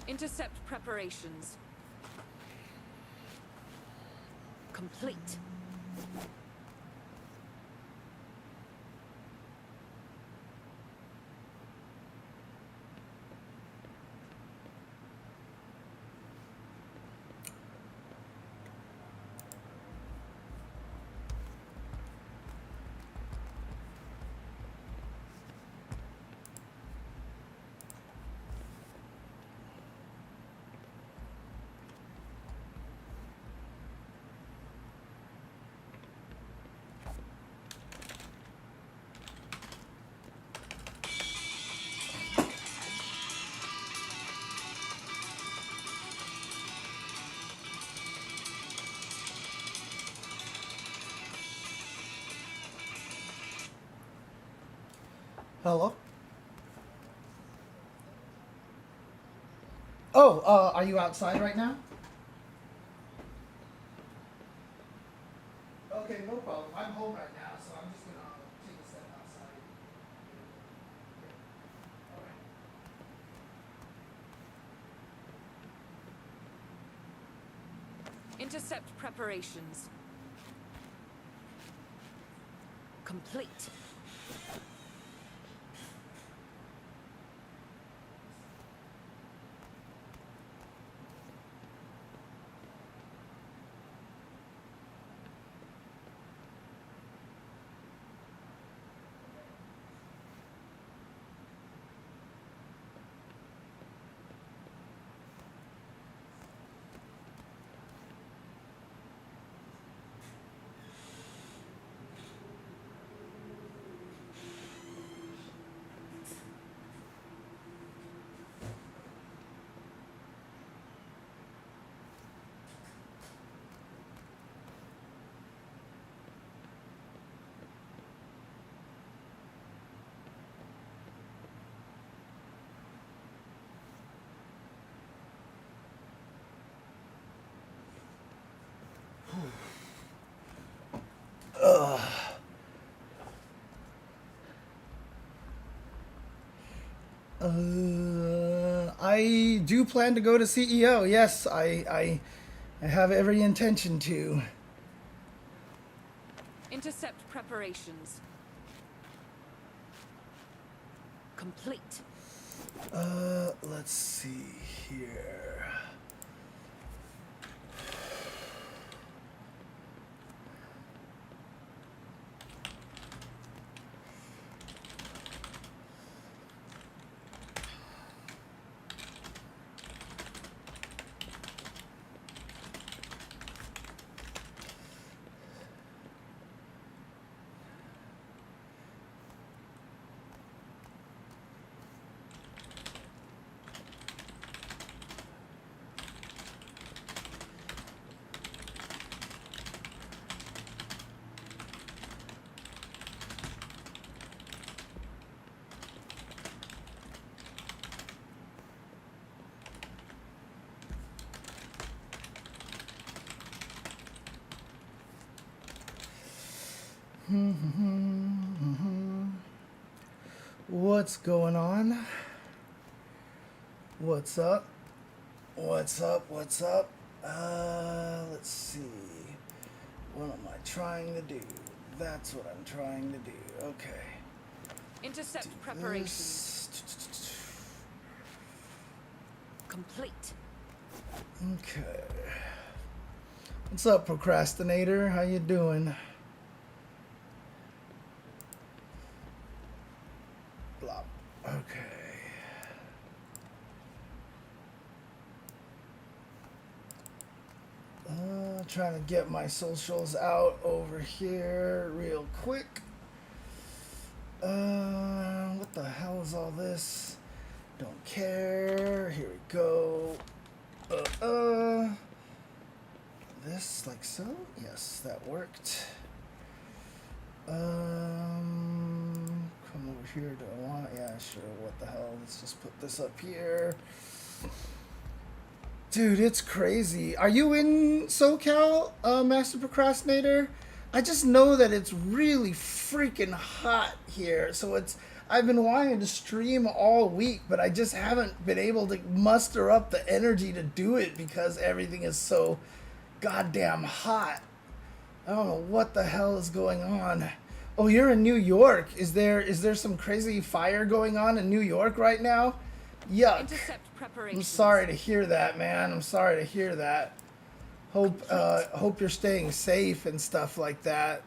Intercept preparations. Complete. Hello? Oh, are you outside right now? Okay, no problem. I'm home right now, so I'm just gonna take a step outside. All right. Intercept preparations. Complete. I do plan to go to CEO. Yes, I have every intention to. Intercept preparations. Complete. Let's see here. What's going on? What's up? What's up? What's up? Let's see. What am I trying to do? That's what I'm trying to do. Okay. Intercept preparations. Complete. Okay. What's up, procrastinator? How you doing? Blah. Okay. Trying to get my socials out over here real quick. What the hell is all this? Don't care. Here we go. This like so? Yes, that worked. Come over here. Do I want? Yeah, sure. What the hell? Let's just put this up here. Dude, it's crazy. Are you in SoCal, Master Procrastinator? I just know that it's really freaking hot here. So I've been wanting to stream all week, but I just haven't been able to muster up the energy to do it because everything is so goddamn hot. I don't know what the hell is going on. Oh, you're in New York. Is there some crazy fire going on in New York right now? Yuck. Intercept preparations. I'm sorry to hear that, man. I'm sorry to hear that. Hope you're staying safe and stuff like that.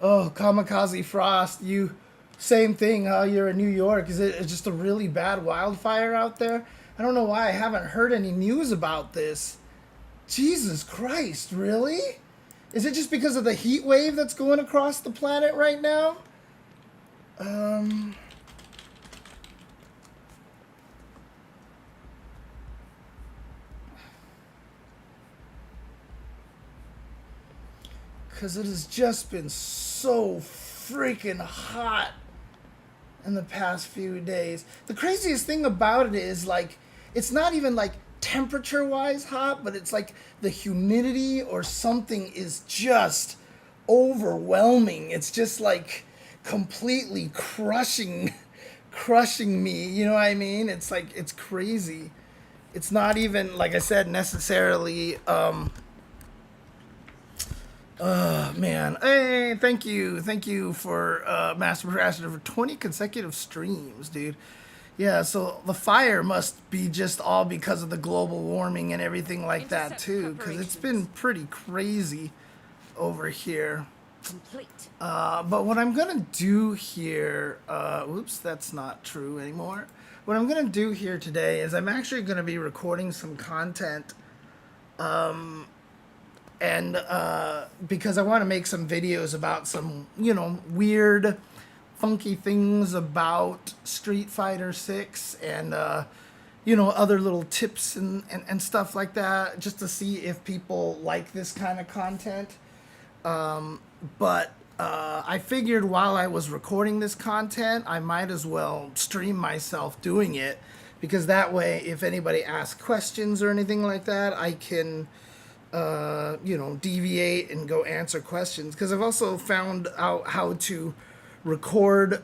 Oh, Kamikaze Frost, you same thing. You're in New York. Is it just a really bad wildfire out there? I don't know why I haven't heard any news about this. Jesus Christ, really? Is it just because of the heat wave that's going across the planet right now? Because it has just been so freaking hot in the past few days. The craziest thing about it is, like, it's not even like temperature wise hot, but it's like the humidity or something is just overwhelming. It's just like completely crushing me, you know what I mean? It's like, it's crazy. It's not even, like I said, necessarily man. Hey, thank you for Master Procrastinator for 20 consecutive streams, dude. Yeah, so the fire must be just all because of the global warming and everything like that too, because it's been pretty crazy over here. Complete. But what I'm gonna do here, oops, that's not true anymore. What I'm gonna do here today is I'm actually gonna be recording some content, and because I want to make some videos about some, you know, weird, funky things about Street Fighter 6 and, you know, other little tips and stuff like that, just to see if people like this kind of content. But I figured while I was recording this content, I might as well stream myself doing it, because that way, if anybody asks questions or anything like that, I can, you know, deviate and go answer questions. Because I've also found out how to record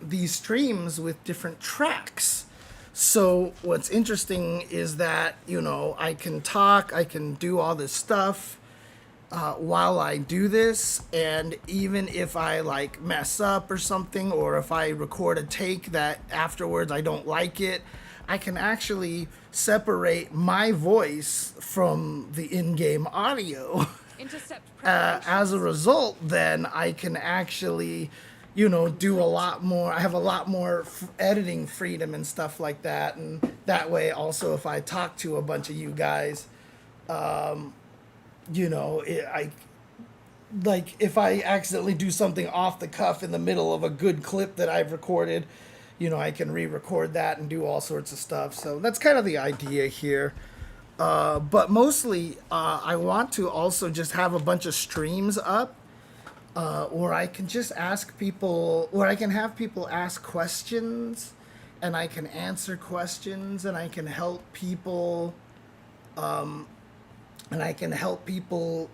these streams with different tracks. So what's interesting is that, you know, I can talk, I can do all this stuff while I do this, and even if I like mess up or something, or if I record a take that afterwards I don't like it, I can actually separate my voice from the in-game audio. Intercept As a result, then I can actually, you know, do a lot more. I have a lot more editing freedom and stuff like that. And that way, also, if I talk to a bunch of you guys, you know, like if I accidentally do something off the cuff in the middle of a good clip that I've recorded, you know, I can re-record that and do all sorts of stuff. So that's kind of the idea here. But mostly, I want to also just have a bunch of streams up, where I can just ask people, where I can have people ask questions, and I can answer questions, and I can help people,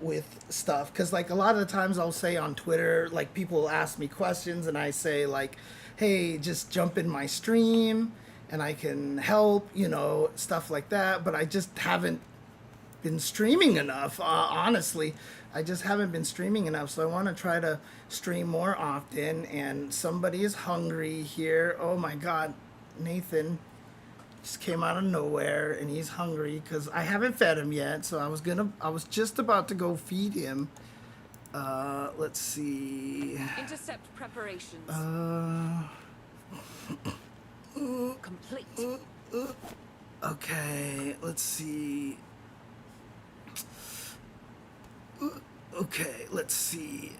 with stuff. Because, like, a lot of the times I'll say on Twitter, like, people will ask me questions, and I say, like, hey, just jump in my stream, and I can help, you know, stuff like that. But I just haven't been streaming enough, honestly. I just haven't been streaming enough, so I want to try to stream more often. And somebody is hungry here. Oh my God, Nathan just came out of nowhere, and he's hungry because I haven't fed him yet. So I was just about to go feed him. Let's see. Intercept preparations. Complete. Okay, let's see. Okay, let's see.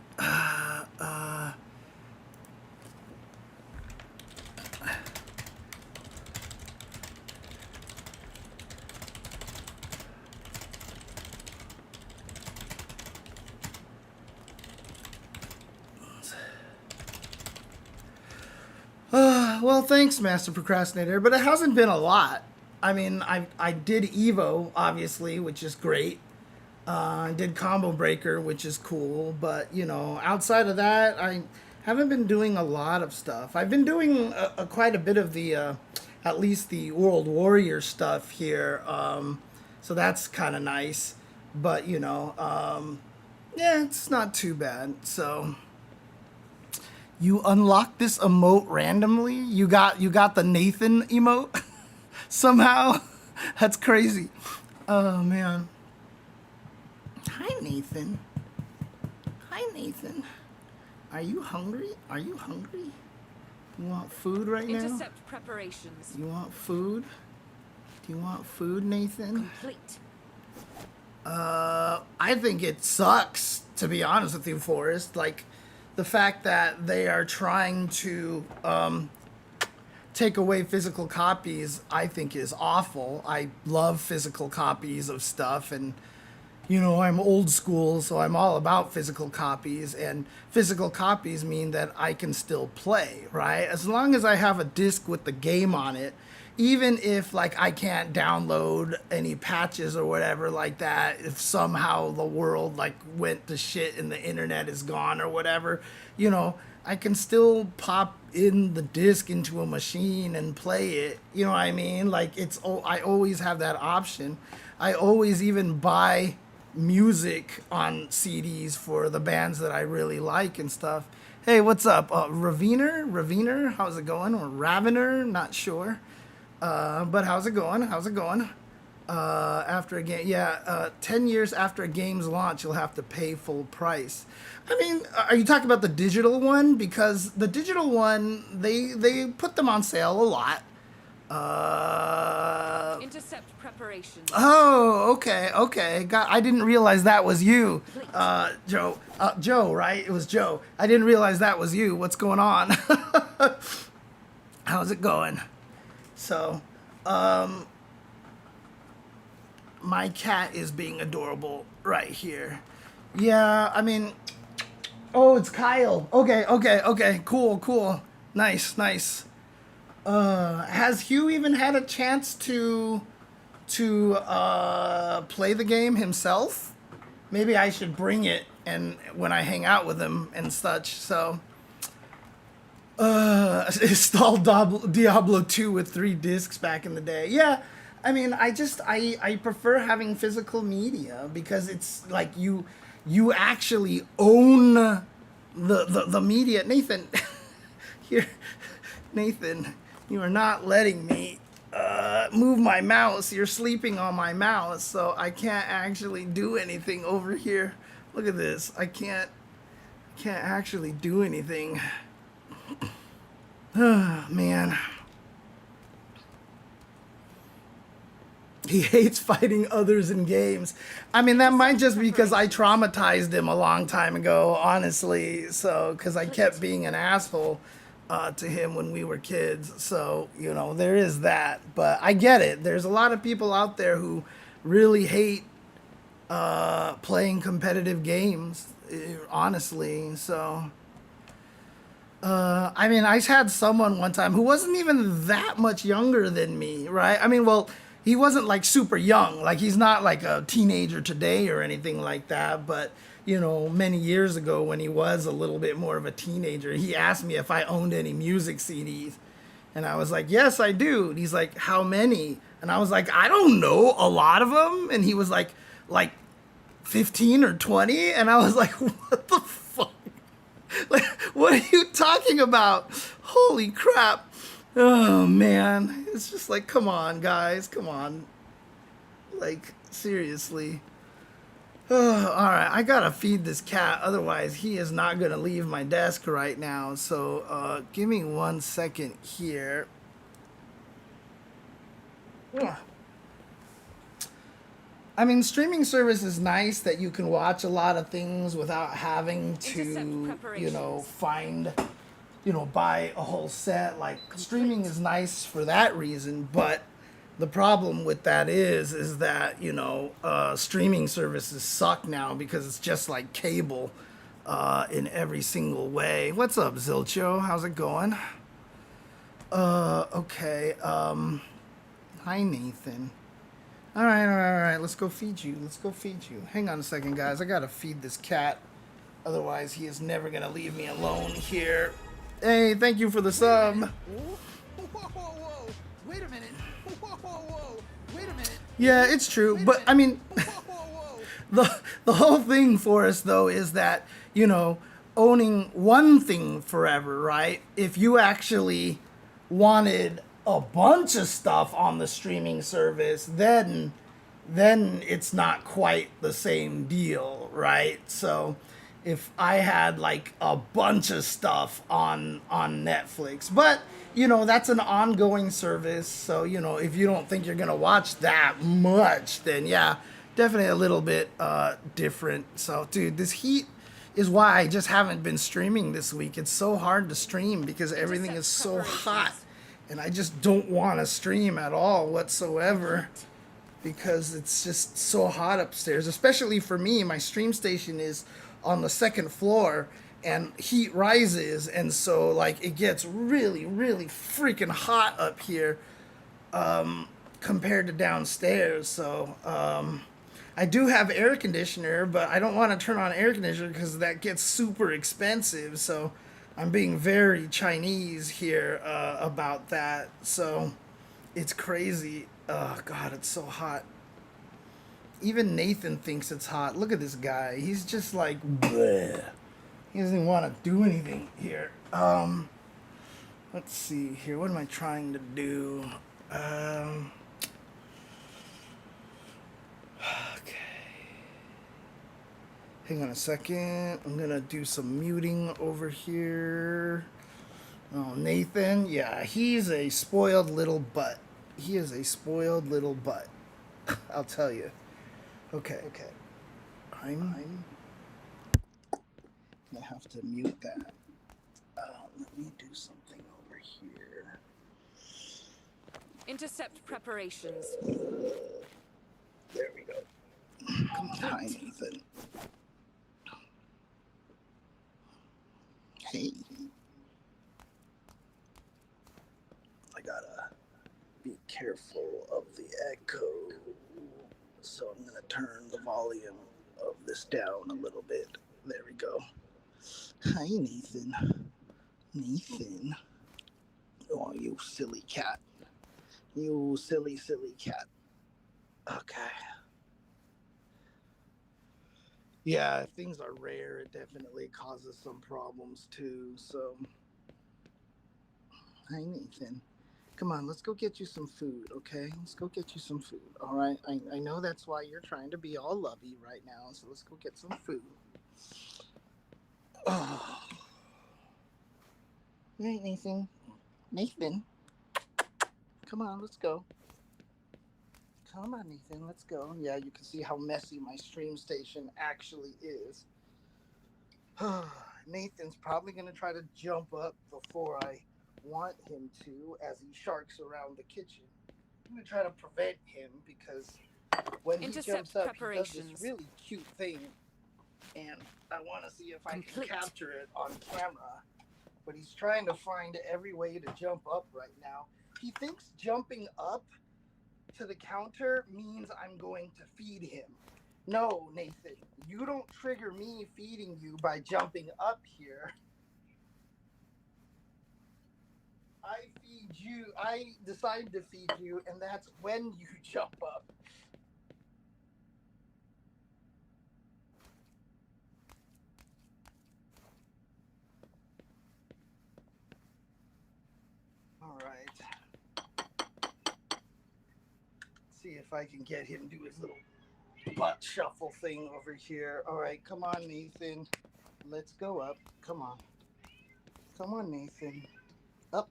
Well, thanks, Master Procrastinator, but it hasn't been a lot. I mean, I did Evo, obviously, which is great. I did Combo Breaker, which is cool, but, you know, outside of that, Haven't been doing a lot of stuff. I've been doing quite a bit of the, at least the World Warrior stuff here. So that's kind of nice. But, you know, yeah, it's not too bad. So you unlock this emote randomly? You got the Nathan emote somehow? That's crazy. Oh, man. Hi, Nathan. Hi, Nathan. Are you hungry? Are you hungry? You want food right now? Intercept preparations. You want food? Do you want food, Nathan? Complete. I think it sucks, to be honest with you, Forrest. Like, the fact that they are trying to take away physical copies, I think is awful. I love physical copies of stuff, and you know, I'm old school, so I'm all about physical copies, and physical copies mean that I can still play, right? As long as I have a disc with the game on it, even if like I can't download any patches or whatever like that, if somehow the world like went to shit and the internet is gone or whatever, you know, I can still pop in the disc into a machine and play it. You know what I mean? Like I always have that option. I always even buy music on CDs for the bands that I really like and stuff. Hey, what's up? Raviner? How's it going? Or Ravener? Not sure. But how's it going? After a game, 10 years after a game's launch, you'll have to pay full price. I mean, are you talking about the digital one? Because the digital one, they put them on sale a lot. Intercept preparations. Oh, okay. I didn't realize that was you, Joe. Joe, right? It was Joe. I didn't realize that was you. What's going on? How's it going? So, my cat is being adorable right here. Yeah, I mean, oh, it's Kyle. Okay. Cool. Nice. Has Hugh even had a chance to play the game himself? Maybe I should bring it and when I hang out with him and such. So install Diablo 2 with 3 discs back in the day. Yeah, I mean, I prefer having physical media because it's like you actually own the media. Nathan, here, Nathan, you are not letting me move my mouse. You're sleeping on my mouse, so I can't actually do anything over here. Look at this. I can't actually do anything. Man. He hates fighting others in games. I mean, that might just be because I traumatized him a long time ago, honestly. So, because I kept being an asshole to him when we were kids. So, you know, there is that. But I get it. There's a lot of people out there who really hate playing competitive games, honestly. So, I mean, I had someone one time who wasn't even that much younger than me, right? I mean, well, he wasn't like super young. Like, he's not like a teenager today or anything like that. But, you know, many years ago when he was a little bit more of a teenager, he asked me if I owned any music CDs. And I was like, yes, I do. And he's like, how many? And I was like, I don't know, a lot of them. And he was like 15 or 20. And I was like, what the fuck? Like, what are you talking about? Holy crap. Oh, man. It's just like, come on, guys. Come on. Like, seriously. Oh, all right. I got to feed this cat. Otherwise, he is not going to leave my desk right now. So, give me 1 second here. Ugh. I mean, streaming service is nice that you can watch a lot of things without having to, you know, buy a whole set. Like, streaming is nice for that reason, but the problem with that is that, you know, streaming services suck now because it's just like cable in every single way. What's up, Zilcho? How's it going? Okay. Hi, Nathan. All right. Let's go feed you. Hang on a second, guys. I gotta feed this cat. Otherwise, he is never gonna leave me alone here. Hey, thank you for the sub. Whoa, whoa, whoa! Wait a minute! Whoa, whoa, whoa! Wait a minute! Yeah, it's true, Wait a but minute. I mean, Whoa, whoa, whoa! the whole thing for us though is that, you know, owning one thing forever, right? If you actually wanted a bunch of stuff on the streaming service, then it's not quite the same deal, right? So if I had like a bunch of stuff on Netflix, but you know, that's an ongoing service, so you know, if you don't think you're gonna watch that much, then yeah, definitely a little bit different. So dude, this heat is why I just haven't been streaming this week. It's so hard to stream because everything is so hot, and I just don't want to stream at all whatsoever because it's just so hot upstairs. Especially for me, my stream station is on the second floor and heat rises, and so like it gets really really freaking hot up here compared to downstairs. So I do have air conditioner, but I don't want to turn on air conditioner because that gets super expensive. So I'm being very Chinese here about that. So it's crazy. Oh God, it's so hot. Even Nathan thinks it's hot. Look at this guy. He's just like, bleh. He doesn't even want to do anything here. Let's see here. What am I trying to do? Okay. Hang on a second. I'm gonna do some muting over here. Oh, Nathan. Yeah, he's a spoiled little butt. He is a spoiled little butt. I'll tell you. Okay. I'm gonna have to mute that. Let me do something over here. Intercept preparations. There we go. Hi, Nathan. Hey. I gotta be careful of the echo. So I'm gonna turn the volume of this down a little bit. There we go. Hi, Nathan. Nathan. Oh, you silly cat. You silly, silly cat. Okay. Yeah, if things are rare, it definitely causes some problems too. So, hi, Nathan. Come on, let's go get you some food, okay? Let's go get you some food, all right? I know that's why you're trying to be all lovey right now, so let's go get some food. Oh. All right, Nathan. Nathan. Come on, let's go. Come on, Nathan, let's go. Yeah, you can see how messy my stream station actually is. Nathan's probably going to try to jump up before I want him to as he sharks around the kitchen. I'm going to try to prevent him because when he jumps up, he does this really cute thing. And I want to see if I can capture it on camera. But he's trying to find every way to jump up right now. He thinks jumping up to the counter means I'm going to feed him. No, Nathan, you don't trigger me feeding you by jumping up here. I feed you, I decide to feed you, and that's when you jump up. All right. See if I can get him to do his little butt shuffle thing over here. All right, come on, Nathan. Let's go up. Come on. Come on, Nathan. Up.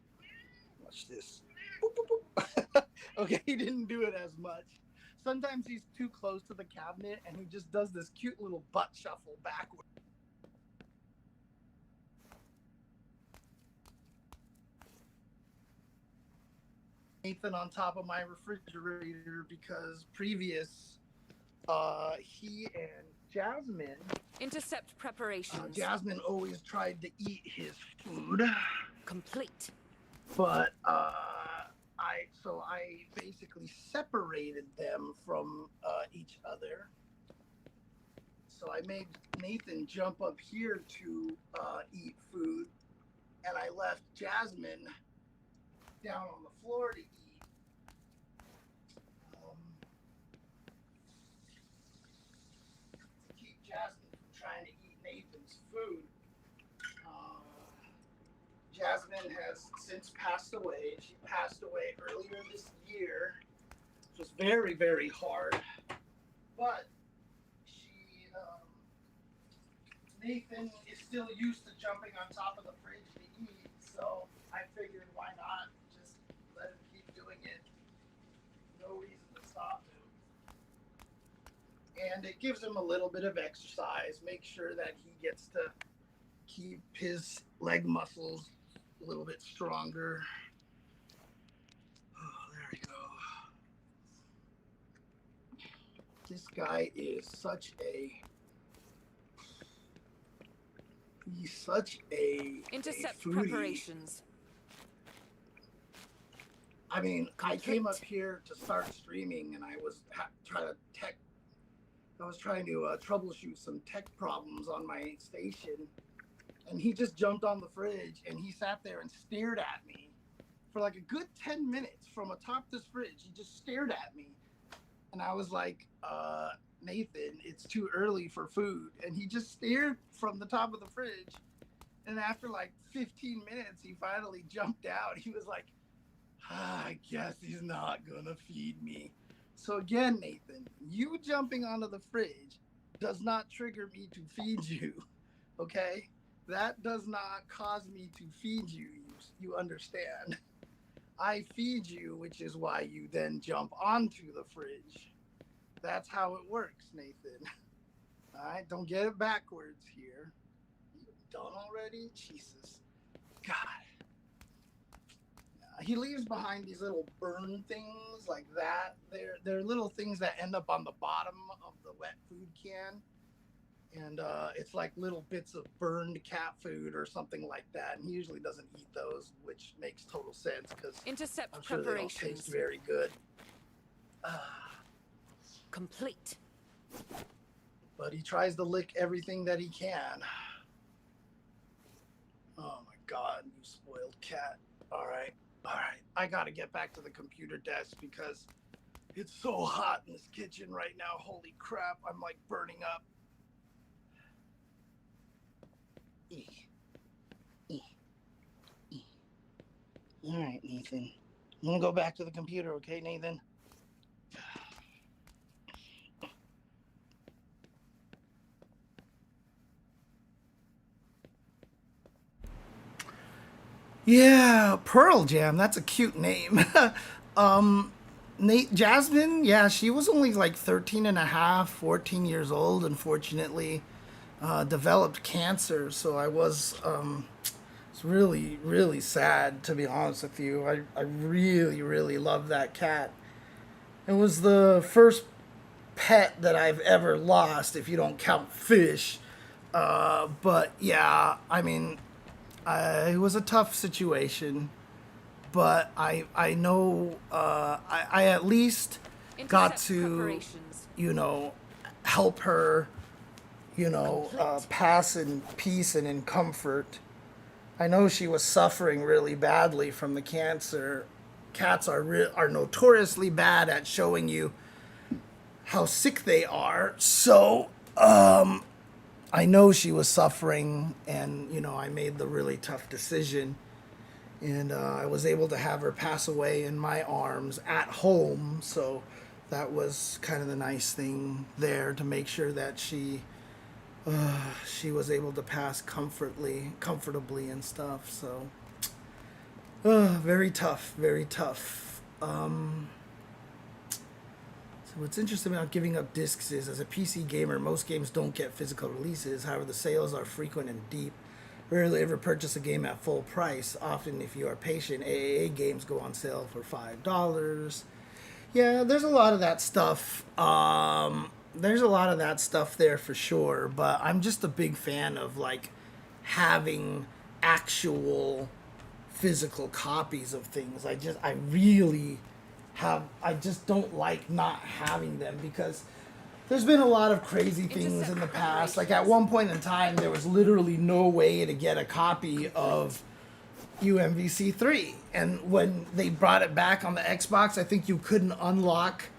Watch this. Boop, boop, boop. Okay, he didn't do it as much. Sometimes he's too close to the cabinet and he just does this cute little butt shuffle backward. Nathan on top of my refrigerator because previous he and Jasmine. Intercept preparations. Jasmine always tried to eat his food. Complete. But I basically separated them from each other So I made Nathan jump up here to eat food, and I left Jasmine down on the floor to eat. To keep Jasmine from trying to eat Nathan's food. Jasmine has since passed away. She passed away earlier this year. It was very, very hard. But Nathan is still used to jumping on top of the fridge to eat, so I figured why not just let him keep doing it. No reason to stop him. And it gives him a little bit of exercise, make sure that he gets to keep his leg muscles a little bit stronger. Oh, there we go. This guy is he's such a Intercept foodie. preparations. I mean, I Complete. came up here to start streaming, and I was trying to troubleshoot some tech problems on my station, and he just jumped on the fridge and he sat there and stared at me for like a good 10 minutes from atop this fridge. He just stared at me, and I was like, Nathan, it's too early for food. And he just stared from the top of the fridge. And after like 15 minutes, he finally jumped out. He was like, I guess he's not gonna feed me. So again, Nathan, you jumping onto the fridge does not trigger me to feed you, okay? That does not cause me to feed you, you understand? I feed you, which is why you then jump onto the fridge. That's how it works, Nathan. All right, don't get it backwards here. You done already? Jesus. God. He leaves behind these little burn things like that. They're little things that end up on the bottom of the wet food can. And it's like little bits of burned cat food or something like that. And he usually doesn't eat those, which makes total sense because Intercept I'm sure they don't preparations. taste very good. Complete. But he tries to lick everything that he can. Oh my God, you spoiled cat. All right. I gotta get back to the computer desk because it's so hot in this kitchen right now. Holy crap, I'm like burning up. All right, Nathan. I'm gonna go back to the computer, okay, Nathan? Yeah, Pearl Jam. That's a cute name. Jasmine, yeah, she was only like 13 and a half, 14 years old, unfortunately. Developed cancer, so I was it's really, really sad, to be honest with you. I really, really love that cat. It was the first pet that I've ever lost, if you don't count fish. But yeah, I mean, it was a tough situation, but I know I at least got Intercept to, preparations. help her, pass in peace and in comfort. I know she was suffering really badly from the cancer. Cats are notoriously bad at showing you how sick they are. So, I know she was suffering, and I made the really tough decision, and I was able to have her pass away in my arms at home. So that was kind of the nice thing there, to make sure that she was able to pass comfortably and stuff. So very tough, very tough. So what's interesting about giving up discs is, as a PC gamer, most games don't get physical releases. However, the sales are frequent and deep. Rarely ever purchase a game at full price. Often, if you are patient, AAA games go on sale for $5. Yeah, there's a lot of that stuff. There's a lot of that stuff there for sure. But I'm just a big fan of like having actual physical copies of things. I just don't like not having them, because there's been a lot of crazy things in the past. Like at one point in time, there was literally no way to get a copy of UMVC 3. And when they brought it back on the Xbox, I think you couldn't unlock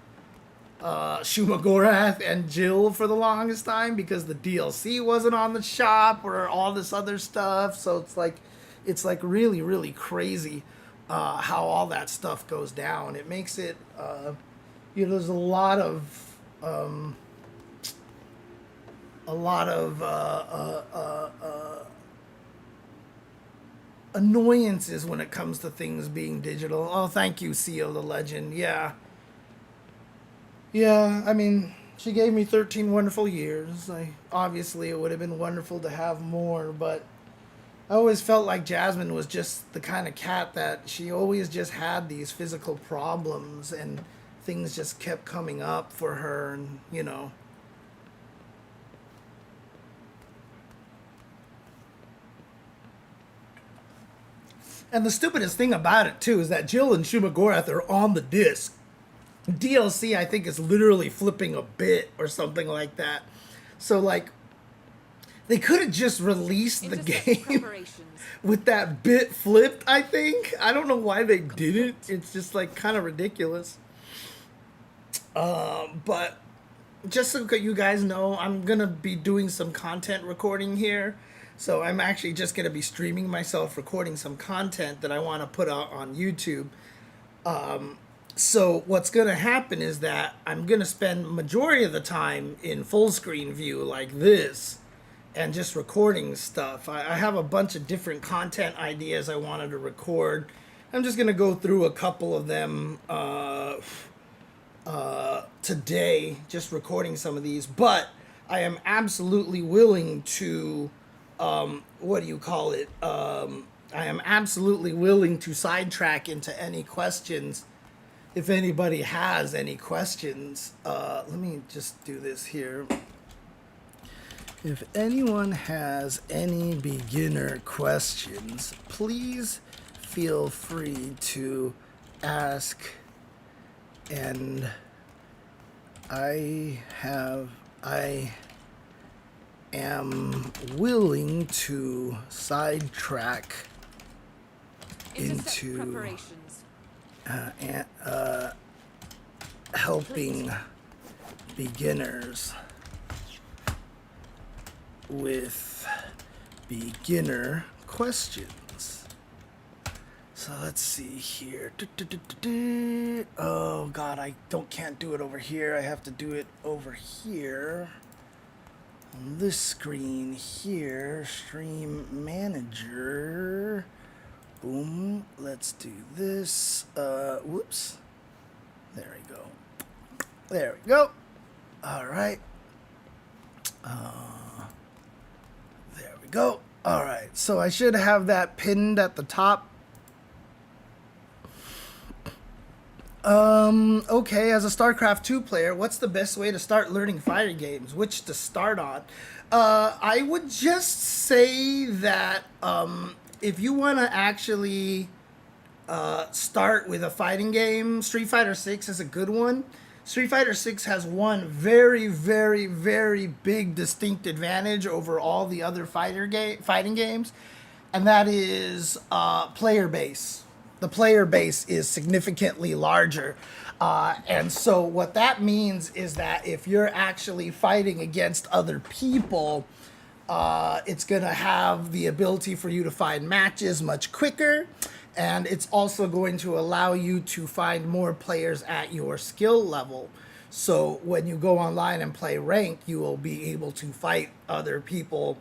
Shuma Gorath and Jill for the longest time because the DLC wasn't on the shop or all this other stuff. So it's like really, really crazy how all that stuff goes down. It makes it, there's a lot of annoyances when it comes to things being digital. Oh, thank you, Seal the Legend. Yeah. Yeah, I mean, she gave me 13 wonderful years. Obviously, it would have been wonderful to have more, but I always felt like Jasmine was just the kind of cat that she always just had these physical problems and things just kept coming up for her, and, you know. And the stupidest thing about it, too, is that Jill and Shuma Gorath are on the disc. DLC, I think, is literally flipping a bit or something like that. So, like, they could have just released the game with that bit flipped, I think. I don't know why they didn't. It's just, like, kind of ridiculous. But just so you guys know, I'm going to be doing some content recording here. So I'm actually just going to be streaming myself recording some content that I want to put out on YouTube. So what's going to happen is that I'm going to spend majority of the time in full screen view like this and just recording stuff. I have a bunch of different content ideas I wanted to record. I'm just going to go through a couple of them today, just recording some of these. But I am absolutely willing to, I am absolutely willing to sidetrack into any questions. If anybody has any questions, let me just do this here. If anyone has any beginner questions, please feel free to ask. And I am willing to sidetrack into helping beginners with beginner questions. So let's see here. Oh God, I can't do it over here. I have to do it over here. On this screen here, Stream Manager. Boom. Let's do this. Whoops. There we go. There we go. All right. There we go. All right. So I should have that pinned at the top. Okay, as a StarCraft 2 player, what's the best way to start learning fighting games? Which to start on? I would just say that, if you want to actually start with a fighting game, Street Fighter 6 is a good one. Street Fighter 6 has one very, very, very big distinct advantage over all the other fighting games, and that is player base. The player base is significantly larger. And so what that means is that if you're actually fighting against other people, it's going to have the ability for you to find matches much quicker. And it's also going to allow you to find more players at your skill level. So when you go online and play ranked, you will be able to fight other people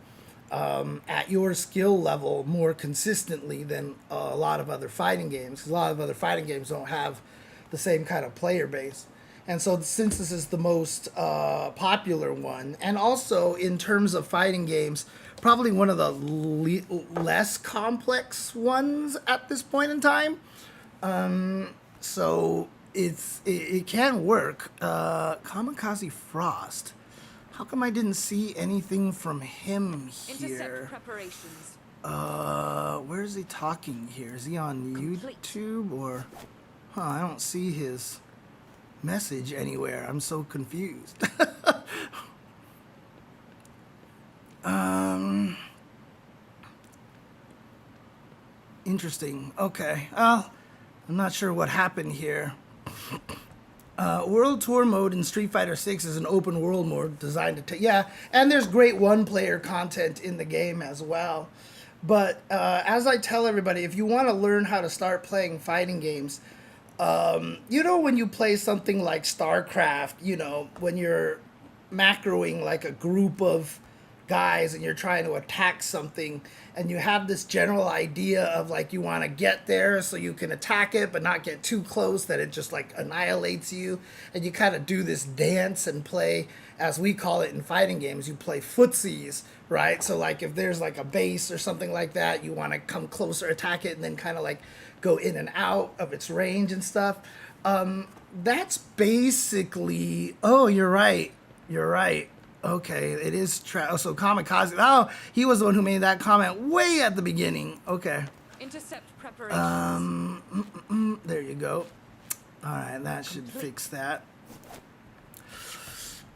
at your skill level more consistently than a lot of other fighting games. 'Cause a lot of other fighting games don't have the same kind of player base. And so since this is the most popular one, and also in terms of fighting games, probably one of the less complex ones at this point in time. So it can work. Kamikaze Frost. How come I didn't see anything from him here? Preparations. Where is he talking here? Is he on YouTube or? I don't see his message anywhere. I'm so confused. Interesting. Okay. Well, I'm not sure what happened here. World Tour mode in Street Fighter 6 is an open world mode designed to take. Yeah, and there's great one-player content in the game as well. But as I tell everybody, if you want to learn how to start playing fighting games, you know, when you play something like StarCraft, you know, when you're macroing like a group of guys and you're trying to attack something and you have this general idea of like you want to get there so you can attack it but not get too close that it just like annihilates you, and you kind of do this dance and play, as we call it in fighting games, you play footsies, right? So like if there's like a base or something like that, you want to come closer, attack it, and then kind of like go in and out of its range and stuff. That's basically, oh, you're right. Okay, it is so Kamikaze. Oh, he was the one who made that comment way at the beginning. Okay. Intercept preparations. There you go. All right, that should fix that.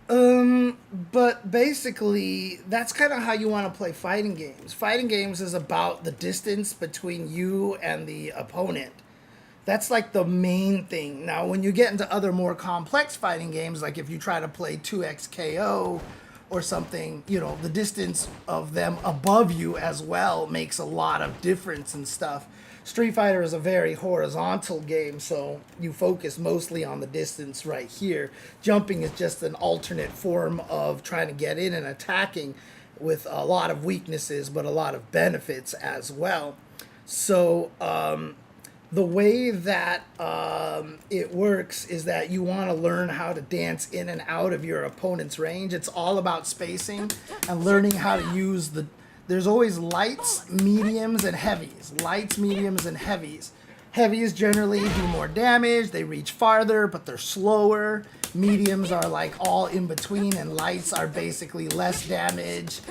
But basically, that's kind of how you want to play fighting games. Fighting games is about the distance between you and the opponent. That's like the main thing. Now, when you get into other more complex fighting games, like if you try to play 2XKO or something, you know, the distance of them above you as well makes a lot of difference and stuff. Street Fighter is a very horizontal game, so you focus mostly on the distance right here. Jumping is just an alternate form of trying to get in and attacking with a lot of weaknesses, but a lot of benefits as well. So, the way that it works is that you want to learn how to dance in and out of your opponent's range. It's all about spacing and learning how to use the... There's always lights, mediums, and heavies. Lights, mediums, and heavies. Heavies generally do more damage. They reach farther, but they're slower. Mediums are like all in between, and lights are basically less damage,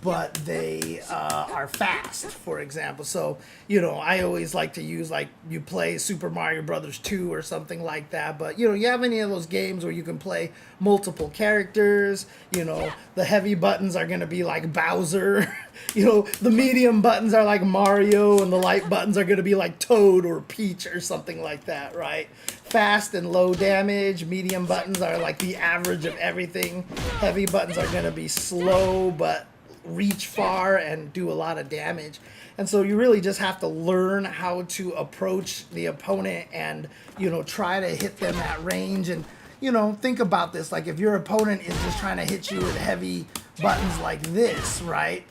but they are fast, for example. So, you know, I always like to use, like, you play Super Mario Brothers 2 or something like that. But, you know, you have any of those games where you can play multiple characters, you know, the heavy buttons are going to be like Bowser. You know, the medium buttons are like Mario, and the light buttons are going to be like Toad or Peach or something like that, right? Fast and low damage. Medium buttons are like the average of everything. Heavy buttons are going to be slow but reach far and do a lot of damage. And so you really just have to learn how to approach the opponent and, you know, try to hit them at range. And, you know, think about this. Like if your opponent is just trying to hit you with heavy buttons like this, right?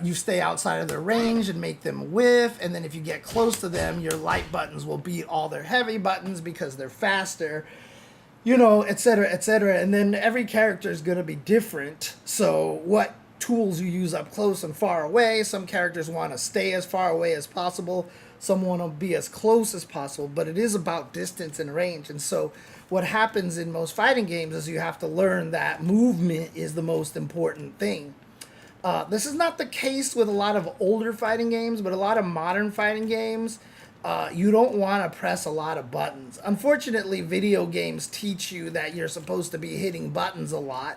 You stay outside of their range and make them whiff, and then if you get close to them, your light buttons will beat all their heavy buttons because they're faster, you know, etc., etc. And then every character is going to be different, so what tools you use up close and far away. Some characters want to stay as far away as possible, some want to be as close as possible, but it is about distance and range. And so what happens in most fighting games is you have to learn that movement is the most important thing. This is not the case with a lot of older fighting games, but a lot of modern fighting games, you don't want to press a lot of buttons. Unfortunately, video games teach you that you're supposed to be hitting buttons a lot.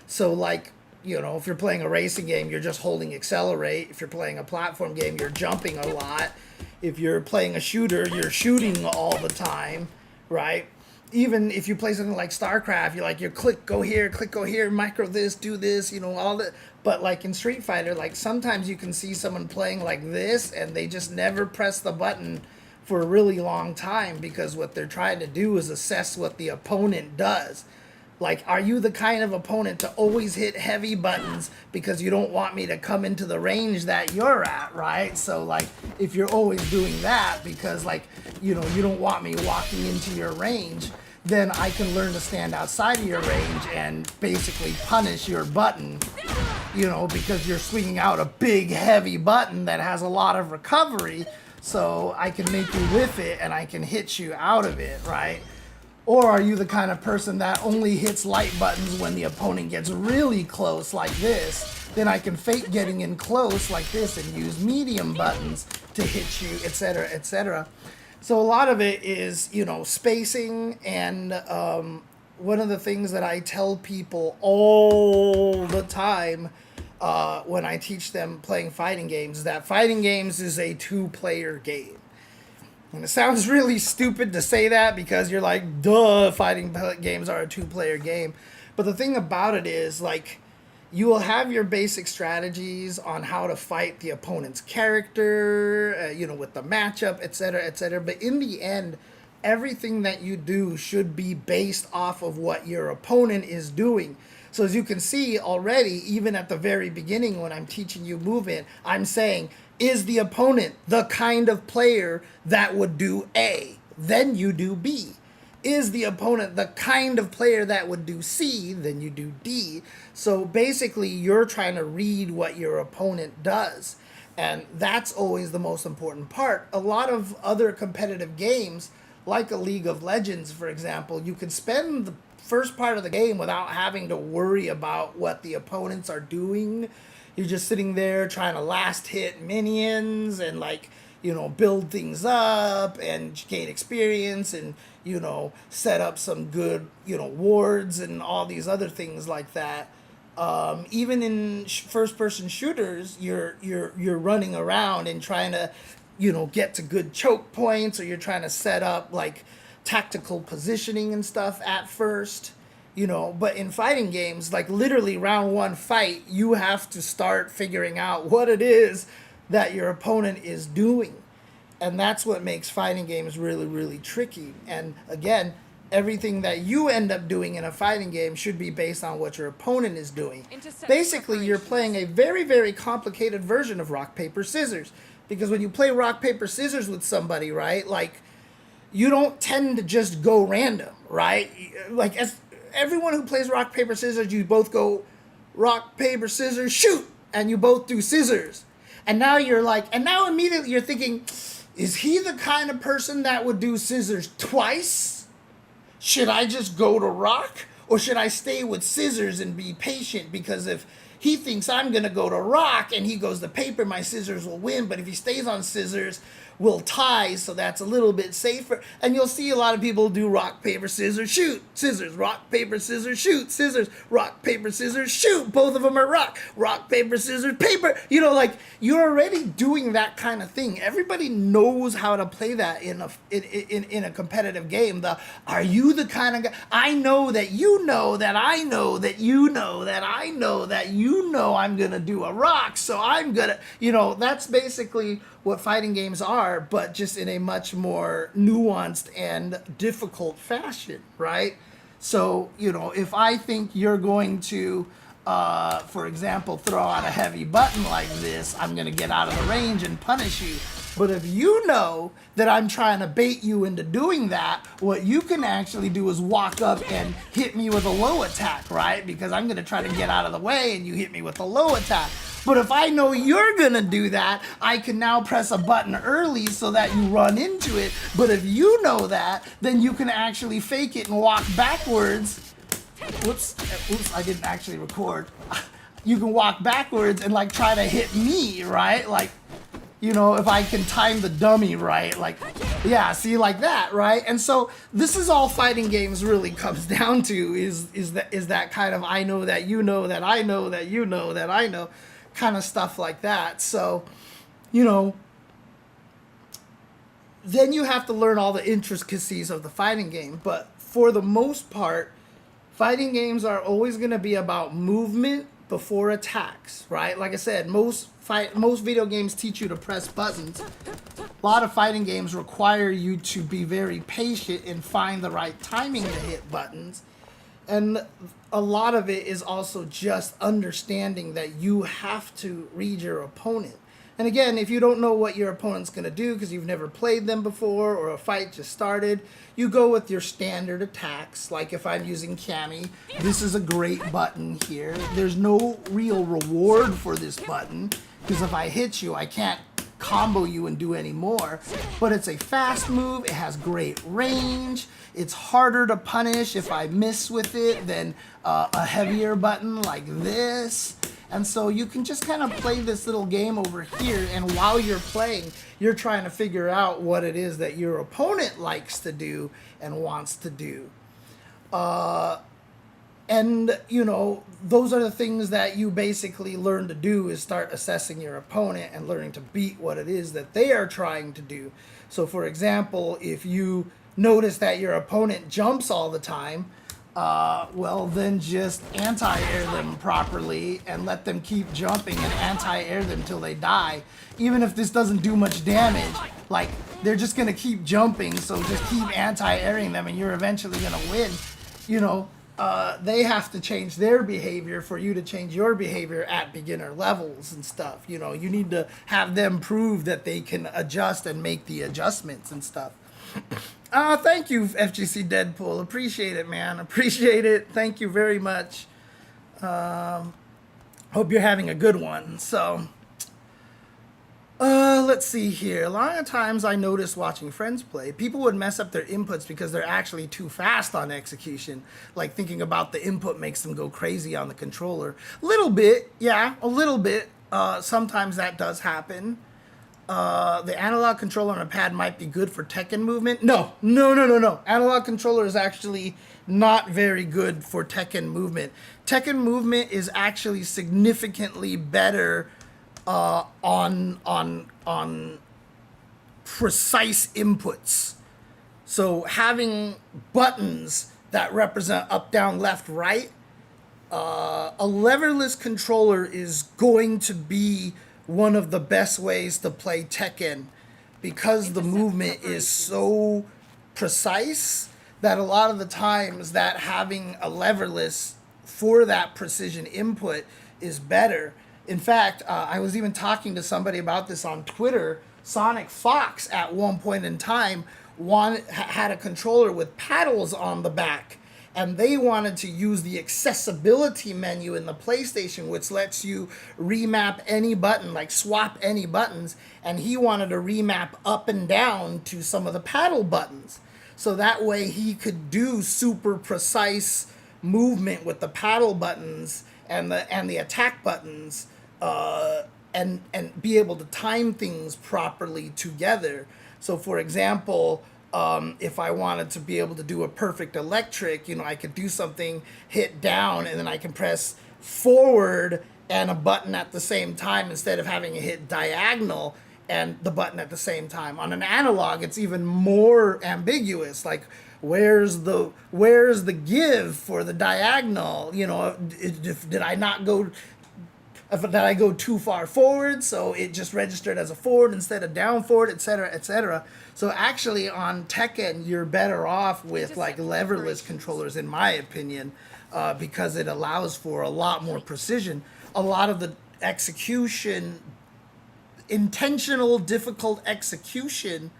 So, like, you know, if you're playing a racing game, you're just holding accelerate. If you're playing a platform game, you're jumping a lot. If you're playing a shooter, you're shooting all the time, right? Even if you play something like StarCraft, you're like, you click, go here, micro this, do this, you know, all that. But like in Street Fighter, like sometimes you can see someone playing like this and they just never press the button for a really long time because what they're trying to do is assess what the opponent does. Like, are you the kind of opponent to always hit heavy buttons because you don't want me to come into the range that you're at, right? So, like, if you're always doing that because, like, you know, you don't want me walking into your range, then I can learn to stand outside of your range and basically punish your button, you know, because you're swinging out a big, heavy button that has a lot of recovery, so I can make you whiff it and I can hit you out of it, right? Or are you the kind of person that only hits light buttons when the opponent gets really close like this? Then I can fake getting in close like this and use medium buttons to hit you, etc., etc. So a lot of it is, you know, spacing and one of the things that I tell people all the time when I teach them playing fighting games is that fighting games is a two-player game. And it sounds really stupid to say that because you're like, duh, fighting games are a two-player game. But the thing about it is, like, you will have your basic strategies on how to fight the opponent's character, with the matchup, etc., etc. But in the end, everything that you do should be based off of what your opponent is doing. So as you can see already, even at the very beginning when I'm teaching you movement, I'm saying, is the opponent the kind of player that would do A? Then you do B. Is the opponent the kind of player that would do C? Then you do D. So basically, you're trying to read what your opponent does. And that's always the most important part. A lot of other competitive games, like a League of Legends, for example, you can spend the first part of the game without having to worry about what the opponents are doing. You're just sitting there trying to last hit minions and build things up and gain experience and, set up some good, wards and all these other things like that. Even in first-person shooters, you're running around and trying to, get to good choke points, or you're trying to set up like tactical positioning and stuff at first. But in fighting games, like literally round one fight, you have to start figuring out what it is that your opponent is doing. And that's what makes fighting games really, really tricky. And again, everything that you end up doing in a fighting game should be based on what your opponent is doing. Basically, you're playing a very, very complicated version of rock, paper, scissors. Because when you play rock, paper, scissors with somebody, right, like, you don't tend to just go random, right? Like, as everyone who plays rock, paper, scissors, you both go rock, paper, scissors, shoot! And you both do scissors. And now now immediately you're thinking, is he the kind of person that would do scissors twice? Should I just go to rock? Or should I stay with scissors and be patient? Because if he thinks I'm going to go to rock and he goes to paper, my scissors will win. But if he stays on scissors, we'll tie, so that's a little bit safer. And you'll see a lot of people do rock, paper, scissors, shoot, scissors, rock, paper, scissors, shoot, scissors, rock, paper, scissors, shoot. Both of them are rock, paper, scissors, paper. You're already doing that kind of thing. Everybody knows how to play that in a competitive game. Are you the kind of guy? I know that you know that I know that you know that I know that you know I'm gonna do a rock, so I'm gonna. That's basically what fighting games are, but just in a much more nuanced and difficult fashion, right? So, if I think you're going to, for example, throw out a heavy button like this, I'm going to get out of the range and punish you. But if you know that I'm trying to bait you into doing that, what you can actually do is walk up and hit me with a low attack, right? Because I'm going to try to get out of the way and you hit me with a low attack. But if I know you're going to do that, I can now press a button early so that you run into it. But if you know that, then you can actually fake it and walk backwards. Oops, I didn't actually record. You can walk backwards and try to hit me, right? If I can time the dummy right, yeah, see, like that, right? And so this is all fighting games really comes down to is that kind of I know that you know that I know that you know that I know kind of stuff like that. So, then you have to learn all the intricacies of the fighting game. But for the most part, fighting games are always going to be about movement before attacks, right? Like I said, most video games teach you to press buttons. A lot of fighting games require you to be very patient and find the right timing to hit buttons. And a lot of it is also just understanding that you have to read your opponent. And again, if you don't know what your opponent's going to do because you've never played them before or a fight just started, you go with your standard attacks. Like if I'm using Cammy, this is a great button here. There's no real reward for this button because if I hit you, I can't combo you and do any more. But it's a fast move. It has great range. It's harder to punish if I miss with it than a heavier button like this. And so you can just kind of play this little game over here, and while you're playing, you're trying to figure out what it is that your opponent likes to do and wants to do. And, you know, those are the things that you basically learn to do, is start assessing your opponent and learning to beat what it is that they are trying to do. So, for example, if you notice that your opponent jumps all the time, well, then just anti-air them properly and let them keep jumping and anti-air them till they die. Even if this doesn't do much damage, like, they're just going to keep jumping, so just keep anti-airing them and you're eventually going to win. You know, they have to change their behavior for you to change your behavior at beginner levels and stuff. You know, you need to have them prove that they can adjust and make the adjustments and stuff. Thank you, FGC Deadpool. Appreciate it, man. Appreciate it. Thank you very much. Hope you're having a good one. So, let's see here. A lot of times I noticed watching friends play, people would mess up their inputs because they're actually too fast on execution. Like, thinking about the input makes them go crazy on the controller. Little bit, yeah, a little bit. Sometimes that does happen. The analog controller on a pad might be good for Tekken movement. No. Analog controller is actually not very good for Tekken movement. Tekken movement is actually significantly better on precise inputs. So having buttons that represent up, down, left, right, a leverless controller is going to be one of the best ways to play Tekken, because the movement is so precise that a lot of the times that having a leverless for that precision input is better. In fact, I was even talking to somebody about this on Twitter. Sonic Fox at one point in time had a controller with paddles on the back, and they wanted to use the accessibility menu in the PlayStation, which lets you remap any button, like swap any buttons, and he wanted to remap up and down to some of the paddle buttons. So that way he could do super precise movement with the paddle buttons and the attack buttons, and be able to time things properly together. So for example, if I wanted to be able to do a perfect electric, you know, I could do something, hit down, and then I can press forward and a button at the same time instead of having to hit diagonal and the button at the same time. On an analog, it's even more ambiguous. Like, where's the give for the diagonal? You know, did I go too far forward, so it just registered as a forward instead of down forward, etc., etc. So actually on Tekken, you're better off with like leverless controllers, in my opinion, because it allows for a lot more precision. A lot of the execution, intentional, difficult execution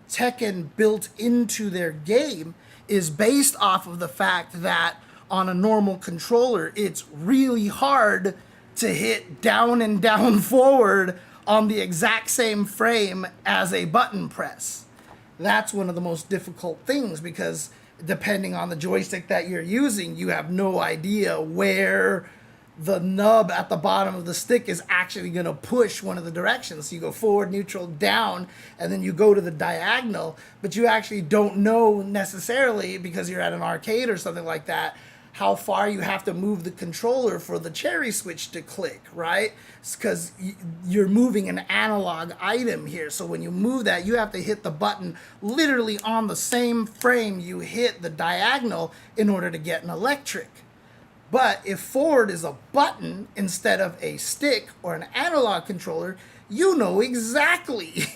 Tekken built into their game is based off of the fact that on a normal controller, it's really hard to hit down and down forward on the exact same frame as a button press. That's one of the most difficult things, because depending on the joystick that you're using, you have no idea where the nub at the bottom of the stick is actually going to push one of the directions. So you go forward, neutral, down, and then you go to the diagonal, but you actually don't know necessarily, because you're at an arcade or something like that, how far you have to move the controller for the cherry switch to click, right? Because you're moving an analog item here. So when you move that, you have to hit the button literally on the same frame you hit the diagonal in order to get an electric. But if forward is a button instead of a stick or an analog controller, you know exactly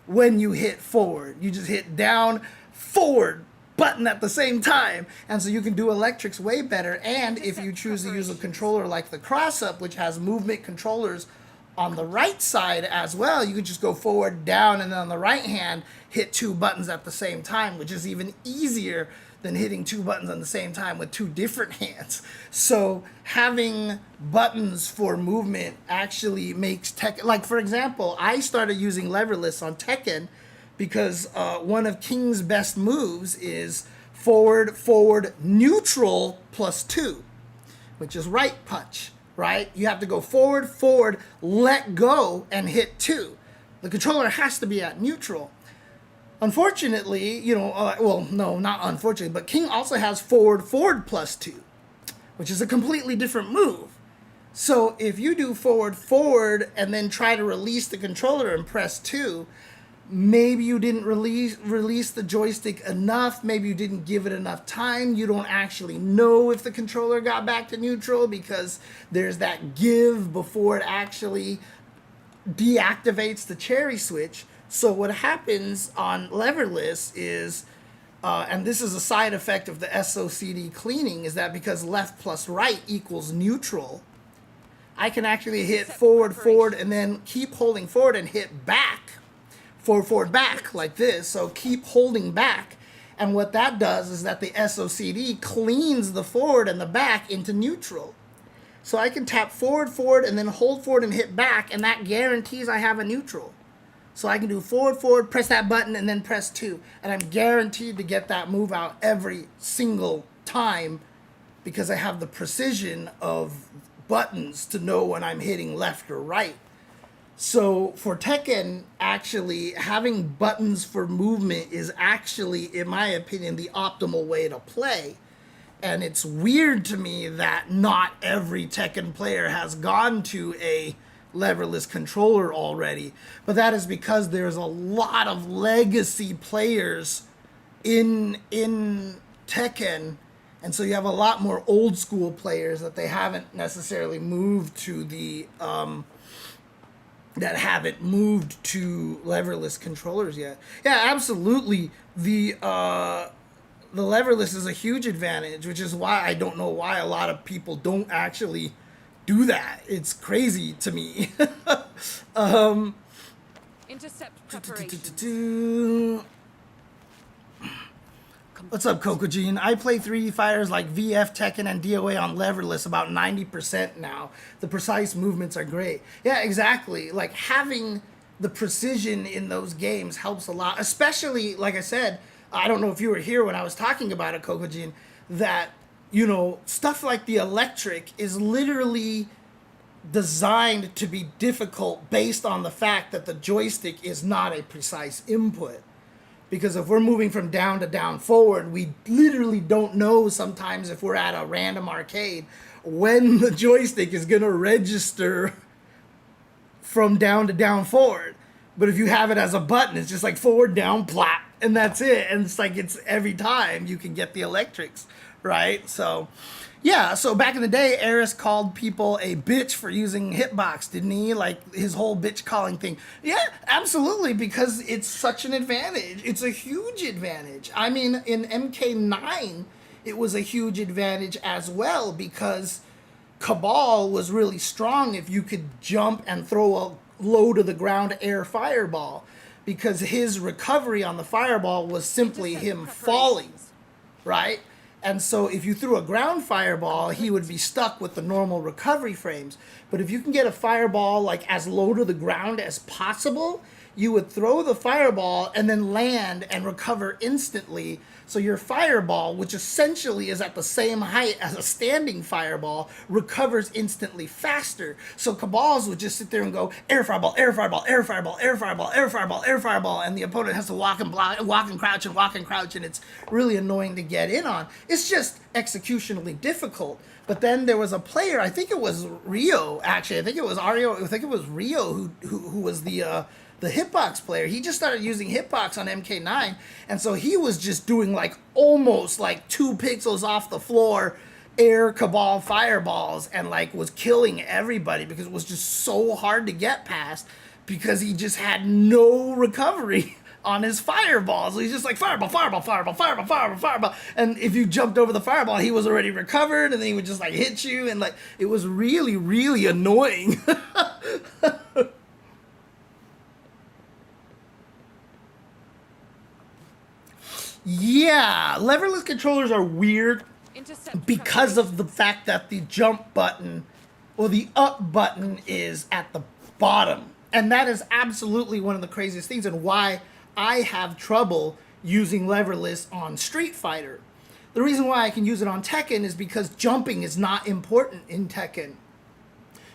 when you hit forward. You just hit down, forward, button at the same time, and so you can do electrics way better. And if you choose to use a controller like the Cross-Up, which has movement controllers on the right side as well, you can just go forward, down, and then on the right hand hit two buttons at the same time, which is even easier than hitting two buttons on the same time with two different hands. So having buttons for movement actually makes Tekken, like for example, I started using leverless on Tekken because one of King's best moves is forward, forward, neutral +2, which is right punch, right? You have to go forward, forward, let go, and hit 2. The controller has to be at neutral. Unfortunately, well, no, not unfortunately, but King also has forward +2, which is a completely different move. So if you do forward and then try to release the controller and press 2, maybe you didn't release the joystick enough, maybe you didn't give it enough time, you don't actually know if the controller got back to neutral because there's that give before it actually deactivates the cherry switch. So what happens on leverless is, and this is a side effect of the SOCD cleaning, is that because left plus right equals neutral, I can actually hit forward, and then keep holding forward and hit back, forward, back, like this. So keep holding back. And what that does is that the SOCD cleans the forward and the back into neutral. So I can tap forward, and then hold forward and hit back, and that guarantees I have a neutral. So I can do forward, press that button, and then press 2. And I'm guaranteed to get that move out every single time because I have the precision of buttons to know when I'm hitting left or right. So for Tekken, actually, having buttons for movement is actually, in my opinion, the optimal way to play. And it's weird to me that not every Tekken player has gone to a leverless controller already. But that is because there's a lot of legacy players in Tekken. And so you have a lot more old school players that they haven't necessarily moved to the that haven't moved to leverless controllers yet. Yeah, absolutely. The leverless is a huge advantage, which is why I don't know why a lot of people don't actually do that. It's crazy to me. Intercept preparations. What's up, Kokojin? I play 3D fighters like VF, Tekken, and DOA on leverless about 90% now. The precise movements are great. Yeah, exactly. Like, having the precision in those games helps a lot. Especially, like I said, I don't know if you were here when I was talking about it, Kokojin, that, stuff like the electric is literally designed to be difficult based on the fact that the joystick is not a precise input. Because if we're moving from down to down forward, we literally don't know sometimes if we're at a random arcade when the joystick is going to register from down to down forward. But if you have it as a button, it's just like forward, down, plop, and that's it. And it's like it's every time you can get the electrics, right? So, yeah, so back in the day, Eris called people a bitch for using hitbox, didn't he? Like, his whole bitch calling thing. Yeah, absolutely, because it's such an advantage. It's a huge advantage. I mean, in MK9, it was a huge advantage as well, because Cabal was really strong if you could jump and throw a low to the ground air fireball, because his recovery on the fireball was simply him falling, right? And so if you threw a ground fireball, he would be stuck with the normal recovery frames. But if you can get a fireball like as low to the ground as possible, you would throw the fireball and then land and recover instantly. So your fireball, which essentially is at the same height as a standing fireball, recovers instantly faster. So Cabals would just sit there and go, air fireball, air fireball, air fireball, air fireball, air fireball, air fireball, and the opponent has to walk and block, walk and crouch, and it's really annoying to get in on. It's just executionally difficult. But then there was a player, I think it was Rio, actually. I think it was Rio who was the hitbox player. He just started using hitbox on MK9, and so he was just doing like almost like 2 pixels off the floor air Cabal fireballs, and like was killing everybody because it was just so hard to get past because he just had no recovery on his fireballs. So he's just like fireball, fireball, fireball, fireball, fireball, fireball, and if you jumped over the fireball, he was already recovered, and then he would just like hit you, and like it was really, really annoying. Yeah, leverless controllers are weird because of the fact that the jump button or the up button is at the bottom. And that is absolutely one of the craziest things, and why I have trouble using leverless on Street Fighter. The reason why I can use it on Tekken is because jumping is not important in Tekken.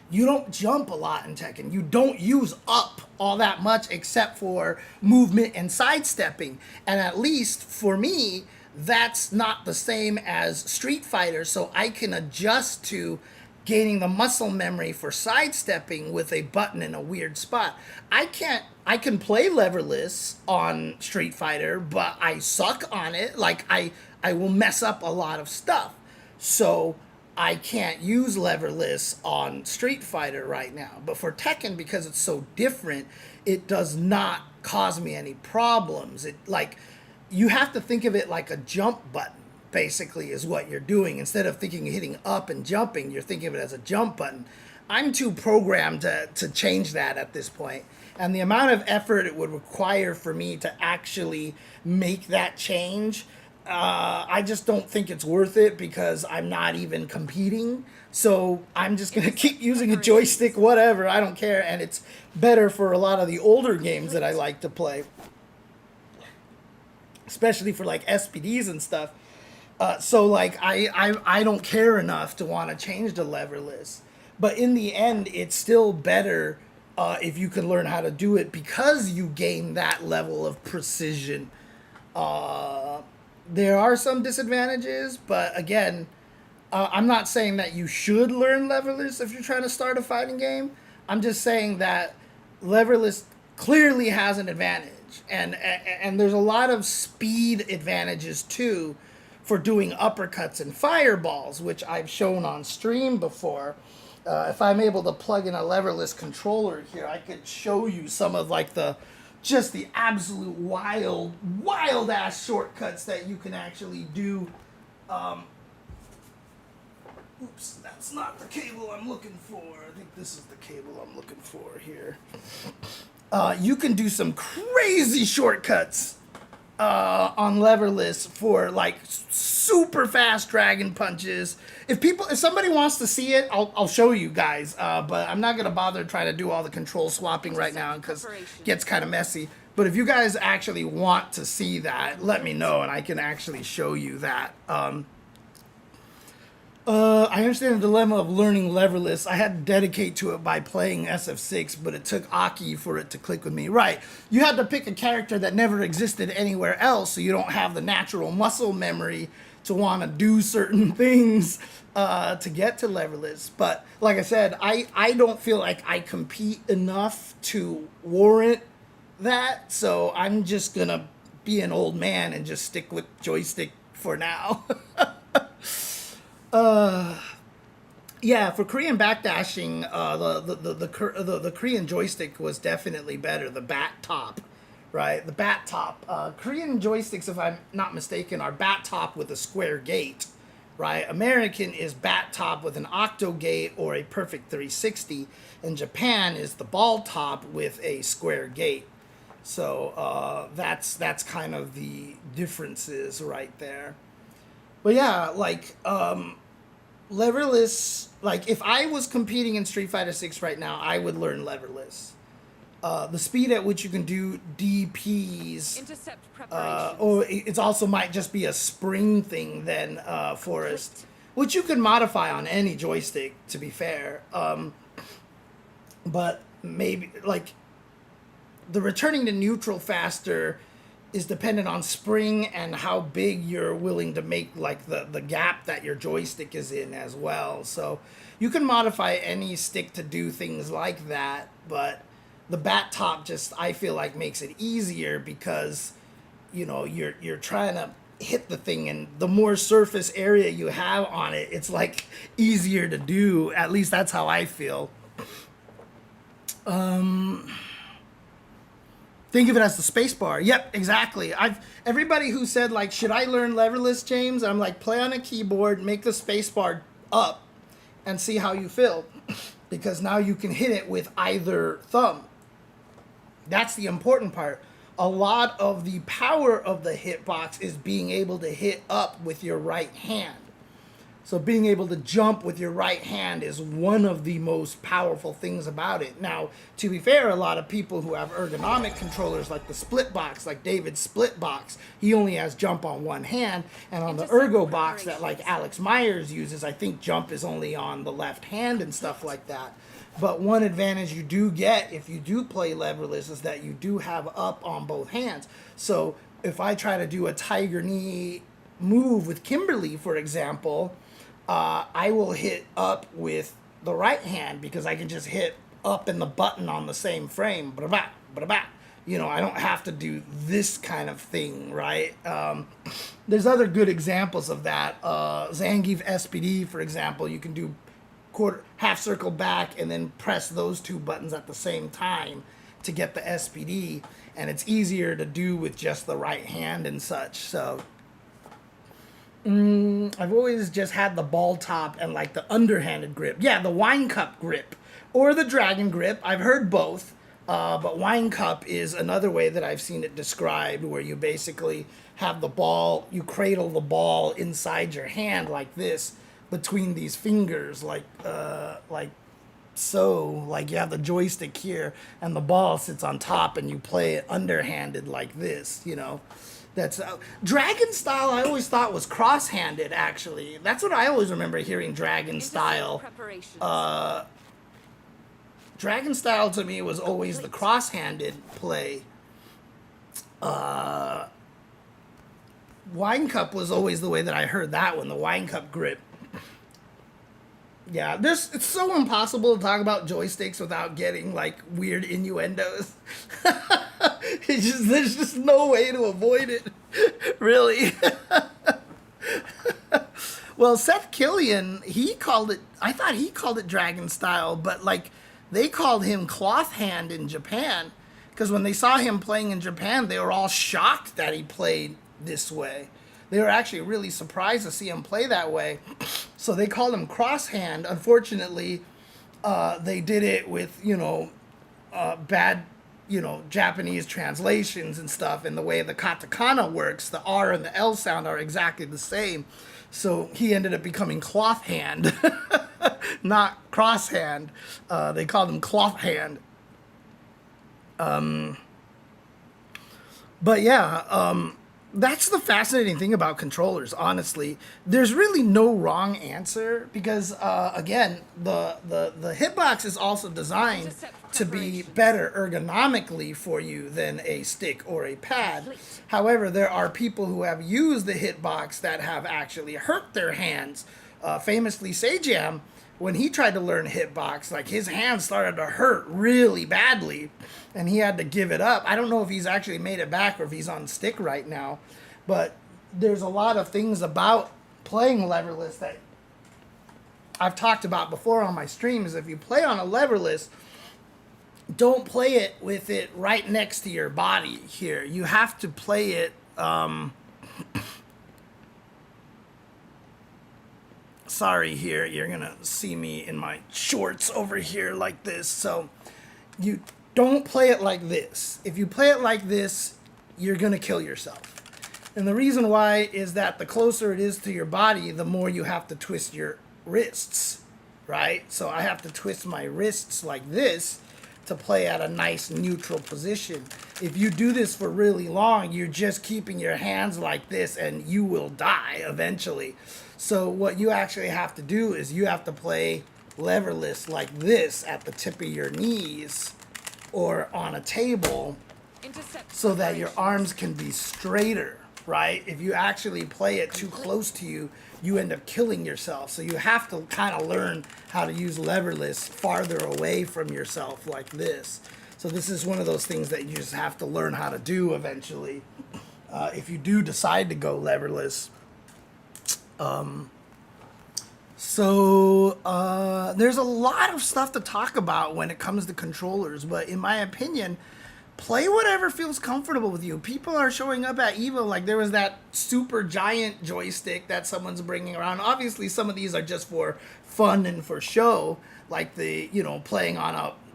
you don't jump a lot in Tekken. You don't use up all that much except for movement and sidestepping. And at least for me, that's not the same as Street Fighter, so I can adjust to gaining the muscle memory for sidestepping with a button in a weird spot. I can play leverless on Street Fighter, but I suck on it. Like I will mess up a lot of stuff. So I can't use leverless on Street Fighter right now. But for Tekken, because it's so different, it does not cause me any problems. It like you have to think of it like a jump button, basically, is what you're doing. Instead of thinking hitting up and jumping, you're thinking of it as a jump button. I'm too programmed to change that at this point. And the amount of effort it would require for me to actually make that change, I just don't think it's worth it because I'm not even competing. So I'm just going to keep using a joystick, whatever. I don't care. And it's better for a lot of the older games that I like to play, especially for like SPDs and stuff. So like I don't care enough to want to change to leverless. But in the end, it's still better if you can learn how to do it because you gain that level of precision. There are some disadvantages, but again, I'm not saying that you should learn leverless if you're trying to start a fighting game. I'm just saying that leverless clearly has an advantage. And there's a lot of speed advantages too for doing uppercuts and fireballs, which I've shown on stream before. If I'm able to plug in a leverless controller here, I could show you some of like the absolute wild ass shortcuts that you can actually do. Oops, that's not the cable I'm looking for. I think this is the cable I'm looking for here. You can do some crazy shortcuts on leverless for like super fast dragon punches. If somebody wants to see it, I'll show you guys. But I'm not gonna bother trying to do all the control swapping right now because it gets kind of messy. But if you guys actually want to see that, let me know and I can actually show you that. I understand the dilemma of learning leverless. I had to dedicate to it by playing SF6, but it took Aki for it to click with me. Right. You had to pick a character that never existed anywhere else, so you don't have the natural muscle memory to want to do certain things to get to leverless. But like I said, I don't feel like I compete enough to warrant that, so I'm just going to be an old man and just stick with joystick for now. Yeah, for Korean backdashing, the Korean joystick was definitely better. The bat top, right? The bat top. Korean joysticks, if I'm not mistaken, are bat top with a square gate, right? American is bat top with an octo gate or a perfect 360, and Japan is the ball top with a square gate. So that's kind of the differences right there. But yeah, like leverless, like if I was competing in Street Fighter 6 right now, I would learn leverless. The speed at which you can do DPs, Intercept preparations. or it also might just be a spring thing then, Forrest, which you can modify on any joystick, to be fair. But maybe like the returning to neutral faster is dependent on spring and how big you're willing to make like the gap that your joystick is in as well. So you can modify any stick to do things like that, but the bat top just, I feel like, makes it easier because, you know, you're trying to hit the thing, and the more surface area you have on it, it's like easier to do. At least that's how I feel. Think of it as the space bar. Yep, exactly. Everybody who said like, should I learn leverless, James? I'm like, play on a keyboard, make the space bar up, and see how you feel, because now you can hit it with either thumb. That's the important part. A lot of the power of the hitbox is being able to hit up with your right hand. So being able to jump with your right hand is one of the most powerful things about it. Now, to be fair, a lot of people who have ergonomic controllers like the split box, like David's split box, he only has jump on one hand. And on the ergo box that like Alex Myers uses, I think jump is only on the left hand and stuff like that. But one advantage you do get if you do play leverless is that you do have up on both hands. So if I try to do a tiger knee move with Kimberly, for example, I will hit up with the right hand because I can just hit up in the button on the same frame. Ba-da-ba, ba-da-ba. You know, I don't have to do this kind of thing, right? There's other good examples of that. Zangief SPD, for example, you can do half circle back and then press those two buttons at the same time to get the SPD, and it's easier to do with just the right hand and such. So I've always just had the ball top and like the underhanded grip. Yeah, the wine cup grip or the dragon grip. I've heard both, but wine cup is another way that I've seen it described, where you basically have the ball, you cradle the ball inside your hand like this, between these fingers, like so, like you have the joystick here and the ball sits on top and you play it underhanded like this, you know. That's dragon style. I always thought was cross-handed. Actually, that's what I always remember hearing. Dragon style. Dragon style to me was always the cross-handed play. Wine cup was always the way that I heard that one. The wine cup grip. Yeah, it's so impossible to talk about joysticks without getting like weird innuendos. There's just no way to avoid it, really. Well, Seth Killian, I thought he called it dragon style, but like they called him cloth hand in Japan, because when they saw him playing in Japan, they were all shocked that he played this way. They were actually really surprised to see him play that way. So they called him crosshand. Unfortunately, they did it with, bad, Japanese translations and stuff. And the way the katakana works, the R and the L sound are exactly the same. So he ended up becoming cloth hand, not crosshand. They called him cloth hand. But yeah, that's the fascinating thing about controllers, honestly. There's really no wrong answer because, again, the hitbox is also designed to be better ergonomically for you than a stick or a pad. However, there are people who have used the hitbox that have actually hurt their hands. Famously, Sajam, when he tried to learn hitbox, like his hands started to hurt really badly and he had to give it up. I don't know if he's actually made it back or if he's on stick right now, but there's a lot of things about playing leverless that I've talked about before on my streams. If you play on a leverless, don't play it with it right next to your body here. You have to play it sorry here, you're gonna see me in my shorts over here like this. So you don't play it like this. If you play it like this, you're gonna kill yourself. And the reason why is that the closer it is to your body, the more you have to twist your wrists, right? So I have to twist my wrists like this to play at a nice neutral position. If you do this for really long, you're just keeping your hands like this and you will die eventually. So what you actually have to do is you have to play leverless like this at the tip of your knees or on a table so that your arms can be straighter, right? If you actually play it too close to you, you end up killing yourself. So you have to kind of learn how to use leverless farther away from yourself like this. So this is one of those things that you just have to learn how to do eventually. If you do decide to go leverless. There's a lot of stuff to talk about when it comes to controllers, but in my opinion, play whatever feels comfortable with you. People are showing up at EVO, like there was that super giant joystick that someone's bringing around. Obviously, some of these are just for fun and for show, like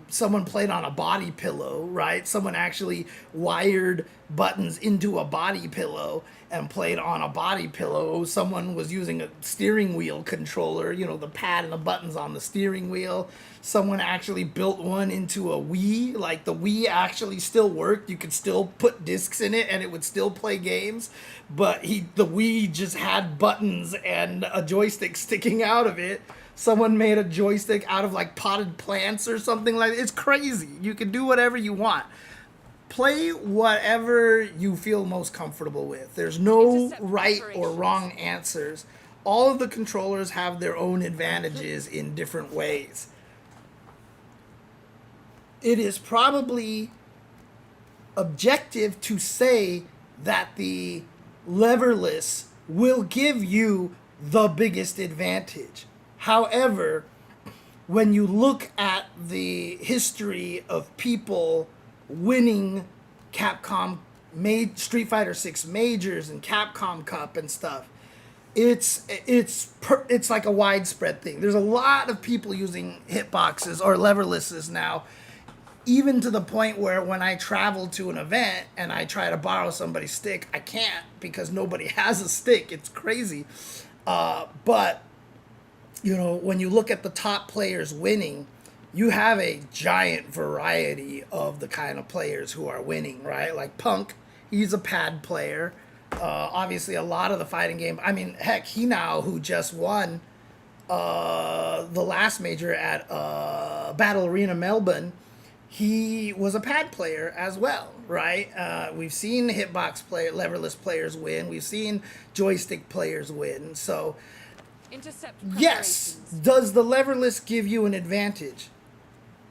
someone played on a body pillow, right? Someone actually wired buttons into a body pillow and played on a body pillow. Someone was using a steering wheel controller, the pad and the buttons on the steering wheel. Someone actually built one into a Wii, like the Wii actually still worked. You could still put discs in it and it would still play games, but the Wii just had buttons and a joystick sticking out of it. someone made a joystick out of like potted plants or something like that. It's crazy. You can do whatever you want. Play whatever you feel most comfortable with. There's no Intercept right or preparations. wrong answers. All of the controllers have their own advantages in different ways. It is probably objective to say that the leverless will give you the biggest advantage. However, when you look at the history of people winning Capcom made Street Fighter 6 majors and Capcom Cup and stuff, it's like a widespread thing. There's a lot of people using hitboxes or leverlesses now, even to the point where when I travel to an event and I try to borrow somebody's stick, I can't because nobody has a stick. It's crazy. But, you know, when you look at the top players winning, you have a giant variety of the kind of players who are winning, right? Like Punk, he's a pad player. Obviously, a lot of the fighting game. I mean, heck, Hinao, who just won the last major at Battle Arena Melbourne, he was a pad player as well, right? We've seen leverless players win. We've seen joystick players win. So, Intercept yes, preparations. does the leverless give you an advantage?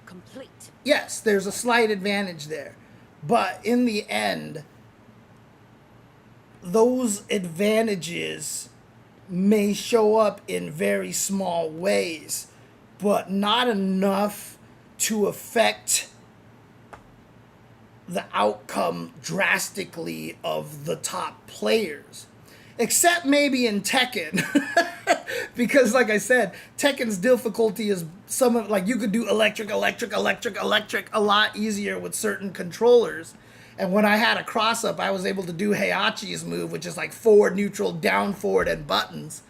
Complete. Yes, there's a slight advantage there. But in the end, those advantages may show up in very small ways, but not enough to affect the outcome drastically of the top players. Except maybe in Tekken. Because like I said, Tekken's difficulty is like you could do electric a lot easier with certain controllers. And when I had a cross-up, I was able to do Heihachi's move, which is like forward, neutral, down, forward, and buttons.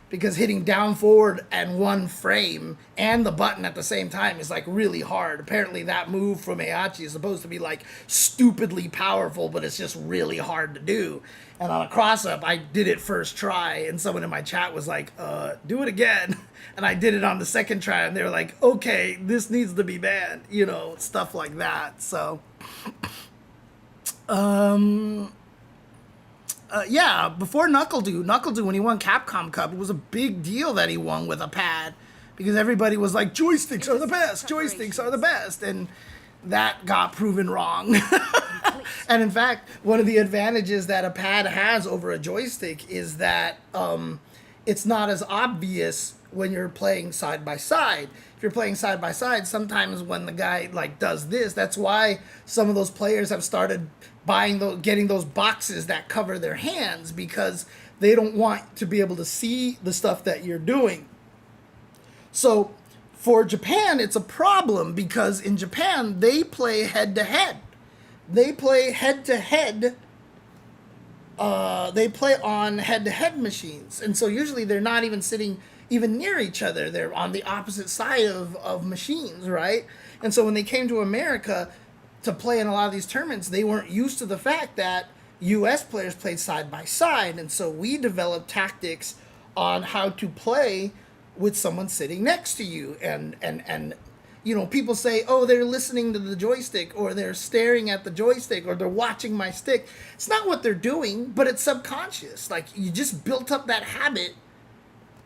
Because hitting down, forward, and one frame, and the button at the same time is like really hard. Apparently that move from Heihachi is supposed to be like stupidly powerful, but it's just really hard to do. And on a cross-up, I did it first try, and someone in my chat was like, do it again. And I did it on the second try, and they were like, okay, this needs to be banned. You know, stuff like that. So... yeah, before NuckleDu, when he won Capcom Cup, it was a big deal that he won with a pad because everybody was like, joysticks are the best, and that got proven wrong. And in fact, one of the advantages that a pad has over a joystick is that it's not as obvious when you're playing side by side. If you're playing side by side, sometimes when the guy like does this, that's why some of those players have started getting those boxes that cover their hands because they don't want to be able to see the stuff that you're doing. So for Japan, it's a problem because in Japan, they play head-to-head. They play head-to-head. They play on head-to-head machines. And so usually they're not even sitting even near each other. They're on the opposite side of machines, right? And so when they came to America to play in a lot of these tournaments, they weren't used to the fact that U.S. players played side by side. And so we developed tactics on how to play with someone sitting next to you. And you know, people say, oh, they're listening to the joystick, or they're staring at the joystick, or they're watching my stick. It's not what they're doing, but it's subconscious. Like, you just built up that habit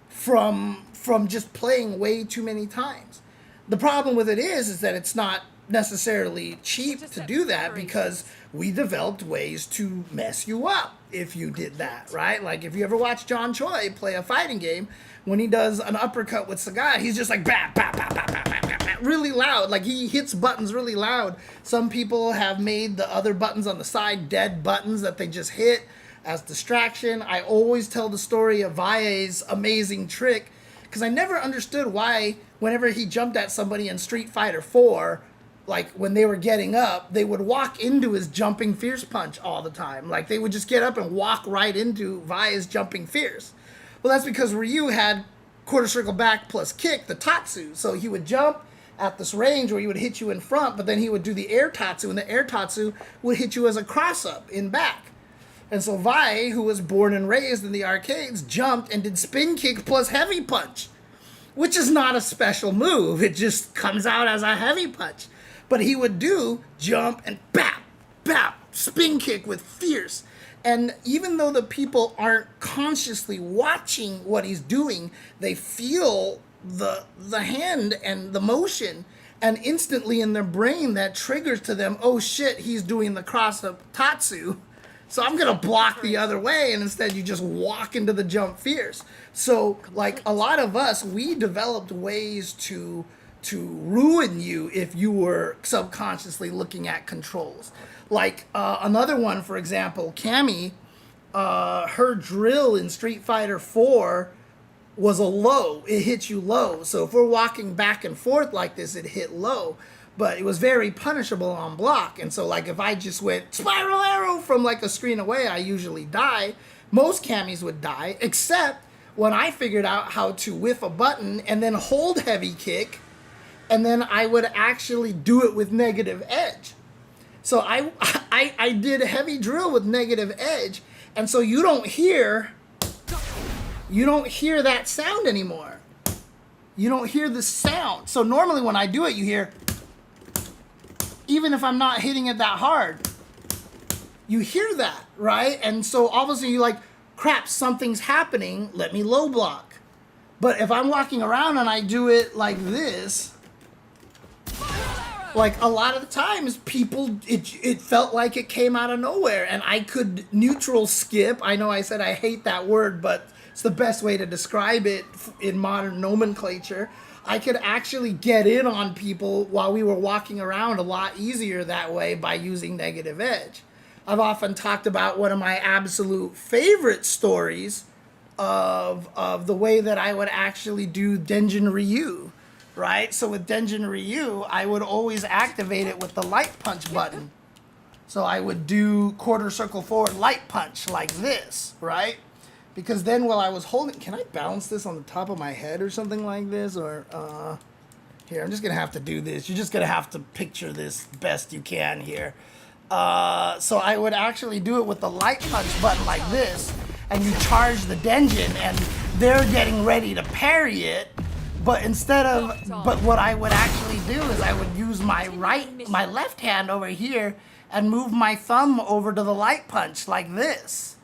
from just playing way too many times. The problem with it is that it's not necessarily cheap to do that because we developed ways to mess you up if you did that, right? Like if you ever watch John Choi play a fighting game, when he does an uppercut with Sagat, he's just like bap, bap, bap, bap, bap, bap, bap, bap, really loud. Like he hits buttons really loud. Some people have made the other buttons on the side dead buttons that they just hit as distraction. I always tell the story of Vae's amazing trick because I never understood why whenever he jumped at somebody in Street Fighter 4, like when they were getting up, they would walk into his jumping fierce punch all the time. Like they would just get up and walk right into Vae's jumping fierce. Well, that's because Ryu had quarter circle back plus kick, the Tatsu. So he would jump at this range where he would hit you in front, but then he would do the air Tatsu, and the air Tatsu would hit you as a cross-up in back. And so Vae, who was born and raised in the arcades, jumped and did spin kick plus heavy punch. which is not a special move. It just comes out as a heavy punch. But he would do jump and bap, bap, spin kick with fierce. And even though the people aren't consciously watching what he's doing, they feel the hand and the motion, and instantly in their brain that triggers to them, oh shit, he's doing the cross up tatsu. So I'm gonna block the other way, and instead you just walk into the jump fierce. So like a lot of us, we developed ways to ruin you if you were subconsciously looking at controls. Like another one, for example, Cammy, her drill in Street Fighter 4 was a low. It hit you low. So if we're walking back and forth like this, it hit low. But it was very punishable on block. And so like if I just went spiral arrow from like a screen away, I usually die. Most Cammies would die, except when I figured out how to whiff a button and then hold heavy kick, and then I would actually do it with negative edge. So I did heavy drill with negative edge, and so you don't hear that sound anymore. You don't hear the sound. So normally when I do it, you hear, even if I'm not hitting it that hard, you hear that, right? And so obviously you're like, crap, something's happening, let me low block. But if I'm walking around and I do it like this, like a lot of the times people, it felt like it came out of nowhere, and I could neutral skip. I know I said I hate that word, but it's the best way to describe it in modern nomenclature. I could actually get in on people while we were walking around a lot easier that way by using negative edge. I've often talked about one of my absolute favorite stories of the way that I would actually do Denjin Ryu, right? So with Denjin Ryu, I would always activate it with the light punch button. So I would do quarter circle forward light punch like this, right? Because then while I was holding, can I balance this on the top of my head or something like this? Or, here, I'm just gonna have to do this. You're just gonna have to picture this best you can here. So I would actually do it with the light punch button like this, and you charge the Denjin, and they're getting ready to parry it. But instead of, but what I would actually do is I would use my left hand over here and move my thumb over to the light punch like this.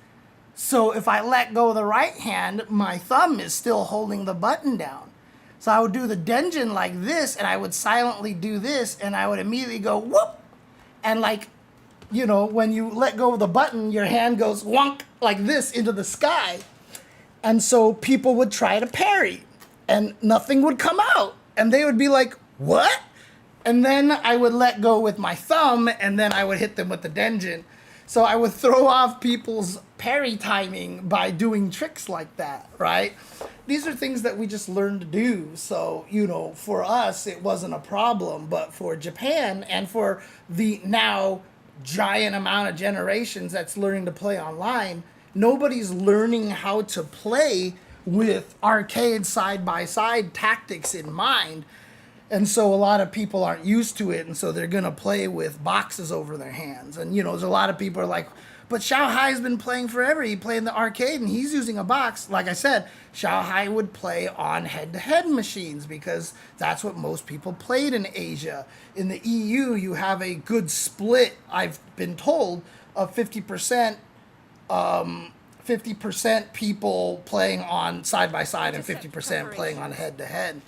So if I let go of the right hand, my thumb is still holding the button down. So I would do the Denjin like this, and I would silently do this, and I would immediately go whoop, and like, you know, when you let go of the button, your hand goes wonk like this into the sky. And so people would try to parry, and nothing would come out. And they would be like, what? And then I would let go with my thumb, and then I would hit them with the Denjin. So I would throw off people's parry timing by doing tricks like that, right? These are things that we just learned to do. So, you know, for us, it wasn't a problem. But for Japan and for the now giant amount of generations that's learning to play online, nobody's learning how to play with arcade side-by-side tactics in mind. And so a lot of people aren't used to it, and so they're going to play with boxes over their hands. And, you know, there's a lot of people are like, but Xiao Hai's been playing forever. He played in the arcade, and he's using a box. Like I said, Xiao Hai would play on head-to-head machines because that's what most people played in Asia. In the EU, you have a good split, I've been told, of 50% people playing on side-by-side and 50% playing on head-to-head.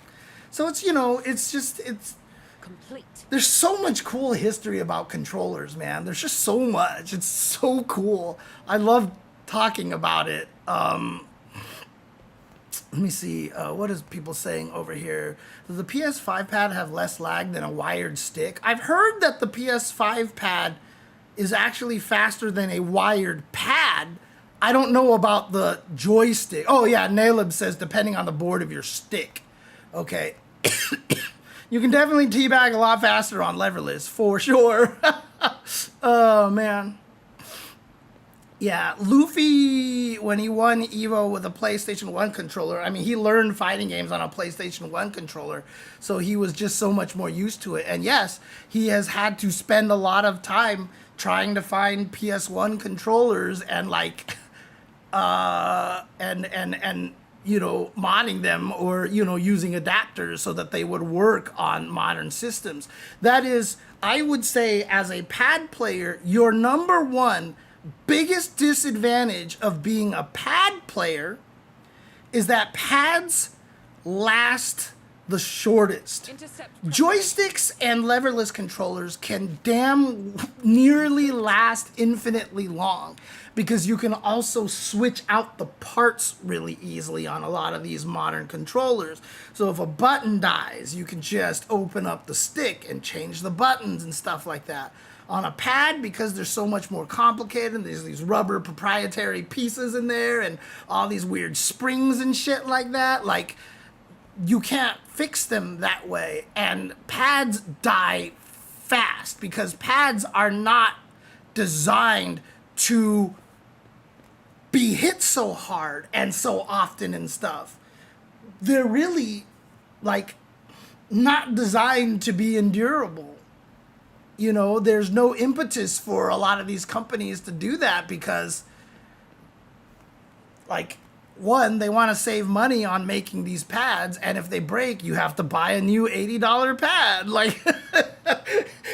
So it's, you know, it's just, it's complete. There's so much cool history about controllers, man. There's just so much. It's so cool. I love talking about it. Let me see. What is people saying over here? Does the PS5 pad have less lag than a wired stick? I've heard that the PS5 pad is actually faster than a wired pad. I don't know about the joystick. Oh, yeah, Naleb says depending on the board of your stick. Okay. You can definitely teabag a lot faster on leverless, for sure. Oh, man. Yeah, Luffy, when he won EVO with a PlayStation 1 controller, I mean, he learned fighting games on a PlayStation 1 controller, so he was just so much more used to it. And yes, he has had to spend a lot of time trying to find PS1 controllers and, like, and modding them or, using adapters so that they would work on modern systems. That is, I would say, as a pad player, your number one biggest disadvantage of being a pad player is that pads last the shortest. Intercept. Joysticks and leverless controllers can damn nearly last infinitely long because you can also switch out the parts really easily on a lot of these modern controllers. So if a button dies, you can just open up the stick and change the buttons and stuff like that. On a pad, because they're so much more complicated, and there's these rubber proprietary pieces in there and all these weird springs and shit like that, like, you can't fix them that way. And pads die fast because pads are not designed to be hit so hard and so often and stuff. They're really, like, not designed to be endurable. There's no impetus for a lot of these companies to do that because, like, one, they want to save money on making these pads, and if they break, you have to buy a new $80 pad. Like,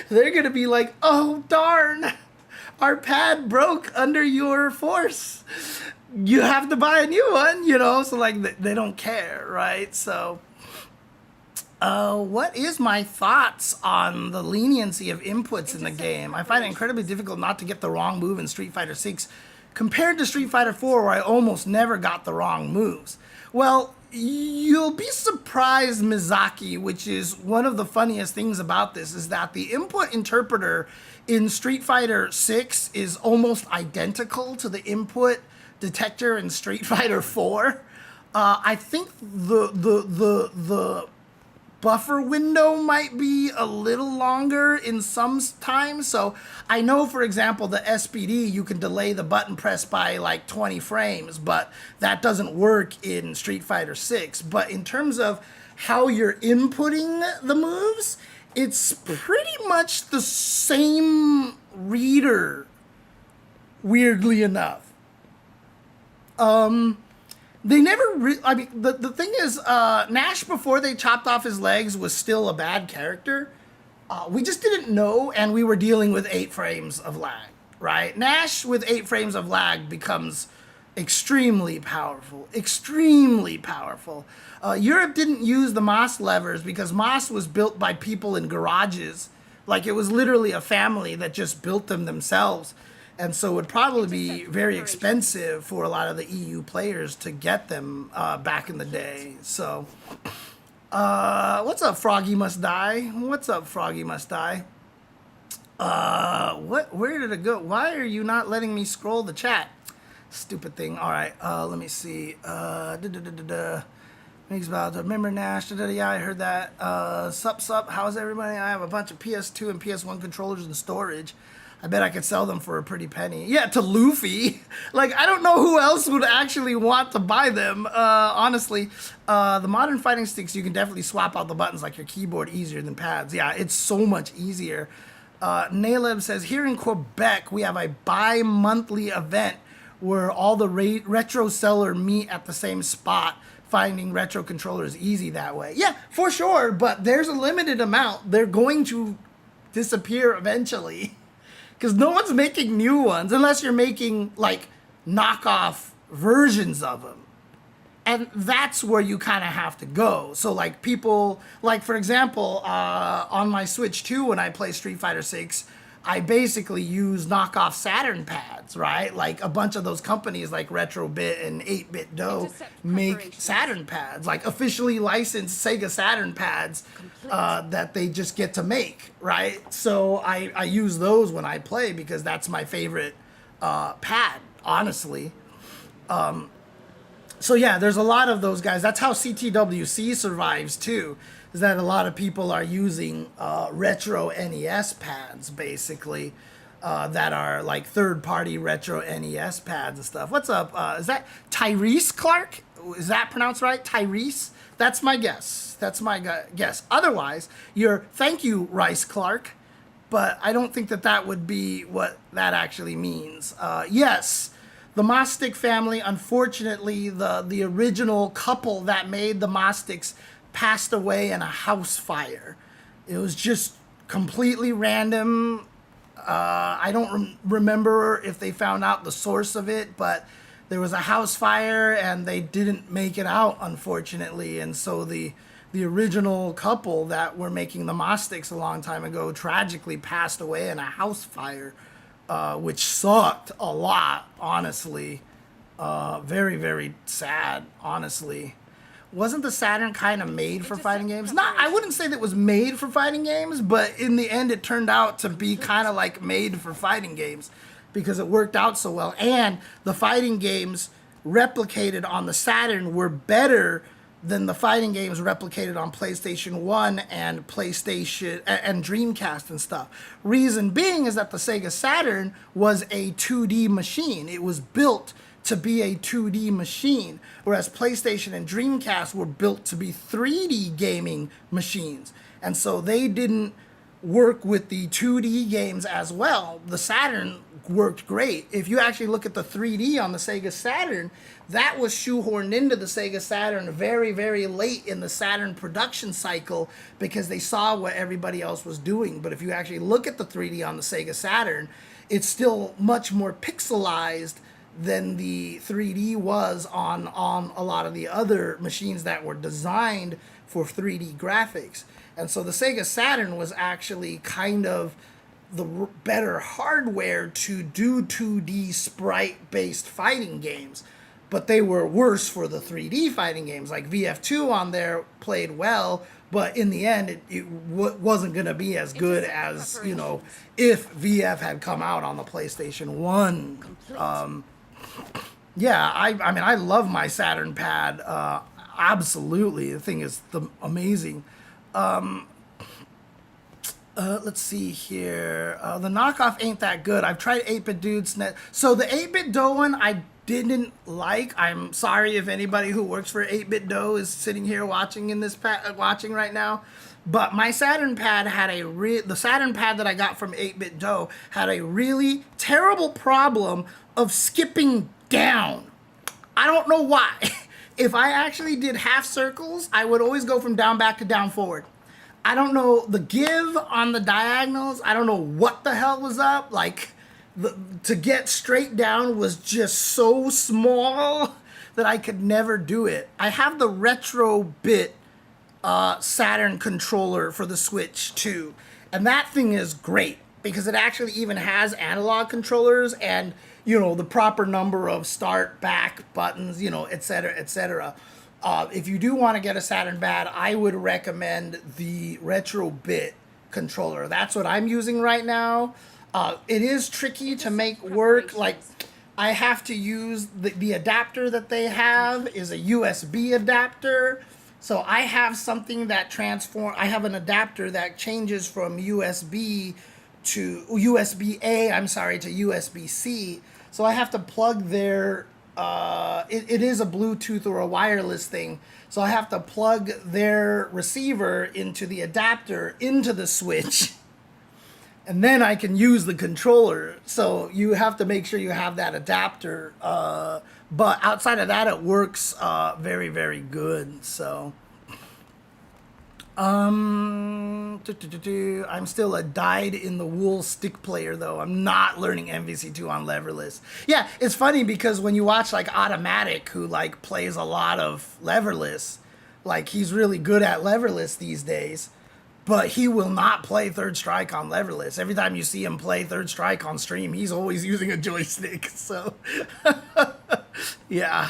they're going to be like, oh, darn, our pad broke under your force. You have to buy a new one, So, like, they don't care, right? So, what is my thoughts on the leniency of inputs in the game? I find it incredibly difficult not to get the wrong move in Street Fighter 6 compared to Street Fighter 4, where I almost never got the wrong moves. Well, you'll be surprised, Mizaki, which is one of the funniest things about this, is that the input interpreter in Street Fighter 6 is almost identical to the input detector in Street Fighter 4. I think the buffer window might be a little longer in some times. So I know, for example, the SPD, you can delay the button press by like 20 frames, but that doesn't work in Street Fighter 6. But in terms of how you're inputting the moves, it's pretty much the same reader, weirdly enough. They never the thing is, Nash, before they chopped off his legs, was still a bad character. We just didn't know, and we were dealing with 8 frames of lag, right? Nash with 8 frames of lag becomes extremely powerful, extremely powerful. Europe didn't use the MOS levers because MOS was built by people in garages. Like, it was literally a family that just built them themselves. And so it would probably be very expensive for a lot of the EU players to get them back in the day. So, what's up, Froggy Must Die? What's up, Froggy Must Die? Where did it go? Why are you not letting me scroll the chat? Stupid thing. All right, let me see. Makes about remember Nash. Yeah, I heard that. Sup. How's everybody? I have a bunch of PS2 and PS1 controllers in storage. I bet I could sell them for a pretty penny. Yeah, to Luffy. Like, I don't know who else would actually want to buy them, honestly. The modern fighting sticks, you can definitely swap out the buttons like your keyboard easier than pads. Yeah, it's so much easier. Naleb says, here in Quebec, we have a bi-monthly event where all the retro seller meet at the same spot. Finding retro controllers easy that way. Yeah, for sure, but there's a limited amount. They're going to disappear eventually. Because no one's making new ones unless you're making, like, knockoff versions of them. And that's where you kind of have to go. So, like, people, like, for example, on my Switch 2, when I play Street Fighter 6, I basically use knockoff Saturn pads, right? Like, a bunch of those companies like Retrobit and 8-Bit Do make Saturn pads, like officially licensed Sega Saturn pads that they just get to make, right? So I use those when I play because that's my favorite pad, honestly. So yeah, there's a lot of those guys. That's how CTWC survives too, is that a lot of people are using retro NES pads, basically, that are like third-party retro NES pads and stuff. What's up? Is that Tyrese Clark? Is that pronounced right? Tyrese? That's my guess. That's my guess. Otherwise, thank you, Rice Clark, but I don't think that would be what that actually means. Yes, the Mostic family, unfortunately, the original couple that made the Mostics passed away in a house fire. It was just completely random. I don't remember if they found out the source of it, but there was a house fire and they didn't make it out, unfortunately. And so the original couple that were making the Mostics a long time ago tragically passed away in a house fire, which sucked a lot, honestly. Very, very sad, honestly. Wasn't the Saturn kind of made for fighting games? Not, I wouldn't say that it was made for fighting games, but in the end it turned out to be kind of like made for fighting games because it worked out so well. And the fighting games replicated on the Saturn were better than the fighting games replicated on PlayStation 1 and PlayStation and Dreamcast and stuff. Reason being is that the Sega Saturn was a 2D machine. It was built to be a 2D machine, whereas PlayStation and Dreamcast were built to be 3D gaming machines. And so they didn't work with the 2D games as well. The Saturn worked great. If you actually look at the 3D on the Sega Saturn, that was shoehorned into the Sega Saturn very, very late in the Saturn production cycle because they saw what everybody else was doing. But if you actually look at the 3D on the Sega Saturn, it's still much more pixelized than the 3D was on a lot of the other machines that were designed for 3D graphics. And so the Sega Saturn was actually kind of the better hardware to do 2D sprite-based fighting games. But they were worse for the 3D fighting games. Like VF2 on there played well, but in the end, it wasn't going to be as good as, you know, if VF had come out on the PlayStation 1. Yeah, I mean, I love my Saturn pad. Absolutely. The thing is amazing. Let's see here. The knockoff ain't that good. I've tried 8-Bit Dudes. So the 8-Bit Dough one I didn't like. I'm sorry if anybody who works for 8-Bit Dough is sitting here watching in this watching right now. But my Saturn pad had the Saturn pad that I got from 8-Bit Dough had a really terrible problem of skipping down. I don't know why. If I actually did half circles, I would always go from down back to down forward. I don't know, the give on the diagonals, I don't know what the hell was up. Like, to get straight down was just so small that I could never do it. I have the Retro Bit Saturn controller for the Switch too. And that thing is great because it actually even has analog controllers and, you know, the proper number of start, back buttons, you know, etc., etc. If you do want to get a Saturn pad, I would recommend the Retro Bit controller. That's what I'm using right now. It is tricky to make work. Like, I have to use the adapter that they have is a USB adapter. So I have something that I have an adapter that changes from USB-A, to USB-C. So I have to plug their, it is a Bluetooth or a wireless thing. So I have to plug their receiver into the adapter into the Switch. And then I can use the controller. So you have to make sure you have that adapter. But outside of that, it works very, very good. So, I'm still a dyed-in-the-wool stick player, though. I'm not learning MVC2 on leverless. Yeah, it's funny because when you watch, like, Automatic, who, like, plays a lot of leverless, like, he's really good at leverless these days. But he will not play Third Strike on leverless. Every time you see him play Third Strike on stream, he's always using a joystick. So, yeah.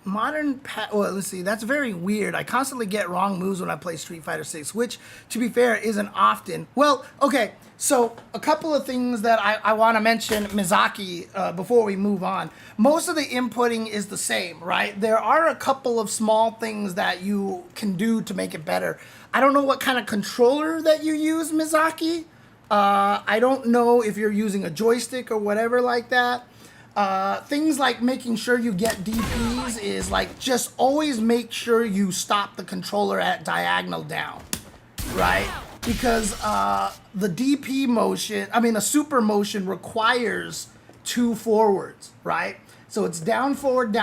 Modern well, let's see. That's very weird. I constantly get wrong moves when I play Street Fighter 6, which, to be fair, isn't often. Well, okay. So a couple of things that I want to mention, Mizaki, before we move on. Most of the inputting is the same, right? There are a couple of small things that you can do to make it better. I don't know what kind of controller that you use, Mizaki. I don't know if you're using a joystick or whatever like that. Things like making sure you get DPs is like just always make sure you stop the controller at diagonal down, right? Because the DP motion, I mean, a super motion requires 2 forwards, right? So it's down, forward,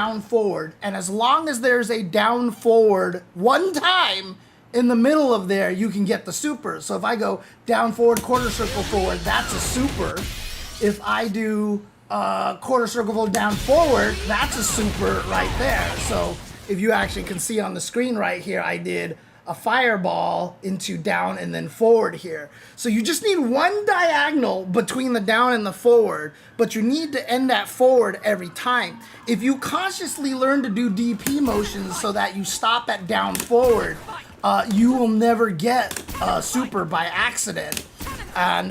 and as long as there's a down, forward 1 time in the middle of there, you can get the super. So if I go down, forward, quarter circle forward, that's a super. If I do quarter circle forward, down, forward, that's a super right there. So if you actually can see on the screen right here, I did a fireball into down and then forward here. So you just need 1 diagonal between the down and the forward, but you need to end that forward every time. If you consciously learn to do DP motions so that you stop at down forward, you will never get super by accident. And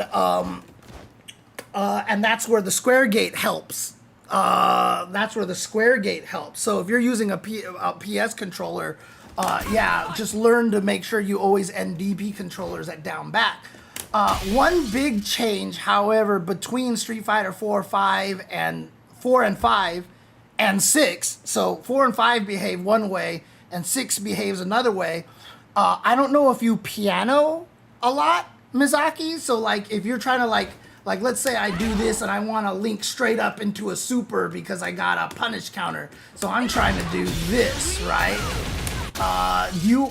that's where the square gate helps. That's where the square gate helps. So if you're using a PS controller, yeah, just learn to make sure you always end DP controllers at down back. One big change, however, between Street Fighter 4, 5, and 4 and 5 and 6, so 4 and 5 behave one way and 6 behaves another way. I don't know if you piano a lot, Mizaki. So like if you're trying to like let's say I do this and I want to link straight up into a super because I got a punish counter. So I'm trying to do this, right?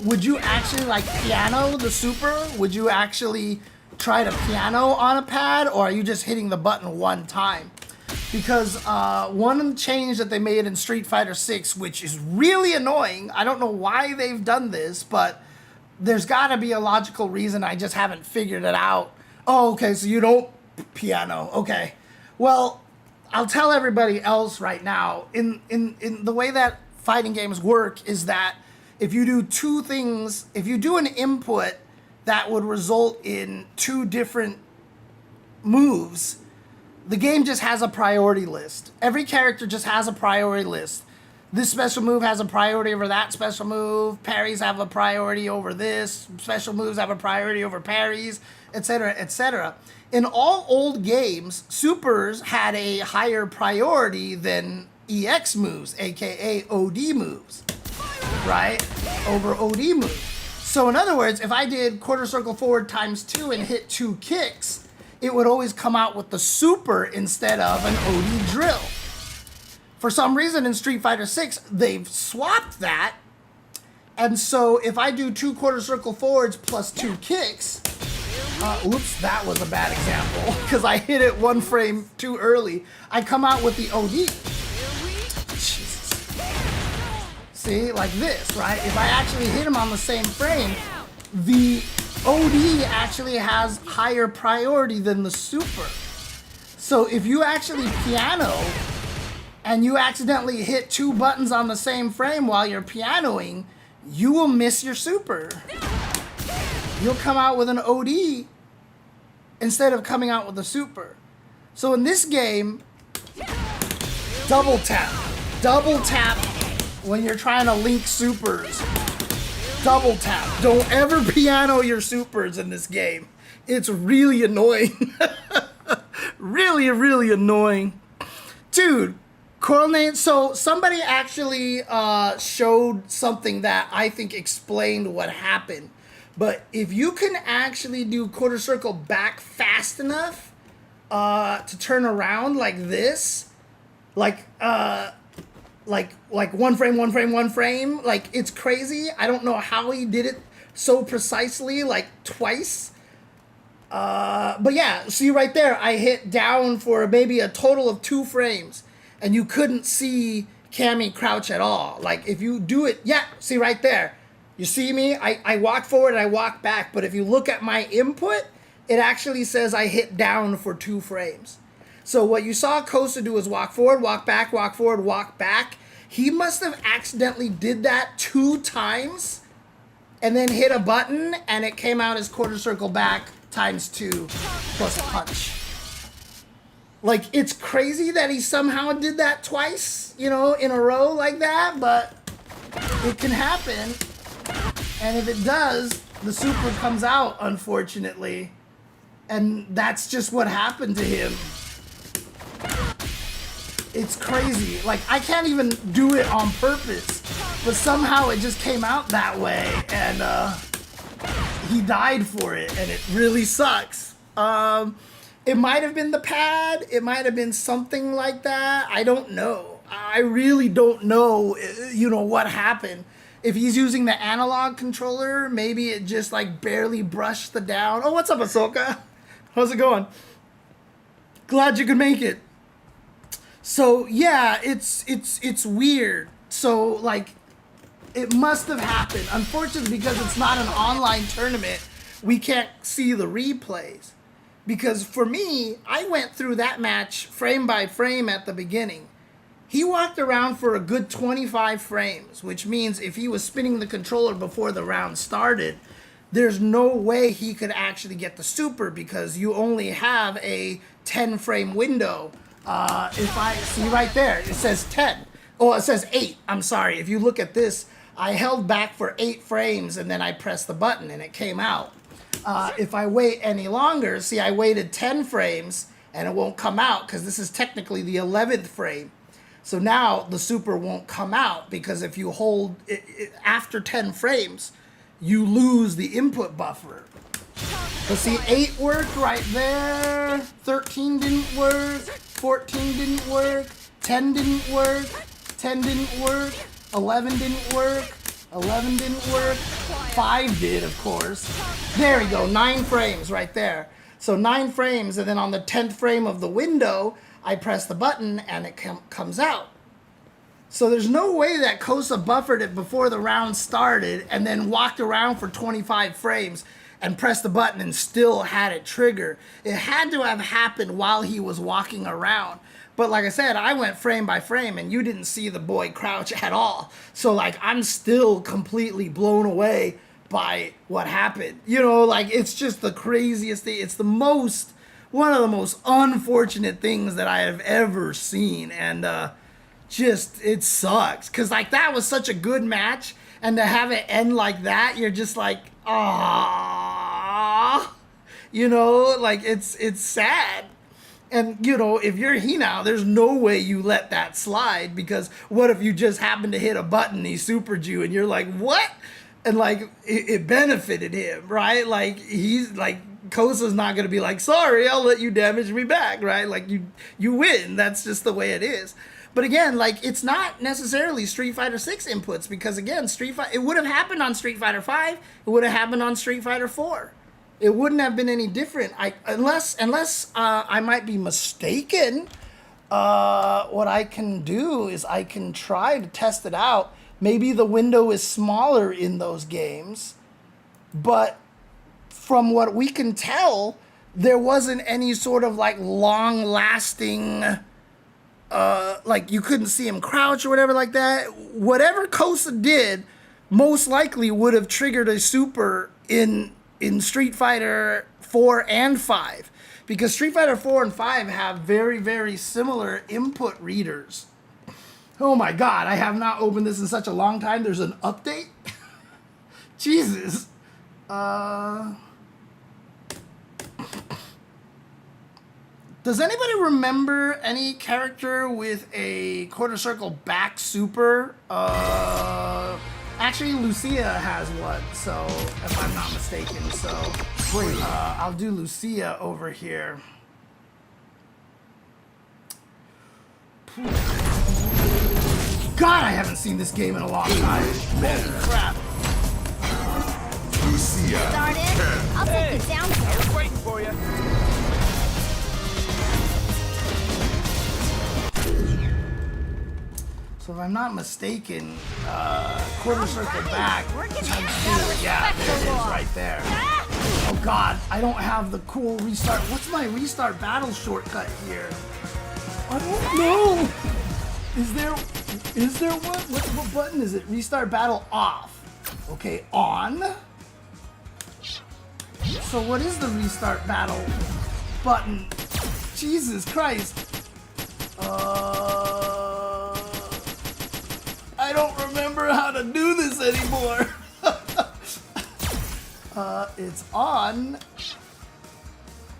Would you actually like piano the super? Would you actually try to piano on a pad, or are you just hitting the button 1 time? Because one change that they made in Street Fighter 6, which is really annoying, I don't know why they've done this, but there's got to be a logical reason. I just haven't figured it out. Oh, okay, so you don't piano. Okay. Well, I'll tell everybody else right now, in the way that fighting games work is that if you do 2 things, if you do an input that would result in 2 different moves, the game just has a priority list. Every character just has a priority list. This special move has a priority over that special move. Parries have a priority over this. Special moves have a priority over parries, etc., etc. In all old games, supers had a higher priority than EX moves, aka OD moves, right? Over OD moves. So in other words, if I did quarter circle forward times 2 and hit 2 kicks, it would always come out with the super instead of an OD drill. For some reason in Street Fighter 6, they've swapped that. And so if I do 2 quarter circle forwards plus 2 kicks, oops, that was a bad example because I hit it 1 frame too early. I come out with the OD. Jesus. See, like this, right? If I actually hit him on the same frame, the OD actually has higher priority than the super. So if you actually piano and you accidentally hit 2 buttons on the same frame while you're pianoing, you will miss your super. You'll come out with an OD instead of coming out with a super. So in this game, double tap. Double tap when you're trying to link supers. Double tap. Don't ever piano your supers in this game. It's really annoying. Really, really annoying. Dude, Coronate, so somebody actually showed something that I think explained what happened. But if you can actually do quarter circle back fast enough to turn around like this, like 1 frame, 1 frame, 1 frame, like it's crazy. I don't know how he did it so precisely, like twice. But yeah, see right there, I hit down for maybe a total of 2 frames. And you couldn't see Cammy crouch at all. Like, if you do it, yeah, see right there. You see me? I walk forward and I walk back. But if you look at my input, it actually says I hit down for 2 frames. So what you saw Kosa do is walk forward, walk back, walk forward, walk back. He must have accidentally did that 2 times and then hit a button and it came out as quarter circle back times 2 plus a punch. Like, it's crazy that he somehow did that twice, you know, in a row like that, but it can happen. And if it does, the super comes out, unfortunately. And that's just what happened to him. It's crazy. Like, I can't even do it on purpose, but somehow it just came out that way, and he died for it, and it really sucks. It might have been the pad. It might have been something like that. I don't know. I really don't know, what happened. If he's using the analog controller, maybe it just like barely brushed the down. Oh, what's up, Ahsoka? How's it going? Glad you could make it. So yeah, it's weird. So like, it must have happened. Unfortunately, because it's not an online tournament, we can't see the replays. Because for me, I went through that match frame by frame at the beginning. He walked around for a good 25 frames, which means if he was spinning the controller before the round started, there's no way he could actually get the super because you only have a 10 frame window. If I see right there, it says 10. Oh, it says 8. I'm sorry. If you look at this, I held back for 8 frames and then I pressed the button and it came out. If I wait any longer, see, I waited 10 frames and it won't come out because this is technically the 11th frame. So now the super won't come out because if you hold it after 10 frames, you lose the input buffer. So see, 8 worked right there, 13 didn't work, 14 didn't work, 10 didn't work, 10 didn't work, 11 didn't work, 11 didn't work, 5 did, of course. There we go, 9 frames right there. So 9 frames, and then on the 10th frame of the window, I press the button and it comes out. So there's no way that Kosa buffered it before the round started and then walked around for 25 frames and pressed the button and still had it trigger. It had to have happened while he was walking around. But like I said, I went frame by frame and you didn't see the boy crouch at all. So like, I'm still completely blown away by what happened. It's just the craziest thing. It's one of the most unfortunate things that I have ever seen. And it sucks. Because like, that was such a good match. And to have it end like that, you're just like, ah, it's sad. And, if you're Hinao, there's no way you let that slide because what if you just happen to hit a button, he supered you, and you're like, what? And, like, it benefited him, right? Like, he's, like, Kosa's not going to be like, sorry, I'll let you damage me back, right? Like, you win. That's just the way it is. But again, like, it's not necessarily Street Fighter 6 inputs because, again, it would have happened on Street Fighter 5. It would have happened on Street Fighter 4. It wouldn't have been any different. Unless I might be mistaken. What I can do is I can try to test it out. Maybe the window is smaller in those games, but from what we can tell, there wasn't any sort of like long-lasting, like you couldn't see him crouch or whatever like that. Whatever Kosa did, most likely would have triggered a super in Street Fighter 4 and 5. Because Street Fighter 4 and 5 have very, very similar input readers. Oh my god, I have not opened this in such a long time. There's an update? Jesus. Does anybody remember any character with a quarter circle back super? Actually, Lucia has one, so if I'm not mistaken. So I'll do Lucia over here. God, I haven't seen this game in a long time. Holy crap. Lucia. Started. I'll take it down here. I was waiting for you. So if I'm not mistaken, quarter circle back. We're getting times 2. Yeah, there it is right there. Oh God, I don't have the cool restart. What's my restart battle shortcut here? I don't know. Is there one? What button is it? Restart battle off. Okay, on. So what is the restart battle button? Jesus Christ. I don't remember how to do this anymore. It's on.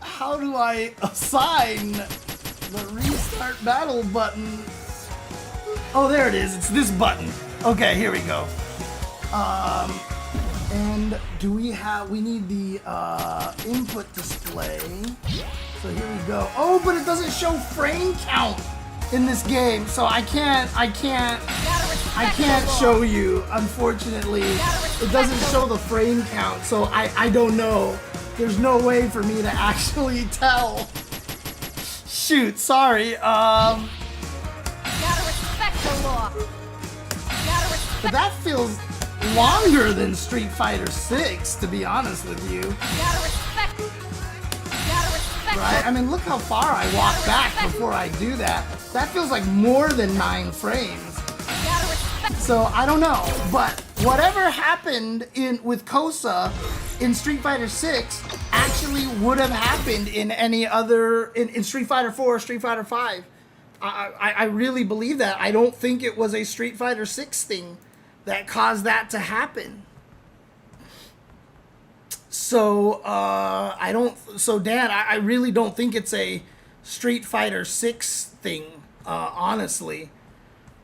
How do I assign the restart battle button? Oh, there it is. It's this button. Okay, here we go. And do we need the input display. So here we go. Oh, but it doesn't show frame count in this game, so I can't show you, unfortunately. It doesn't show the frame count, so I don't know. There's no way for me to actually tell. Shoot, sorry. Gotta respect the law. But that feels longer than Street Fighter 6, to be honest with you. Gotta respect. Right? I mean, look how far I walk back before I do that. That feels like more than 9 frames. So I don't know, but whatever happened with Kosa in Street Fighter 6 actually would have happened in any other in Street Fighter 4 or Street Fighter 5. I really believe that. I don't think it was a Street Fighter 6 thing that caused that to happen. So Dan, I really don't think it's a Street Fighter 6 thing, honestly.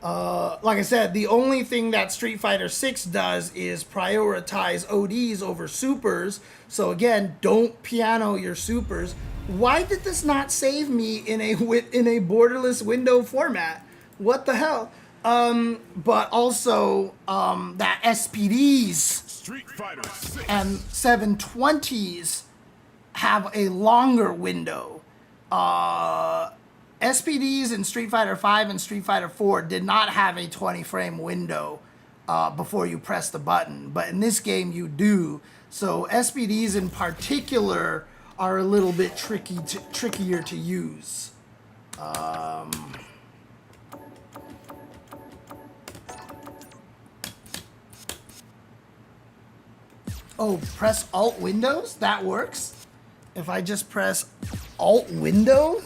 Like I said, the only thing that Street Fighter 6 does is prioritize ODs over supers. So again, don't piano your supers. Why did this not save me in a borderless window format? What the hell? But also that SPDs Street Fighter 6 and 720s have a longer window. SPDs in Street Fighter 5 and Street Fighter 4 did not have a 20 frame window before you press the button, but in this game you do. So SPDs in particular are a little bit trickier to use. Oh, press Alt Windows? That works? If I just press Alt Window?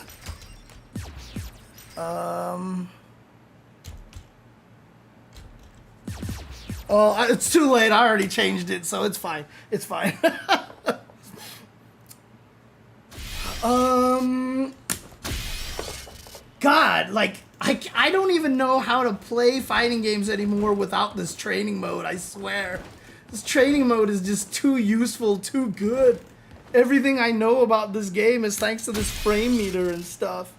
Oh, it's too late. I already changed it, so it's fine. It's fine. God, like, I don't even know how to play fighting games anymore without this training mode, I swear. This training mode is just too useful, too good. Everything I know about this game is thanks to this frame meter and stuff.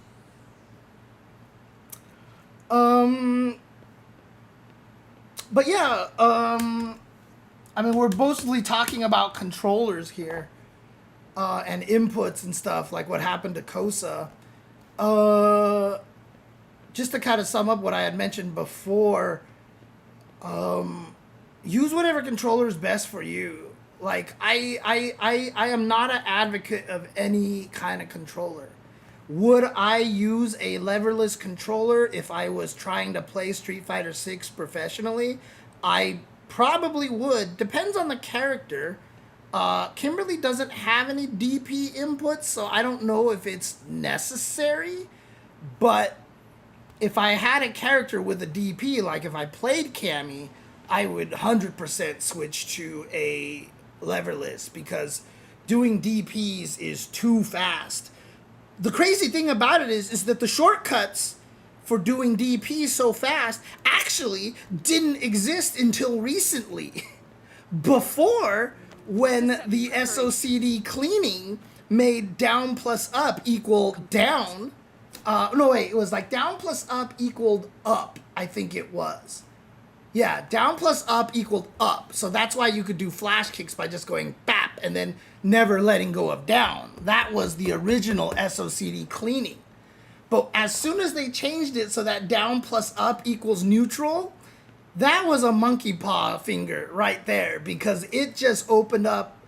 But yeah, I mean, we're mostly talking about controllers here, and inputs and stuff, like what happened to Kosa. Just to kind of sum up what I had mentioned before, use whatever controller is best for you. Like, I am not an advocate of any kind of controller. Would I use a leverless controller if I was trying to play Street Fighter 6 professionally? I probably would. Depends on the character. Kimberly doesn't have any DP inputs, so I don't know if it's necessary. But if I had a character with a DP, like if I played Cammy, I would 100% switch to a leverless because doing DPs is too fast. The crazy thing about it is that the shortcuts for doing DP so fast actually didn't exist until recently. Before, when the SOCD cleaning made down plus up equal down. No, wait, it was like down plus up equaled up, I think it was. Yeah, down plus up equaled up. So that's why you could do flash kicks by just going bap and then never letting go of down. That was the original SOCD cleaning. But as soon as they changed it so that down plus up equals neutral, that was a monkey paw finger right there, because it just opened up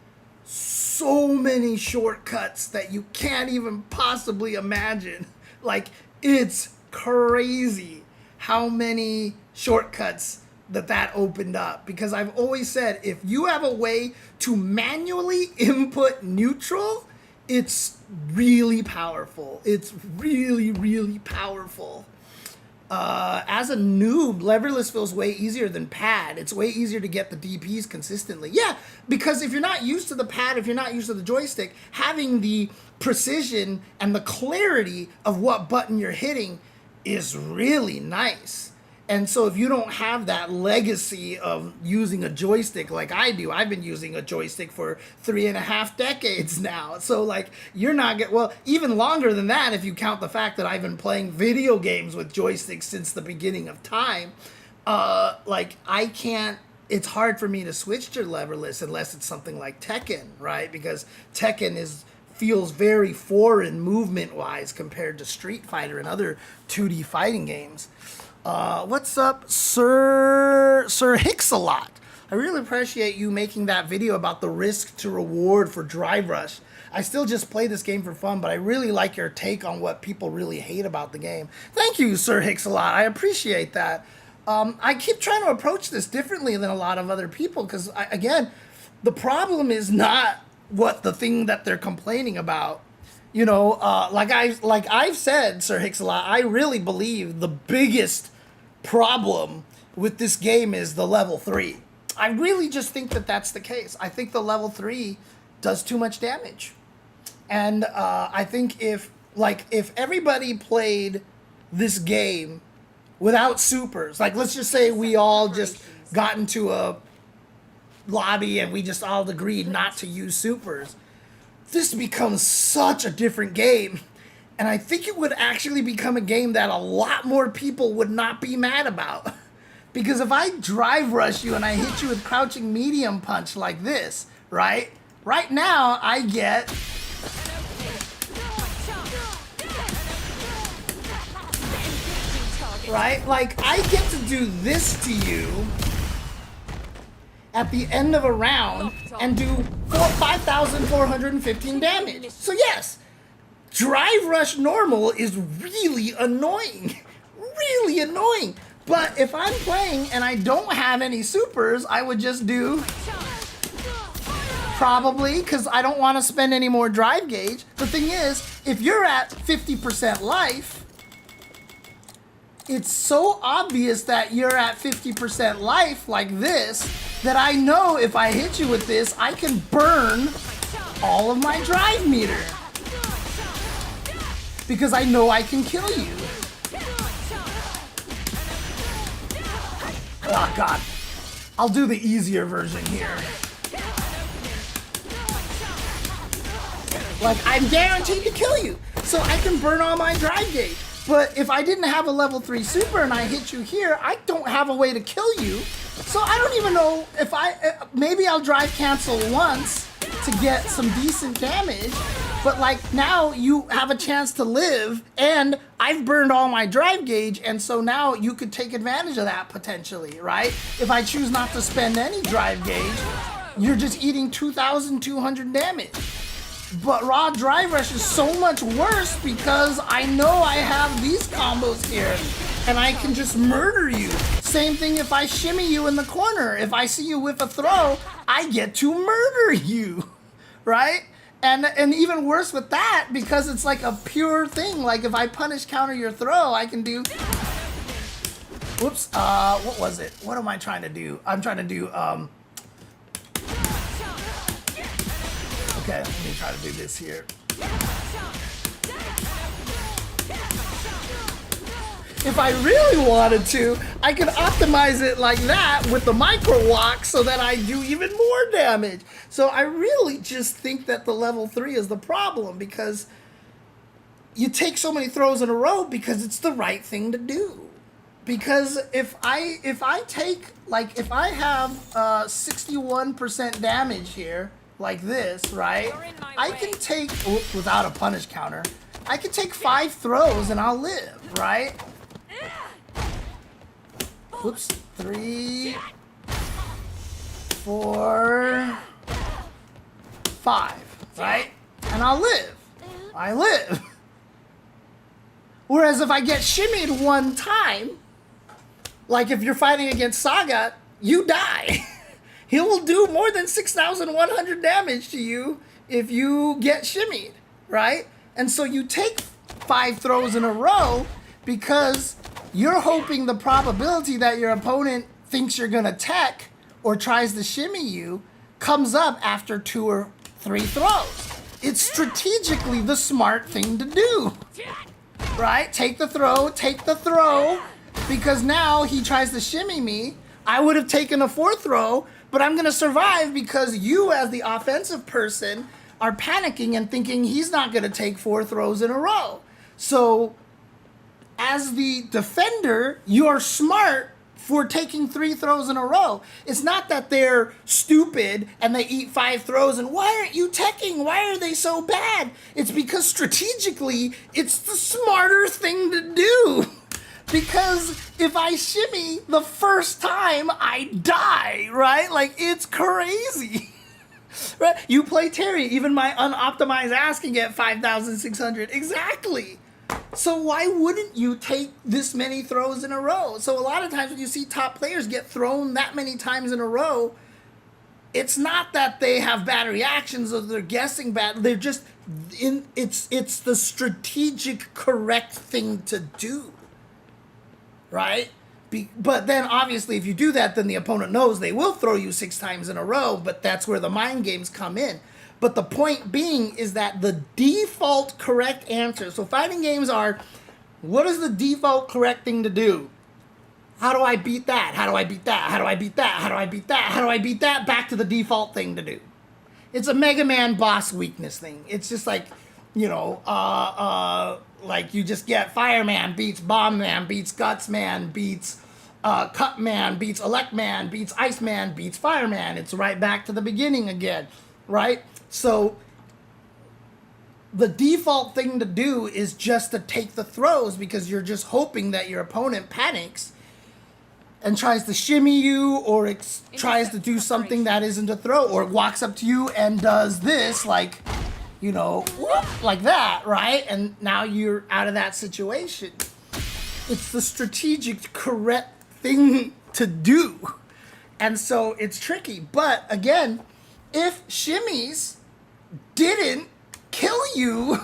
so many shortcuts that you can't even possibly imagine. Like, it's crazy how many shortcuts that opened up, because I've always said if you have a way to manually input neutral, it's really powerful. It's really, really powerful. As a noob, leverless feels way easier than pad. It's way easier to get the DPs consistently. Yeah, because if you're not used to the pad, if you're not used to the joystick, having the precision and the clarity of what button you're hitting is really nice. And so if you don't have that legacy of using a joystick like I do, I've been using a joystick for 3.5 decades now. So like you're not well, even longer than that if you count the fact that I've been playing video games with joysticks since the beginning of time. Like I can't, it's hard for me to switch to leverless unless it's something like Tekken, right? Because Tekken feels very foreign movement wise compared to Street Fighter and other 2D fighting games. What's up, Sir Hicks-a-lot? I really appreciate you making that video about the risk to reward for Drive Rush. I still just play this game for fun, but I really like your take on what people really hate about the game. Thank you, Sir Hicks-a-lot. I appreciate that. I keep trying to approach this differently than a lot of other people because, again, the problem is not what the thing that they're complaining about. You know, like I've said, Sir Hicks-a-lot, I really believe the biggest problem with this game is the level 3. I really just think that that's the case. I think the level 3 does too much damage. And I think if everybody played this game without supers, like let's just say we all just got into a lobby and we just all agreed not to use supers, this becomes such a different game. And I think it would actually become a game that a lot more people would not be mad about. Because if I drive rush you and I hit you with crouching medium punch like this, right? Right now I get right? Like I get to do this to you at the end of a round and do 5,415 damage. So yes, Drive Rush normal is really annoying. Really annoying. But if I'm playing and I don't have any supers, I would just do probably, because I don't want to spend any more drive gauge. The thing is, if you're at 50% life, it's so obvious that you're at 50% life like this that I know if I hit you with this, I can burn all of my drive meter. Because I know I can kill you. Oh God. I'll do the easier version here. Like, I'm guaranteed to kill you. So I can burn all my drive gauge. But if I didn't have a level 3 super and I hit you here, I don't have a way to kill you. So I don't even know if maybe I'll drive cancel once to get some decent damage. But like now you have a chance to live and I've burned all my drive gauge, and so now you could take advantage of that potentially, right? If I choose not to spend any drive gauge, you're just eating 2,200 damage. But raw drive rush is so much worse because I know I have these combos here and I can just murder you. Same thing if I shimmy you in the corner. If I see you whip a throw, I get to murder you, right? And even worse with that, because it's like a pure thing. Like if I punish counter your throw, I can do, whoops, what was it? What am I trying to do? I'm trying to do, okay, let me try to do this here. If I really wanted to, I could optimize it like that with the micro walk so that I do even more damage. So I really just think that the level 3 is the problem because you take so many throws in a row because it's the right thing to do. Because if I take, like, if I have 61% damage here, like this, right? I can take, without a punish counter, I can take 5 throws and I'll live, right? Whoops, 3, 4, 5, right? And I'll live. I live. Whereas if I get shimmied one time, like if you're fighting against Sagat, you die. He will do more than 6,100 damage to you if you get shimmied, right? And so you take 5 throws in a row because you're hoping the probability that your opponent thinks you're gonna tech or tries to shimmy you comes up after 2 or 3 throws. It's strategically the smart thing to do, right? Take the throw, because now he tries to shimmy me. I would have taken a 4th throw, but I'm going to survive because you, as the offensive person, are panicking and thinking he's not going to take 4 throws in a row. So, as the defender, you're smart for taking 3 throws in a row. It's not that they're stupid and they eat 5 throws and why aren't you teching? Why are they so bad? It's because strategically, it's the smarter thing to do. Because if I shimmy the first time, I die, right? Like, it's crazy. Right? You play Terry, even my unoptimized ass can get 5,600. Exactly. So why wouldn't you take this many throws in a row? So a lot of times when you see top players get thrown that many times in a row, it's not that they have bad reactions or they're guessing bad. They're just it's the strategic correct thing to do. Right? But then obviously if you do that, then the opponent knows they will throw you 6 times in a row, but that's where the mind games come in. But the point being is that the default correct answer, so fighting games are, what is the default correct thing to do? How do I beat that? How do I beat that? How do I beat that? How do I beat that? How do I beat that? Back to the default thing to do. It's a Mega Man boss weakness thing. It's just like, you know, like you just get Fireman beats Bomb Man, beats Guts Man, beats Cut Man, beats Elect Man, beats Iceman, beats Fireman. It's right back to the beginning again, right? So the default thing to do is just to take the throws because you're just hoping that your opponent panics and tries to shimmy you or tries to do something that isn't a throw or walks up to you and does this like, you know, whoop, like that, right? And now you're out of that situation. It's the strategic correct thing to do. And so it's tricky. But again, if shimmies didn't kill you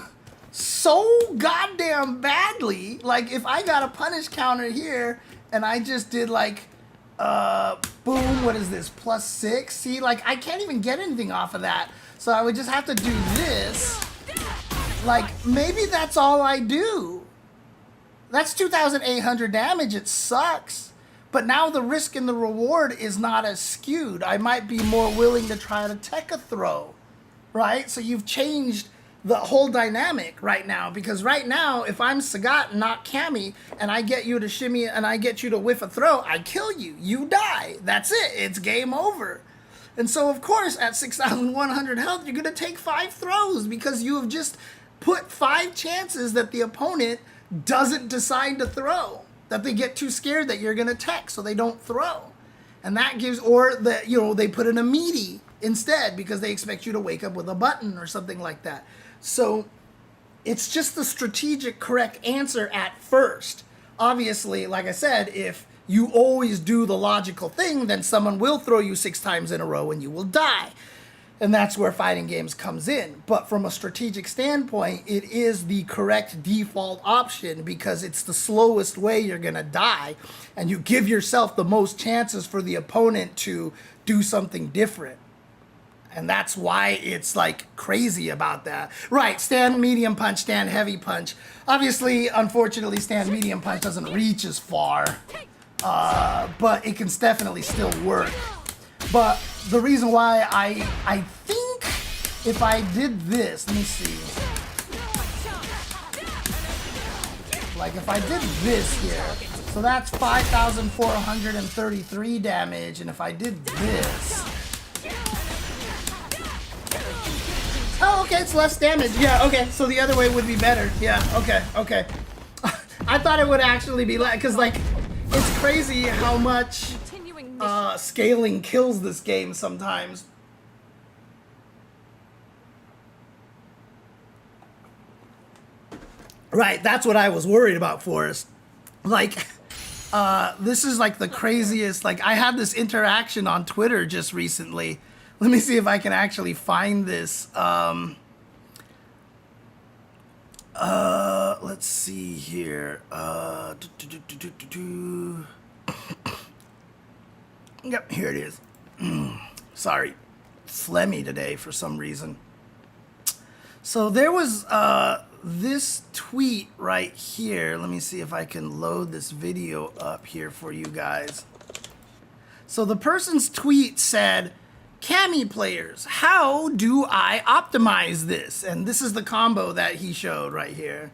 so goddamn badly, like if I got a punish counter here and I just did like, boom, what is this, +6? See, like I can't even get anything off of that. So I would just have to do this. Like maybe that's all I do. That's 2,800 damage, it sucks. But now the risk and the reward is not as skewed. I might be more willing to try to tech a throw, right? So you've changed the whole dynamic right now. Because right now, if I'm Sagat, not Cammy, and I get you to shimmy and I get you to whiff a throw, I kill you. You die. That's it. It's game over. And so, of course, at 6,100 health, you're going to take 5 throws because you have just put 5 chances that the opponent doesn't decide to throw. That they get too scared that you're going to tech, so they don't throw. And that gives, or that, you know, they put in a meaty instead because they expect you to wake up with a button or something like that. So it's just the strategic correct answer at first. Obviously, like I said, if you always do the logical thing, then someone will throw you 6 times in a row and you will die. And that's where fighting games comes in. But from a strategic standpoint, it is the correct default option because it's the slowest way you're going to die. And you give yourself the most chances for the opponent to do something different. And that's why it's like crazy about that. Right, stand medium punch, stand heavy punch. Obviously, unfortunately, stand medium punch doesn't reach as far. But it can definitely still work. But the reason why I think if I did this, let me see. Like if I did this here, so that's 5,433 damage, and if I did this. Oh, okay, it's less damage. Yeah, okay, so the other way would be better. Yeah, okay. I thought it would actually be less, because like, it's crazy how much scaling kills this game sometimes. Right, that's what I was worried about, Forrest. Like, this is like the craziest, like I had this interaction on Twitter just recently. Let me see if I can actually find this. Let's see here. Yep, here it is. Sorry, phlegmy today for some reason. So there was this tweet right here, let me see if I can load this video up here for you guys. So the person's tweet said, Cammy players, how do I optimize this? And this is the combo that he showed right here.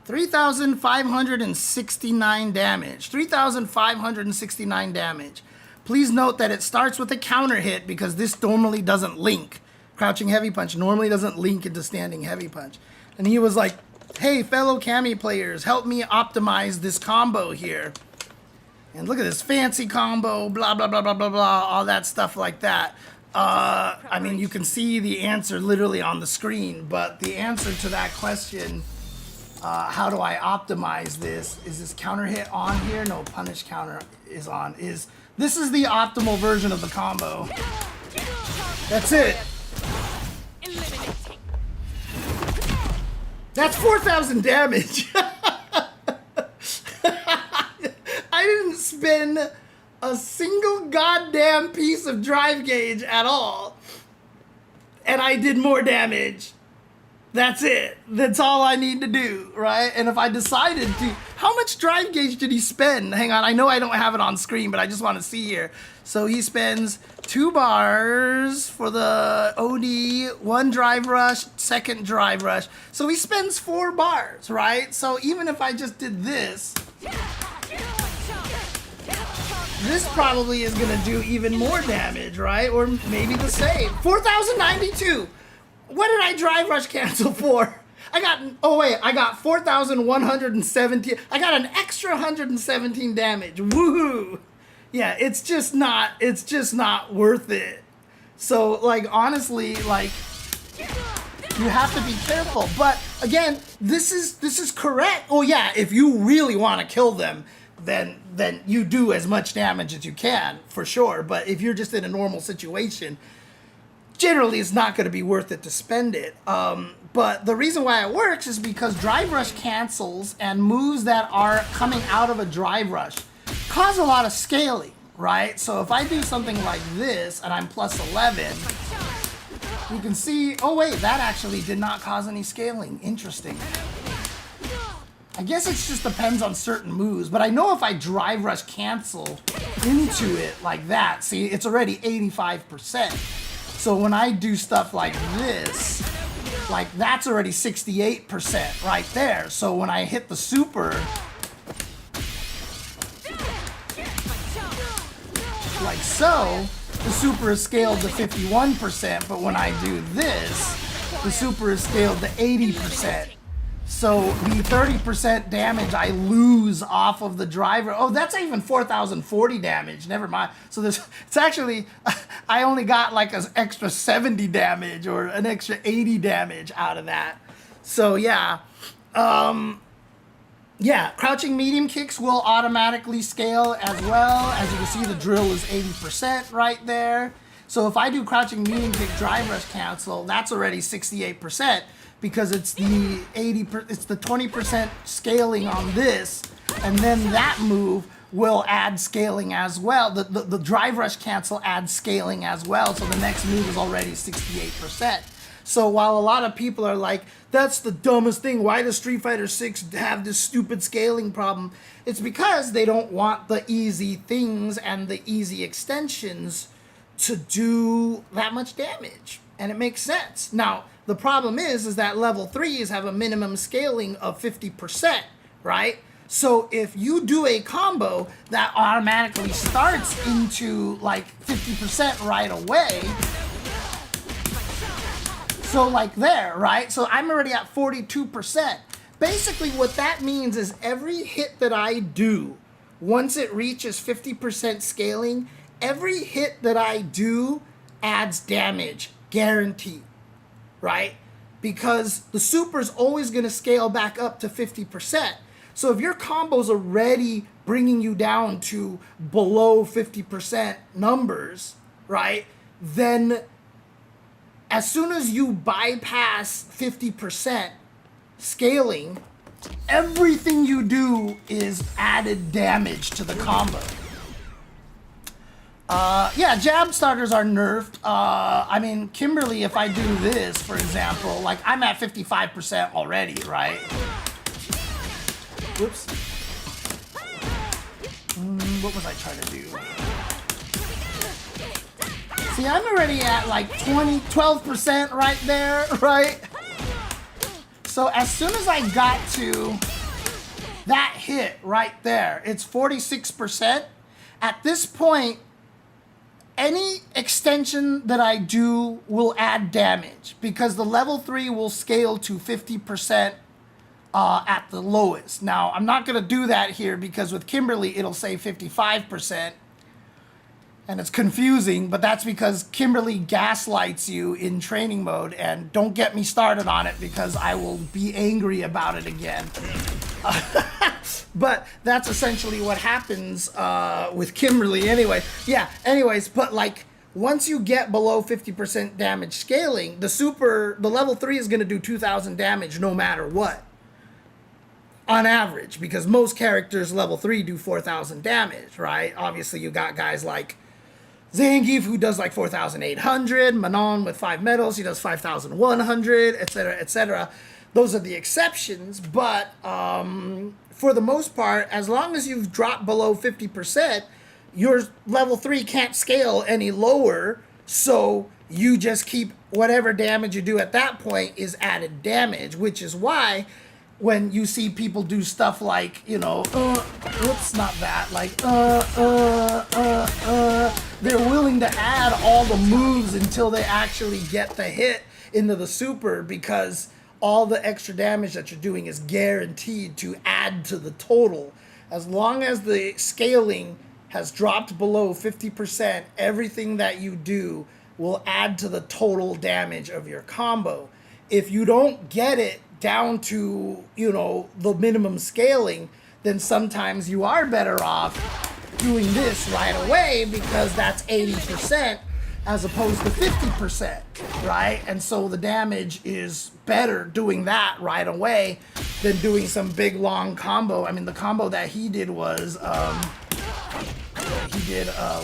$3,569 damage. 3,569 damage. Please note that it starts with a counter hit because this normally doesn't link. Crouching heavy punch normally doesn't link into standing heavy punch. And he was like, hey, fellow Cammy players, help me optimize this combo here. And look at this fancy combo, blah, blah, blah, blah, blah, blah, all that stuff like that. I mean, you can see the answer literally on the screen, but the answer to that question, how do I optimize this? Is this counter hit on here? No, punish counter is on. This is the optimal version of the combo. That's it. Eliminating. That's 4,000 damage. I didn't spend a single goddamn piece of drive gauge at all. And I did more damage. That's it. That's all I need to do, right? And if I decided to... How much drive gauge did he spend? Hang on, I know I don't have it on screen, but I just want to see here. So he spends 2 bars for the OD, 1 drive rush, 2nd drive rush. So he spends 4 bars, right? So even if I just did this... This probably is going to do even more damage, right? Or maybe the same. 4,092! What did I drive rush cancel for? I got 4,117. I got an extra 117 damage. Woohoo! Yeah, it's just not worth it. So, like, honestly, like, you have to be careful. But again, this is correct. Oh yeah, if you really want to kill them, then you do as much damage as you can, for sure. But if you're just in a normal situation, generally it's not going to be worth it to spend it. But the reason why it works is because drive rush cancels and moves that are coming out of a drive rush cause a lot of scaling, right? So if I do something like this and I'm plus 11, you can see, oh wait, that actually did not cause any scaling. Interesting. I guess it just depends on certain moves, but I know if I drive rush cancel into it like that, see, it's already 85%. So when I do stuff like this, like that's already 68% right there. So when I hit the super, like so, the super is scaled to 51%, but when I do this, the super is scaled to 80%. So the 30% damage I lose off of the driver, oh, that's even 4,040 damage, never mind. So it's actually, I only got like an extra 70 damage or an extra 80 damage out of that. So yeah, yeah, crouching medium kicks will automatically scale as well. As you can see, the drill is 80% right there. So if I do crouching medium kick drive rush cancel, that's already 68%. Because it's the 20% scaling on this, and then that move will add scaling as well. The drive rush cancel adds scaling as well, so the next move is already 68%. So while a lot of people are like, that's the dumbest thing, why does Street Fighter 6 have this stupid scaling problem? It's because they don't want the easy things and the easy extensions to do that much damage. And it makes sense. Now, the problem is that level 3s have a minimum scaling of 50%, right? So if you do a combo that automatically starts into like 50% right away, so like there, right? So I'm already at 42%. Basically what that means is every hit that I do, once it reaches 50% scaling, every hit that I do adds damage, guaranteed. Right? Because the super is always going to scale back up to 50%. So if your combo's already bringing you down to below 50% numbers, right? Then as soon as you bypass 50% scaling, everything you do is added damage to the combo. Yeah, jab starters are nerfed. I mean, Kimberly, if I do this, for example, like I'm at 55% already, right? Whoops. What was I trying to do? See, I'm already at like 12% right there, right? So as soon as I got to that hit right there, it's 46%. At this point, any extension that I do will add damage because the level 3 will scale to 50% at the lowest. Now, I'm not going to do that here because with Kimberly, it'll say 55%. And it's confusing, but that's because Kimberly gaslights you in training mode, and don't get me started on it because I will be angry about it again. But that's essentially what happens with Kimberly anyway. Yeah, anyways, but like once you get below 50% damage scaling, the level 3 is going to do 2,000 damage no matter what. On average, because most characters level 3 do 4,000 damage, right? Obviously, you got guys like Zangief, who does like 4,800. Manon with 5 medals, he does 5,100, etc., etc. Those are the exceptions, but for the most part, as long as you've dropped below 50%, your level 3 can't scale any lower, so you just keep whatever damage you do at that point is added damage, which is why when you see people do stuff like, you know, whoops, not that, like, they're willing to add all the moves until they actually get the hit into the super because all the extra damage that you're doing is guaranteed to add to the total. As long as the scaling has dropped below 50%, everything that you do will add to the total damage of your combo. If you don't get it down to, you know, the minimum scaling, then sometimes you are better off doing this right away because that's 80% as opposed to 50%, right? And so the damage is better doing that right away than doing some big long combo. I mean, the combo that he did was,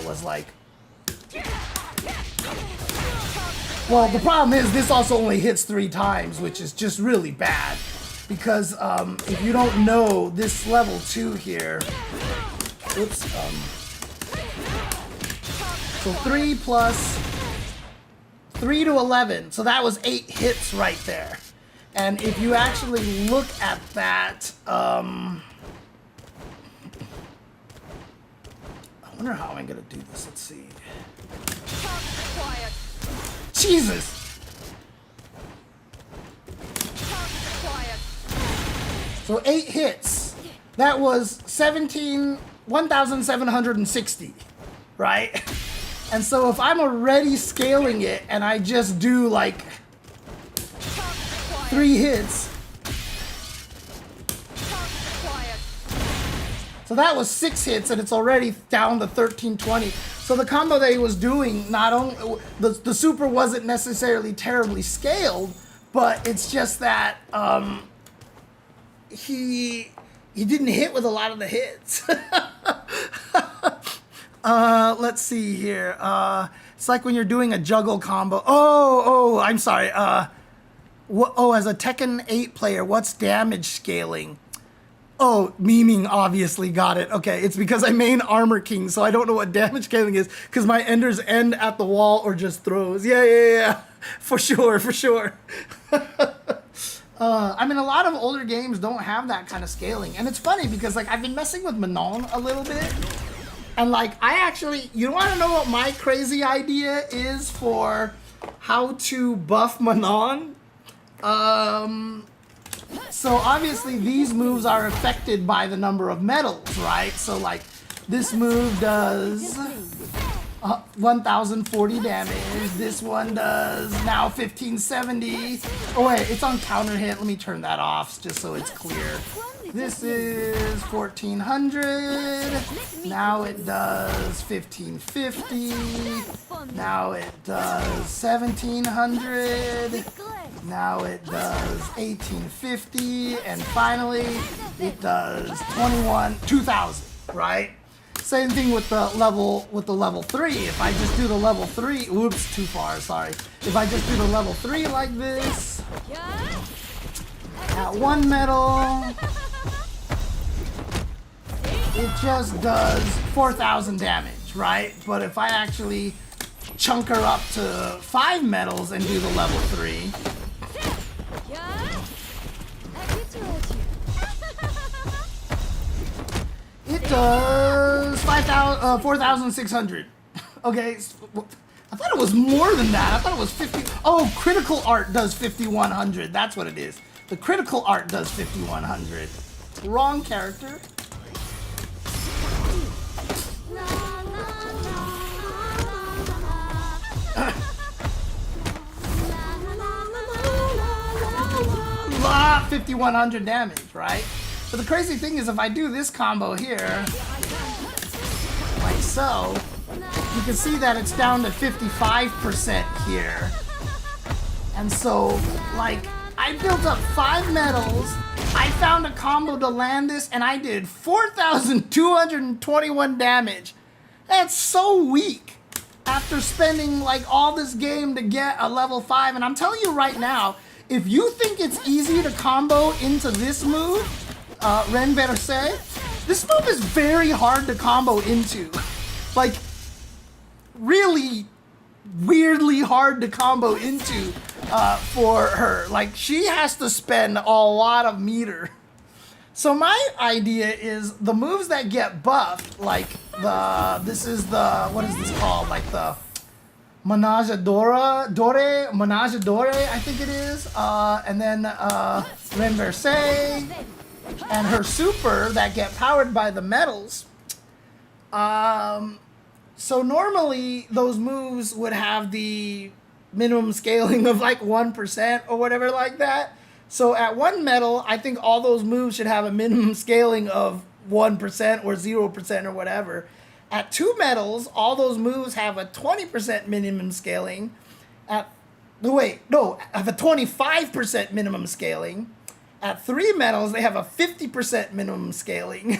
was like, well, the problem is this also only hits 3 times, which is just really bad. Because if you don't know, this level 2 here, oops, so 3 plus 3 to 11, so that was 8 hits right there. And if you actually look at that, I wonder how I'm gonna do this, let's see. Quiet. Jesus! Quiet. So 8 hits. That was 1,760, right? And so if I'm already scaling it and I just do like 3 hits. Quiet. So that was 6 hits and it's already down to 1320. So the combo that he was doing, not only the super wasn't necessarily terribly scaled, but it's just that he didn't hit with a lot of the hits. Let's see here. It's like when you're doing a juggle combo. Oh, I'm sorry. As a Tekken 8 player, what's damage scaling? Oh, memeing obviously got it. Okay, it's because I main Armor King, so I don't know what damage scaling is, because my enders end at the wall or just throws. Yeah. For sure. I mean, a lot of older games don't have that kind of scaling. And it's funny because, like, I've been messing with Manon a little bit. And, like, you want to know what my crazy idea is for how to buff Manon? So obviously these moves are affected by the number of medals, right? So like this move does 1,040 damage. This one does now 1,570. Oh wait, it's on counter hit. Let me turn that off just so it's clear. This is 1,400. Now it does 1,550. Now it does 1,700. Now it does 1,850. And finally, it does 2,000, right? So Same thing with the level 3. If I just do the level 3, oops, too far, sorry. If I just do the level 3 like this, at 1 metal, it just does 4,000 damage, right? But if I actually chunk her up to 5 metals and do the level 3, it does 4,600. Okay, I thought it was more than that. I thought it was 50. Oh, critical art does 5,100. That's what it is. The critical art does 5,100. Wrong character. Ah, 5,100 damage, right? But the crazy thing is if I do this combo here, like so, you can see that it's down to 55% here. And so, like, I built up 5 metals, I found a combo to land this, and I did 4,221 damage. That's so weak after spending, like, all this game to get a level 5. And I'm telling you right now, if you think it's easy to combo into this move, Renverse, this move is very hard to combo into. Like, really weirdly hard to combo into for her. Like, she has to spend a lot of meter. So my idea is the moves that get buffed, like this is the, what is this called? Like the Menage a Dore, Menage a Dore, I think it is. And then Renverse and her super that get powered by the metals. So normally those moves would have the minimum scaling of like 1% or whatever like that. So at 1 metal, I think all those moves should have a minimum scaling of 1% or 0% or whatever. At 2 metals, all those moves have a 20% minimum scaling. Have a 25% minimum scaling. At 3 metals, they have a 50% minimum scaling.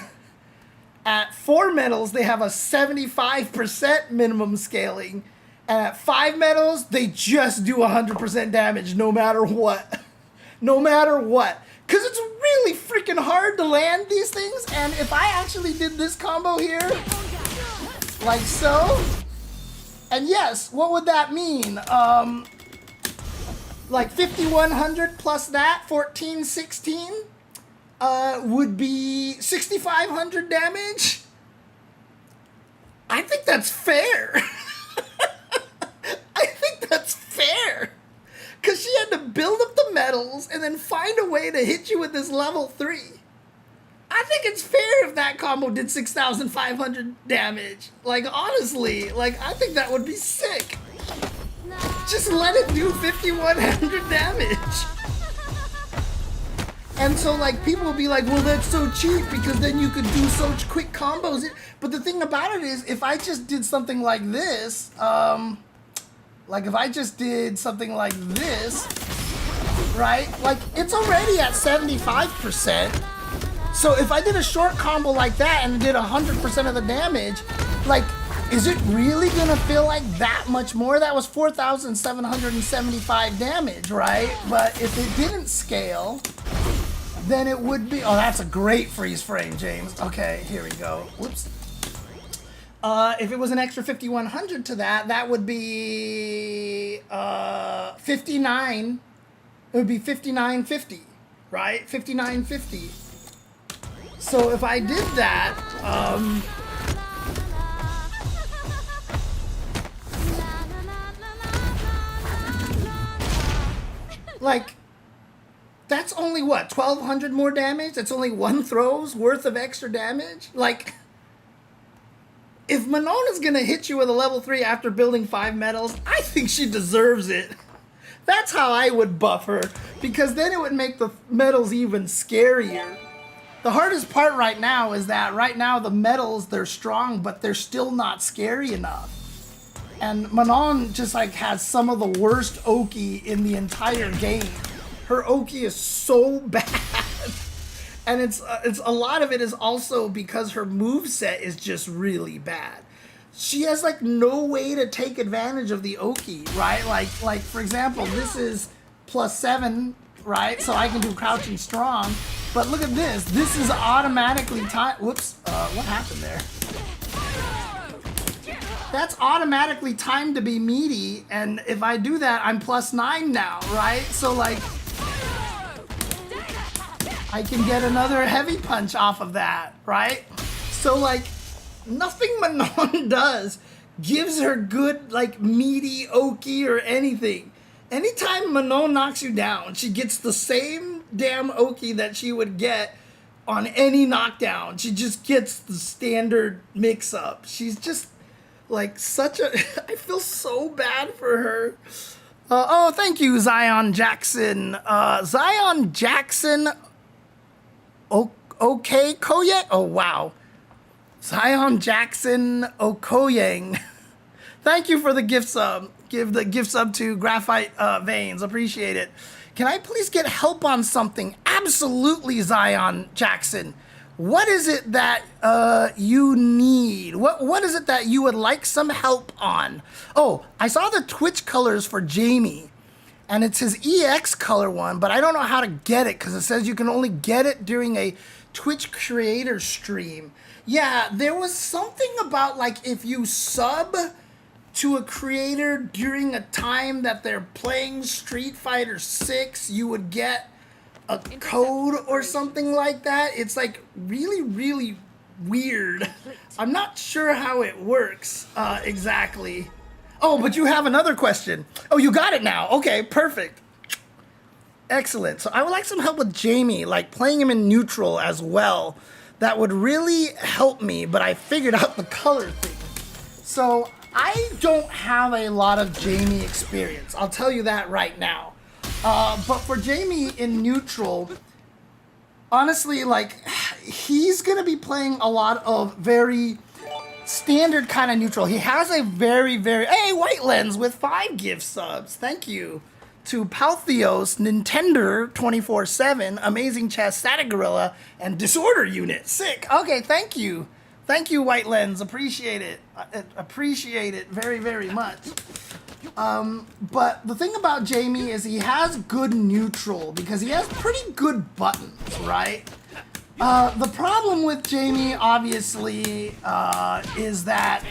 At 4 metals, they have a 75% minimum scaling. And at 5 metals, they just do 100% damage no matter what. No matter what. Because it's really freaking hard to land these things. And if I actually did this combo here, like so, and yes, what would that mean? Like 5,100 plus that, 1416, would be 6,500 damage. I think that's fair. I think that's fair. Because she had to build up the metals and then find a way to hit you with this level 3. I think it's fair if that combo did 6,500 damage. Like, honestly, like, I think that would be sick. Just let it do 5,100 damage. And so, like, people will be like, well, that's so cheap because then you could do such quick combos. But the thing about it is, if I just did something like this, like if I just did something like this, right? Like, it's already at 75%. So if I did a short combo like that and did 100% of the damage, like, is it really gonna feel like that much more? That was 4,775 damage, right? But if it didn't scale, then it would be, oh, that's a great freeze frame, James. Okay, here we go. Whoops. If it was an extra 5,100 to that, that would be 59. It would be 5950, right? 5950. So if I did that, like, that's only what, 1,200 more damage? That's only 1 throw's worth of extra damage? Like, if Manona's gonna hit you with a level 3 after building 5 metals, I think she deserves it. That's how I would buff her, because then it would make the metals even scarier. The hardest part right now is that right now the metals, they're strong, but they're still not scary enough. And Manon just like has some of the worst Oki in the entire game. Her Oki is so bad. And it's a lot of it is also because her moveset is just really bad. She has like no way to take advantage of the Oki, right? Like for example, this is +7, right? So I can do crouching strong. But look at this. This is automatically timed. Whoops. What happened there? That's automatically timed to be meaty, and if I do that, I'm +9 now, right? So like, I can get another heavy punch off of that, right? So like, nothing Manon does gives her good like meaty Oki or anything. Anytime Manon knocks you down, she gets the same damn Oki that she would get on any knockdown. She just gets the standard mix-up. She's just like such a... I feel so bad for her. Oh, thank you, Zion Jackson. Zion Jackson... Okay, Koyek? Oh, wow. Zion Jackson Okoyang. Thank you for the gift sub. Give the gift sub to Graphite Veins. Appreciate it. Can I please get help on something? Absolutely, Zion Jackson. What is it that you need? What is it that you would like some help on? Oh, I saw the Twitch colors for Jamie. And it's his EX color one, but I don't know how to get it because it says you can only get it during a Twitch creator stream. Yeah, there was something about like if you sub to a creator during a time that they're playing Street Fighter 6, you would get a code or something like that. It's like really, really weird. I'm not sure how it works exactly. Oh, but you have another question. Oh, you got it now. Okay, perfect. Excellent. So I would like some help with Jamie, like playing him in neutral as well. That would really help me, but I figured out the color thing. So I don't have a lot of Jamie experience. I'll tell you that right now. But for Jamie in neutral, honestly, like, he's going to be playing a lot of very standard kind of neutral. He has a very, very... Hey, White Lens with 5 gift subs. Thank you to Paltheos, Nintendo 24/7, Amazing Chess, Static Gorilla, and Disorder Unit. Sick. Okay, thank you. Thank you, White Lens. Appreciate it. Appreciate it very, very much. But the thing about Jamie is he has good neutral because he has pretty good buttons, right? The problem with Jamie, obviously, is that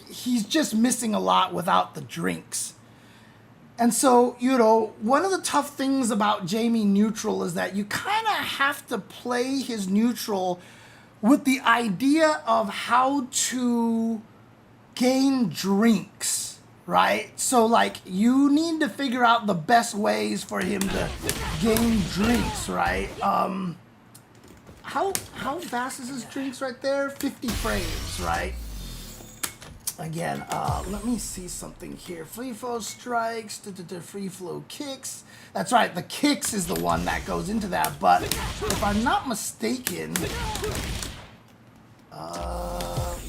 he's just missing a lot without the drinks. And so, you know, one of the tough things about Jamie neutral is that you kind of have to play his neutral with the idea of how to gain drinks, right? So, like, you need to figure out the best ways for him to gain drinks, right? How fast is his drinks right there? 50 frames, right? Again, let me see something here. Free flow strikes, free flow kicks. That's right, the kicks is the one that goes into that. But if I'm not mistaken,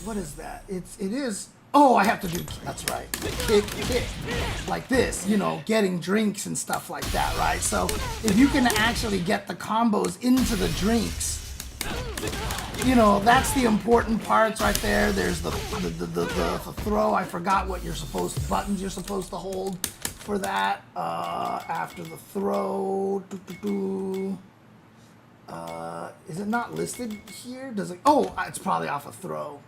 what is that? It is. Oh, I have to do. That's right. Kick, like this. You know, getting drinks and stuff like that, right? So if you can actually get the combos into the drinks, you know, that's the important parts right there. There's the throw. I forgot what buttons you're supposed to hold for that. After the throw. Is it not listed here? Does it? Oh, it's probably off a throw.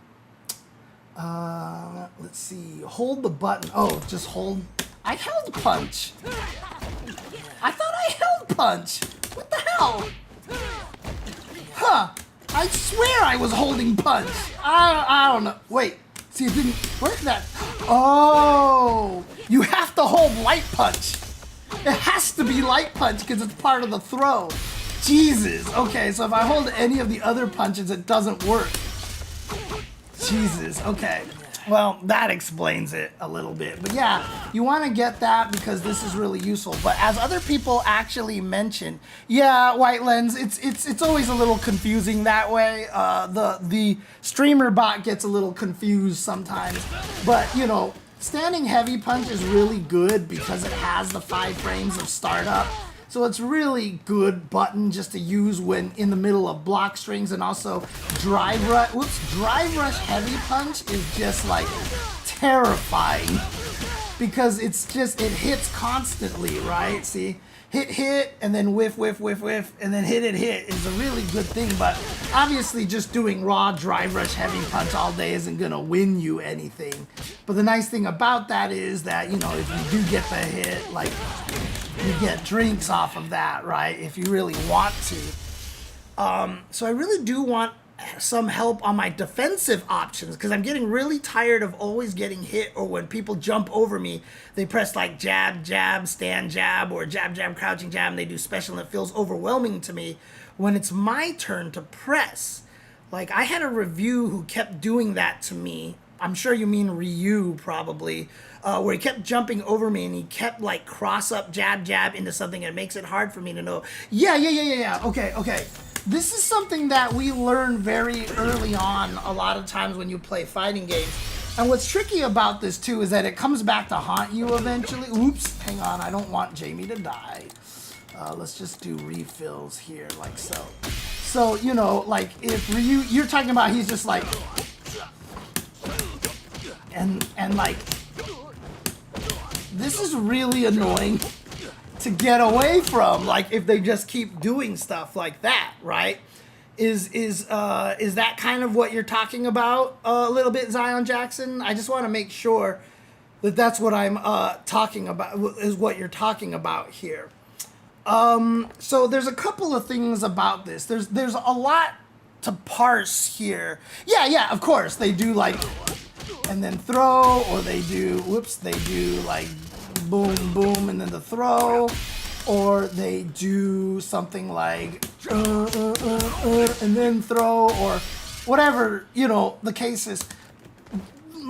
Let's see. Hold the button. Oh, just hold. I held punch. I thought I held punch. What the hell? Huh. I swear I was holding punch. I don't know. Wait. See, it didn't... Where's that? Oh. You have to hold light punch. It has to be light punch because it's part of the throw. Jesus. Okay, so if I hold any of the other punches, it doesn't work. Jesus. Okay. Well, that explains it a little bit. But yeah, you want to get that because this is really useful. But as other people actually mentioned, yeah, White Lens, it's always a little confusing that way. The streamer bot gets a little confused sometimes. But, you know, standing heavy punch is really good because it has the 5 frames of startup. So it's really good button just to use when in the middle of block strings, and also drive rush. Drive rush heavy punch is just like terrifying because it hits constantly, right? See, hit, and then whiff, and then hit is a really good thing. But obviously, just doing raw drive rush heavy punch all day isn't gonna win you anything. But the nice thing about that is that, you know, if you do get the hit, like, you get drinks off of that, right? If you really want to. So I really do want some help on my defensive options because I'm getting really tired of always getting hit, or when people jump over me, they press like jab, jab, stand jab, or jab, jab, crouching jab, and they do special, and it feels overwhelming to me when it's my turn to press. Like, I had a review who kept doing that to me. I'm sure you mean Ryu, probably, where he kept jumping over me and he kept like cross up, jab, jab into something, and it makes it hard for me to know. Yeah. Okay. This is something that we learn very early on a lot of times when you play fighting games. And what's tricky about this too is that it comes back to haunt you eventually. Oops, hang on, I don't want Jamie to die. Let's just do refills here, like so. So, you know, like if Ryu, you're talking about he's just like, and like, this is really annoying to get away from, like, if they just keep doing stuff like that, right? Is that kind of what you're talking about a little bit, Zion Jackson? I just want to make sure that that's what I'm talking about, is what you're talking about here. So there's a couple of things about this. There's a lot to parse here. Yeah, of course, they do like, and then throw, or they do, they do like boom, boom, and then the throw, or they do something like and then throw, or whatever, you know, the case is.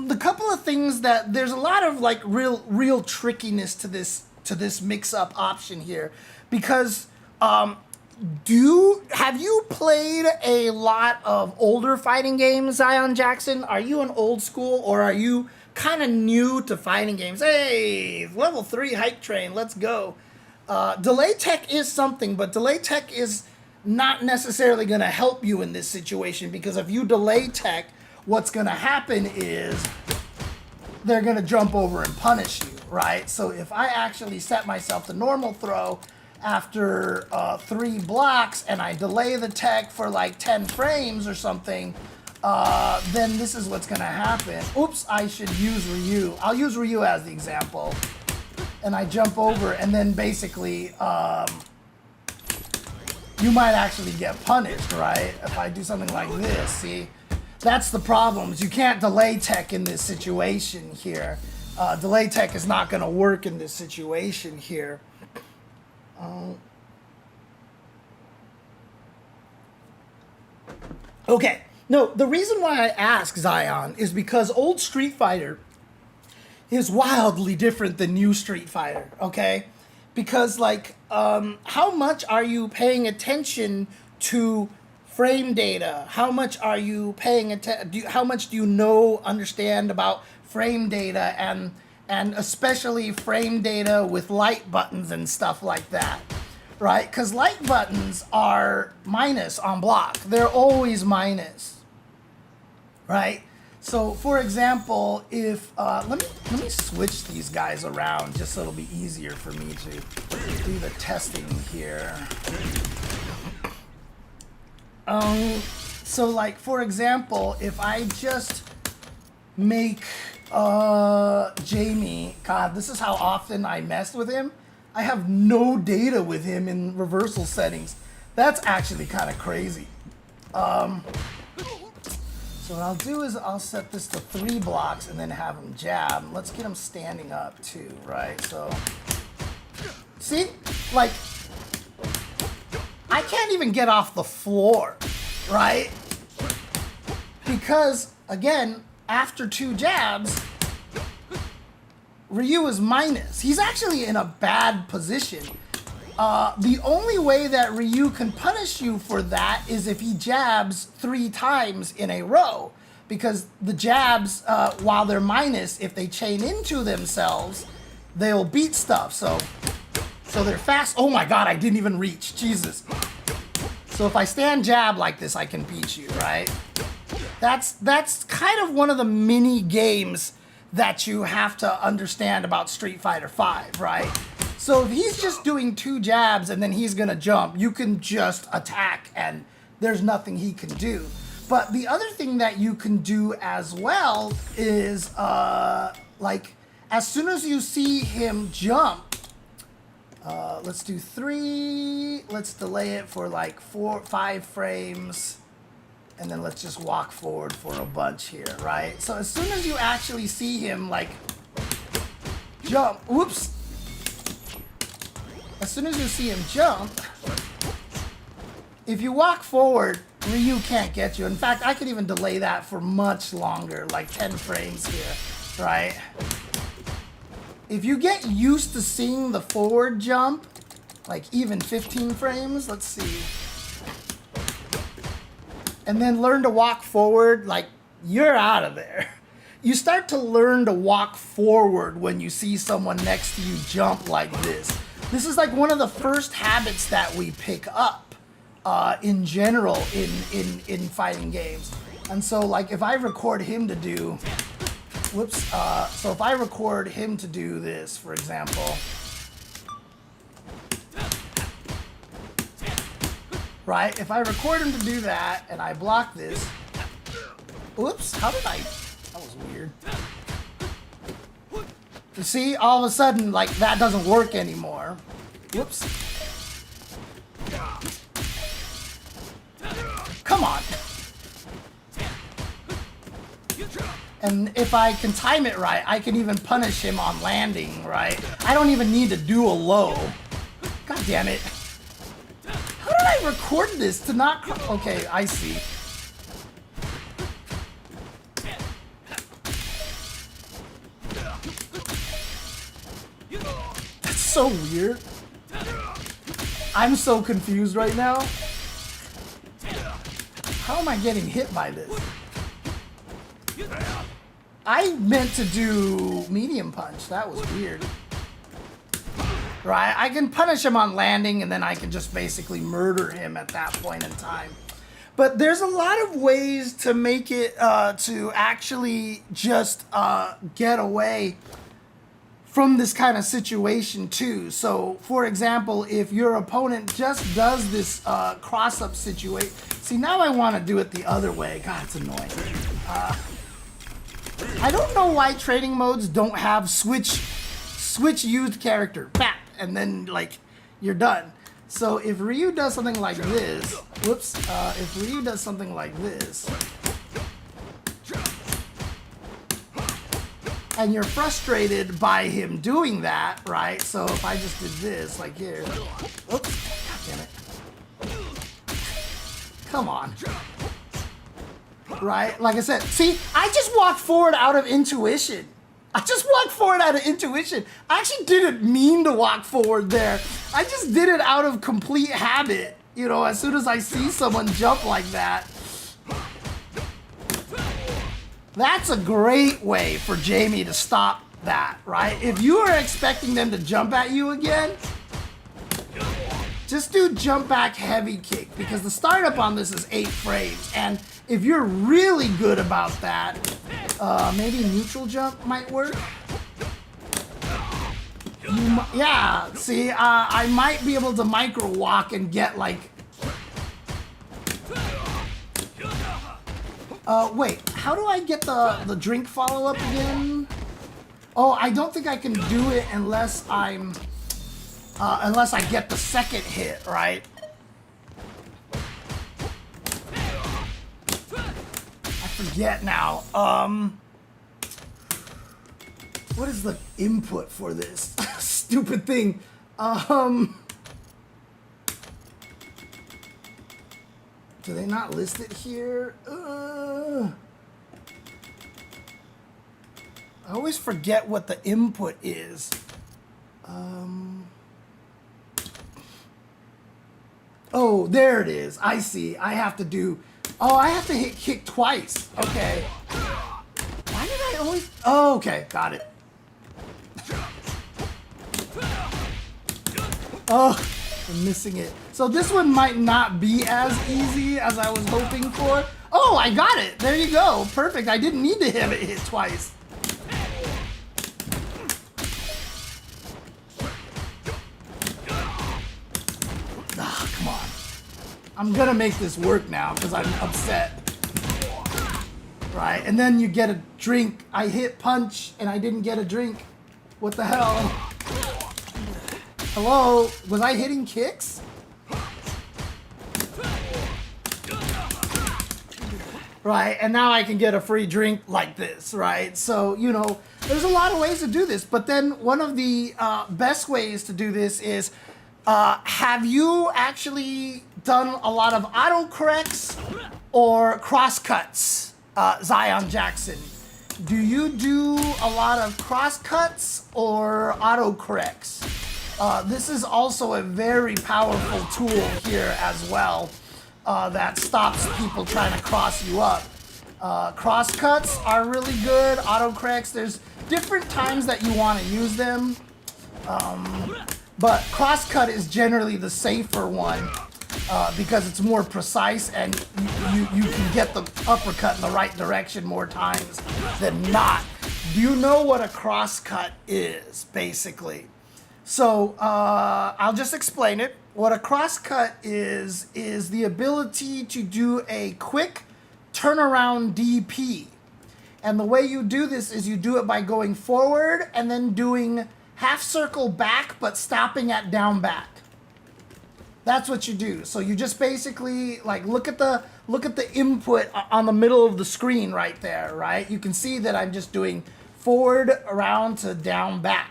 The couple of things that there's a lot of like real trickiness to this mix-up option here, because have you played a lot of older fighting games, Zion Jackson? Are you an old school, or are you kind of new to fighting games? Hey, level 3 hype train, let's go. Delay tech is something, but delay tech is not necessarily going to help you in this situation, because if you delay tech, what's going to happen is they're going to jump over and punish you, right? So if I actually set myself to normal throw after 3 blocks and I delay the tech for like 10 frames or something, then this is what's going to happen. Oops, I should use Ryu. I'll use Ryu as the example. And I jump over, and then basically you might actually get punished, right? If I do something like this, see? That's the problem, is you can't delay tech in this situation here. Delay tech is not going to work in this situation here. Okay, no, the reason why I ask, Zion, is because old Street Fighter is wildly different than new Street Fighter, okay? Because, like, how much are you paying attention to frame data? How much are you paying attention? How much do you understand about frame data, and especially frame data with light buttons and stuff like that, right? Because light buttons are minus on block. They're always minus, right? So, for example, if let me switch these guys around just so it'll be easier for me to do the testing here. So, like, for example, if I just make Jamie, God, this is how often I messed with him. I have no data with him in reversal settings. That's actually kind of crazy. So what I'll do is I'll set this to 3 blocks and then have him jab. Let's get him standing up too, right? So, see? Like, I can't even get off the floor, right? Because, again, after 2 jabs, Ryu is minus. He's actually in a bad position. The only way that Ryu can punish you for that is if he jabs 3 times in a row. Because the jabs, while they're minus, if they chain into themselves, they'll beat stuff. So So they're fast. Oh my god, I didn't even reach. Jesus. So if I stand jab like this, I can beat you, right? That's kind of one of the mini games that you have to understand about Street Fighter V, right? So if he's just doing 2 jabs and then he's gonna jump, you can just attack and there's nothing he can do. But the other thing that you can do as well is, like, as soon as you see him jump, let's do 3, let's delay it for like 4-5 frames, and then let's just walk forward for a bunch here, right? So as soon as you actually see him like jump, whoops. As soon as you see him jump, if you walk forward, Ryu can't get you. In fact, I could even delay that for much longer, like 10 frames here, right? If you get used to seeing the forward jump, like even 15 frames, let's see. And then learn to walk forward, like you're out of there. You start to learn to walk forward when you see someone next to you jump like this. This is like one of the first habits that we pick up in general in fighting games. And so like if I record him to do, whoops, so if I record him to do this, for example, right, if I record him to do that and I block this, whoops, how did I, that was weird. You see, all of a sudden, like, that doesn't work anymore. Whoops. Come on. And if I can time it right, I can even punish him on landing, right? I don't even need to do a low. God damn it. How did I record this to not... Okay, I see. That's so weird. I'm so confused right now. How am I getting hit by this? I meant to do medium punch. That was weird. Right? I can punish him on landing and then I can just basically murder him at that point in time. But there's a lot of ways to make it to actually just get away from this kind of situation too. So, for example, if your opponent just does this cross-up situation... See, now I want to do it the other way. God, it's annoying. I don't know why trading modes don't have switch used character, bap, and then, like, you're done. So if Ryu does something like this... Whoops. If Ryu does something like this... and you're frustrated by him doing that, right? So if I just did this, like here, oops, God damn it. Come on. Right? Like I said, see, I just walked forward out of intuition. I actually didn't mean to walk forward there. I just did it out of complete habit. You know, as soon as I see someone jump like that. That's a great way for Jamie to stop that, right? If you are expecting them to jump at you again, just do jump back heavy kick, because the startup on this is 8 frames. And if you're really good about that, maybe neutral jump might work. Yeah, see, I might be able to micro walk and get like... wait, how do I get the drink follow-up again? Oh, I don't think I can do it unless I'm... unless I get the second hit, right? I forget now. What is the input for this? Stupid thing. Do they not list it here? I always forget what the input is. Oh, there it is. I see. I have to do... Oh, I have to hit kick twice. Okay. Why did I always... Oh, okay. Got it. Oh, I'm missing it. So this one might not be as easy as I was hoping for. Oh, I got it. There you go. Perfect. I didn't need to have it hit twice. Ah, come on. I'm gonna make this work now because I'm upset. Right, and then you get a drink. I hit punch and I didn't get a drink. What the hell? Hello? Was I hitting kicks? Right, and now I can get a free drink like this, right? So, you know, there's a lot of ways to do this, but then one of the best ways to do this is, have you actually done a lot of autocorrects or crosscuts, Zion Jackson? Do you do a lot of crosscuts or autocorrects? This is also a very powerful tool here as well. That stops people trying to cross you up. Crosscuts are really good. Autocorrects, there's different times that you want to use them. But crosscut is generally the safer one because it's more precise and you can get the uppercut in the right direction more times than not. Do you know what a crosscut is, basically? So I'll just explain it. What a crosscut is the ability to do a quick turnaround DP. And the way you do this is you do it by going forward and then doing half circle back, but stopping at down back. That's what you do. So you just basically like look at the input on the middle of the screen right there, right? You can see that I'm just doing forward, around to down back.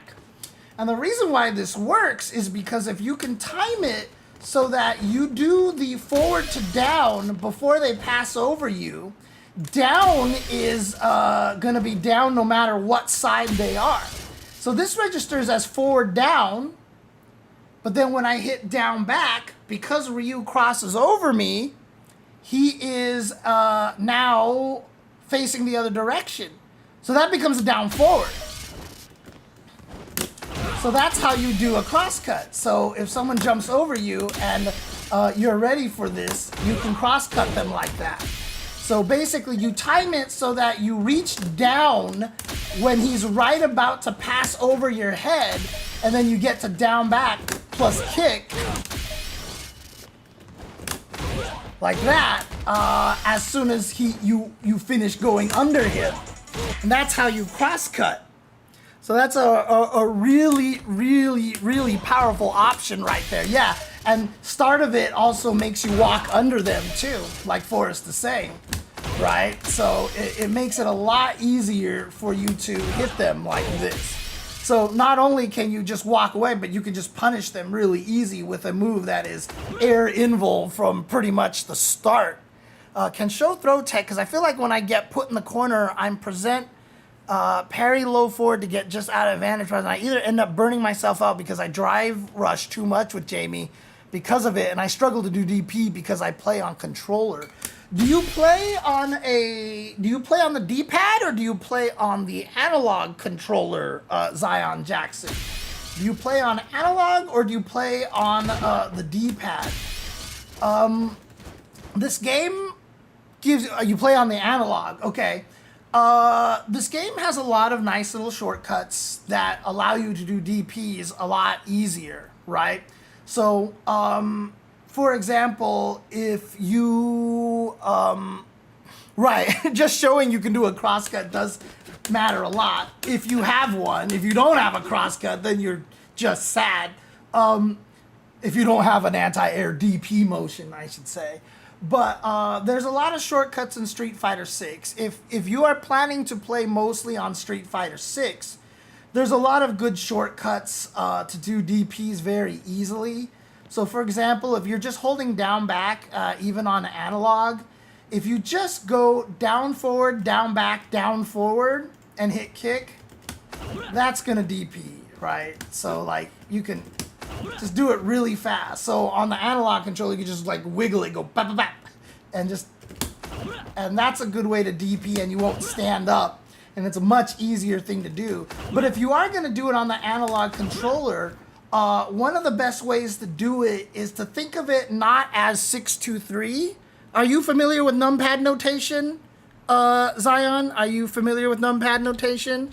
And the reason why this works is because if you can time it so that you do the forward to down before they pass over you, down is going to be down no matter what side they are. So this registers as forward down, but then when I hit down back, because Ryu crosses over me, he is now facing the other direction. So that becomes a down forward. So that's how you do a crosscut. So if someone jumps over you and you're ready for this, you can crosscut them like that. So basically you time it so that you reach down when he's right about to pass over your head, and then you get to down back plus kick like that as soon as you finish going under him. And that's how you crosscut. So that's a really, really, really powerful option right there. Yeah, and start of it also makes you walk under them too, like Forrest is saying, right? So it makes it a lot easier for you to hit them like this. So not only can you just walk away, but you can just punish them really easy with a move that is air invul from pretty much the start. Can show throw tech, because I feel like when I get put in the corner, I'm present parry low forward to get just out of vantage, and I either end up burning myself out because I drive rush too much with Jamie because of it, and I struggle to do DP because I play on controller. Do you play on the D-pad or do you play on the analog controller, Zion Jackson? Do you play on analog or do you play on the D-pad? This game gives you play on the analog, okay. This game has a lot of nice little shortcuts that allow you to do DPs a lot easier, right? So, for example, if you, right, just showing you can do a crosscut does matter a lot. If you have one, if you don't have a crosscut, then you're just sad. If you don't have an anti-air DP motion, I should say. But there's a lot of shortcuts in Street Fighter 6. If you are planning to play mostly on Street Fighter 6, there's a lot of good shortcuts to do DPs very easily. So for example, if you're just holding down back, even on analog, if you just go down forward, down back, down forward, and hit kick, that's gonna DP, right? So like you can just do it really fast. So on the analog controller, you can just like wiggle it, go bap, bap, bap, and that's a good way to DP, and you won't stand up, and it's a much easier thing to do. But if you are gonna do it on the analog controller, one of the best ways to do it is to think of it not as 623. Are you familiar with numpad notation, Zion? Are you familiar with numpad notation?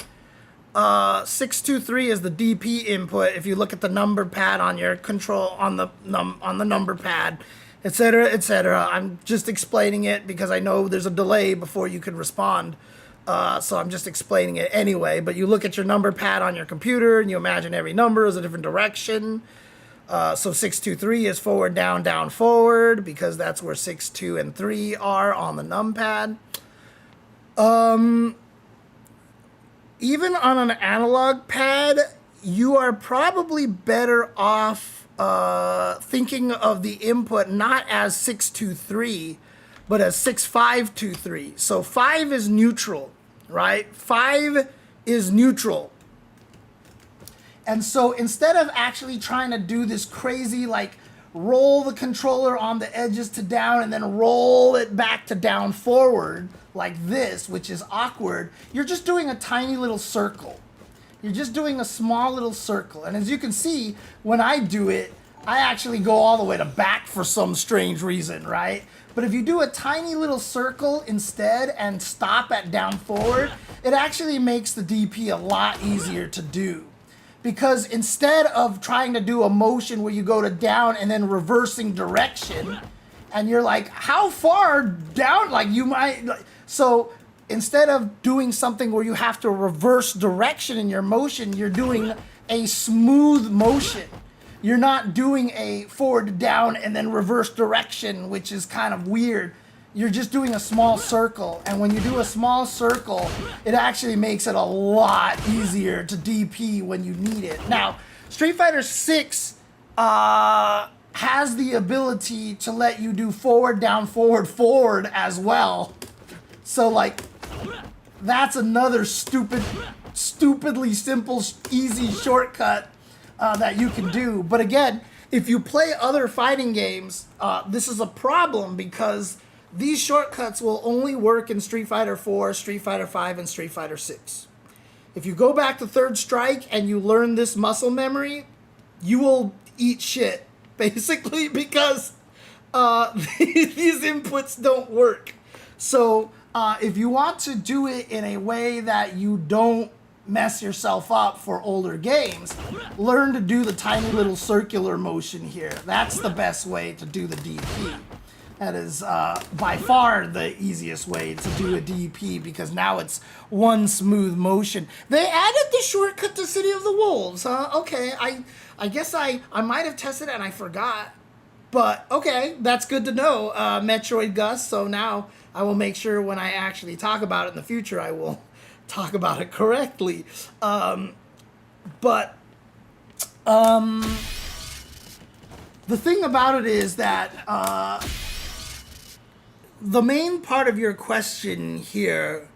623 is the DP input. If you look at the number pad on your control on the number pad, etc., etc. I'm just explaining it because I know there's a delay before you can respond. So I'm just explaining it anyway. But you look at your number pad on your computer and you imagine every number is a different direction. So 623 is forward, down, down, forward, because that's where 6, 2, and 3 are on the numpad. Even on an analog pad, you are probably better off thinking of the input not as 623, but as 6523. So 5 is neutral, right? 5 is neutral. And so instead of actually trying to do this crazy, like, roll the controller on the edges to down and then roll it back to down forward like this, which is awkward, you're just doing a tiny little circle. You're just doing a small little circle. And as you can see, when I do it, I actually go all the way to back for some strange reason, right? But if you do a tiny little circle instead and stop at down forward, it actually makes the DP a lot easier to do. Because instead of trying to do a motion where you go to down and then reversing direction, and you're like, how far down? Like, you might... So instead of doing something where you have to reverse direction in your motion, you're doing a smooth motion. You're not doing a forward to down and then reverse direction, which is kind of weird. You're just doing a small circle. And when you do a small circle, it actually makes it a lot easier to DP when you need it. Now, Street Fighter 6 has the ability to let you do forward, down, forward, forward as well. So, like, that's another stupidly simple, easy shortcut that you can do. But again, if you play other fighting games, this is a problem because these shortcuts will only work in Street Fighter 4, Street Fighter 5, and Street Fighter 6. If you go back to Third Strike and you learn this muscle memory, you will eat shit, basically, because these inputs don't work. So if you want to do it in a way that you don't mess yourself up for older games, learn to do the tiny little circular motion here. That's the best way to do the DP. That is by far the easiest way to do a DP because now it's one smooth motion. They added the shortcut to City of the Wolves, huh? Okay, I guess I might have tested it and I forgot. But okay, that's good to know, Metroid Gus. So now I will make sure when I actually talk about it in the future, I will talk about it correctly. The thing about it is that the main part of your question here,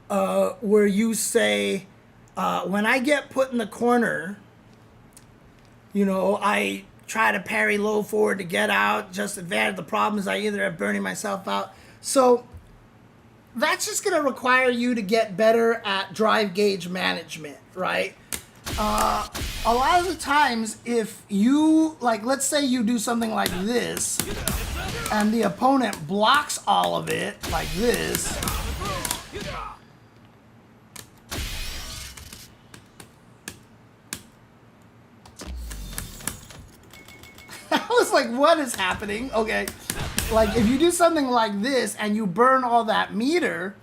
where you say, when I get put in the corner, you know, I try to parry low forward to get out, just advantage. The problem is I either am burning myself out. So that's just going to require you to get better at drive gauge management, right? A lot of the times, if you, like, let's say you do something like this, and the opponent blocks all of it, like this. I was like, what is happening? Okay. Like, if you do something like this, and you burn all that meter,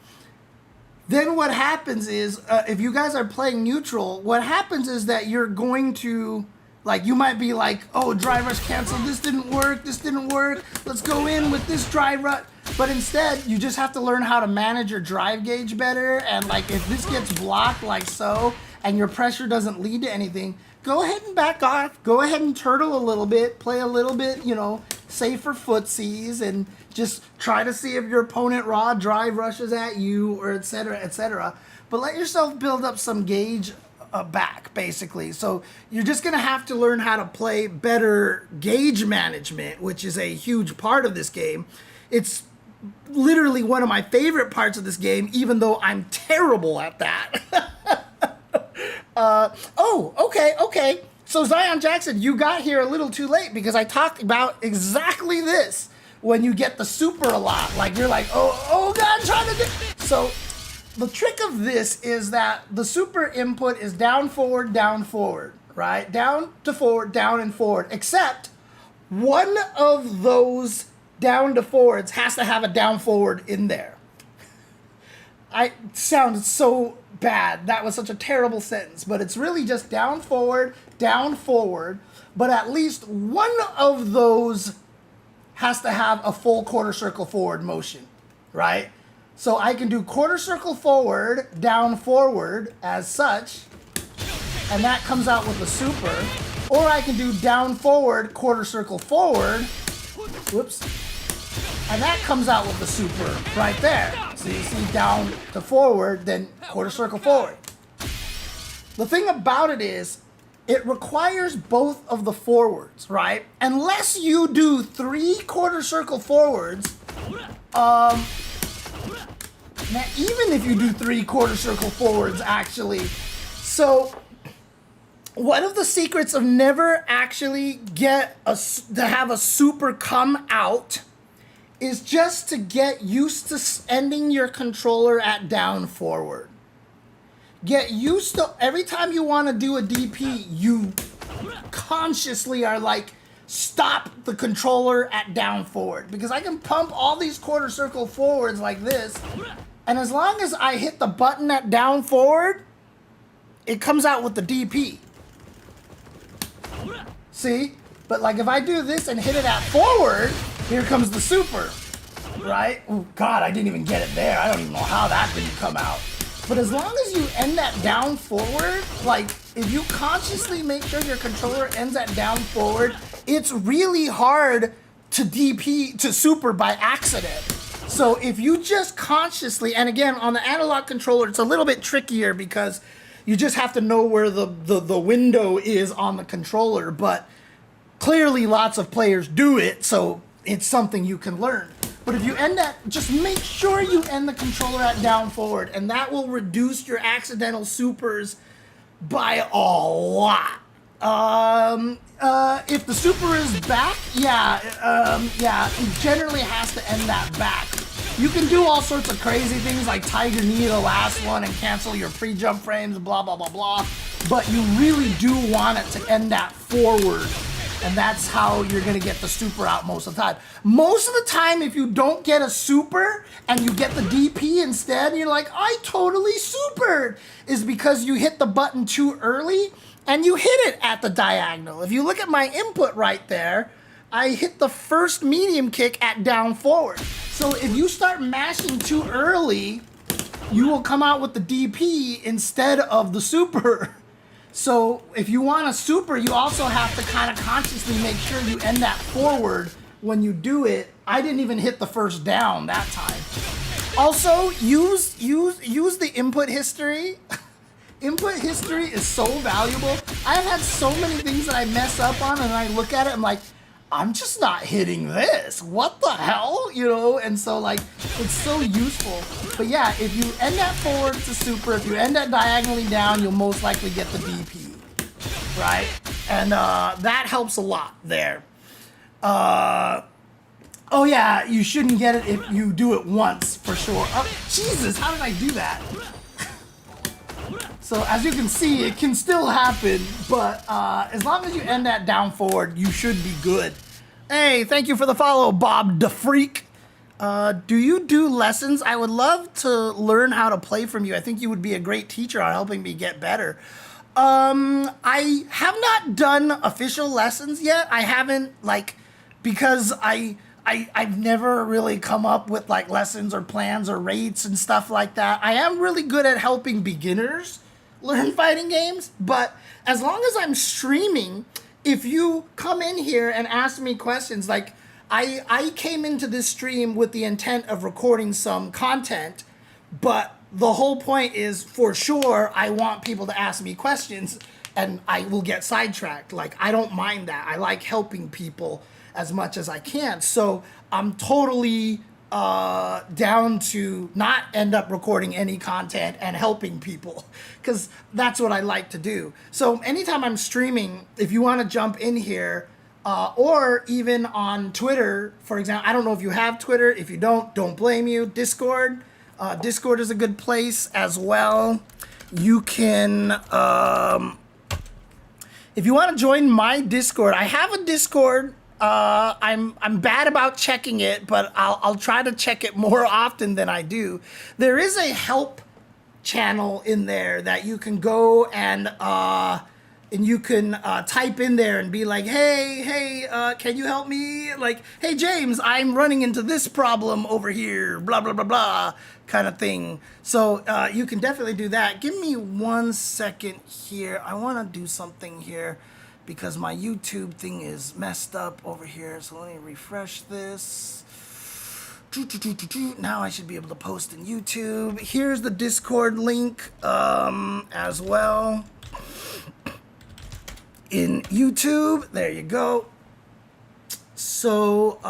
then what happens is, if you guys are playing neutral, what happens is that you're going to, like, you might be like, oh, drive rush cancel, this didn't work, let's go in with this drive rush. But instead, you just have to learn how to manage your drive gauge better, and like, if this gets blocked like so, and your pressure doesn't lead to anything, go ahead and back off, go ahead and turtle a little bit, play a little bit, you know, safer footsies, and just try to see if your opponent raw drive rushes at you, or etc., etc. But let yourself build up some gauge back, basically. So you're just going to have to learn how to play better gauge management, which is a huge part of this game. It's literally one of my favorite parts of this game, even though I'm terrible at that. Okay. So Zion Jackson, you got here a little too late because I talked about exactly this when you get the super a lot. Like you're like, oh God, I'm trying to get. So the trick of this is that the super input is down, forward, right? Down to forward, down and forward, except one of those down to forwards has to have a down forward in there. I sounded so bad. That was such a terrible sentence, but it's really just down, forward, but at least one of those has to have a full quarter circle forward motion, right? So I can do quarter circle forward, down, forward as such, and that comes out with a super, or I can do down, forward, quarter circle forward, whoops, and that comes out with the super right there. So you see down to forward, then quarter circle forward. The thing about it is, it requires both of the forwards, right? Unless you do 3 quarter circle forwards, now even if you do 3 quarter circle forwards, actually, so one of the secrets of never actually to have a super come out is just to get used to ending your controller at down forward. Get used to every time you want to do a DP, you consciously are like, stop the controller at down forward. Because I can pump all these quarter circle forwards like this, and as long as I hit the button at down forward, it comes out with the DP. See? But like if I do this and hit it at forward, here comes the super, right? Oh God, I didn't even get it there. I don't even know how that didn't come out. But as long as you end that down forward, like if you consciously make sure your controller ends at down forward, it's really hard to DP, to super by accident. So if you just consciously, and again, on the analog controller, it's a little bit trickier because you just have to know where the window is on the controller, but clearly lots of players do it, so it's something you can learn. But if you end that, just make sure you end the controller at down forward, and that will reduce your accidental supers by a lot. If the super is back, it generally has to end that back. You can do all sorts of crazy things like Tiger Knee the last one and cancel your pre-jump frames, blah, blah, blah, blah. But you really do want it to end that forward. And that's how you're gonna get the super out most of the time. Most of the time, if you don't get a super and you get the DP instead, and you're like, I totally supered, is because you hit the button too early and you hit it at the diagonal. If you look at my input right there, I hit the first medium kick at down forward. So if you start mashing too early, you will come out with the DP instead of the super. So if you want a super, you also have to kind of consciously make sure you end that forward when you do it. I didn't even hit the first down that time. Also, use the input history. Input history is so valuable. I've had so many things that I mess up on, and I look at it, I'm like, I'm just not hitting this. What the hell? You know, and so like, it's so useful. But yeah, if you end that forward to super, if you end that diagonally down, you'll most likely get the DP, right? And that helps a lot there. Oh yeah, you shouldn't get it if you do it once, for sure. Oh, Jesus, how did I do that? So as you can see, it can still happen, but as long as you end that down forward, you should be good. Hey, thank you for the follow, Bob the Freak. Do you do lessons? I would love to learn how to play from you. I think you would be a great teacher on helping me get better. I have not done official lessons yet. I haven't, like, because I've never really come up with like lessons or plans or rates and stuff like that. I am really good at helping beginners learn fighting games, but as long as I'm streaming, if you come in here and ask me questions, like I came into this stream with the intent of recording some content, but the whole point is, for sure, I want people to ask me questions and I will get sidetracked. Like, I don't mind that. I like helping people as much as I can. So I'm totally down to not end up recording any content and helping people, because that's what I like to do. So anytime I'm streaming, if you want to jump in here, or even on Twitter, for example, I don't know if you have Twitter. If you don't blame you. Discord. Discord is a good place as well. You can, if you want to join my Discord, I have a Discord. I'm bad about checking it, but I'll try to check it more often than I do. There is a help channel in there that you can go and you can type in there and be like, hey, can you help me? Like, hey, James, I'm running into this problem over here, blah, blah, blah, blah, kind of thing. So you can definitely do that. Give me 1 second here. I want to do something here because my YouTube thing is messed up over here. So let me refresh this. Now I should be able to post in YouTube. Here's the Discord link as well. In YouTube, there you go. So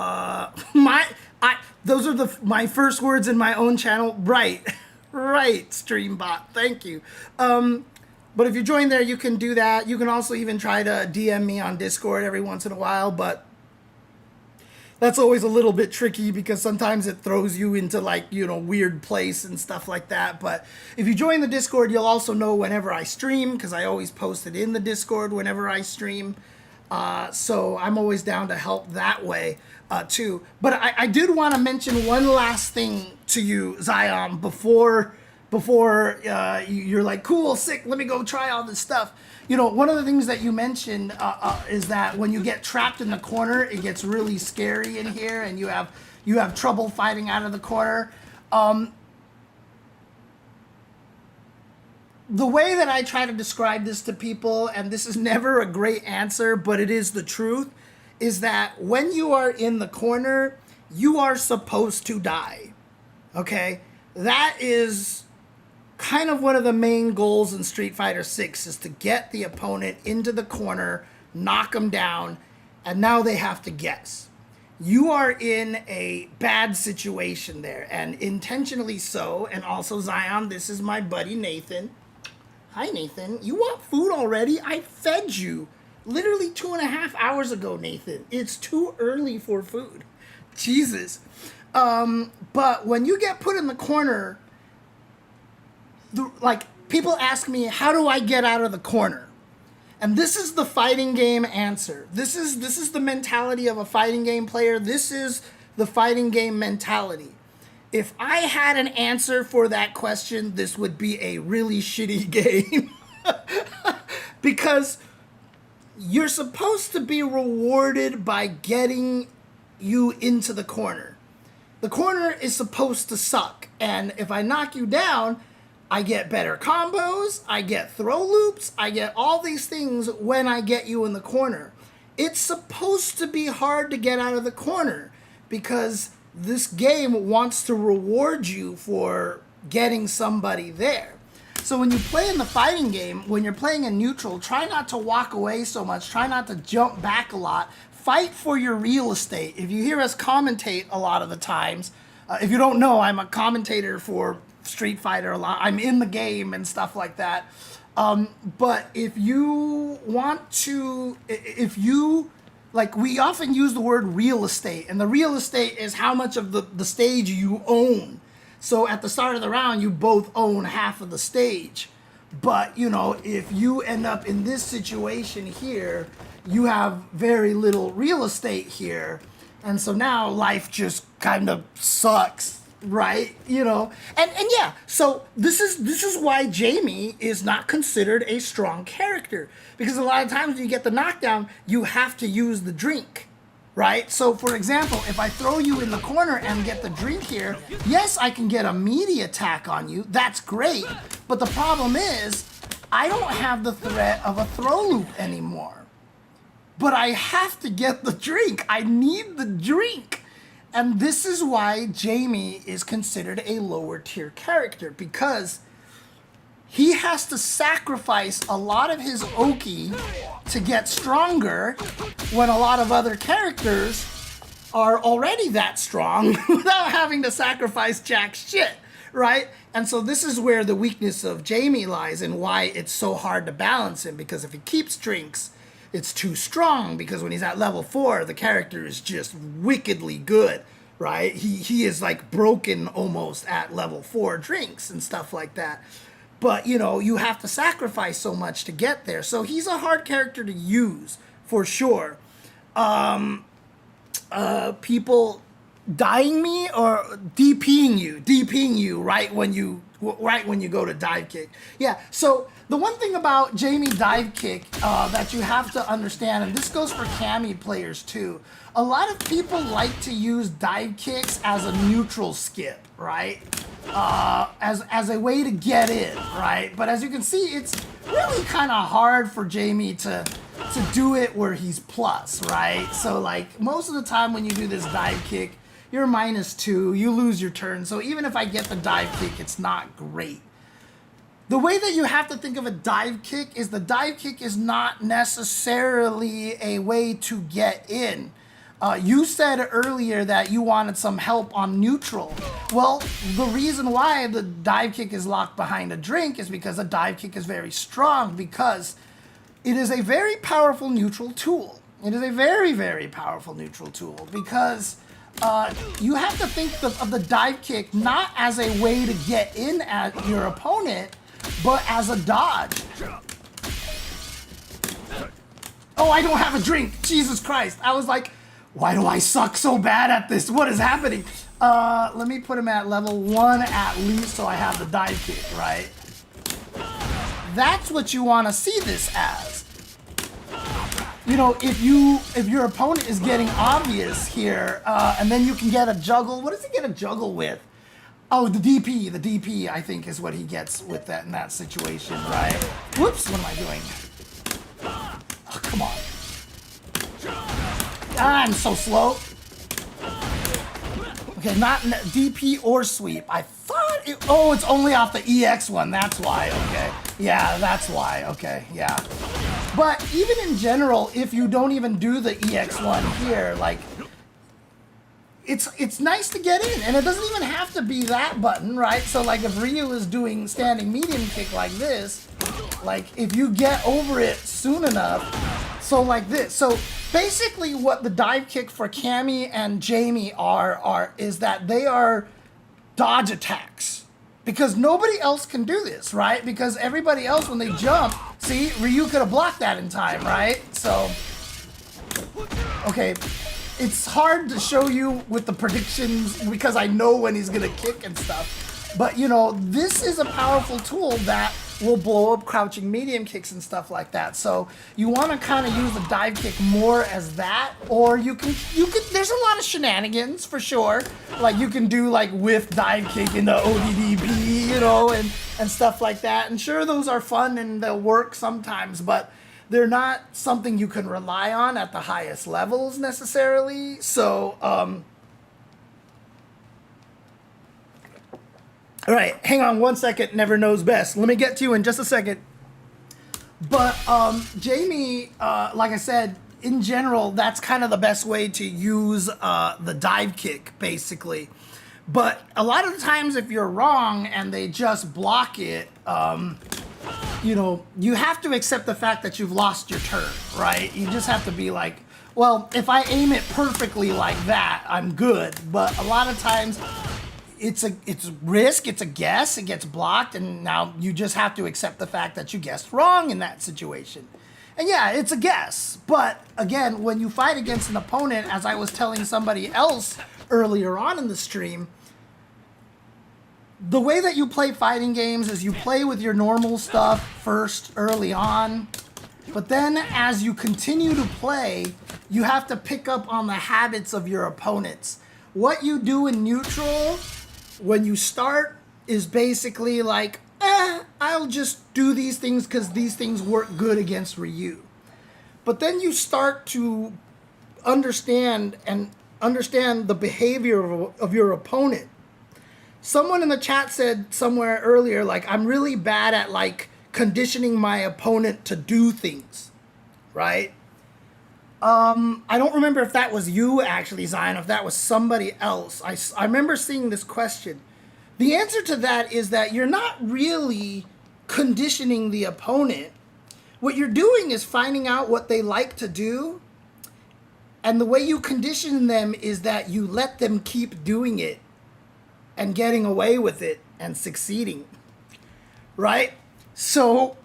those are my first words in my own channel. Right, Streambot. Thank you. But if you join there, you can do that. You can also even try to DM me on Discord every once in a while, but that's always a little bit tricky because sometimes it throws you into weird place and stuff like that. But if you join the Discord, you'll also know whenever I stream because I always post it in the Discord whenever I stream. So I'm always down to help that way too. But I did want to mention one last thing to you, Zion, before you're like, cool, sick, let me go try all this stuff. One of the things that you mentioned is that when you get trapped in the corner, it gets really scary in here, and you have trouble fighting out of the corner. The way that I try to describe this to people, and this is never a great answer, but it is the truth, is that when you are in the corner, you are supposed to die. Okay? That is kind of one of the main goals in Street Fighter 6 is to get the opponent into the corner, knock them down, and now they have to guess. You are in a bad situation there, and intentionally so. And also, Zion, this is my buddy Nathan. Hi, Nathan. You want food already? I fed you literally 2.5 hours ago, Nathan. It's too early for food. Jesus. But when you get put in the corner, people ask me, how do I get out of the corner? And this is the fighting game answer. This is the mentality of a fighting game player. This is the fighting game mentality. If I had an answer for that question, this would be a really shitty game. Because you're supposed to be rewarded by getting you into the corner. The corner is supposed to suck. And if I knock you down, I get better combos, I get throw loops, I get all these things when I get you in the corner. It's supposed to be hard to get out of the corner because this game wants to reward you for getting somebody there. So when you play in the fighting game, when you're playing in neutral, try not to walk away so much, try not to jump back a lot, fight for your real estate. If you hear us commentate a lot of the times, if you don't know, I'm a commentator for Street Fighter a lot. I'm in the game and stuff like that. But if you want to, we often use the word real estate, and the real estate is how much of the stage you own. So at the start of the round, you both own half of the stage. But, if you end up in this situation here, you have very little real estate here. And so now life just kind of sucks. Right, and yeah, so this is why Jamie is not considered a strong character, because a lot of times when you get the knockdown, you have to use the drink, right? So for example, if I throw you in the corner and get the drink here, yes, I can get a meaty attack on you. That's great, but the problem is I don't have the threat of a throw loop anymore. But I have to get the drink. I need the drink. And this is why Jamie is considered a lower tier character, because he has to sacrifice a lot of his Oki to get stronger when a lot of other characters are already that strong without having to sacrifice jack shit, right? And so this is where the weakness of Jamie lies and why it's so hard to balance him, because if he keeps drinks, it's too strong, because when he's at level 4, the character is just wickedly good, right? He is like broken almost at level 4 drinks and stuff like that. But, you know, you have to sacrifice so much to get there. So he's a hard character to use, for sure. People dying me or DPing you right when you go to dive kick. Yeah, so the one thing about Jamie dive kick that you have to understand, and this goes for Cammy players too, a lot of people like to use dive kicks as a neutral skip, right? As a way to get in, right? But as you can see, it's really kind of hard for Jamie to do it where he's plus, right? So like most of the time when you do this dive kick, you're -2, you lose your turn. So even if I get the dive kick, it's not great. The way that you have to think of a dive kick is the dive kick is not necessarily a way to get in. You said earlier that you wanted some help on neutral. Well, the reason why the dive kick is locked behind a drink is because a dive kick is very strong, because it is a very powerful neutral tool. It is a very, very powerful neutral tool, because you have to think of the dive kick not as a way to get in at your opponent, but as a dodge. Oh, I don't have a drink. Jesus Christ. I was like, why do I suck so bad at this? What is happening? Let me put him at level 1 at least so I have the dive kick, right? That's what you want to see this as. You know, if your opponent is getting obvious here, and then you can get a juggle. What does he get a juggle with? Oh, the DP. The DP, I think, is what he gets with that in that situation, right? Whoops, what am I doing? Oh, come on. I'm so slow. Okay, not DP or sweep. I thought it, oh, it's only off the EX one. That's why, okay. Yeah, that's why, okay, yeah. But even in general, if you don't even do the EX one here, like, it's nice to get in, and it doesn't even have to be that button, right? So like if Ryu is doing standing medium kick like this, like if you get over it soon enough, so like this. So basically what the dive kick for Cammy and Jamie is that they are dodge attacks. Because nobody else can do this, right? Because everybody else, when they jump, see, Ryu could have blocked that in time, right? So, okay. It's hard to show you with the predictions because I know when he's gonna kick and stuff. But you know, this is a powerful tool that will blow up crouching medium kicks and stuff like that. So you want to kind of use the dive kick more as that, or you can there's a lot of shenanigans for sure. Like you can do like whiff dive kick in the ODDP, you know, and stuff like that. And sure, those are fun and they'll work sometimes, but they're not something you can rely on at the highest levels necessarily. So, all right, hang on one second. Never knows best. Let me get to you in just a second. But Jamie, like I said, in general, that's kind of the best way to use the dive kick, basically. But a lot of the times, if you're wrong and they just block it, you know, you have to accept the fact that you've lost your turn, right? You just have to be like, well, if I aim it perfectly like that, I'm good. But a lot of times, it's risk, it's a guess, it gets blocked, and now you just have to accept the fact that you guessed wrong in that situation. And yeah, it's a guess. But again, when you fight against an opponent, as I was telling somebody else earlier on in the stream, the way that you play fighting games is you play with your normal stuff first early on, but then as you continue to play, you have to pick up on the habits of your opponents. What you do in neutral when you start is basically like, I'll just do these things because these things work good against Ryu. But then you start to understand the behavior of your opponent. Someone in the chat said somewhere earlier, like, I'm really bad at, like, conditioning my opponent to do things, right? I don't remember if that was you actually, Zion, if that was somebody else. I remember seeing this question. The answer to that is that you're not really conditioning the opponent. What you're doing is finding out what they like to do. And the way you condition them is that you let them keep doing it and getting away with it and succeeding. Right? So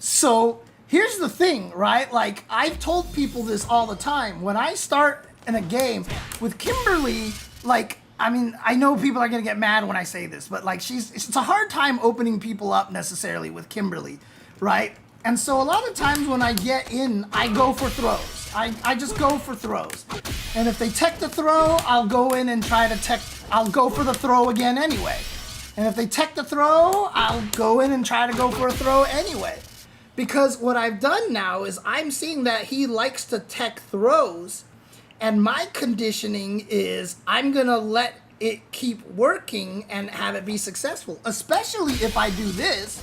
here's the thing, right? Like, I've told people this all the time. When I start in a game with Kimberly, like, I mean, I know people are gonna get mad when I say this, but like, it's a hard time opening people up necessarily with Kimberly, right? And so a lot of times when I get in, I go for throws. I just go for throws. And if they tech the throw, I'll go in and try to I'll go for the throw again anyway. And if they tech the throw, I'll go in and try to go for a throw anyway. Because what I've done now is I'm seeing that he likes to tech throws, and my conditioning is I'm gonna let it keep working and have it be successful. Especially if I do this,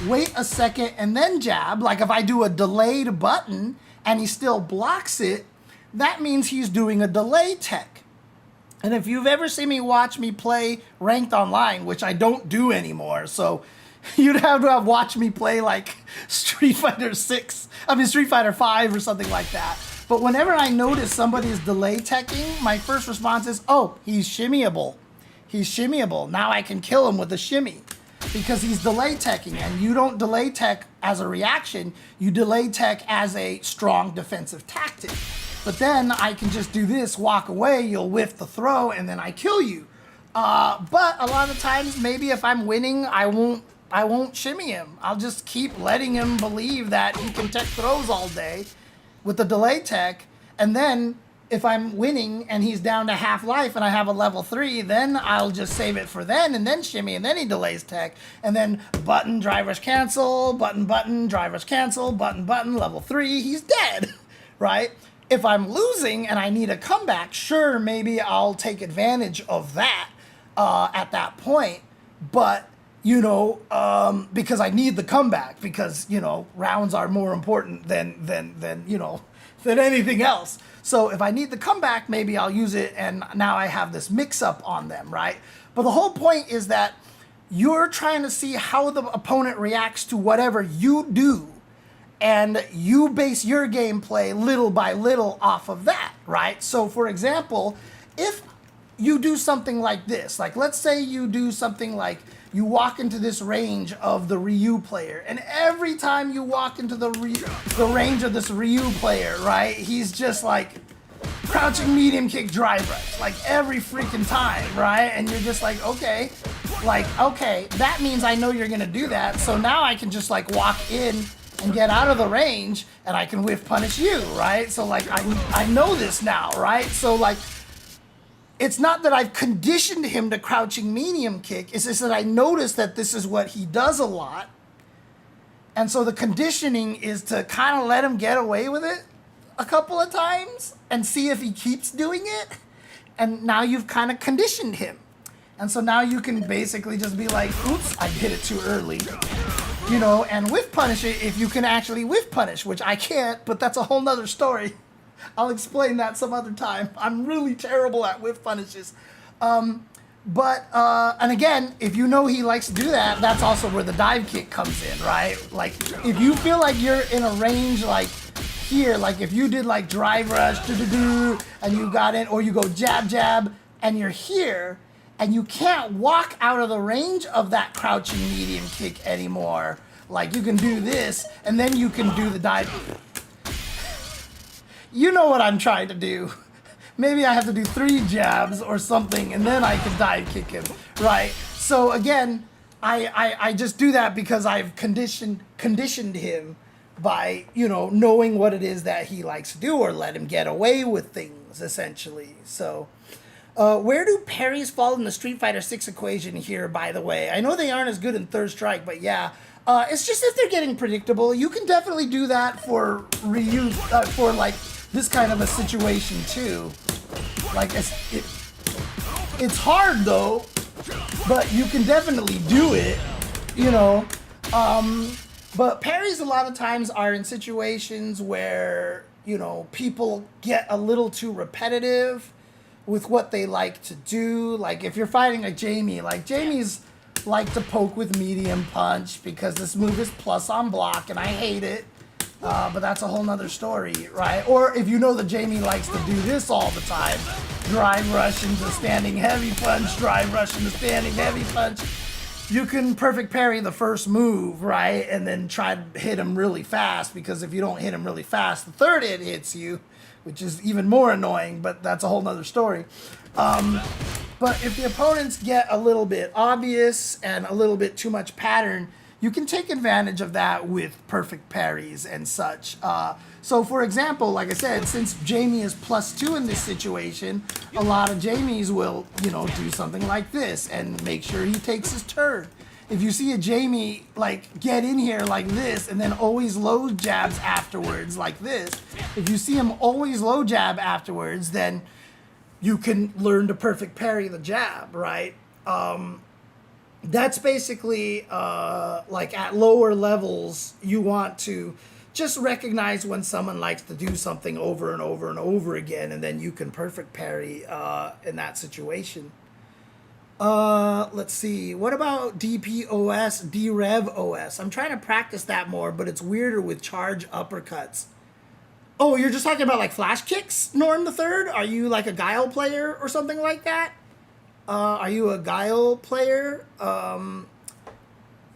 wait a second and then jab. Like if I do a delayed button and he still blocks it, that means he's doing a delay tech. And if you've ever seen me watch me play ranked online, which I don't do anymore, so you'd have to have watched me play like Street Fighter 5 or something like that. But whenever I notice somebody is delay teching, my first response is, oh, he's shimmyable. He's shimmyable. Now I can kill him with a shimmy because he's delay teching. And you don't delay tech as a reaction. You delay tech as a strong defensive tactic. But then I can just do this, walk away, you'll whiff the throw, and then I kill you. But a lot of times, maybe if I'm winning, I won't shimmy him. I'll just keep letting him believe that he can tech throws all day with the delay tech. And then if I'm winning and he's down to half life and I have a level 3, then I'll just save it for then and then shimmy and then he delays tech. And then button, drivers cancel, button, drivers cancel, button, level 3, he's dead, right? If I'm losing and I need a comeback, sure, maybe I'll take advantage of that at that point. But you know, because I need the comeback, because, you know, rounds are more important than anything else. So if I need the comeback, maybe I'll use it, and now I have this mix-up on them, right? But the whole point is that you're trying to see how the opponent reacts to whatever you do, and you base your gameplay little by little off of that, right? So, for example, if you do something like this, like let's say you do something like you walk into this range of the Ryu player, and every time you walk into the range of this Ryu player, right, he's just like crouching medium kick drive rush, like every freaking time, right? And you're just like, okay, that means I know you're gonna do that, so now I can just like walk in and get out of the range, and I can whiff punish you, right? So like I know this now, right? So like, it's not that I've conditioned him to crouching medium kick. It's just that I noticed that this is what he does a lot. And so the conditioning is to kind of let him get away with it a couple of times and see if he keeps doing it. And now you've kind of conditioned him. And so now you can basically just be like, oops, I hit it too early. You know, and whiff punish it if you can actually whiff punish, which I can't, but that's a whole nother story. I'll explain that some other time. I'm really terrible at whiff punishes. And again, if you know he likes to do that, that's also where the dive kick comes in, right? Like, if you feel like you're in a range like here, like if you did like drive rush, and you got in, or you go jab, and you're here, and you can't walk out of the range of that crouching medium kick anymore, like you can do this, and then you can do the dive kick. You know what I'm trying to do. Maybe I have to do 3 jabs or something, and then I can dive kick him, right? So again, I just do that because I've conditioned him by, you know, knowing what it is that he likes to do, or let him get away with things, essentially. So, where do parries fall in the Street Fighter 6 equation here, by the way? I know they aren't as good in Third Strike, but yeah. It's just if they're getting predictable, you can definitely do that for Ryu, for like this kind of a situation too. Like it's hard though, but you can definitely do it, you know. But parries a lot of times are in situations where you know, people get a little too repetitive with what they like to do. Like if you're fighting a Jamie, like Jamie's like to poke with medium punch because this move is plus on block and I hate it. But that's a whole nother story, right? Or if you know that Jamie likes to do this all the time, drive rush into standing heavy punch, drive rush into standing heavy punch, you can perfect parry the first move, right? And then try to hit him really fast, because if you don't hit him really fast, the third hit hits you, which is even more annoying, but that's a whole nother story. But if the opponents get a little bit obvious and a little bit too much pattern, you can take advantage of that with perfect parries and such. So for example, like I said, since Jamie is +2 in this situation, a lot of Jamies will, you know, do something like this and make sure he takes his turn. If you see a Jamie like get in here like this and then always low jabs afterwards like this, if you see him always low jab afterwards, then you can learn to perfect parry the jab, right? That's basically like at lower levels, you want to just recognize when someone likes to do something over and over and over again, and then you can perfect parry in that situation. Let's see. What about DPOS, DREVOS? I'm trying to practice that more, but it's weirder with charge uppercuts. Oh, you're just talking about like flash kicks, Norm the Third? Are you like a Guile player or something like that? Are you a Guile player?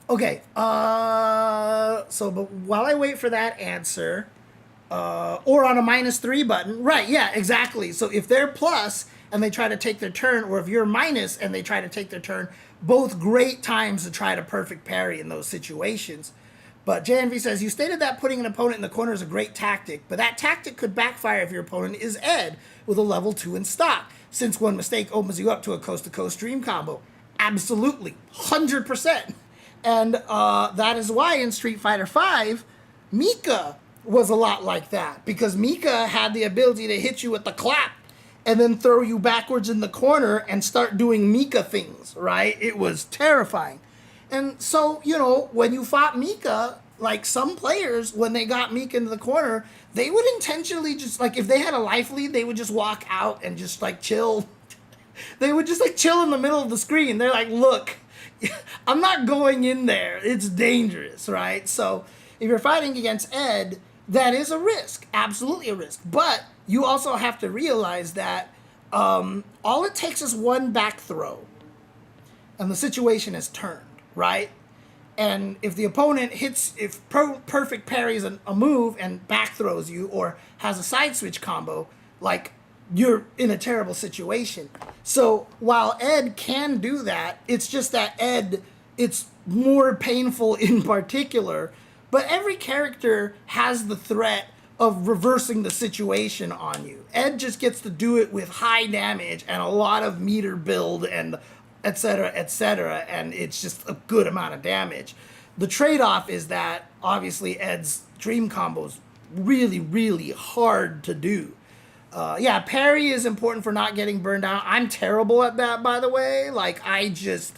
Okay. So, but while I wait for that answer, or on a -3 button, right? Yeah, exactly. So if they're plus and they try to take their turn, or if you're minus and they try to take their turn, both great times to try to perfect parry in those situations. But JNV says, you stated that putting an opponent in the corner is a great tactic, but that tactic could backfire if your opponent is Ed with a level 2 in stock, since one mistake opens you up to a coast-to-coast dream combo. Absolutely, 100%. And that is why in Street Fighter V, Mika was a lot like that, because Mika had the ability to hit you with the clap and then throw you backwards in the corner and start doing Mika things, right? It was terrifying. And so, you know, when you fought Mika, like some players, when they got Mika into the corner, they would intentionally just, like, if they had a life lead, they would just walk out and just, like, chill. They would just, like, chill in the middle of the screen. They're like, look, I'm not going in there. It's dangerous, right? So if you're fighting against Ed, that is a risk. Absolutely a risk. But you also have to realize that all it takes is one back throw, and the situation is turned, right? And if the opponent hits, if perfect parries a move and back throws you, or has a side switch combo, like, you're in a terrible situation. So while Ed can do that, it's just that Ed, it's more painful in particular, but every character has the threat of reversing the situation on you. Ed just gets to do it with high damage and a lot of meter build and etc., and it's just a good amount of damage. The trade-off is that obviously Ed's dream combo's really, really hard to do. Yeah, parry is important for not getting burned out. I'm terrible at that, by the way. Like, I just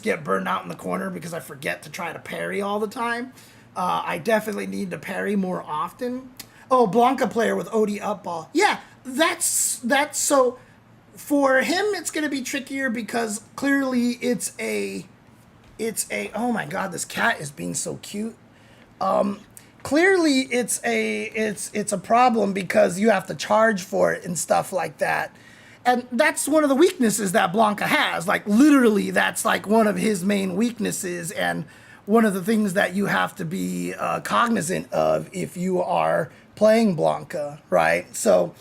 get burned out in the corner because I forget to try to parry all the time. I definitely need to parry more often. Oh, Blanca player with OD up ball. Yeah, that's so. For him, it's going to be trickier because clearly it's a, oh my God, this cat is being so cute. Clearly it's a problem because you have to charge for it and stuff like that. And that's one of the weaknesses that Blanca has. Like, literally, that's like one of his main weaknesses, and one of the things that you have to be cognizant of if you are playing Blanca, right? So,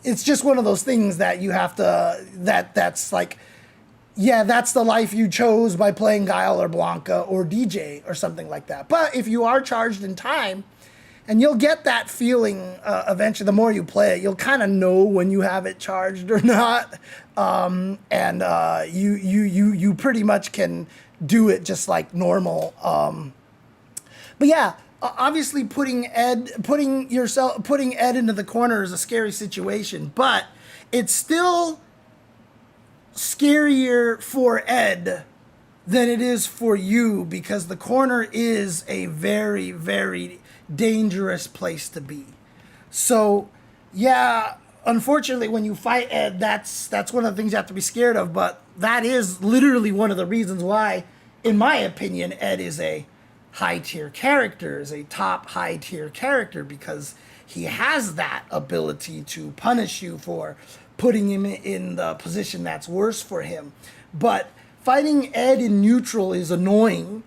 it's just one of those things that you have to, that's like, yeah, that's the life you chose by playing Guile or Blanca or DJ or something like that. But if you are charged in time, and you'll get that feeling eventually, the more you play it, you'll kind of know when you have it charged or not. You pretty much can do it just like normal. But yeah, obviously putting Ed into the corner is a scary situation, but it's still scarier for Ed than it is for you, because the corner is a very, very, dangerous place to be. So, yeah, unfortunately, when you fight Ed, that's one of the things you have to be scared of. But that is literally one of the reasons why, in my opinion, Ed is a high tier character, is a top high tier character, because he has that ability to punish you for putting him in the position that's worse for him. But fighting Ed in neutral is annoying.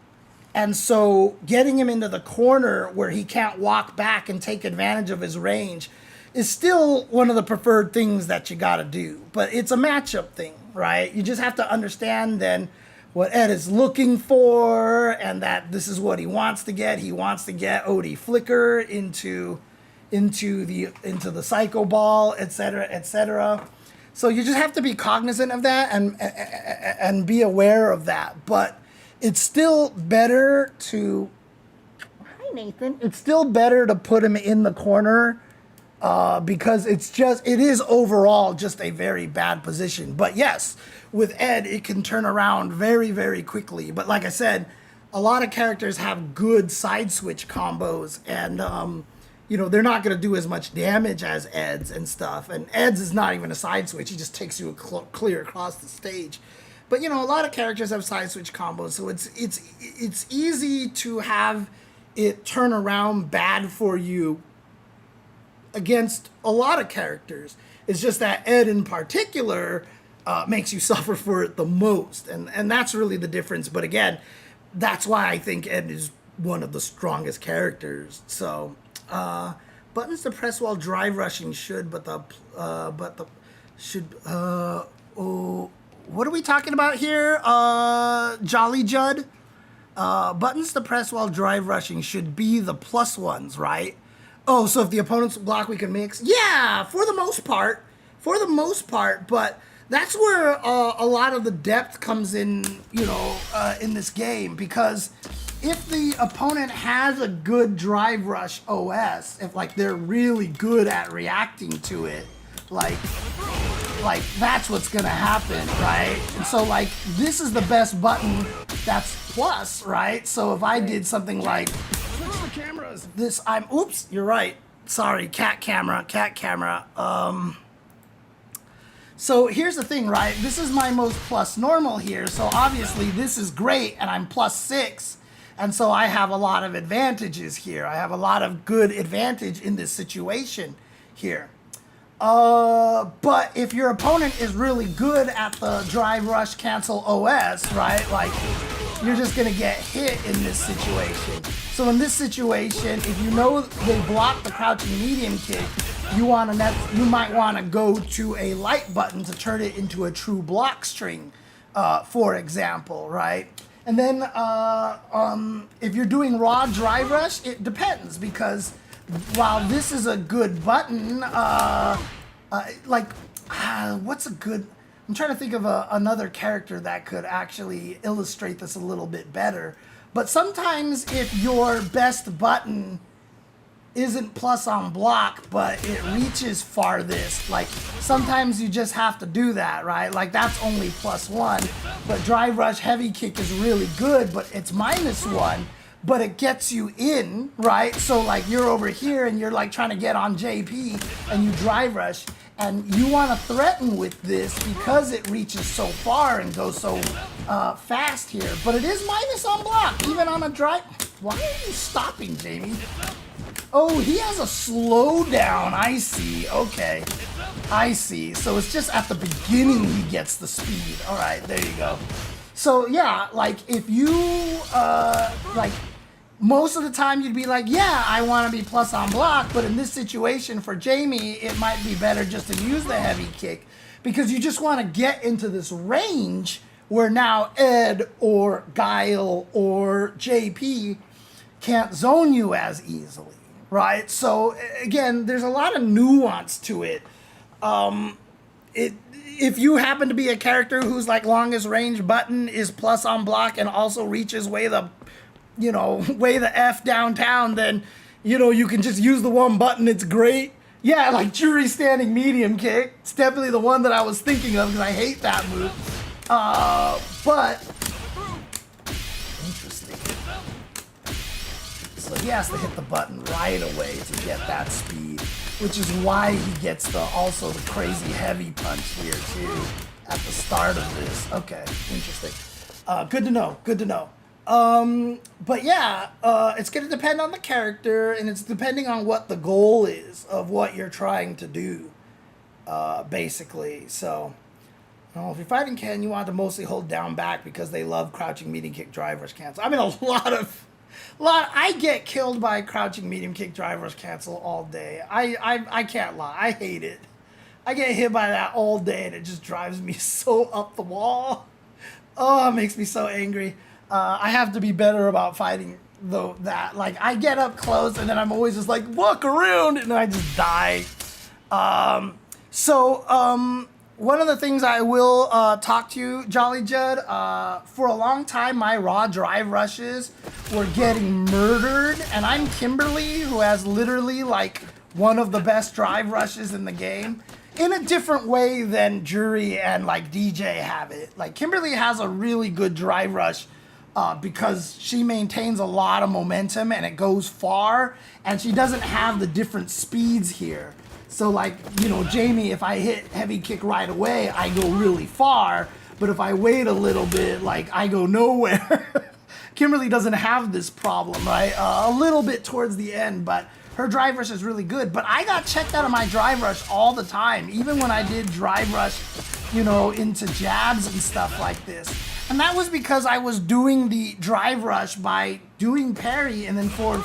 And so getting him into the corner where he can't walk back and take advantage of his range is still one of the preferred things that you got to do. But it's a matchup thing, right? You just have to understand then what Ed is looking for, and that this is what he wants to get. He wants to get Odie Flicker into the Psycho Ball, etc., etc. So you just have to be cognizant of that and be aware of that. But it's still better to... Hi, Nathan. It's still better to put him in the corner because it is overall just a very bad position. But yes, with Ed, it can turn around very, very quickly. But like I said, a lot of characters have good side switch combos, and they're not going to do as much damage as Ed's and stuff. And Ed's is not even a side switch. He just takes you clear across the stage. But, a lot of characters have side switch combos, so it's easy to have it turn around bad for you against a lot of characters. It's just that Ed in particular makes you suffer for it the most. And that's really the difference. But again, that's why I think Ed is one of the strongest characters. So... buttons to press while drive rushing should, what are we talking about here? Jolly Judd? Buttons to press while drive rushing should be the plus ones, right? Oh, so if the opponent's block, we can mix? Yeah, for the most part. But that's where a lot of the depth comes in, in this game, because if the opponent has a good drive rush OS, if they're really good at reacting to it, like that's what's gonna happen, right? And so this is the best button that's plus, right? So if I did something like switch the cameras, oops, you're right. Sorry, cat camera. So here's the thing, right? This is my most plus normal here. So obviously this is great, and I'm +6. And so I have a lot of advantages here. I have a lot of good advantage in this situation here. But if your opponent is really good at the drive rush cancel OS, right? You're just gonna get hit in this situation. So in this situation, if you know they block the crouching medium kick, you might wanna go to a light button to turn it into a true block string, for example, right? And then if you're doing raw drive rush, it depends, because while this is a good button, what's a good... I'm trying to think of another character that could actually illustrate this a little bit better. But sometimes if your best button isn't plus on block, but it reaches farthest, sometimes you just have to do that, right? That's only +1, but drive rush heavy kick is really good, but it's -1, but it gets you in, right? So you're over here and you're trying to get on JP and you drive rush, and you want to threaten with this because it reaches so far and goes so fast here, but it is minus on block, even on a drive. Why are you stopping, Jamie? Oh, he has a slowdown. I see. Okay. I see. So it's just at the beginning he gets the speed. All right, there you go. So yeah, if you most of the time you'd be yeah, I want to be plus on block, but in this situation for Jamie, it might be better just to use the heavy kick, because you just want to get into this range where now Ed or Guile or JP can't zone you as easily, right? So again, there's a lot of nuance to it. If you happen to be a character whose longest range button is plus on block and also reaches way the F downtown, then you can just use the one button. It's great. Yeah, Jury standing medium kick. It's definitely the one that I was thinking of, because I hate that move. But interesting. So he has to hit the button right away to get that speed, which is why he gets also the crazy heavy punch here too at the start of this. Okay, interesting. Good to know. Good to know. But yeah, it's going to depend on the character, and it's depending on what the goal is of what you're trying to do, basically. So, if you're fighting Ken, you want to mostly hold down back because they love crouching medium kick drivers cancel. I mean, I get killed by crouching medium kick drivers cancel all day. I can't lie. I hate it. I get hit by that all day, and it just drives me so up the wall. Oh, it makes me so angry. I have to be better about fighting that. Like, I get up close and then I'm always just like, walk around, and then I just die. One of the things I will talk to you, Jolly Judd, for a long time, my raw drive rushes were getting murdered, and I'm Kimberly, who has literally like one of the best drive rushes in the game, in a different way than Jury and like DJ have it. Like, Kimberly has a really good drive rush because she maintains a lot of momentum and it goes far, and she doesn't have the different speeds here. So like, Jamie, if I hit heavy kick right away, I go really far, but if I wait a little bit, like, I go nowhere. Kimberly doesn't have this problem, right? A little bit towards the end, but her drive rush is really good. But I got checked out of my drive rush all the time, even when I did drive rush, into jabs and stuff like this. And that was because I was doing the drive rush by doing parry and then forward,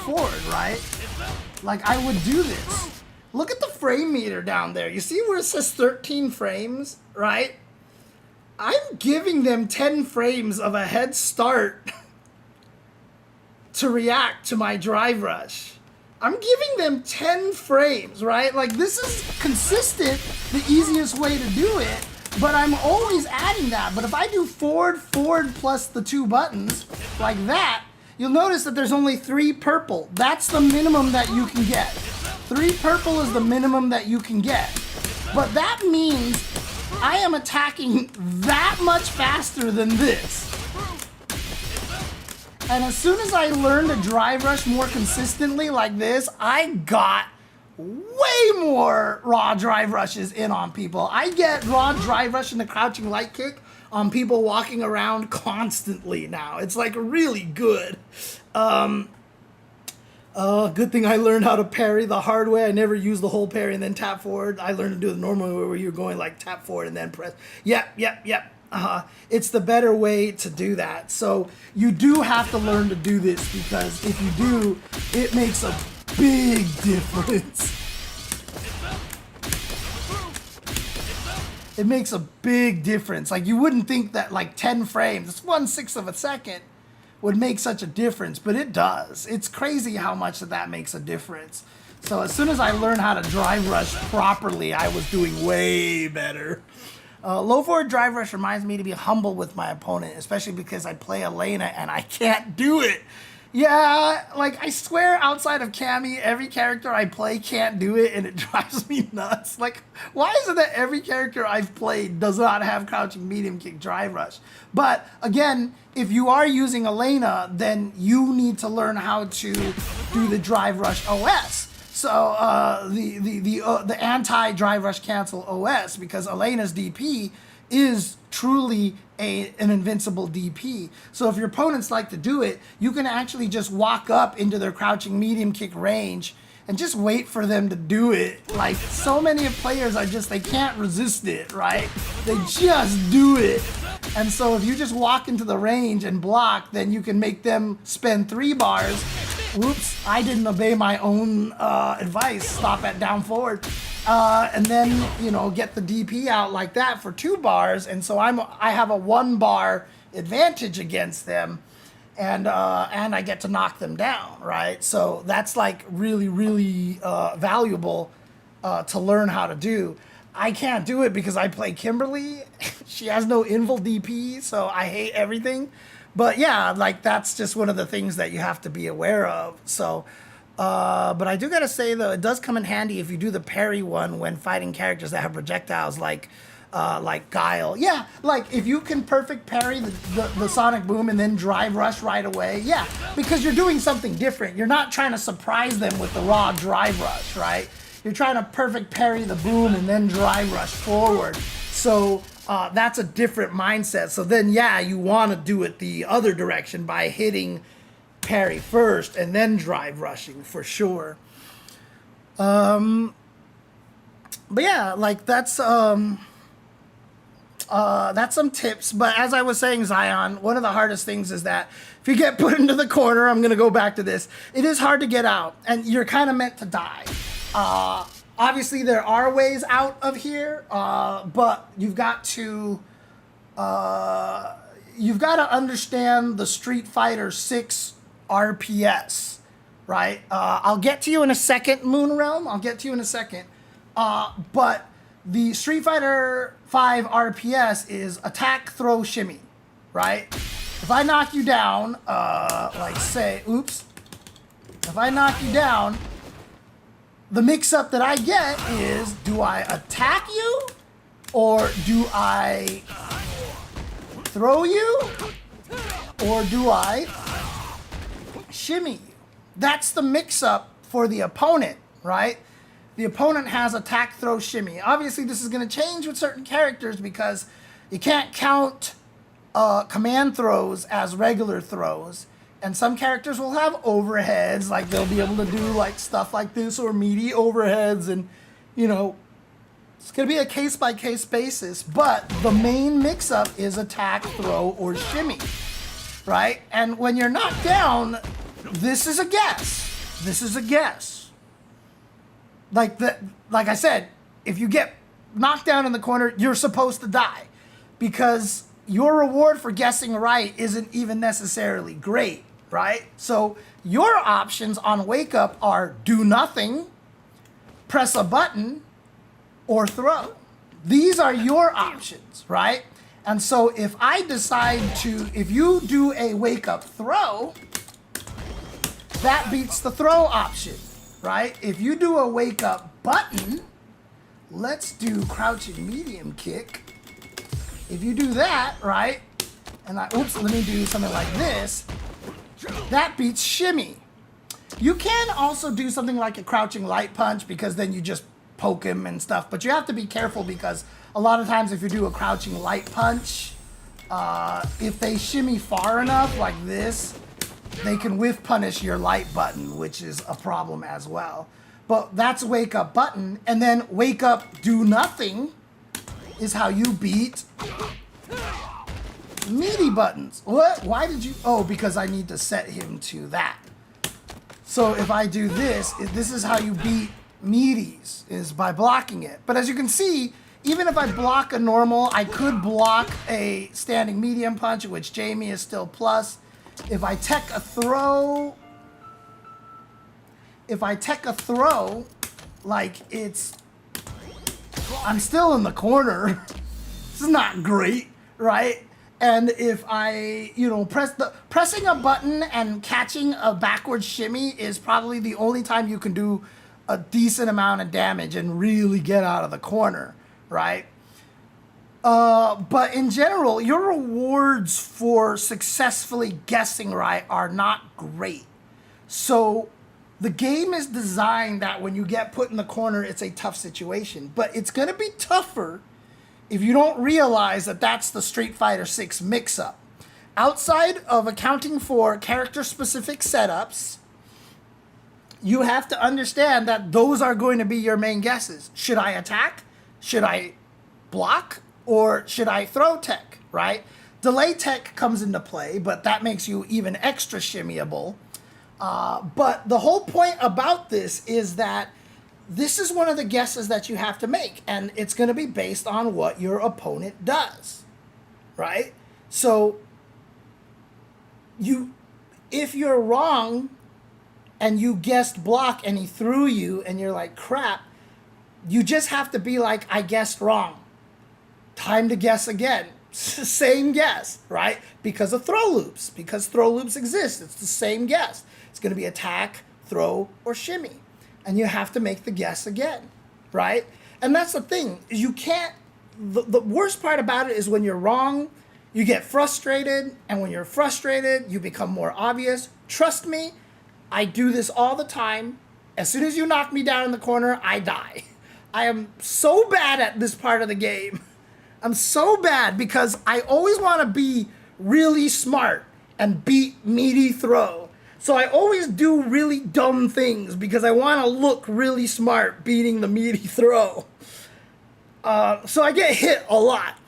right? Like, I would do this. Look at the frame meter down there. You see where it says 13 frames, right? I'm giving them 10 frames of a head start to react to my drive rush. I'm giving them 10 frames, right? Like, this is consistent, the easiest way to do it. But I'm always adding that. But if I do forward plus the 2 buttons, like that, you'll notice that there's only 3 purple. That's the minimum that you can get. 3 purple is the minimum that you can get. But that means I am attacking that much faster than this. And as soon as I learned to drive rush more consistently like this, I got way more raw drive rushes in on people. I get raw drive rush and the crouching light kick on people walking around constantly now. It's like really good. Good thing I learned how to parry the hard way. I never used the whole parry and then tap forward. I learned to do the normal way where you're going like tap forward and then press. Yep. It's the better way to do that. So you do have to learn to do this, because if you do, it makes a big difference. It makes a big difference. Like, you wouldn't think that like 10 frames, it's 1/6 of a second, would make such a difference, but it does. It's crazy how much that makes a difference. So as soon as I learned how to drive rush properly, I was doing way better. Low forward drive rush reminds me to be humble with my opponent, especially because I play Elena and I can't do it. Yeah, like, I swear outside of Cammy, every character I play can't do it, and it drives me nuts. Like, why is it that every character I've played does not have crouching medium kick drive rush? But again, if you are using Elena, then you need to learn how to do the drive rush OS. So the anti-drive rush cancel OS, because Elena's DP is truly an invincible DP. So if your opponents like to do it, you can actually just walk up into their crouching medium kick range and just wait for them to do it. Like, so many players are just, they can't resist it, right? They just do it. And so if you just walk into the range and block, then you can make them spend 3 bars. Whoops, I didn't obey my own advice. Stop at down forward. And then, get the DP out like that for 2 bars. And so I have a 1 bar advantage against them. And I get to knock them down, right? So that's like really, really valuable to learn how to do. I can't do it because I play Kimberly. She has no invul DP, so I hate everything. But yeah, like, that's just one of the things that you have to be aware of. So, but I do gotta say though, it does come in handy if you do the parry one when fighting characters that have projectiles like like Guile. Yeah, like if you can perfect parry the Sonic Boom and then drive rush right away, yeah, because you're doing something different. You're not trying to surprise them with the raw drive rush, right? You're trying to perfect parry the boom and then drive rush forward. So that's a different mindset. So then, yeah, you want to do it the other direction by hitting parry first and then drive rushing for sure. But yeah, like that's some tips. But as I was saying, Zion, one of the hardest things is that if you get put into the corner, I'm gonna go back to this. It is hard to get out, and you're kind of meant to die. Obviously, there are ways out of here, but you've got to understand the Street Fighter 6 RPS, right? I'll get to you in a second, Moon Realm. I'll get to you in a second. But the Street Fighter 5 RPS is attack, throw, shimmy, right? If I knock you down, like say, oops. If I knock you down, the mix-up that I get is, do I attack you or do I throw you or do I shimmy you? That's the mix-up for the opponent, right? The opponent has attack, throw, shimmy. Obviously, this is going to change with certain characters because you can't count command throws as regular throws. And some characters will have overheads, like they'll be able to do like stuff like this or meaty overheads, and you know, it's gonna be a case-by-case basis, but the main mix-up is attack, throw, or shimmy, right? And when you're knocked down, this is a guess. This is a guess. Like I said, if you get knocked down in the corner, you're supposed to die, because your reward for guessing right isn't even necessarily great. Right? So your options on Wake Up are do nothing, press a button, or throw. These are your options, right? And so if I decide if you do a Wake Up throw, that beats the throw option, right? If you do a Wake Up button, let's do crouching medium kick. If you do that, right? And let me do something like this. That beats shimmy. You can also do something like a crouching light punch, because then you just poke him and stuff. But you have to be careful, because a lot of times if you do a crouching light punch, if they shimmy far enough like this, they can whiff punish your light button, which is a problem as well. But that's Wake Up button. And then Wake Up do nothing is how you beat meaty buttons. What? Why did you? Oh, because I need to set him to that. So if I do this, this is how you beat meaties, is by blocking it. But as you can see, even if I block a normal, I could block a standing medium punch, which Jamie is still plus. If I tech a throw, like I'm still in the corner. This is not great, right? And if I, pressing a button and catching a backward shimmy is probably the only time you can do a decent amount of damage and really get out of the corner, right? But in general, your rewards for successfully guessing right are not great. So the game is designed that when you get put in the corner, it's a tough situation. But it's going to be tougher if you don't realize that that's the Street Fighter 6 mix-up. Outside of accounting for character-specific setups, you have to understand that those are going to be your main guesses. Should I attack? Should I block? Or should I throw tech, right? Delay tech comes into play, but that makes you even extra shimmyable. But the whole point about this is that this is one of the guesses that you have to make, and it's going to be based on what your opponent does, right? So if you're wrong and you guessed block and he threw you and you're like, crap, you just have to be like, I guessed wrong. Time to guess again. Same guess, right? Because of throw loops. Because throw loops exist. It's the same guess. It's going to be attack, throw, or shimmy. And you have to make the guess again, right? And that's the thing. You can't the worst part about it is when you're wrong, you get frustrated, and when you're frustrated, you become more obvious. Trust me, I do this all the time. As soon as you knock me down in the corner, I die. I am so bad at this part of the game. I'm so bad because I always want to be really smart and beat meaty throw. So I always do really dumb things because I want to look really smart beating the meaty throw. So I get hit a lot.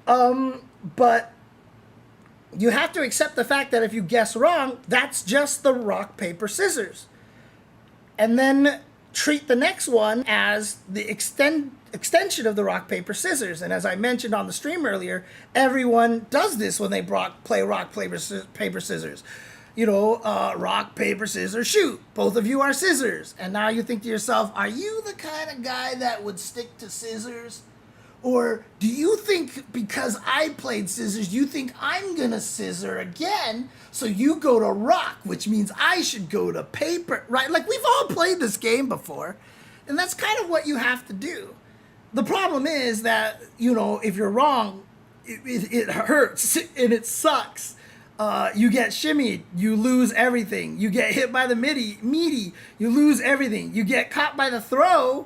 But you have to accept the fact that if you guess wrong, that's just the rock, paper, scissors. And then treat the next one as the extension of the rock, paper, scissors. And as I mentioned on the stream earlier, everyone does this when they play rock, paper, scissors. You know, rock, paper, scissors, shoot. Both of you are scissors. And now you think to yourself, are you the kind of guy that would stick to scissors? Or do you think because I played scissors, you think I'm going to scissor again, so you go to rock, which means I should go to paper, right? Like, we've all played this game before, and that's kind of what you have to do. The problem is that, you know, if you're wrong, it hurts, and it sucks. You get shimmied, you lose everything. You get hit by the meaty, you lose everything. You get caught by the throw,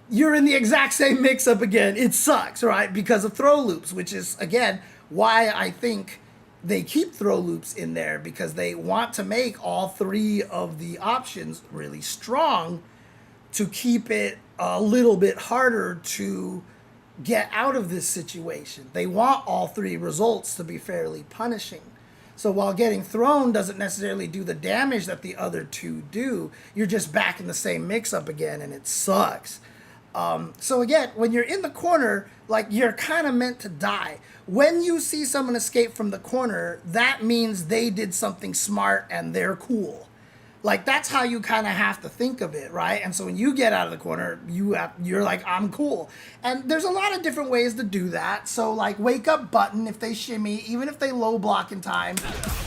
you're in the exact same mix-up again. It sucks, right? Because of throw loops, which is, again, why I think they keep throw loops in there, because they want to make all three of the options really strong to keep it a little bit harder to get out of this situation. They want all three results to be fairly punishing. So while getting thrown doesn't necessarily do the damage that the other two do, you're just back in the same mix-up again, and it sucks. So again, when you're in the corner, like, you're kind of meant to die. When you see someone escape from the corner, that means they did something smart and they're cool. Like, that's how you kind of have to think of it, right? And so when you get out of the corner, you're like, I'm cool. And there's a lot of different ways to do that. So, like, wake up button if they shimmy, even if they low block in time.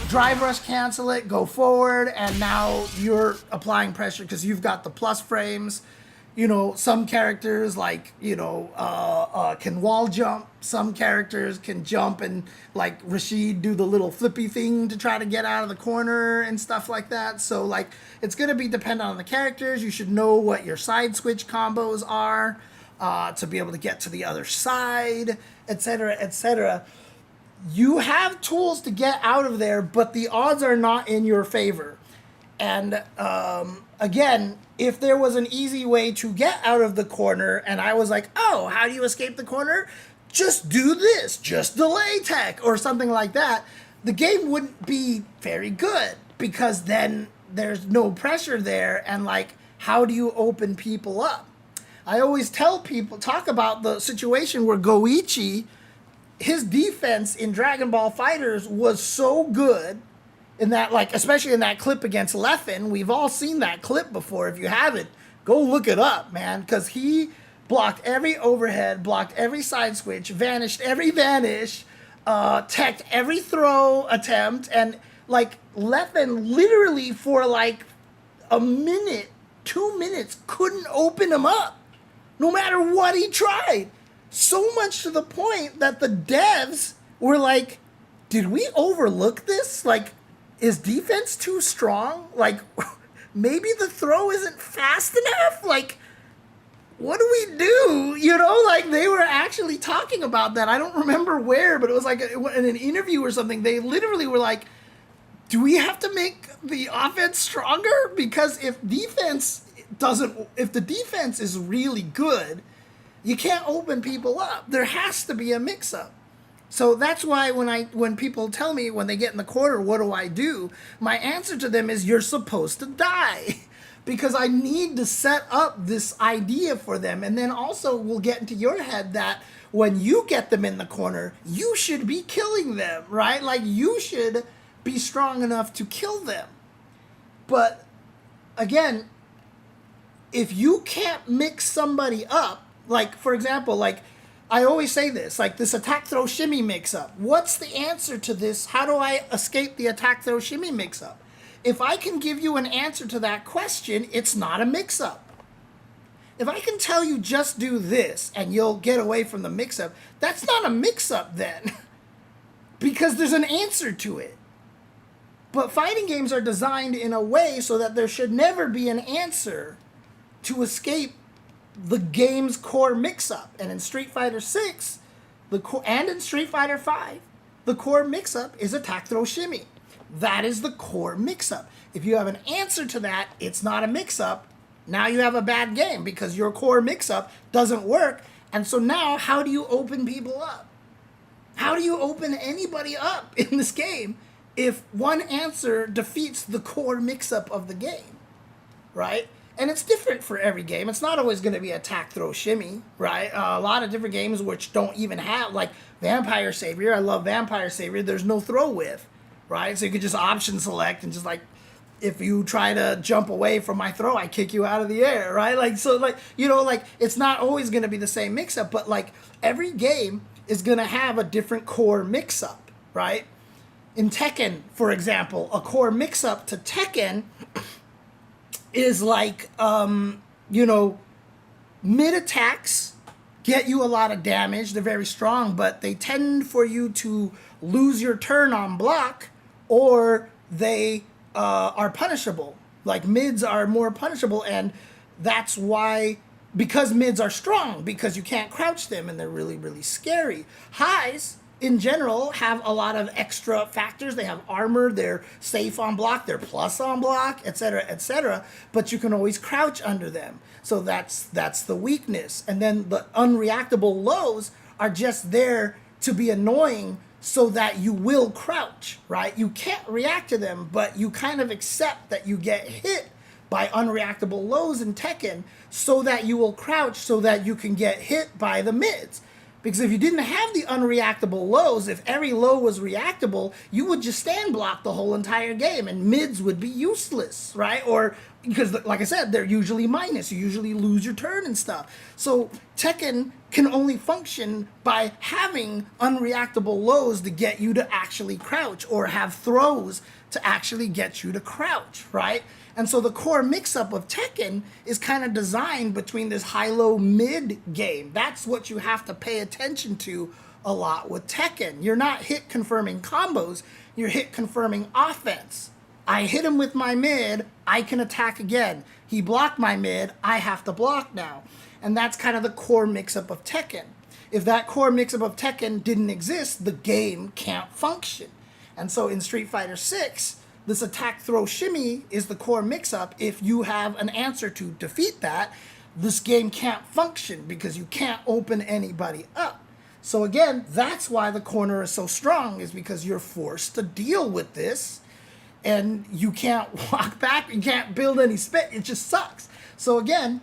Drive rush cancel it, go forward, and now you're applying pressure because you've got the plus frames. You know, some characters, like, you know, can wall jump. Some characters can jump and, like, Rashid, do the little flippy thing to try to get out of the corner and stuff like that. So, like, it's going to be dependent on the characters. You should know what your side switch combos are to be able to get to the other side, etc., etc. You have tools to get out of there, but the odds are not in your favor. And, again, if there was an easy way to get out of the corner and I was like, oh, how do you escape the corner? Just do this, just delay tech or something like that, the game wouldn't be very good, because then there's no pressure there, and, like, how do you open people up? I always tell people, talk about the situation where Goichi, his defense in Dragon Ball FighterZ was so good. In that, like, especially in that clip against Leffen, we've all seen that clip before. If you haven't, go look it up, man. Because he blocked every overhead, blocked every side switch, vanished every vanish, teched every throw attempt. And, like, Leffen literally for, like, a minute, 2 minutes, couldn't open him up. No matter what he tried. So much to the point that the devs were like, did we overlook this? Like, is defense too strong? Like, maybe the throw isn't fast enough? Like, what do we do? You know, like, they were actually talking about that. I don't remember where, but it was like in an interview or something. They literally were like, do we have to make the offense stronger? Because if the defense is really good, you can't open people up. There has to be a mix-up. So that's why when people tell me when they get in the corner, what do I do? My answer to them is, you're supposed to die. Because I need to set up this idea for them. And then also we'll get into your head that when you get them in the corner, you should be killing them, right? Like, you should be strong enough to kill them. But again, if you can't mix somebody up, like, for example, like, I always say this, like, this attack throw shimmy mix-up. What's the answer to this? How do I escape the attack throw shimmy mix-up? If I can give you an answer to that question, it's not a mix-up. if I can tell you just do this and you'll get away from the mix-up, that's not a mix-up then. Because there's an answer to it. But fighting games are designed in a way so that there should never be an answer to escape the game's core mix-up. And in Street Fighter 6, and in Street Fighter 5, the core mix-up is attack, throw, shimmy. That is the core mix-up. If you have an answer to that, it's not a mix-up. Now you have a bad game because your core mix-up doesn't work. And so now, how do you open people up? How do you open anybody up in this game if one answer defeats the core mix-up of the game, right? And it's different for every game. It's not always going to be attack, throw, shimmy, right? A lot of different games which don't even have, like Vampire Savior. I love Vampire Savior. There's no throw with, right? So you could just option select and just like, if you try to jump away from my throw, I kick you out of the air, right? Like, so like, you know, like it's not always going to be the same mix-up, but like every game is going to have a different core mix-up, right? In Tekken, for example, a core mix-up to Tekken is like, you know, mid attacks get you a lot of damage. They're very strong, but they tend for you to lose your turn on block, or they are punishable. Like mids are more punishable, and that's why, because mids are strong, because you can't crouch them and they're really, really scary. Highs, in general, have a lot of extra factors. They have armor, they're safe on block, they're plus on block, etc., but you can always crouch under them. So that's the weakness. And then the unreactable lows are just there to be annoying so that you will crouch, right? You can't react to them, but you kind of accept that you get hit by unreactable lows in Tekken so that you will crouch so that you can get hit by the mids. Because if you didn't have the unreactable lows, if every low was reactable, you would just stand block the whole entire game and mids would be useless, right? Or because, like I said, they're usually minus. You usually lose your turn and stuff. So Tekken can only function by having unreactable lows to get you to actually crouch, or have throws to actually get you to crouch, right? And so the core mix-up of Tekken is kind of designed between this high-low-mid game. That's what you have to pay attention to a lot with Tekken. You're not hit-confirming combos, you're hit-confirming offense. I hit him with my mid, I can attack again. He blocked my mid, I have to block now. And that's kind of the core mix-up of Tekken. If that core mix-up of Tekken didn't exist, the game can't function. And so in Street Fighter 6, this attack, throw, shimmy is the core mix-up. If you have an answer to defeat that, this game can't function because you can't open anybody up. So again, that's why the corner is so strong, is because you're forced to deal with this and you can't walk back, you can't build any spit, it just sucks. So again,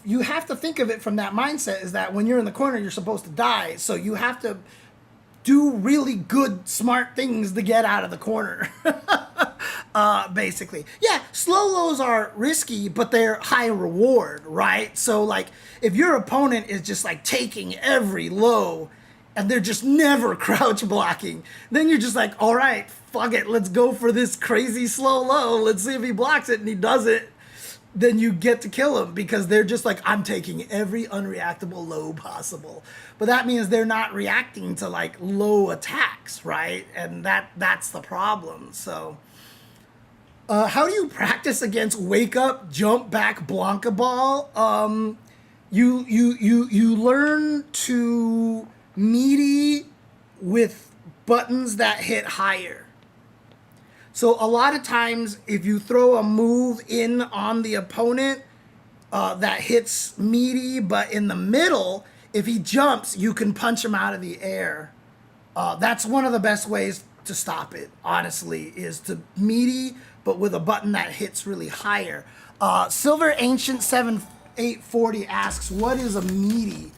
you have to think of it from that mindset, is that when you're in the corner, you're supposed to die. So you have to do really good, smart things to get out of the corner, basically. Yeah, slow lows are risky, but they're high reward, right? So, like, if your opponent is just, like, taking every low, and they're just never crouch blocking, then you're just like, all right, fuck it, let's go for this crazy slow low, let's see if he blocks it, and he does it. Then you get to kill them because they're just like, I'm taking every unreactable low possible. But that means they're not reacting to like low attacks, right? And that's the problem. So how do you practice against wake up, jump back, Blanca ball? You learn to meaty with buttons that hit higher. So a lot of times, if you throw a move in on the opponent that hits meaty, but in the middle, if he jumps, you can punch him out of the air. That's one of the best ways to stop it, honestly, is to meaty, but with a button that hits really higher. Silver Ancient 7840 asks, what is a meaty?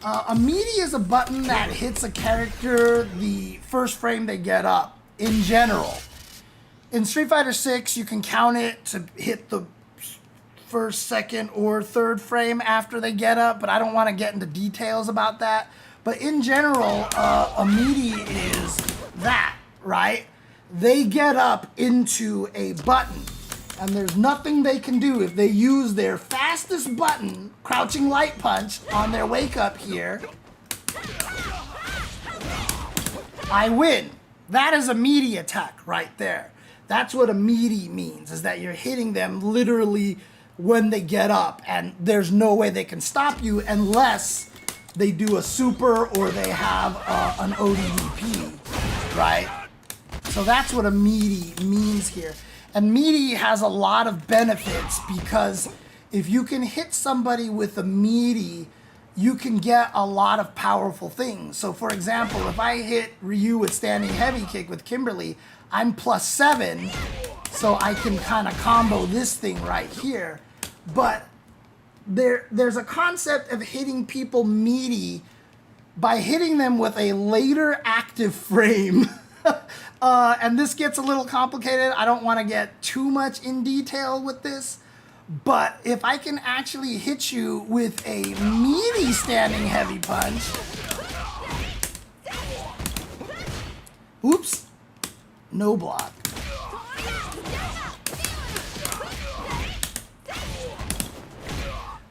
A meaty is a button that hits a character the first frame they get up, in general. In Street Fighter 6, you can count it to hit the first, second, or third frame after they get up, but I don't want to get into details about that. But in general, a meaty is that, right? They get up into a button. And there's nothing they can do if they use their fastest button, crouching light punch, on their wake up here. I win. That is a meaty attack right there. That's what a meaty means, is that you're hitting them literally when they get up, and there's no way they can stop you unless they do a super or they have an ODDP, right? So that's what a meaty means here. And meaty has a lot of benefits because if you can hit somebody with a meaty, you can get a lot of powerful things. So for example, if I hit Ryu with standing heavy kick with Kimberly, I'm +7, so I can kind of combo this thing right here. But there's a concept of hitting people meaty by hitting them with a later active frame. And this gets a little complicated. I don't want to get too much in detail with this. But if I can actually hit you with a meaty standing heavy punch. Oops. No block.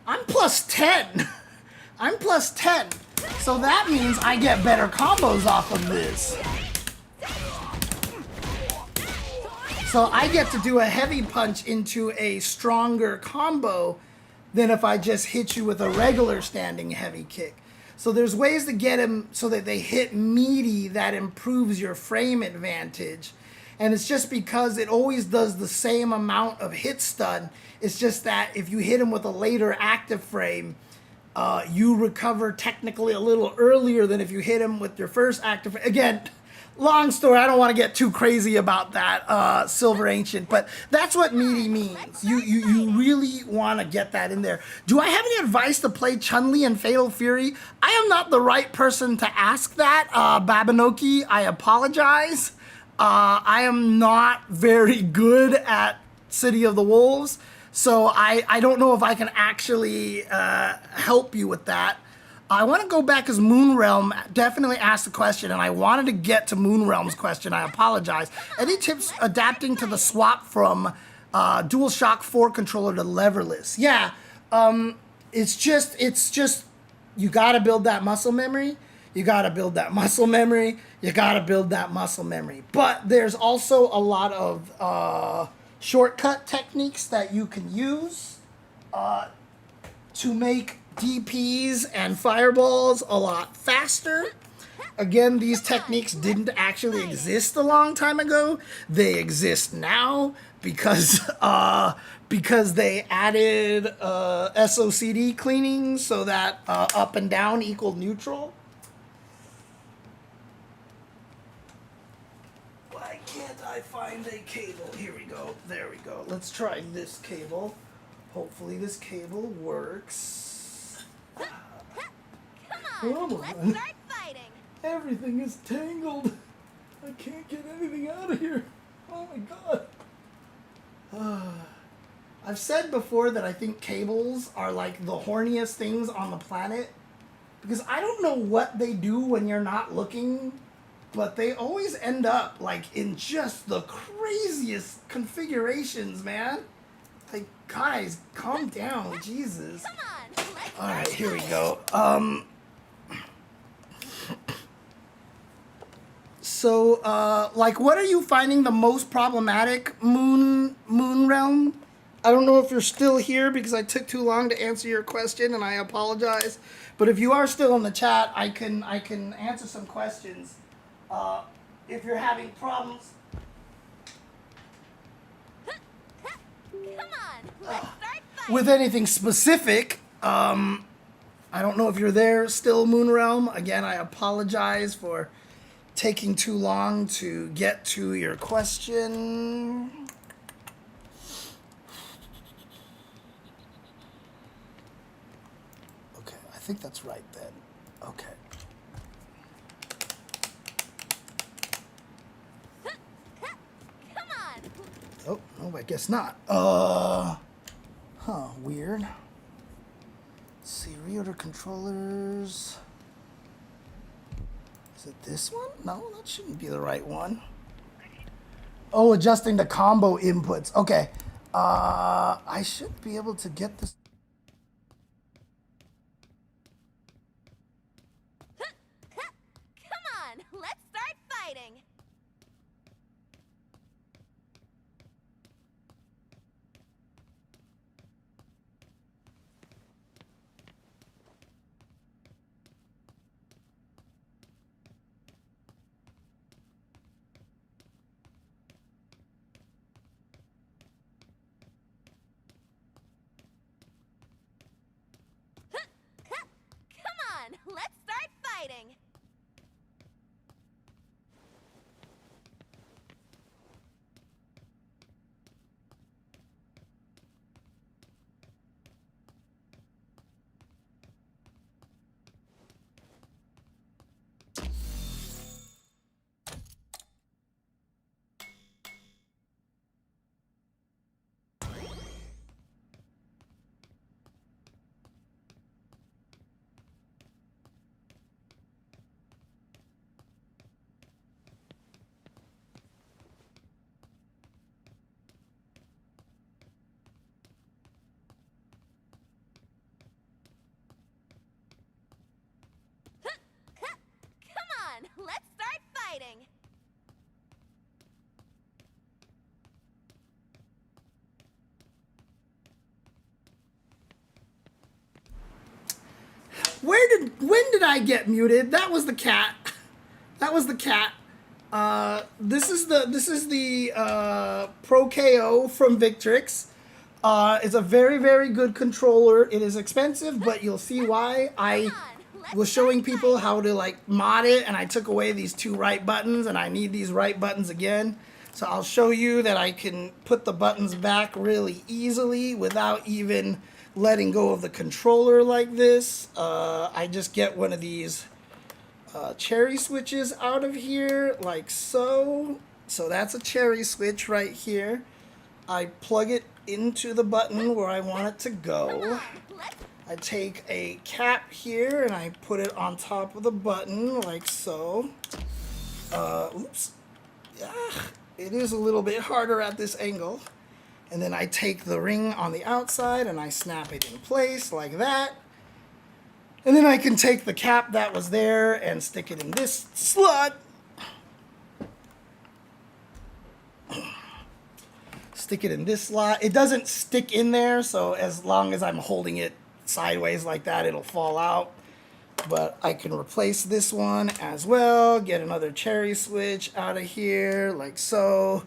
I'm +10. I'm +10. So that means I get better combos off of this. So I get to do a heavy punch into a stronger combo than if I just hit you with a regular standing heavy kick. So there's ways to get him so that they hit meaty that improves your frame advantage. And it's just because it always does the same amount of hit stun. It's just that if you hit him with a later active frame, you recover technically a little earlier than if you hit him with your first active frame. Again, long story, I don't want to get too crazy about that, Silver Ancient, but that's what meaty means. You really want to get that in there. Do I have any advice to play Chun-Li and Fatal Fury? I am not the right person to ask that, Babinoki. I apologize. I am not very good at City of the Wolves, so I don't know if I can actually help you with that. I want to go back because Moonrealm definitely asked the question, and I wanted to get to Moonrealm's question. I apologize. Any tips adapting to the swap from DualShock 4 controller to leverless? Yeah, it's just you got to build that muscle memory. You got to build that muscle memory. You got to build that muscle memory. But there's also a lot of shortcut techniques that you can use to make DPs and fireballs a lot faster. Again, these techniques didn't actually exist a long time ago. They exist now because they added SOCD cleaning so that up and down equal neutral. Why can't I find a cable? Here we go. There we go. Let's try this cable. Hopefully this cable works. Come on, let's start fighting. Everything is tangled. I can't get anything out of here. Oh my god. I've said before that I think cables are like the horniest things on the planet. Because I don't know what they do when you're not looking, but they always end up like in just the craziest configurations, man. Like, guys, calm down, Jesus. Come on, let's Alright, here we go. So, like, what are you finding the most problematic, Moonrealm? I don't know if you're still here because I took too long to answer your question, and I apologize. But if you are still in the chat, I can answer some questions. If you're having problems. Come on, let's start fighting. With anything specific, I don't know if you're there still, Moonrealm. Again, I apologize for taking too long to get to your question. Okay, I think that's right then. Okay. Come on. Oh, no, I guess not. Weird. Let's see, reorder controllers. Is it this one? No, that shouldn't be the right one. Oh, adjusting the combo inputs. Okay. I should be able to get this. Come on, let's start fighting. Come on, let's start fighting. Come on, let's start fighting. When did I get muted? That was the cat. That was the cat. This is the Pro KO from Victrix. It's a very, very good controller. It is expensive, but you'll see why. I was showing people how to like mod it, and I took away these 2 right buttons, and I need these right buttons again. So I'll show you that I can put the buttons back really easily without even letting go of the controller like this. I just get one of these cherry switches out of here like so. So that's a cherry switch right here. I plug it into the button where I want it to go. I take a cap here and I put it on top of the button like so. Oops. It is a little bit harder at this angle. And then I take the ring on the outside and I snap it in place like that. And then I can take the cap that was there and stick it in this slot. Stick it in this slot. It doesn't stick in there, so as long as I'm holding it sideways like that, it'll fall out. But I can replace this one as well. Get another cherry switch out of here like so.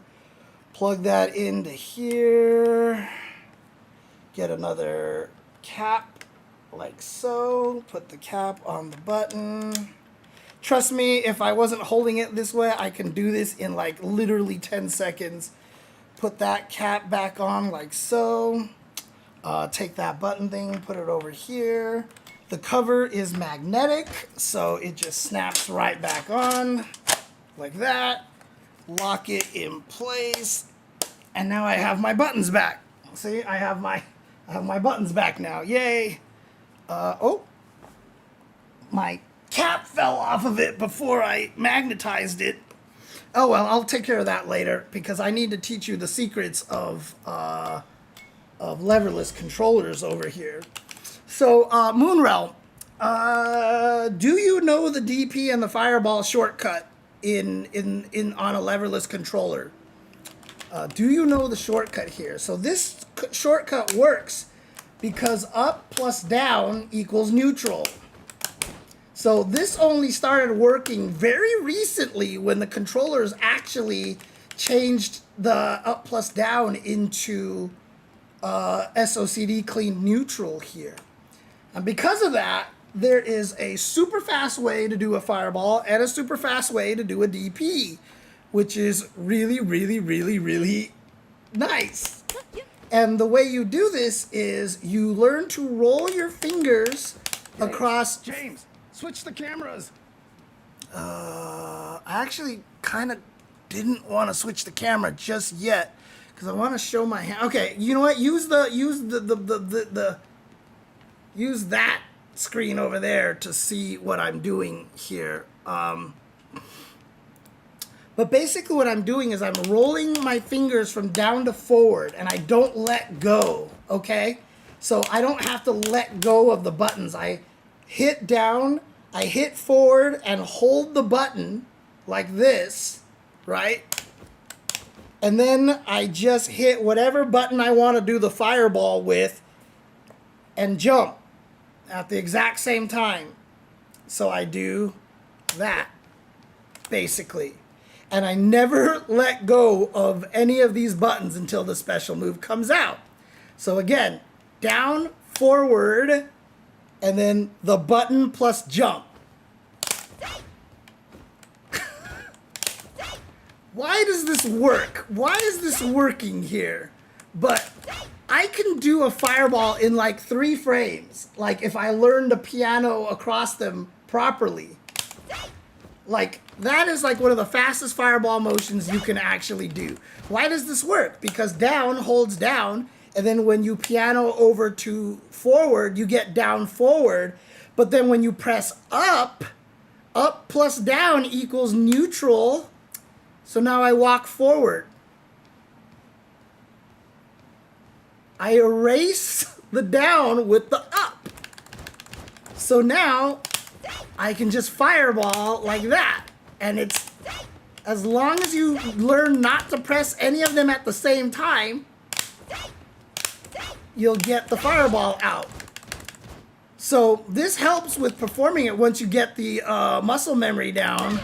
Plug that into here. Get another cap like so. Put the cap on the button. Trust me, if I wasn't holding it this way, I can do this in like literally 10 seconds. Put that cap back on like so. Take that button thing, put it over here. The cover is magnetic, so it just snaps right back on like that. Lock it in place, and now I have my buttons back. See, I have my buttons back now. Yay! Oh, my cap fell off of it before I magnetized it. Oh well, I'll take care of that later because I need to teach you the secrets of leverless controllers over here. So, Moonrealm, do you know the DP and the Fireball shortcut on a leverless controller? Do you know the shortcut here? So this shortcut works because up plus down equals neutral. So this only started working very recently when the controllers actually changed the up plus down into SOCD clean neutral here. And because of that, there is a super fast way to do a Fireball and a super fast way to do a DP, which is really, really, really, really nice. And the way you do this is you learn to roll your fingers across. James, switch the cameras. I actually kind of didn't want to switch the camera just yet because I want to show my hand. Okay, you know what? Use that screen over there to see what I'm doing here. But basically what I'm doing is I'm rolling my fingers from down to forward and I don't let go, okay? So I don't have to let go of the buttons. I hit down, I hit forward and hold the button like this, right? And then I just hit whatever button I want to do the fireball with and jump at the exact same time. So I do that, basically. And I never let go of any of these buttons until the special move comes out. So again, down, forward, and then the button plus jump. Why does this work? Why is this working here? But I can do a fireball in like 3 frames. Like if I learn the piano across them properly. Like that is like one of the fastest fireball motions you can actually do. Why does this work? Because down holds down, and then when you piano over to forward, you get down forward. But then when you press up, up plus down equals neutral. So now I walk forward. I erase the down with the up. So now I can just fireball like that. And it's, as long as you learn not to press any of them at the same time, you'll get the fireball out. So this helps with performing it once you get the muscle memory down.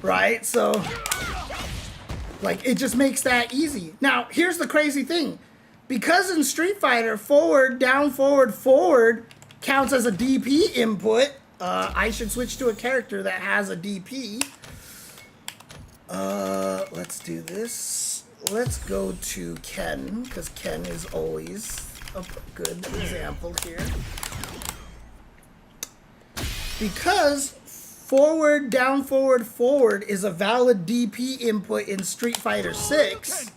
Right? So, like, it just makes that easy. Now, here's the crazy thing. Because in Street Fighter, forward, down, forward, forward counts as a DP input, I should switch to a character that has a DP. Let's do this. Let's go to Ken, because Ken is always a good example here. Because forward, down, forward, forward is a valid DP input in Street Fighter 6,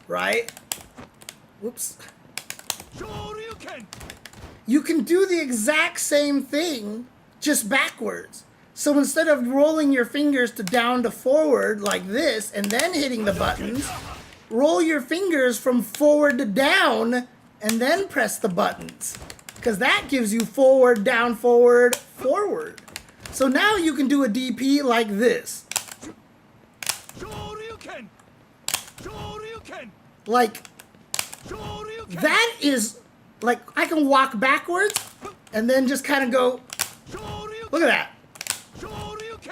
right? Whoops. You can do the exact same thing, just backwards. So instead of rolling your fingers to down to forward like this and then hitting the buttons, roll your fingers from forward to down and then press the buttons. Because that gives you forward, down, forward, forward. So now you can do a DP like this. Like, that is, like, I can walk backwards and then just kind of go, look at that.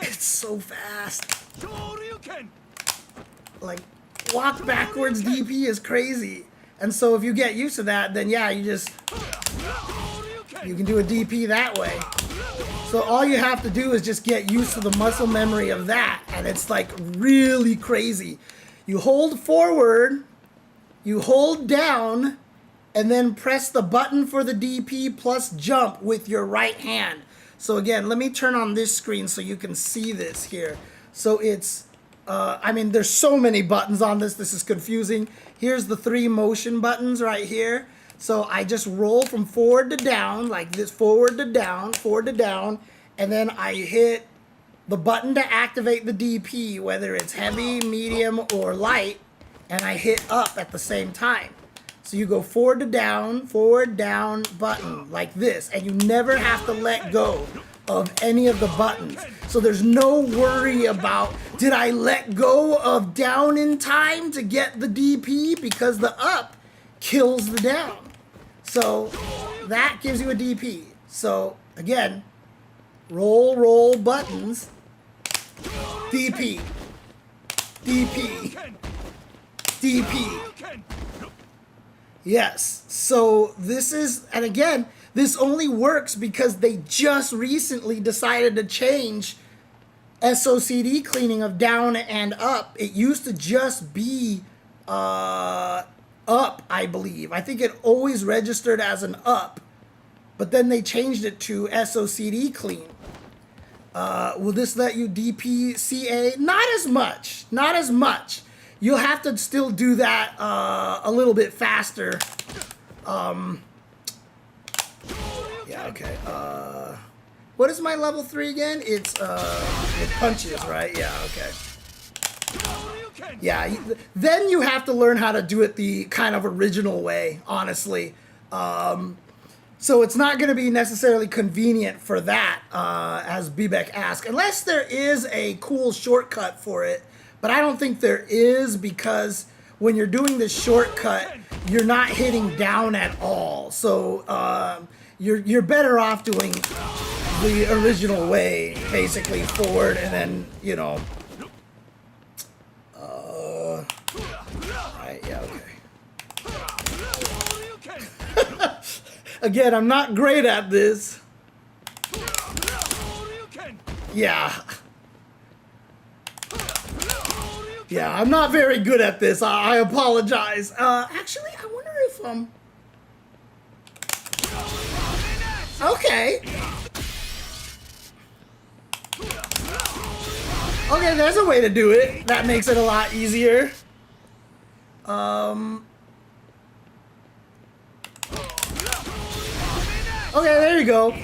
It's so fast. Like, walk backwards DP is crazy. And so if you get used to that, then yeah, you can do a DP that way. So all you have to do is just get used to the muscle memory of that, and it's like really crazy. You hold forward, you hold down, and then press the button for the DP plus jump with your right hand. So again, let me turn on this screen so you can see this here. So it's, I mean, there's so many buttons on this, this is confusing. Here's the 3 motion buttons right here. So I just roll from forward to down, like this, forward to down, and then I hit the button to activate the DP, whether it's heavy, medium, or light, and I hit up at the same time. So you go forward, down, button, like this, and you never have to let go of any of the buttons. So there's no worry about, did I let go of down in time to get the DP? Because the up kills the down. So that gives you a DP. So again, roll buttons, DP, DP, DP. Yes, so this is, and again, this only works because they just recently decided to change SOCD cleaning of down and up. It used to just be up, I believe. I think it always registered as an up, but then they changed it to SOCD clean. Will this let you DPCA? Not as much, not as much. You'll have to still do that a little bit faster. Yeah, okay. What is my level 3 again? It's with punches, right? Yeah, okay. Yeah, then you have to learn how to do it the kind of original way, honestly. So it's not going to be necessarily convenient for that, as Bebek asked, unless there is a cool shortcut for it. But I don't think there is, because when you're doing this shortcut, you're not hitting down at all. So you're better off doing the original way, basically forward and then, you know. Right, yeah, okay. Again, I'm not great at this. Yeah. Yeah, I'm not very good at this. I apologize. Actually, I wonder if okay. Okay, there's a way to do it. That makes it a lot easier. Okay, there you go.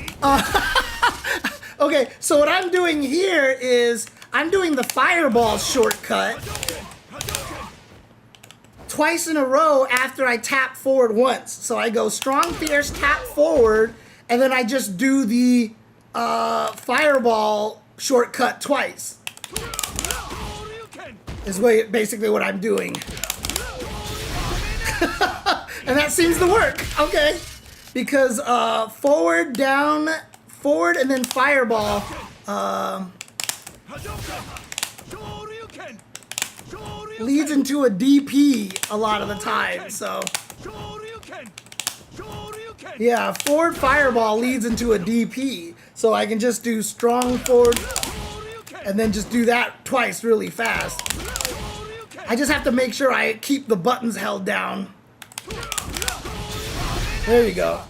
Okay, so what I'm doing here is I'm doing the fireball shortcut twice in a row after I tap forward once. So I go strong, fierce, tap forward, and then I just do the fireball shortcut twice. Is basically what I'm doing. And that seems to work. Okay. Because forward, down, forward, and then fireball. Leads into a DP a lot of the time, so. Yeah, forward fireball leads into a DP. So I can just do strong forward and then just do that twice really fast. I just have to make sure I keep the buttons held down. There you go.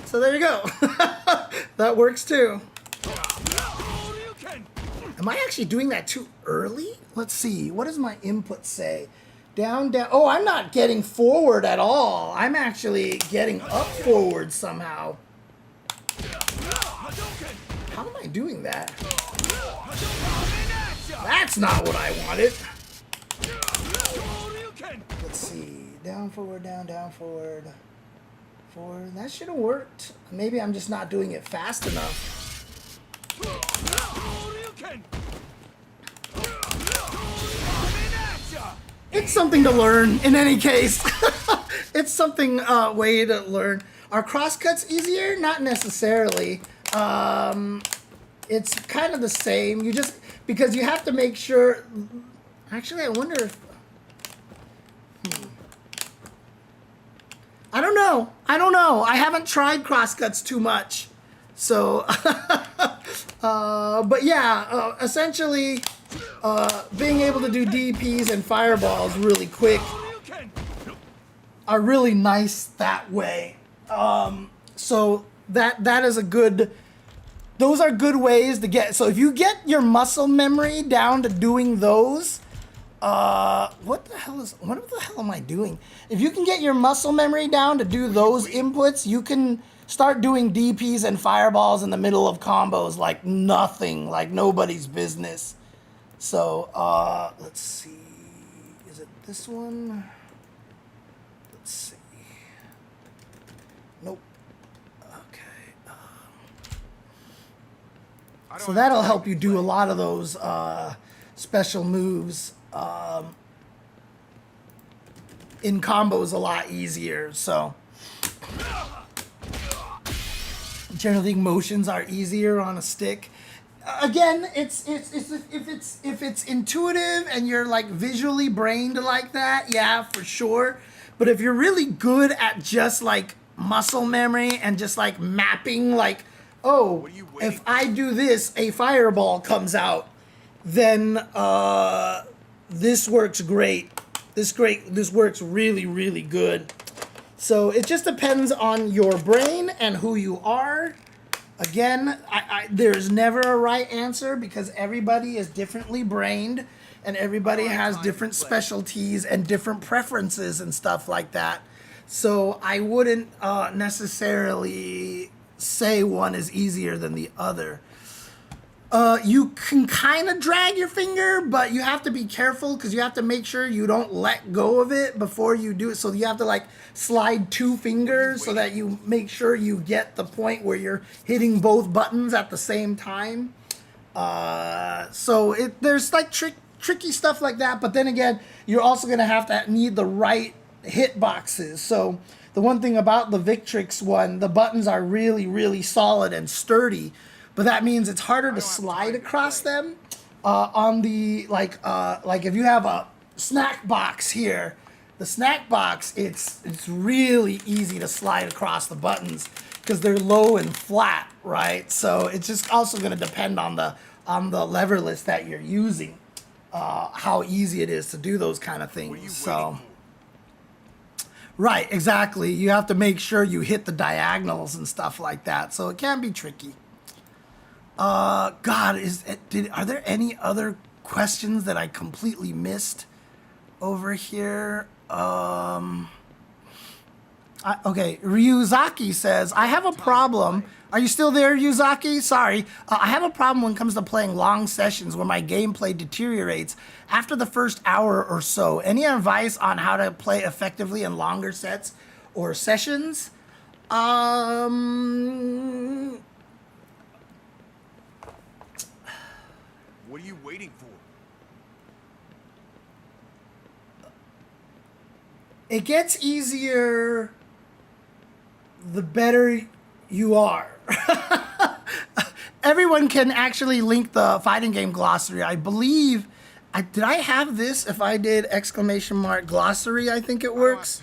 So there you go. That works too. Am I actually doing that too early? Let's see. What does my input say? Down, down. Oh, I'm not getting forward at all. I'm actually getting up forward somehow. How am I doing that? That's not what I wanted. Let's see. Down, forward, down, forward. Forward. That should have worked. Maybe I'm just not doing it fast enough. It's something to learn in any case. It's something way to learn. Are crosscuts easier? Not necessarily. It's kind of the same. You just, because you have to make sure. Actually, I wonder if. I don't know. I haven't tried crosscuts too much. So, but yeah, essentially, being able to do DPs and fireballs really quick are really nice that way. So that is a good. Those are good ways to get. So if you get your muscle memory down to doing those. What the hell am I doing? If you can get your muscle memory down to do those inputs, you can start doing DPs and fireballs in the middle of combos like nothing, like nobody's business. So, let's see. Is it this one? Let's see. Nope. Okay. So that'll help you do a lot of those, special moves. In combos a lot easier, so generally motions are easier on a stick. Again, it's if it's intuitive and you're like visually brained like that, yeah, for sure. But if you're really good at just like muscle memory and just like mapping, like, oh, if I do this, a fireball comes out, then this works great. This works really, really good. So it just depends on your brain and who you are. Again, there's never a right answer because everybody is differently brained and everybody has different specialties and different preferences and stuff like that. So I wouldn't necessarily say one is easier than the other. You can kind of drag your finger, but you have to be careful because you have to make sure you don't let go of it before you do it. So you have to like slide 2 fingers so that you make sure you get the point where you're hitting both buttons at the same time. So there's like tricky stuff like that. But then again, you're also going to have to need the right hit boxes. So the one thing about the Victrix one, the buttons are really, really solid and sturdy. But that means it's harder to slide across them on the, like if you have a snack box here, the snack box, it's really easy to slide across the buttons because they're low and flat, right? So it's just also going to depend on the leverless that you're using, how easy it is to do those kind of things. So, right, exactly. You have to make sure you hit the diagonals and stuff like that. So it can be tricky. God, are there any other questions that I completely missed over here? Okay, Ryuzaki says, I have a problem. Are you still there, Ryuzaki? Sorry. I have a problem when it comes to playing long sessions where my gameplay deteriorates after the first hour or so. Any advice on how to play effectively in longer sets or sessions? What are you waiting for? It gets easier the better you are. Everyone can actually link the fighting game glossary. I believe, did I have this? If I did ! Glossary, I think it works.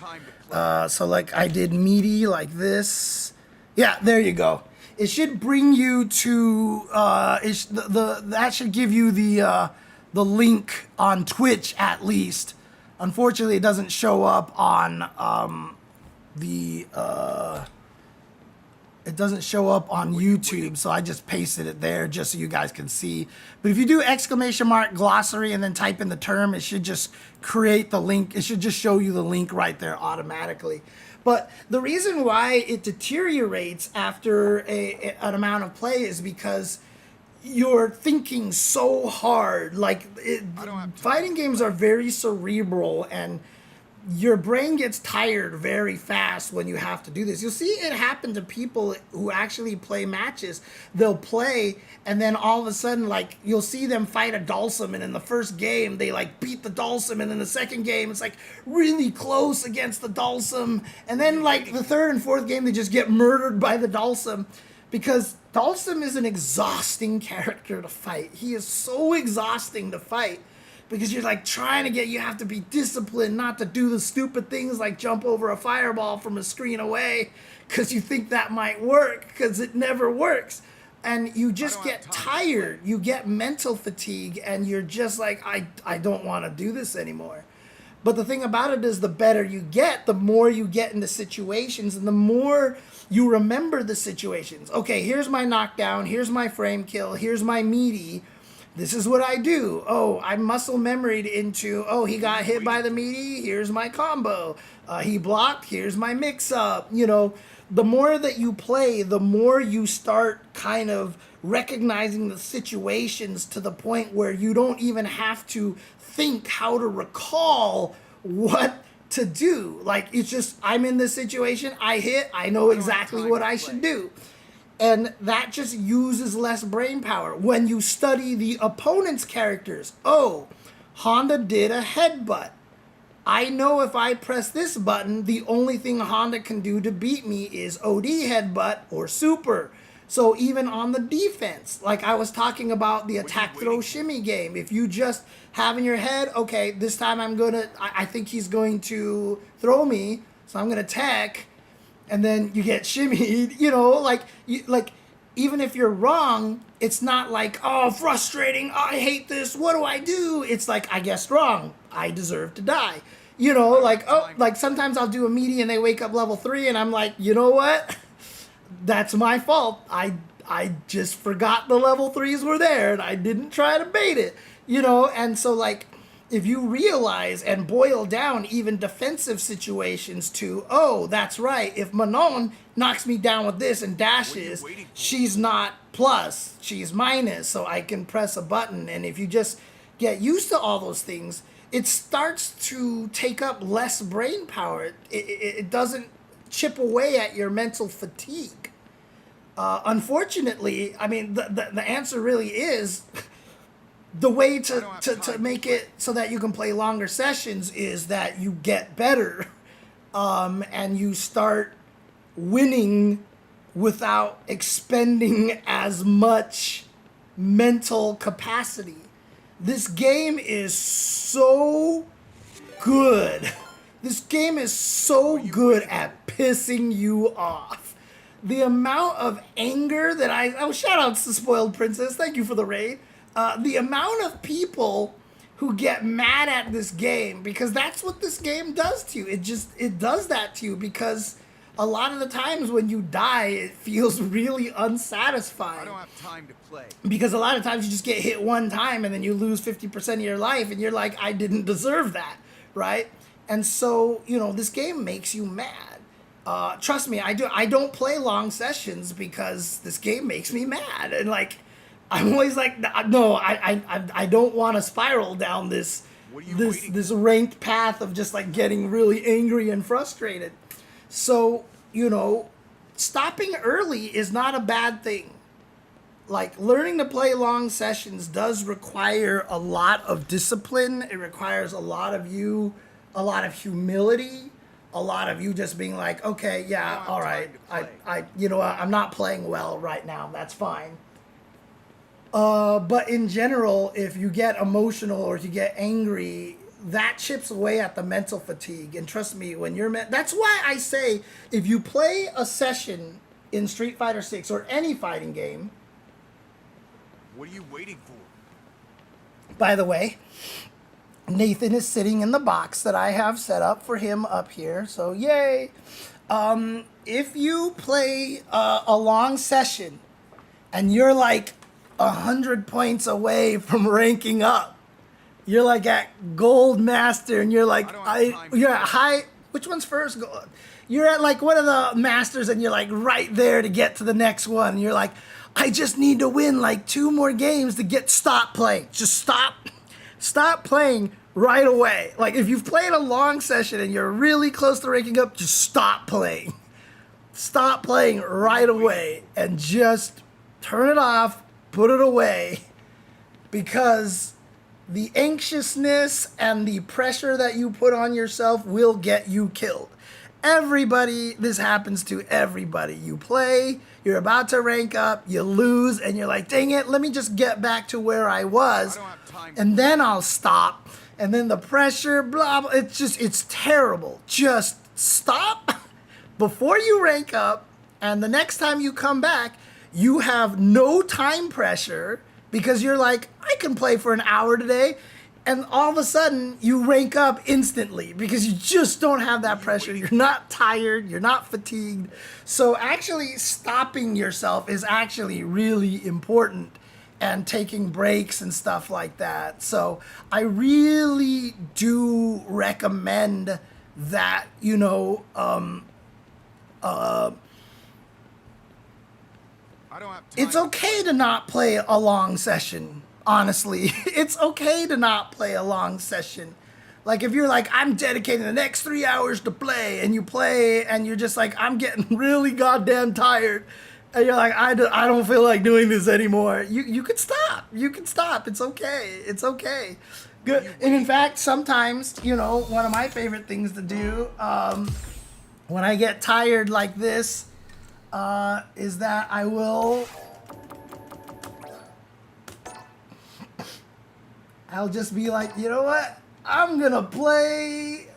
So like I did meaty like this. Yeah, there you go. It should bring you to that should give you the link on Twitch at least. Unfortunately, it doesn't show up on it doesn't show up on YouTube, so I just pasted it there just so you guys can see. But if you do ! Glossary and then type in the term, it should just create the link. It should just show you the link right there automatically. But the reason why it deteriorates after an amount of play is because you're thinking so hard. Like, fighting games are very cerebral, and your brain gets tired very fast when you have to do this. You'll see it happen to people who actually play matches. They'll play, and then all of a sudden, like, you'll see them fight a Dhalsim, and in the first game, they, like, beat the Dhalsim, and in the second game, it's, like, really close against the Dhalsim, and then, like, the third and fourth game, they just get murdered by the Dhalsim, because Dhalsim is an exhausting character to fight. He is so exhausting to fight. Because you're like trying to you have to be disciplined not to do the stupid things like jump over a fireball from a screen away because you think that might work, because it never works. And you just get tired. You get mental fatigue, and you're just like, I don't want to do this anymore. But the thing about it is, the better you get, the more you get into situations, and the more you remember the situations. Okay, here's my knockdown, here's my frame kill, here's my meaty. This is what I do. Oh, I muscle memoried into, oh, he got hit by the meaty, here's my combo. He blocked, here's my mix-up. You know, the more that you play, the more you start kind of recognizing the situations to the point where you don't even have to think how to recall what to do. Like, it's just, I'm in this situation, I hit, I know exactly what I should do. And that just uses less brain power. When you study the opponent's characters, oh, Honda did a headbutt. I know if I press this button, the only thing Honda can do to beat me is OD headbutt or super. So even on the defense, like I was talking about the attack throw shimmy game, if you just have in your head, okay, this time I think he's going to throw me, so I'm going to tech. And then you get shimmied, you know, like even if you're wrong, it's not like, oh, frustrating, oh, I hate this, what do I do? It's like, I guessed wrong, I deserve to die. You know, like, oh, like sometimes I'll do a meaty and they wake up level 3 and I'm like, you know what? That's my fault. I just forgot the level 3s were there and I didn't try to bait it, you know? And so like, if you realize and boil down even defensive situations to, oh, that's right, if Manon knocks me down with this and dashes, she's not plus, she's minus, so I can press a button. And if you just get used to all those things, it starts to take up less brain power. It doesn't chip away at your mental fatigue. Unfortunately, I mean, the answer really is the way to make it so that you can play longer sessions is that you get better, and you start winning without expending as much mental capacity. This game is so good. This game is so good at pissing you off. The amount of anger that shout outs to Spoiled Princess. Thank you for the raid. The amount of people who get mad at this game, because that's what this game does to you. It does that to you because a lot of the times when you die, it feels really unsatisfying. I don't have time to play. Because a lot of times you just get hit one time and then you lose 50% of your life and you're like, I didn't deserve that, right? And so, this game makes you mad. Trust me, I don't play long sessions because this game makes me mad. And I'm always like, no, I don't want to spiral down this ranked path of just getting really angry and frustrated. So, stopping early is not a bad thing. Learning to play long sessions does require a lot of discipline. It requires a lot of humility, a lot of you just being like, okay, yeah, all right, I'm not playing well right now. That's fine. But in general, if you get emotional or if you get angry, that chips away at the mental fatigue. And trust me, when you're that's why I say if you play a session in Street Fighter 6 or any fighting game. What are you waiting for? By the way, Nathan is sitting in the box that I have set up for him up here. So yay. If you play a long session and you're 100 points away from ranking up, you're at Gold Master and you're you're at high, which one's first? You're at one of the Masters and you're right there to get to the next one. And you're I just need to win 2 more games to stop playing. Just stop playing right away. If you've played a long session and you're really close to ranking up, just stop playing. Stop playing right away and just turn it off, put it away, because the anxiousness and the pressure that you put on yourself will get you killed. This happens to everybody. You play, you're about to rank up, you lose, and you're dang it, let me just get back to where I was, and then I'll stop. And then the pressure, blah, blah, it's terrible. Just stop before you rank up, and the next time you come back, you have no time pressure because you're I can play for an hour today, and all of a sudden you rank up instantly because you just don't have that pressure. You're not tired, you're not fatigued. So actually stopping yourself is actually really important, and taking breaks and stuff like that. So I really do recommend that, it's okay to not play a long session, honestly. It's okay to not play a long session. If you're I'm dedicating the next 3 hours to play, and you play, and you're just I'm getting really goddamn tired, and you're I don't feel like doing this anymore. You can stop. You can stop. It's okay. It's okay. Good. And in fact, sometimes, one of my favorite things to do when I get tired like this, is that I'll just be you know what? I'm gonna play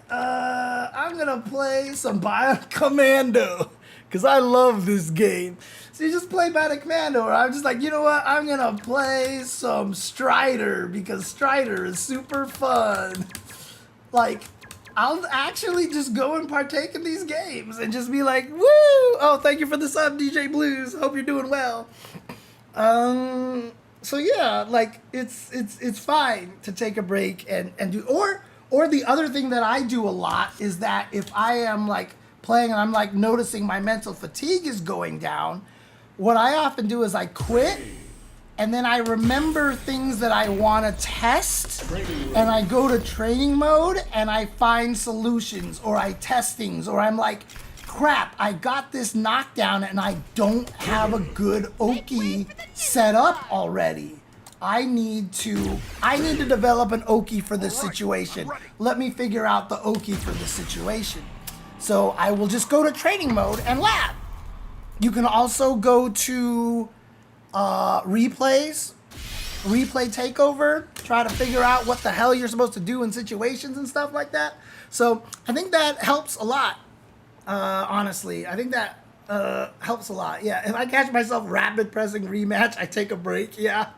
some Bionic Commando because I love this game. So you just play Bionic Commando, or I'm just you know what? I'm gonna play some Strider because Strider is super fun. I'll actually just go and partake in these games and just be woo! Oh, thank you for the sub, DJ Blues. Hope you're doing well. so yeah, like it's fine to take a break and do, or the other thing that I do a lot is that if I am like playing and I'm like noticing my mental fatigue is going down, what I often do is I quit and then I remember things that I want to test and I go to training mode and I find solutions or I test things or I'm like, crap, I got this knockdown and I don't have a good Oki set up already. I need to develop an Oki for this situation. Let me figure out the Oki for this situation. So I will just go to training mode and lab. You can also go to replay takeover, try to figure out what the hell you're supposed to do in situations and stuff like that. So I think that helps a lot. Honestly, I think that helps a lot. Yeah, if I catch myself rapid pressing rematch, I take a break. Yeah,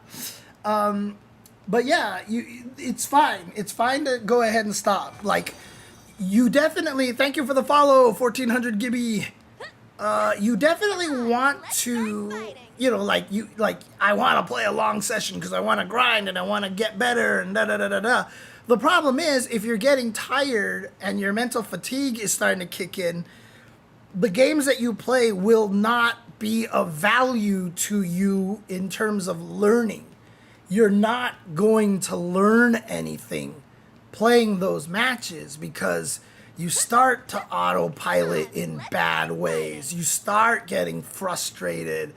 but yeah, it's fine. It's fine to go ahead and stop. Like, you definitely. Thank you for the follow, 1400 Gibby. You definitely want to, you know, like I want to play a long session because I want to grind and I want to get better and da da da da da. The problem is, if you're getting tired and your mental fatigue is starting to kick in, the games that you play will not be of value to you in terms of learning. You're not going to learn anything playing those matches because you start to autopilot in bad ways. You start getting frustrated.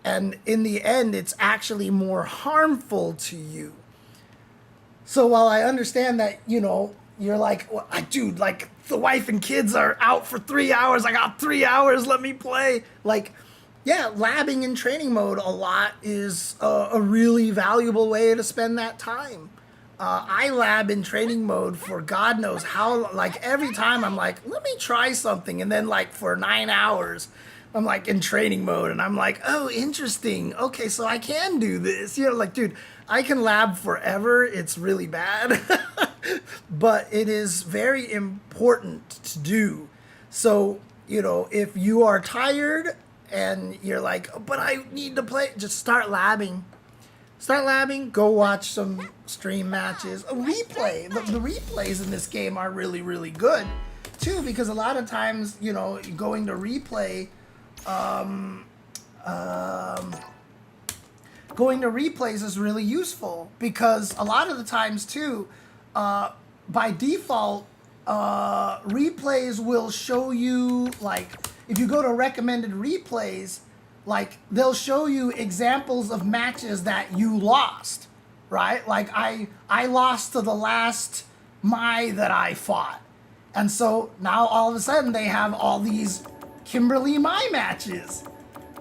And in the end, it's actually more harmful to you. So while I understand that, you know, you're like, well, dude, like the wife and kids are out for 3 hours. I got 3 hours. Let me play. Like, yeah, labbing in training mode a lot is a really valuable way to spend that time. I lab in training mode for God knows how, like every time I'm like, let me try something. And then like for 9 hours, I'm like in training mode and I'm like, oh, interesting. Okay, so I can do this. You know, like, dude, I can lab forever. It's really bad, but it is very important to do. So, you know, if you are tired and you're like, but I need to play, just start labbing. Start labbing, go watch some stream matches. A replay. The replays in this game are really, really good, too, because a lot of times, you know, going to replay, going to replays is really useful because a lot of the times, too, by default, replays will show you, like, if you go to recommended replays, like, they'll show you examples of matches that you lost, right? Like, I lost to the last Mai that I fought. And so now all of a sudden they have all these Kimberly Mai matches.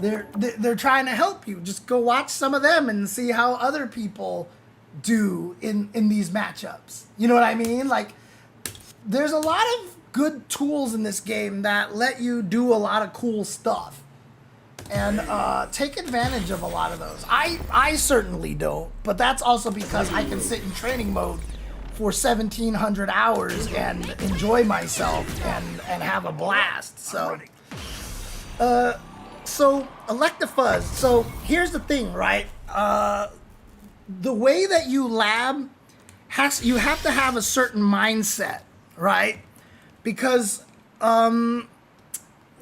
They're trying to help you. Just go watch some of them and see how other people do in these matchups. You know what I mean? Like, there's a lot of good tools in this game that let you do a lot of cool stuff. And take advantage of a lot of those. I certainly don't, but that's also because I can sit in training mode for 1,700 hours and enjoy myself and have a blast. So, Electafuzz. So here's the thing, right? The way that you lab you have to have a certain mindset, right? Because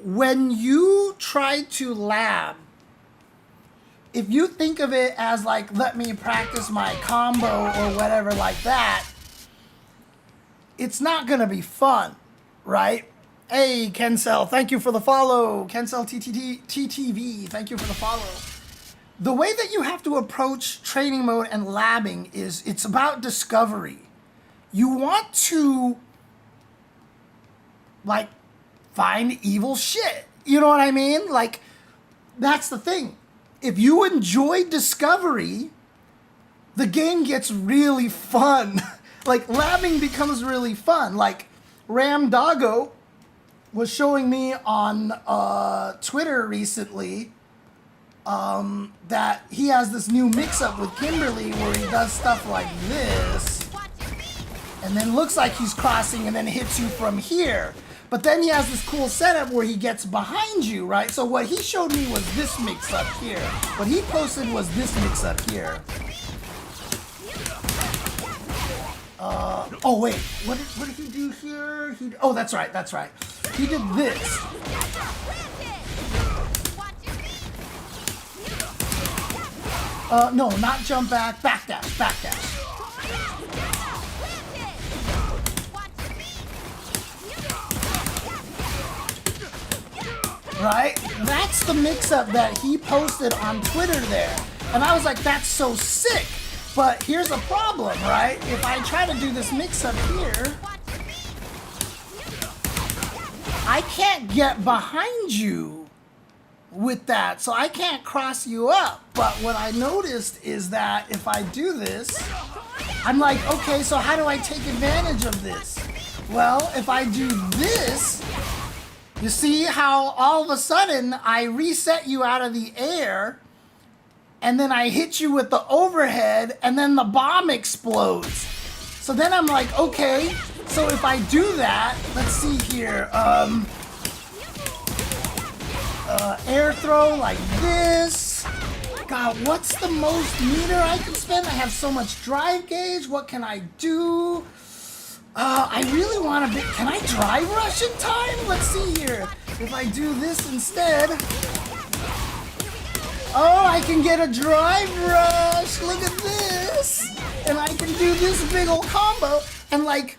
when you try to lab, if you think of it as like, let me practice my combo or whatever like that, it's not going to be fun, right? Hey, Kencel, thank you for the follow. Kencel TTV, thank you for the follow. The way that you have to approach training mode and labbing is it's about discovery. You want to, like, find evil shit. You know what I mean? Like, that's the thing. If you enjoy discovery, the game gets really fun. Like, labbing becomes really fun. Like, Ram Doggo was showing me on Twitter recently that he has this new mix-up with Kimberly where he does stuff like this and then looks like he's crossing and then hits you from here. But then he has this cool setup where he gets behind you, right? So what he showed me was this mix up here. What he posted was this mix up here. Oh wait, what did he do here? Oh, that's right, that's right. He did this. No, not jump back, backdash, backdash. Right? That's the mix-up that he posted on Twitter there. And I was like, that's so sick. But here's the problem, right? If I try to do this mix-up here, I can't get behind you with that. So I can't cross you up. But what I noticed is that if I do this, I'm like, okay, so how do I take advantage of this? Well, if I do this, you see how all of a sudden I reset you out of the air and then I hit you with the overhead and then the bomb explodes. So then I'm like, okay, so if I do that, let's see here, air throw like this. God, what's the most meter I can spend? I have so much drive gauge. What can I do? I really want to be... Can I drive rush in time? Let's see here. If I do this instead... Oh, I can get a drive rush. Look at this. And I can do this big old combo. And like,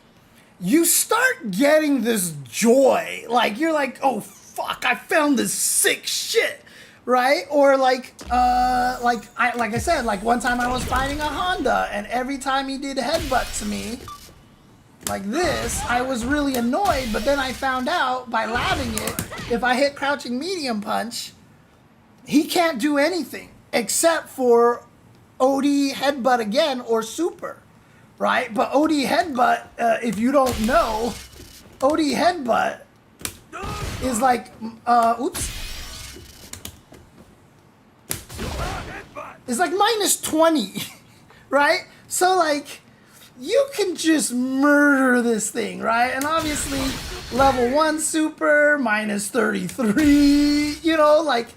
you start getting this joy. Like, you're like, oh, fuck, I found this sick shit. Right? Or like I said, like one time I was fighting a Honda and every time he did headbutt to me, like this, I was really annoyed, but then I found out by labbing it, if I hit crouching medium punch, he can't do anything except for OD headbutt again or super, right? But OD headbutt, if you don't know, OD headbutt is like, oops. It's like minus 20, right? So like, you can just murder this thing, right? And obviously, level 1 super, minus 33, you know, like,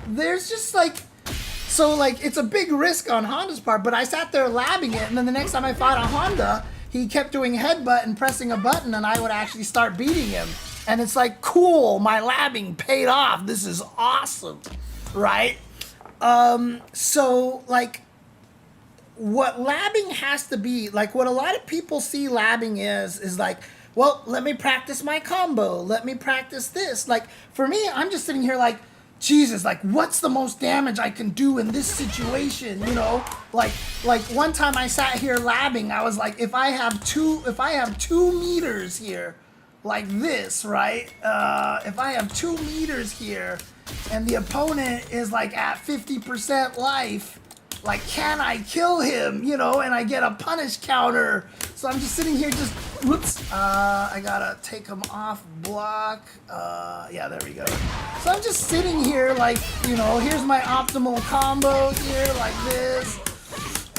there's just like, so like, it's a big risk on Honda's part, but I sat there labbing it, and then the next time I fought a Honda, he kept doing headbutt and pressing a button, and I would actually start beating him. And it's like, cool, my labbing paid off, this is awesome, right? So, like, what labbing has to be, like what a lot of people see labbing is like, well, let me practice my combo. Let me practice this. Like, for me, I'm just sitting here like, Jesus, like, what's the most damage I can do in this situation, you know? Like one time I sat here labbing, I was like, if I have 2 meters here, like this, right? If I have 2 meters here, and the opponent is like at 50% life, like, can I kill him, you know, and I get a punish counter. So I'm just sitting here just, whoops, I gotta take him off block. Yeah, there we go. So I'm just sitting here like, you know, here's my optimal combo here, like this.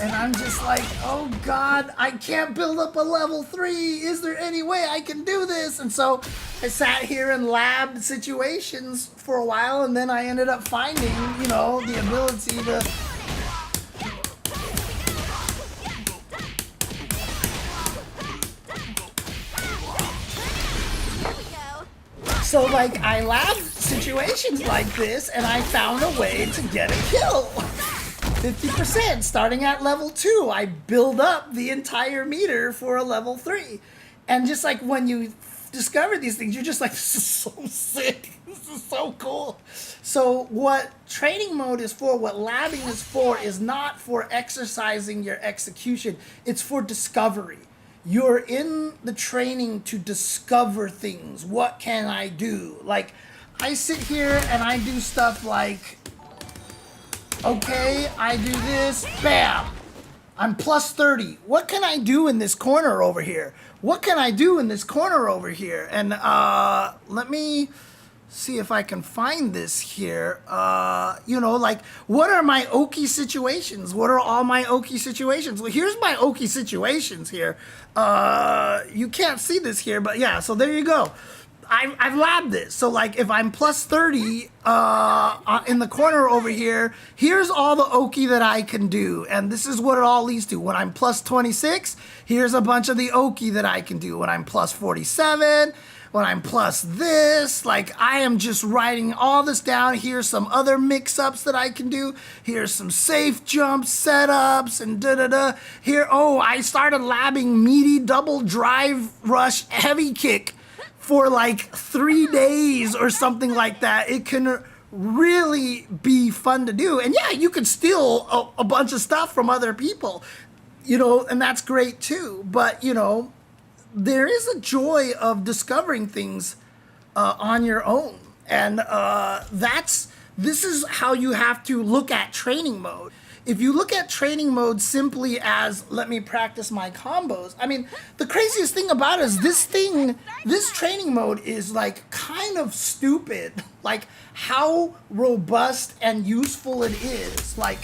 And I'm just like, oh God, I can't build up a level 3. Is there any way I can do this? And so I sat here and labbed situations for a while, and then I ended up finding, you know, the ability to... So, like, I labbed situations like this, and I found a way to get a kill. 50%, starting at level 2. I build up the entire meter for a level 3. And just like when you discover these things, you're just like, this is so sick. This is so cool. So what training mode is for, what labbing is for, is not for exercising your execution. It's for discovery. You're in the training to discover things. What can I do? Like, I sit here and I do stuff like, okay, I do this, bam, I'm plus 30. What can I do in this corner over here? What can I do in this corner over here? And let me see if I can find this here. You know, like, what are my Oki situations? What are all my Oki situations? Well, here's my Oki situations here. You can't see this here, but yeah, so there you go. I've labbed this. So like if I'm plus 30 in the corner over here, here's all the Oki that I can do. And this is what it all leads to. When I'm plus 26, here's a bunch of the Oki that I can do. When I'm plus 47, when I'm plus this, like I am just writing all this down. Here's some other mix-ups that I can do. Here's some safe jump setups and da-da-da. Here, oh, I started labbing meaty double drive rush heavy kick for like 3 days or something like that. It can really be fun to do. And yeah, you can steal a bunch of stuff from other people, you know, and that's great too. But, you know, there is a joy of discovering things on your own. And this is how you have to look at training mode. If you look at training mode simply as, let me practice my combos, I mean, the craziest thing about it is this training mode is like kind of stupid. Like how robust and useful it is. Like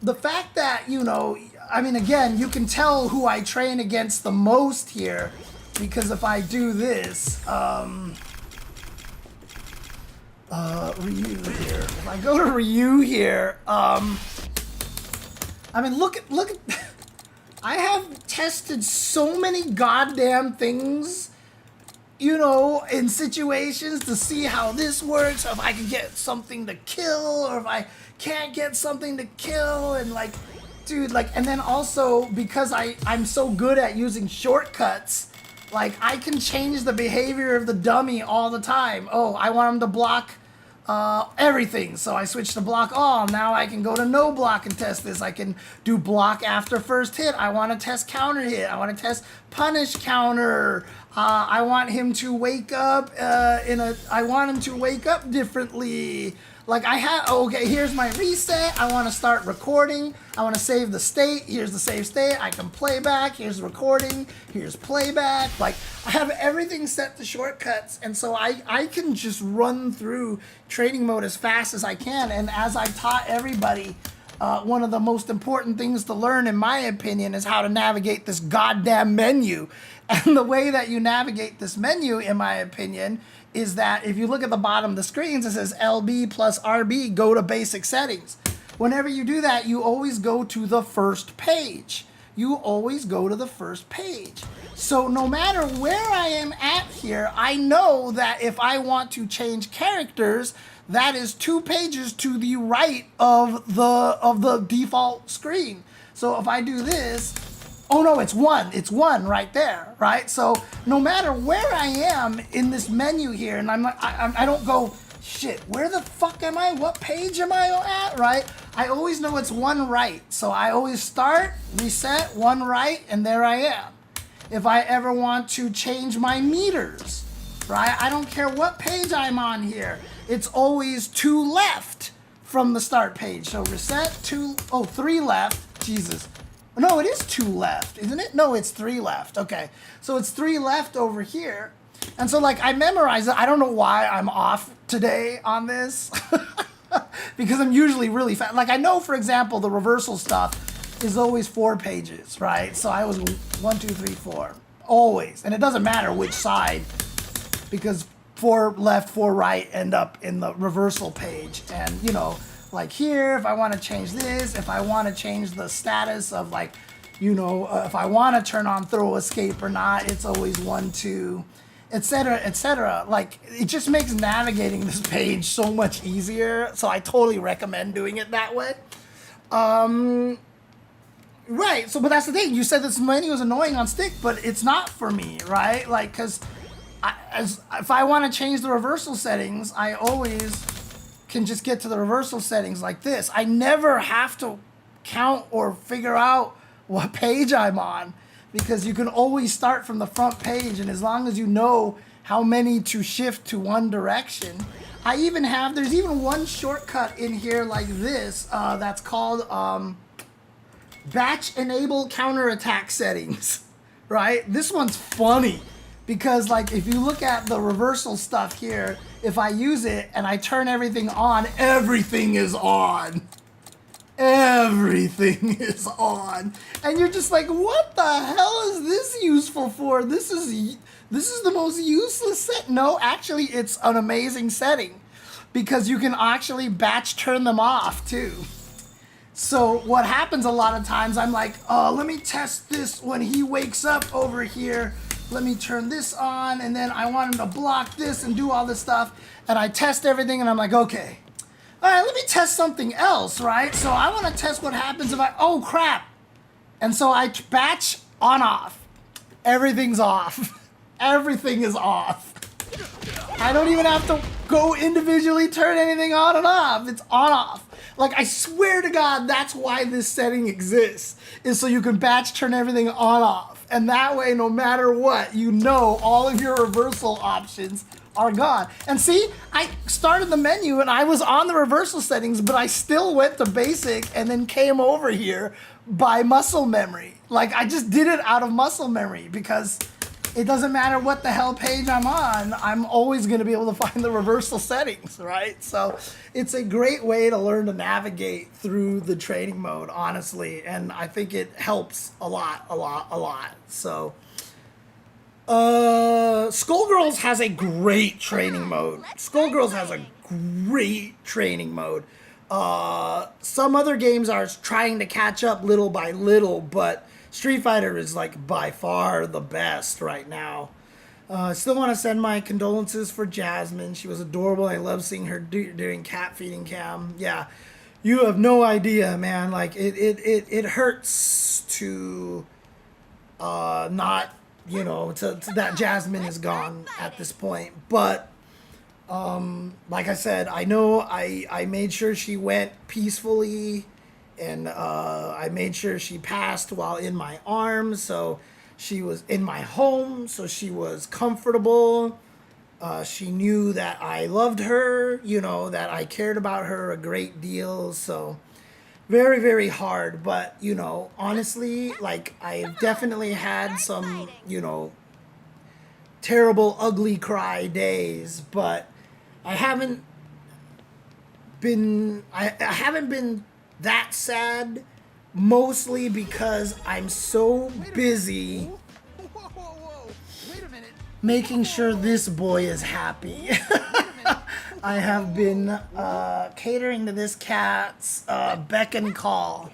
the fact that, you know, I mean, again, you can tell who I train against the most here, because if I do this, Ryu here. If I go to Ryu here, I mean, look at, I have tested so many goddamn things, you know, in situations to see how this works, if I can get something to kill, or if I can't get something to kill, and like, dude, like, and then also, because I'm so good at using shortcuts, like, I can change the behavior of the dummy all the time. Oh, I want him to block everything, so I switch to block all. Now I can go to no block and test this. I can do block after first hit. I want to test counter hit. I want to test punish counter. I want him to wake up I want him to wake up differently. Like okay, here's my reset. I want to start recording. I want to save the state. Here's the save state. I can play back. Here's recording. Here's playback. Like, I have everything set to shortcuts. And so I can just run through training mode as fast as I can. And as I taught everybody, one of the most important things to learn, in my opinion, is how to navigate this goddamn menu. And the way that you navigate this menu, in my opinion, is that if you look at the bottom of the screens, it says LB plus RB, go to basic settings. Whenever you do that, you always go to the first page. You always go to the first page. So no matter where I am at here, I know that if I want to change characters, that is 2 pages to the right of the default screen. So if I do this, oh no, it's one right there, right? So no matter where I am in this menu here, and I don't go, shit, where the fuck am I? What page am I at, right? I always know it's one right. So I always start, reset, one right, and there I am. If I ever want to change my meters, right? I don't care what page I'm on here. It's always 2 left from the start page. So reset, 3 left, Jesus. No, it is 2 left, isn't it? No, it's 3 left. Okay, so it's 3 left over here. And so, like, I memorize it. I don't know why I'm off today on this. Because I'm usually really fast. Like, I know, for example, the reversal stuff is always 4 pages, right? So I was 1, 2, 3, 4. Always. And it doesn't matter which side, because 4 left, 4 right end up in the reversal page. And, you know, like here, if I want to change this, if I want to change the status of, like, you know, if I want to turn on throw escape or not, it's always 1, 2, etc., etc. Like, it just makes navigating this page so much easier. So I totally recommend doing it that way. Right. So, but that's the thing. You said this menu is annoying on stick, but it's not for me, right? Like, because if I want to change the reversal settings, I always can just get to the reversal settings like this. I never have to count or figure out what page I'm on, because you can always start from the front page, and as long as you know how many to shift to one direction. There's even one shortcut in here like this that's called batch enable counterattack settings, right? This one's funny. Because like if you look at the reversal stuff here, if I use it and I turn everything on, everything is on. Everything is on. And you're just like, what the hell is this useful for? This is the most useless set. No, actually it's an amazing setting because you can actually batch turn them off too. So what happens a lot of times, I'm like, oh, let me test this when he wakes up over here. Let me turn this on, and then I want him to block this and do all this stuff. And I test everything, and I'm like, okay. All right, let me test something else, right? So I want to test what happens if oh, crap. And so I batch on off. Everything's off. Everything is off. I don't even have to go individually turn anything on and off. It's on off. Like, I swear to God, that's why this setting exists, is so you can batch turn everything on off. And that way, no matter what, you know all of your reversal options are gone. And see, I started the menu and I was on the reversal settings, but I still went to basic and then came over here by muscle memory. Like, I just did it out of muscle memory because it doesn't matter what the hell page I'm on, I'm always going to be able to find the reversal settings, right? So it's a great way to learn to navigate through the training mode, honestly. And I think it helps a lot. So Skullgirls has a great training mode. Skullgirls has a great training mode. Some other games are trying to catch up little by little, but Street Fighter is like by far the best right now. I still want to send my condolences for Jasmine. She was adorable. I love seeing her doing cat feeding cam. Yeah, you have no idea, man. Like it hurts to not, you know, to that Jasmine is gone at this point. But like I said, I know I made sure she went peacefully. And I made sure she passed while in my arms, so she was in my home, so she was comfortable. She knew that I loved her, you know, that I cared about her a great deal. So very, very hard. But, you know, honestly, like, I've definitely had some, you know, terrible, ugly cry days, but I haven't been that sad, mostly because I'm so busy Whoa. Wait a minute. making sure this boy is happy. I have been catering to this cat's beck and call.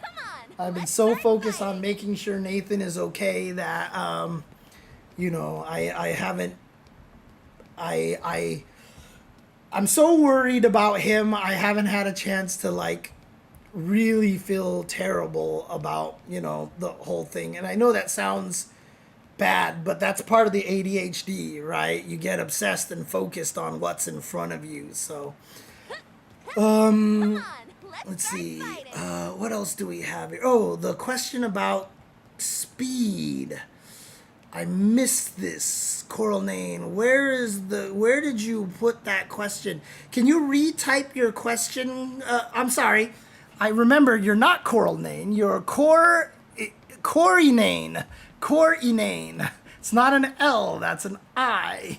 I've been so focused on making sure Nathan is okay that you know, I'm so worried about him. I haven't had a chance to like really feel terrible about, you know, the whole thing. And I know that sounds bad, but that's part of the ADHD, right? You get obsessed and focused on what's in front of you. So let's see, what else do we have here? Oh, the question about speed. I missed this, Coral Nane. Where did you put that question? Can you retype your question? I'm sorry. I remember you're not Coral Nane. You're Cory Nane. Cory Nane. It's not an L. That's an I.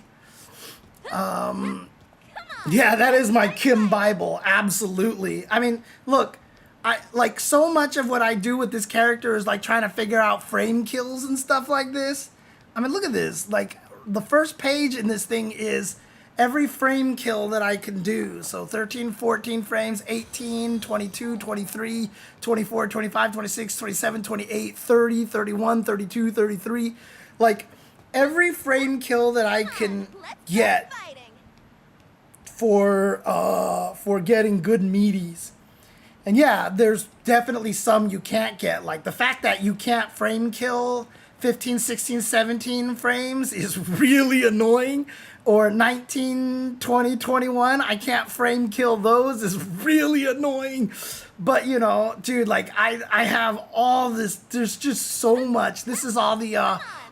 Yeah, that is my Kim Bible. Absolutely. I mean, look, I like so much of what I do with this character is like trying to figure out frame kills and stuff like this. I mean, look at this. Like, the first page in this thing is every frame kill that I can do. So 13, 14 frames, 18, 22, 23, 24, 25, 26, 27, 28, 30, 31, 32, 33. Like, every frame kill that I can get for getting good meaties. And yeah, there's definitely some you can't get. Like, the fact that you can't frame kill 15, 16, 17 frames is really annoying. Or 19, 20, 21, I can't frame kill those is really annoying. But, you know, dude, like, I have all this, there's just so much. This is all the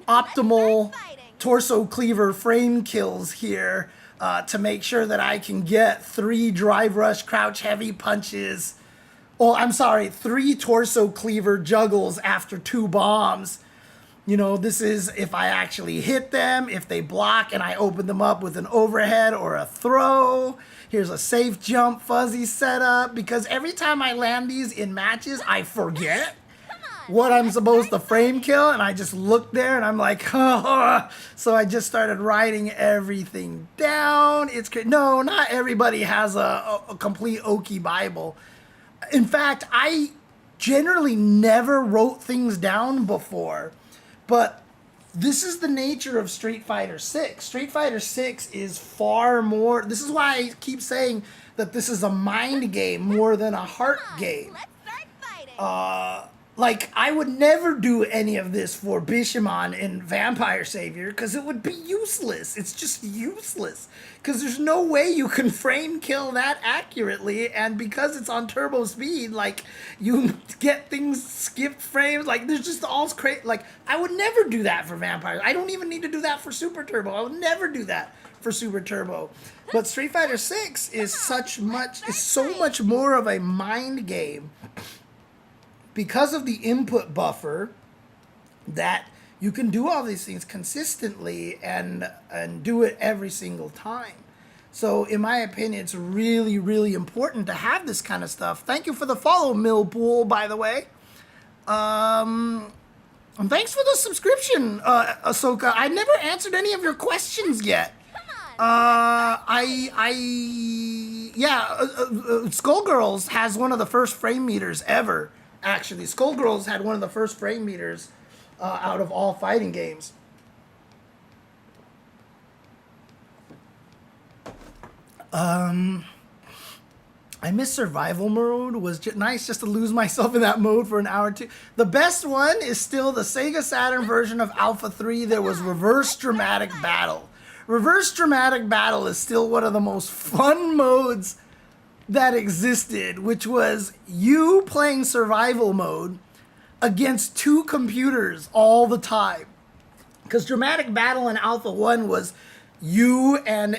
optimal torso cleaver frame kills here to make sure that I can get 3 drive rush crouch heavy punches. Oh, I'm sorry, 3 torso cleaver juggles after 2 bombs. You know, this is if I actually hit them, if they block and I open them up with an overhead or a throw. Here's a safe jump fuzzy setup, because every time I land these in matches, I forget what I'm supposed to frame kill, and I just look there and I'm like, oh. So I just started writing everything down. No, not everybody has a complete Oki Bible. In fact, I generally never wrote things down before, but this is the nature of Street Fighter 6. Street Fighter 6 is far more, this is why I keep saying that this is a mind game more than a heart game. Let's start fighting. Like, I would never do any of this for Bishamon in Vampire Savior, because it would be useless. It's just useless. Because there's no way you can frame kill that accurately, and because it's on turbo speed, like, you get things skipped frames, like, there's just all crazy. Like, I would never do that for Vampire. I don't even need to do that for Super Turbo. I would never do that for Super Turbo. But Street Fighter 6 is so much more of a mind game, because of the input buffer, that you can do all these things consistently and do it every single time. So in my opinion, it's really, really important to have this kind of stuff. Thank you for the follow, Millpool, by the way. And thanks for the subscription, Ahsoka. I never answered any of your questions yet. Skullgirls has one of the first frame meters ever. Actually, Skullgirls had one of the first frame meters out of all fighting games. I miss survival mode. Was nice just to lose myself in that mode for an hour or two. The best one is still the Sega Saturn version of Alpha 3. There was Reverse Dramatic Battle. Reverse Dramatic Battle is still one of the most fun modes that existed, which was you playing survival mode against two computers all the time. Because Dramatic Battle in Alpha 1 was you and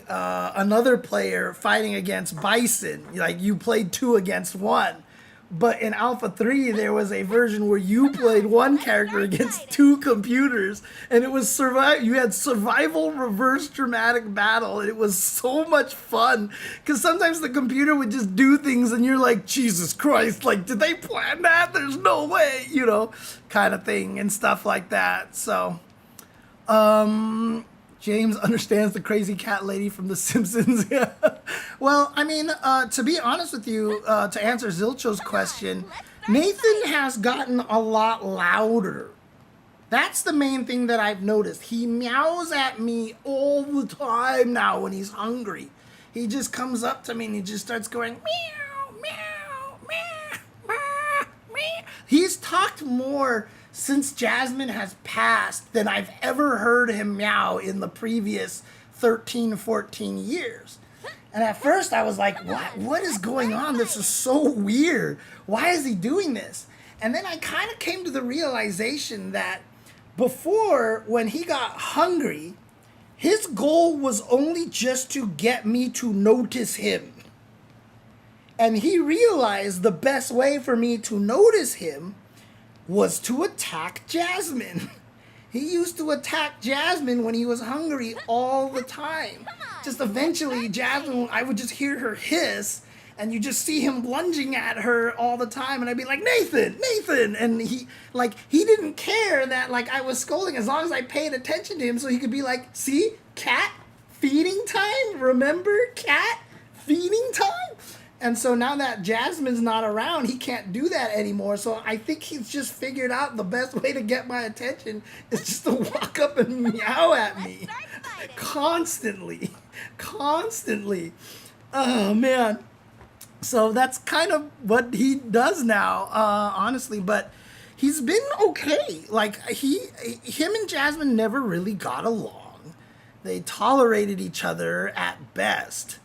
another player fighting against Bison. Like, you played 2 against 1. But in Alpha 3, there was a version where you played one character against 2 computers, and it was you had survival reverse dramatic battle, and it was so much fun, because sometimes the computer would just do things, and you're like, Jesus Christ, like, did they plan that? There's no way, you know, kind of thing, and stuff like that. So, James understands the crazy cat lady from The Simpsons. Yeah. Well, I mean, to be honest with you, to answer Zilcho's question, Nathan has gotten a lot louder. That's the main thing that I've noticed. He meows at me all the time now when he's hungry. He just comes up to me and he just starts going, meow, meow, meow, meow, meow. He's talked more since Jasmine has passed than I've ever heard him meow in the previous 13, 14 years. And at first I was like, what is going on? This is so weird. Why is he doing this? And then I kind of came to the realization that before, when he got hungry, his goal was only just to get me to notice him. And he realized the best way for me to notice him was to attack Jasmine. He used to attack Jasmine when he was hungry all the time. Just eventually, Jasmine, I would just hear her hiss, and you just see him lunging at her all the time, and I'd be like, Nathan, Nathan! And he didn't care that, like, I was scolding, as long as I paid attention to him, so he could be like, see, cat, feeding time, remember, cat, feeding time? And so now that Jasmine's not around, he can't do that anymore. So I think he's just figured out the best way to get my attention is just to walk up and meow at me. Constantly. Oh, man. So that's kind of what he does now, honestly. But he's been okay. Like, him and Jasmine never really got along. They tolerated each other at best.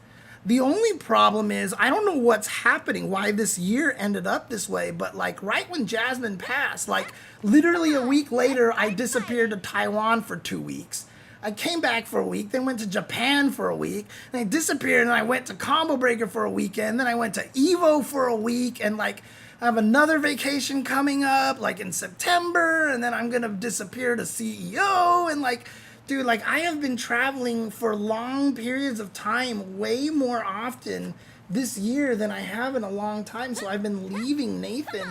The only problem is, I don't know what's happening, why this year ended up this way, but like right when Jasmine passed, like literally a week later, I disappeared to Taiwan for 2 weeks. I came back for a week, then went to Japan for a week, and I disappeared, and I went to Combo Breaker for a weekend, then I went to Evo for a week, and like, I have another vacation coming up, like in September, and then I'm gonna disappear to CEO, and like, dude, like I have been traveling for long periods of time, way more often this year than I have in a long time. So I've been leaving Nathan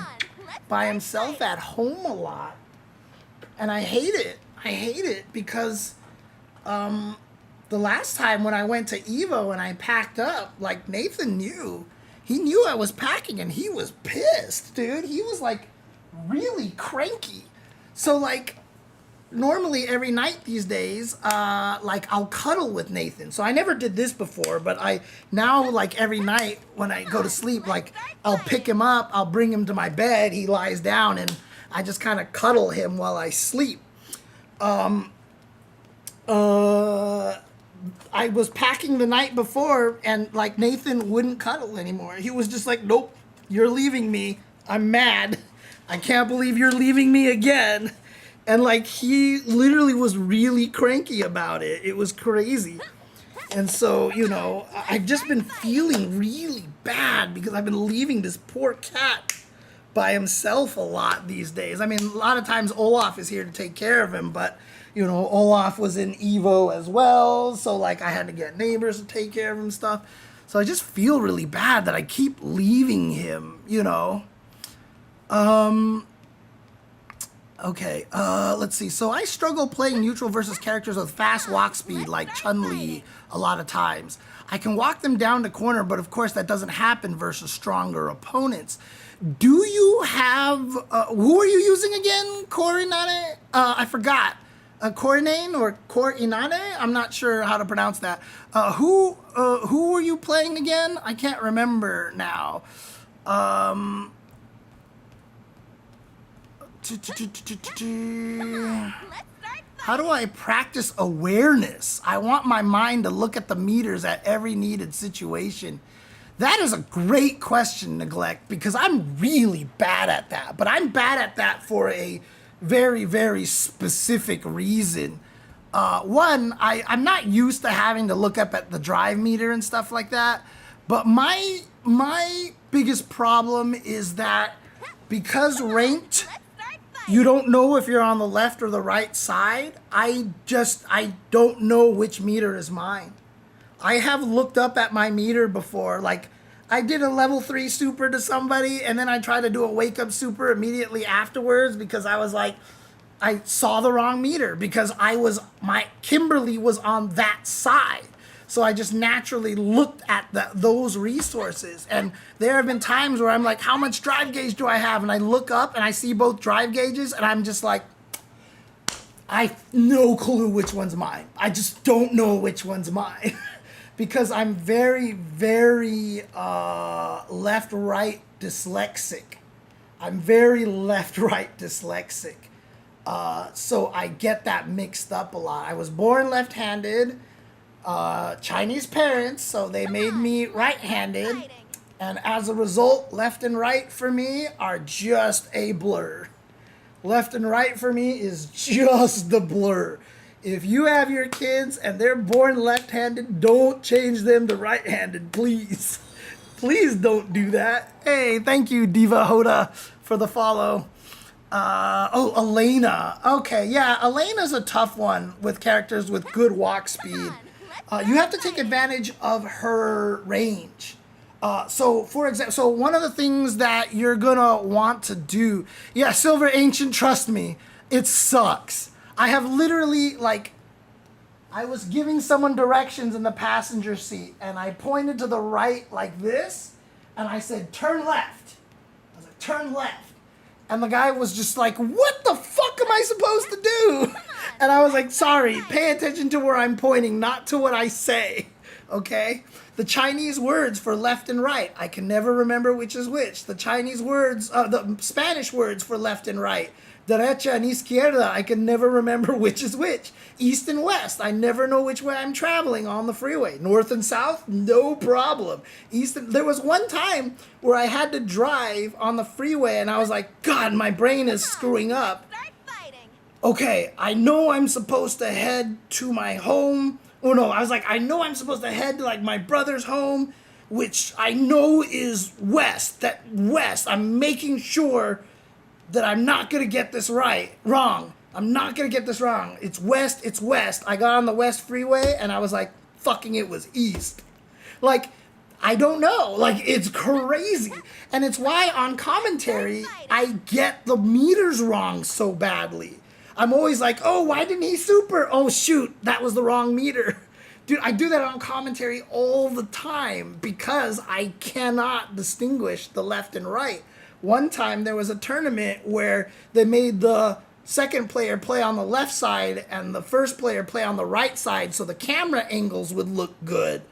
by himself at home a lot, and I hate it. I hate it because the last time when I went to Evo and I packed up, like Nathan knew. He knew I was packing and he was pissed, dude. He was like really cranky. So like normally every night these days, like I'll cuddle with Nathan. So I never did this before, but I now like every night when I go to sleep, like I'll pick him up, I'll bring him to my bed, he lies down and I just kind of cuddle him while I sleep. I was packing the night before and like Nathan wouldn't cuddle anymore. He was just like, nope, you're leaving me. I'm mad. I can't believe you're leaving me again. And like he literally was really cranky about it. It was crazy. And so, you know, I've just been feeling really bad because I've been leaving this poor cat by himself a lot these days. I mean, a lot of times Olaf is here to take care of him, but you know, Olaf was in Evo as well, so like I had to get neighbors to take care of him and stuff. So I just feel really bad that I keep leaving him, you know. Okay, let's see. So I struggle playing neutral versus characters with fast walk speed like Chun-Li a lot of times. I can walk them down to corner, but of course that doesn't happen versus stronger opponents. Do you have, who are you using again, Korinane? I forgot. Corinane or Corinane? I'm not sure how to pronounce that. Who were you playing again? I can't remember now. How do I practice awareness? I want my mind to look at the meters at every needed situation. That is a great question, Neglect, because I'm really bad at that. But I'm bad at that for a very, very specific reason. One, I'm not used to having to look up at the drive meter and stuff like that. But my biggest problem is that because ranked, you don't know if you're on the left or the right side. I don't know which meter is mine. I have looked up at my meter before. Like, I did a level 3 super to somebody, and then I tried to do a wake up super immediately afterwards because I was like, I saw the wrong meter because my Kimberly was on that side. So I just naturally looked at those resources. And there have been times where I'm like, how much drive gauge do I have? And I look up and I see both drive gauges and I'm just like, I have no clue which one's mine. I just don't know which one's mine. Because I'm very, very left-right dyslexic. I'm very left-right dyslexic. So I get that mixed up a lot. I was born left-handed, Chinese parents, so they made me right-handed. And as a result, left and right for me are just a blur. Left and right for me is just the blur. If you have your kids and they're born left-handed, don't change them to right-handed, please. Please don't do that. Hey, thank you, Diva Hoda, for the follow. Elena. Okay, yeah, Elena's a tough one with characters with good walk speed. You have to take advantage of her range. So, for example, one of the things that you're gonna want to do, yeah, Silver Ancient, trust me, it sucks. I have literally, like, I was giving someone directions in the passenger seat, and I pointed to the right like this, and I said, turn left. I was like, turn left. And the guy was just like, what the fuck am I supposed to do? And I was like, sorry, pay attention to where I'm pointing, not to what I say, okay? The Chinese words for left and right, I can never remember which is which. The Chinese words, the Spanish words for left and right, derecha and izquierda, I can never remember which is which. East and west, I never know which way I'm traveling on the freeway. North and south, no problem. There was one time where I had to drive on the freeway and I was like, God, my brain is screwing up. Okay, I know I'm supposed to head to my home. Oh no, I was like, I know I'm supposed to head to like my brother's home, which I know is west. That west. I'm making sure that I'm not gonna get this wrong. I'm not gonna get this wrong. It's west. It's west. I got on the west freeway and I was like, fucking, it was east. Like, I don't know. Like, it's crazy. And it's why on commentary, I get the meters wrong so badly. I'm always like, oh, why didn't he super? Oh, shoot, that was the wrong meter. Dude, I do that on commentary all the time because I cannot distinguish the left and right. One time there was a tournament where they made the second player play on the left side and the first player play on the right side so the camera angles would look good.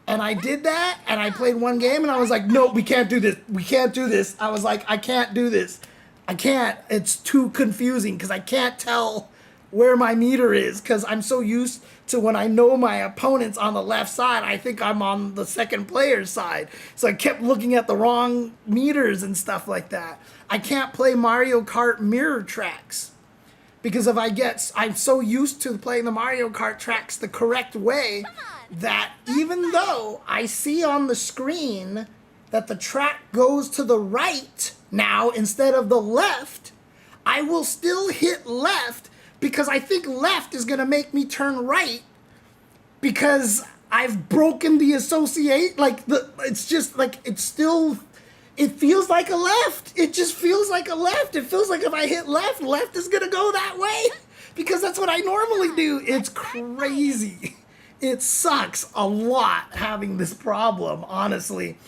And I did that, and I played one game, and I was like, nope, we can't do this. We can't do this. I was like, I can't do this. I can't. It's too confusing because I can't tell where my meter is because I'm so used to when I know my opponent's on the left side, I think I'm on the second player's side. So I kept looking at the wrong meters and stuff like that. I can't play Mario Kart mirror tracks because I'm so used to playing the Mario Kart tracks the correct way that even though I see on the screen that the track goes to the right now instead of the left, I will still hit left because I think left is going to make me turn right because I've broken the associate. It's just like, it feels like a left. It just feels like a left. It feels like if I hit left, left is going to go that way because that's what I normally do. It's crazy. It sucks a lot having this problem, honestly.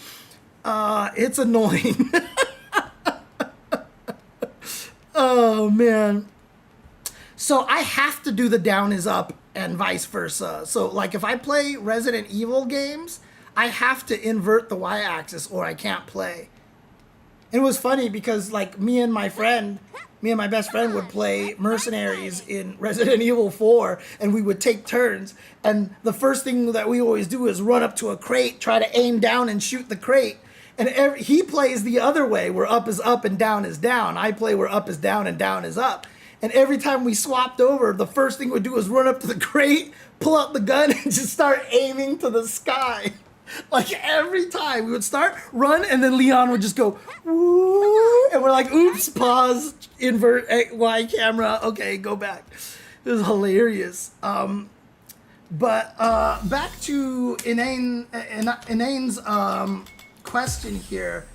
It's annoying. Oh, man. So I have to do the down is up and vice versa. So, like, if I play Resident Evil games, I have to invert the y-axis or I can't play. And it was funny because, like, me and my best friend would play Mercenaries in Resident Evil 4, and we would take turns. And the first thing that we always do is run up to a crate, try to aim down and shoot the crate. And he plays the other way, where up is up and down is down. I play where up is down and down is up. And every time we swapped over, the first thing we'd do is run up to the crate, pull out the gun, and just start aiming to the sky. Like, every time we would start, run, and then Leon would just go, woo, and we're like, oops, pause, invert Y camera, okay, go back. It was hilarious. But back to Inane's question here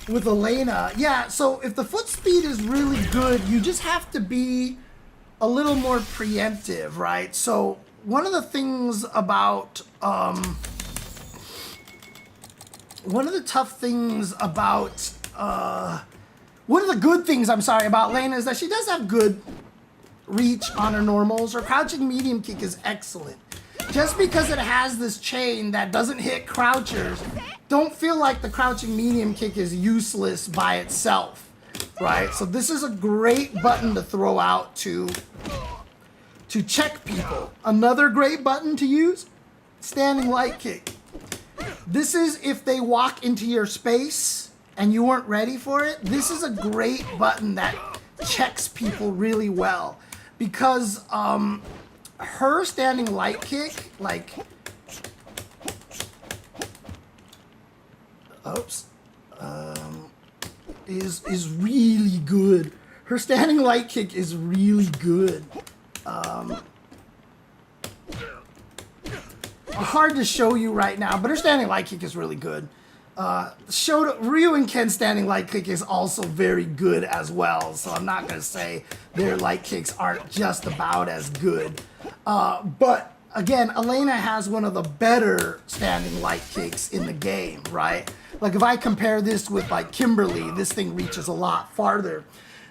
with Elena. Yeah, so if the foot speed is really good, you just have to be a little more preemptive, right? So one of the things about... one of the good things, about Lena is that she does have good reach on her normals. Her crouching medium kick is excellent. Just because it has this chain that doesn't hit crouchers, don't feel like the crouching medium kick is useless by itself, right? So this is a great button to throw out to check people. Another great button to use, standing light kick. This is if they walk into your space and you weren't ready for it. This is a great button that checks people really well because her standing light kick, like, is really good. Her standing light kick is really good. Hard to show you right now, but her standing light kick is really good. Ryu and Ken's standing light kick is also very good as well, so I'm not going to say their light kicks aren't just about as good. But again, Elena has one of the better standing light kicks in the game, right? Like, if I compare this with, like, Kimberly, this thing reaches a lot farther.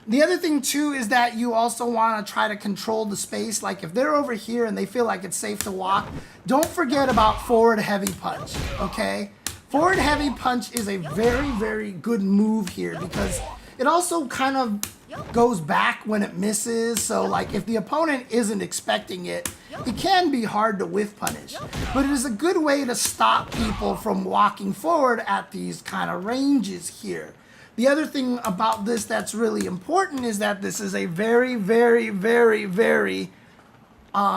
The other thing, too, is that you also want to try to control the space. Like, if they're over here and they feel like it's safe to walk, don't forget about forward heavy punch, okay? Forward heavy punch is a very, very good move here because it also kind of goes back when it misses. So, like, if the opponent isn't expecting it, it can be hard to whiff punish. But it is a good way to stop people from walking forward at these kind of ranges here. The other thing about this that's really important is that this is a very, very, very, very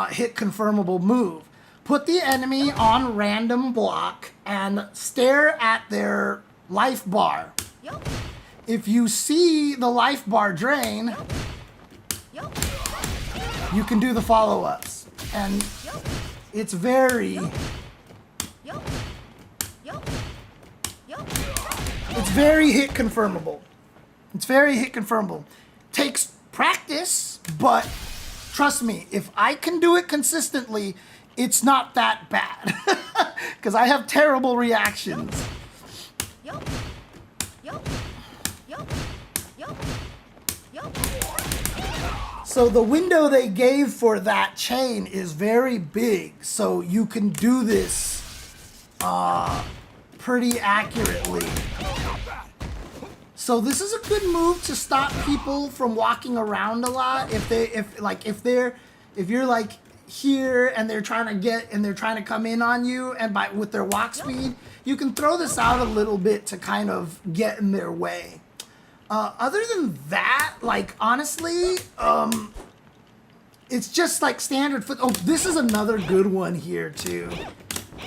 hit confirmable move. put the enemy on random block and stare at their life bar. Yup. If you see the life bar drain, Yup. you can do the follow-ups. And Yup. it's very, Yup. Yup. Yup. it's very hit confirmable. It's very hit confirmable. Takes practice, but trust me, if I can do it consistently, it's not that bad. Because I have terrible reactions. Yup. Yup. Yup. Yup. Yup. So the window they gave for that chain is very big, so you can do this pretty accurately. So this is a good move to stop people from walking around a lot. If you're like here and they're trying to come in on you, and with their walk speed, you can throw this out a little bit to kind of get in their way. Other than that, like, honestly, it's just like standard foot. Oh, this is another good one here too.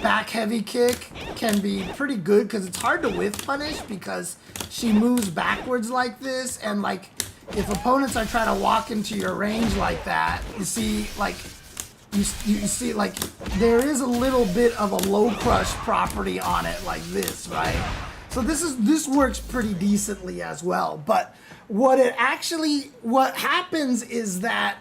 Back heavy kick can be pretty good because it's hard to whiff punish because she moves backwards like this, and like if opponents are trying to walk into your range like that, you see like you see like there is a little bit of a low crush property on it like this, right? So this works pretty decently as well. But what happens is that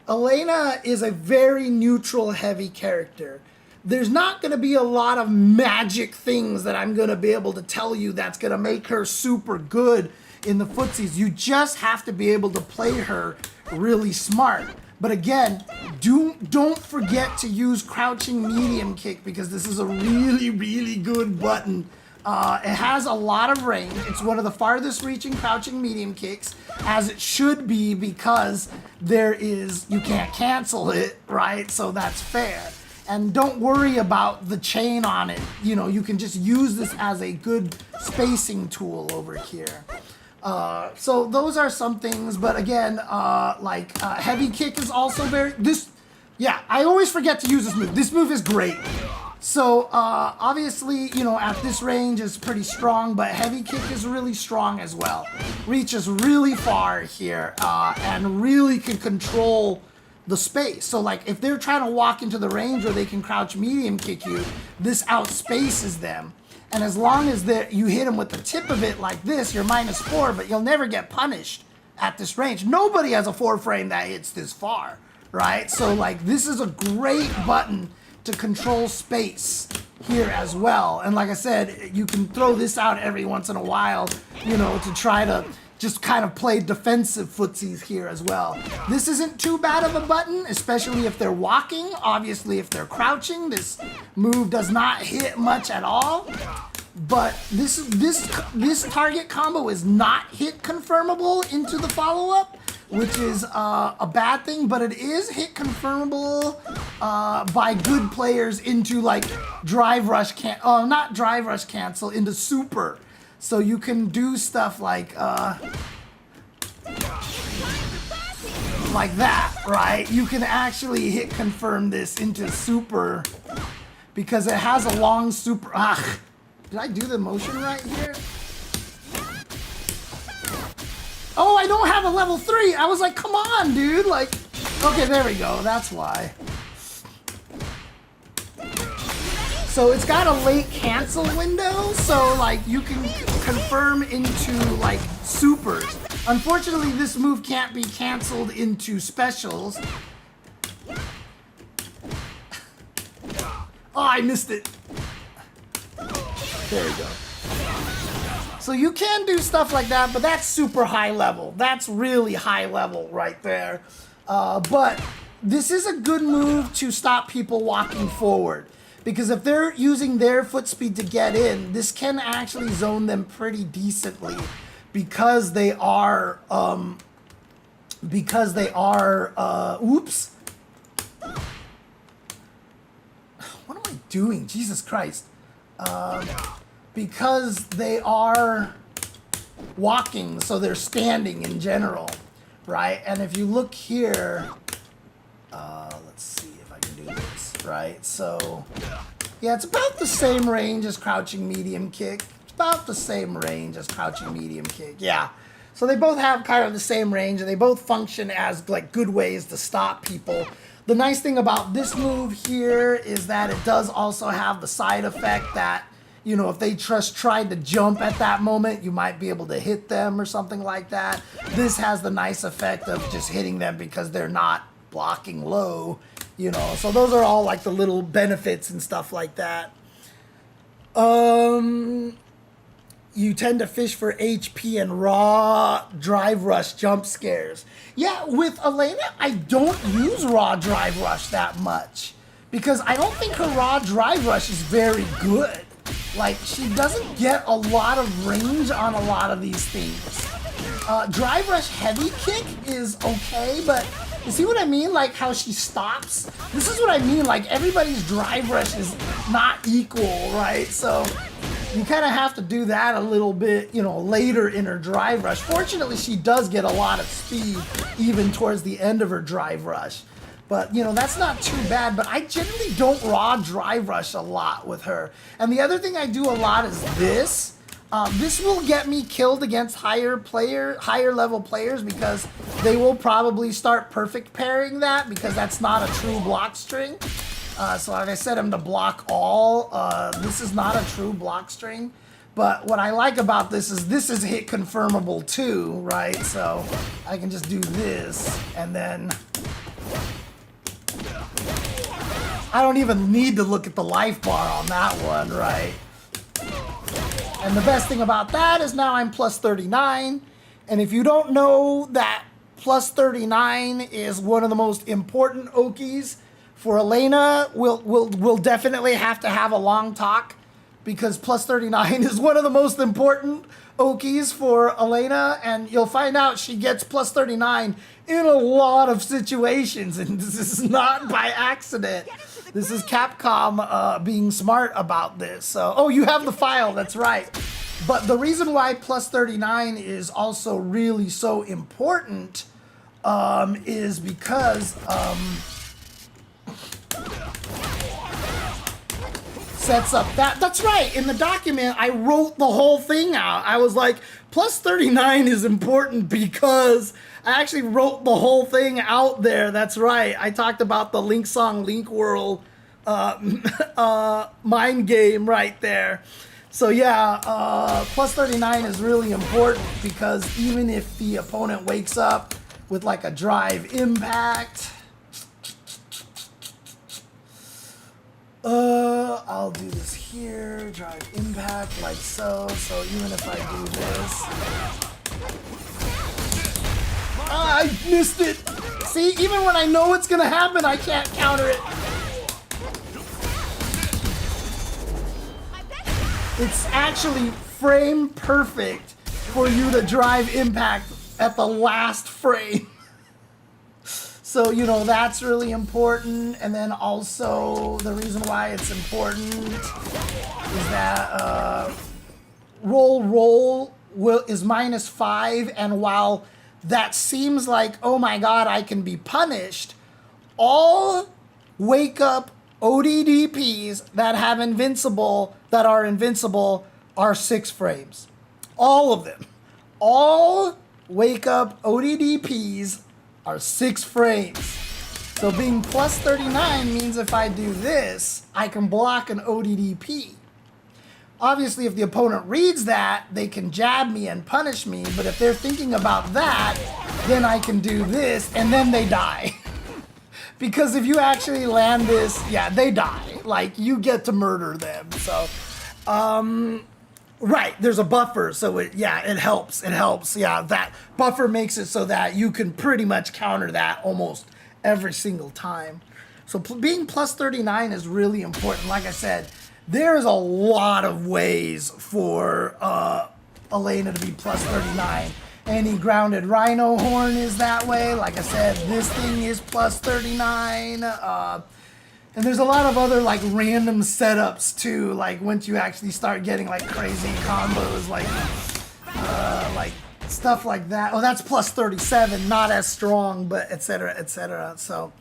Elena is a very neutral heavy character. There's not going to be a lot of magic things that I'm going to be able to tell you that's going to make her super good in the footsies. You just have to be able to play her really smart. But again, don't forget to use crouching medium kick because this is a really, really good button. It has a lot of range. It's one of the farthest reaching crouching medium kicks, as it should be, because you can't cancel it, right? So that's fair. And don't worry about the chain on it. You know, you can just use this as a good spacing tool over here. So those are some things, but again, heavy kick is also I always forget to use this move. This move is great. So, obviously, you know, at this range is pretty strong, but heavy kick is really strong as well. Reaches really far here, and really can control the space. So, like, if they're trying to walk into the range where they can crouch medium kick you, this outspaces them. And as long as you hit them with the tip of it like this, you're -4, but you'll never get punished at this range. Nobody has a 4-frame that hits this far, right? So, like, this is a great button to control space here as well. And like I said, you can throw this out every once in a while, you know, to try to just kind of play defensive footsies here as well. This isn't too bad of a button, especially if they're walking. Obviously, if they're crouching, this move does not hit much at all. But this target combo is not hit confirmable into the follow-up, which is a bad thing, but it is hit confirmable by good players into like not drive rush cancel, into super. So you can do stuff like that, right? You can actually hit confirm this into super because it has a long super. Did I do the motion right here? Oh, I don't have a level 3. I was like, come on, dude. Like, okay, there we go. That's why. So it's got a late cancel window, so like you can confirm into like supers. Unfortunately, this move can't be canceled into specials. Oh, I missed it. There we go. So you can do stuff like that, but that's super high level. That's really high level right there. But this is a good move to stop people walking forward. Because if they're using their foot speed to get in, this can actually zone them pretty decently. Because they are, oops. What am I doing? Jesus Christ. Because they are walking, so they're standing in general, right? And if you look here, let's see if I can do this right? So, yeah, it's about the same range as crouching medium kick. It's about the same range as crouching medium kick, yeah. So they both have kind of the same range, and they both function as like good ways to stop people. The nice thing about this move here is that it does also have the side effect that, you know, if they just tried to jump at that moment, you might be able to hit them or something like that. This has the nice effect of just hitting them because they're not blocking low, you know. So those are all like the little benefits and stuff like that. You tend to fish for HP and raw drive rush jump scares. Yeah, with Elena, I don't use raw drive rush that much because I don't think her raw drive rush is very good. Like, she doesn't get a lot of range on a lot of these things. Drive rush heavy kick is okay, but you see what I mean? Like how she stops? This is what I mean, like everybody's drive rush is not equal, right? So you kind of have to do that a little bit, you know, later in her drive rush. Fortunately, she does get a lot of speed even towards the end of her drive rush. But, you know, that's not too bad. But I generally don't raw drive rush a lot with her. And the other thing I do a lot is this. This will get me killed against higher level players because they will probably start perfect pairing that because that's not a true block string. So like I said, I'm to block all. This is not a true block string. But what I like about this is hit confirmable too, right? So I can just do this and then I don't even need to look at the life bar on that one, right? And the best thing about that is now I'm plus 39. And if you don't know that plus 39 is one of the most important Okies for Elena, we'll definitely have to have a long talk because plus 39 is one of the most important Okies for Elena, and you'll find out she gets plus 39 in a lot of situations, and this is not by accident. This is Capcom being smart about this. So, oh, you have the file, that's right. But the reason why plus 39 is also really so important is because sets up that's right. In the document, I wrote the whole thing out. I was like, plus 39 is important because I actually wrote the whole thing out there. That's right. I talked about the Link Song Link World mind game right there. So yeah, plus 39 is really important because even if the opponent wakes up with like a drive impact, I'll do this here, drive impact like so. So even if I do this, I missed it. See, even when I know what's gonna happen, I can't counter it. It's actually frame perfect for you to drive impact at the last frame. So, you know, that's really important. And then also the reason why it's important is that roll is -5. And while that seems like, oh my God, I can be punished, all wake up ODDPs that are invincible are 6 frames. All of them. All wake up ODDPs are 6 frames. So being plus 39 means if I do this, I can block an ODDP. Obviously, if the opponent reads that, they can jab me and punish me, but if they're thinking about that, then I can do this, and then they die. Because if you actually land this, yeah, they die. Like, you get to murder them. So, right, there's a buffer, so it helps. It helps, yeah. That buffer makes it so that you can pretty much counter that almost every single time. So being plus 39 is really important. Like I said, there's a lot of ways for Elena to be plus 39. Any grounded rhino horn is that way. Like I said, this thing is plus 39. And there's a lot of other like random setups too. Like once you actually start getting like crazy combos, like stuff like that. Oh, that's plus 37, not as strong, but etc. etc. So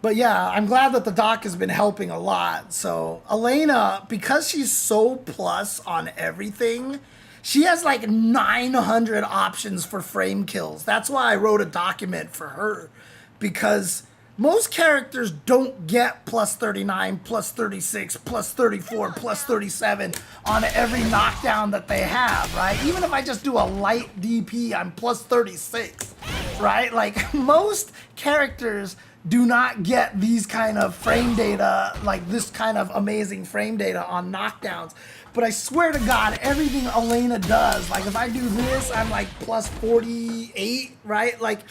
But yeah, I'm glad that the doc has been helping a lot. So Elena, because she's so plus on everything, she has like 900 options for frame kills. That's why I wrote a document for her, because most characters don't get plus 39, plus 36, plus 34, plus 37 on every knockdown that they have, right? Even if I just do a light DP, I'm plus 36, right? Like most characters do not get these kind of frame data, like this kind of amazing frame data on knockdowns. But I swear to God, everything Elena does, like if I do this, I'm like plus 48, right? Like,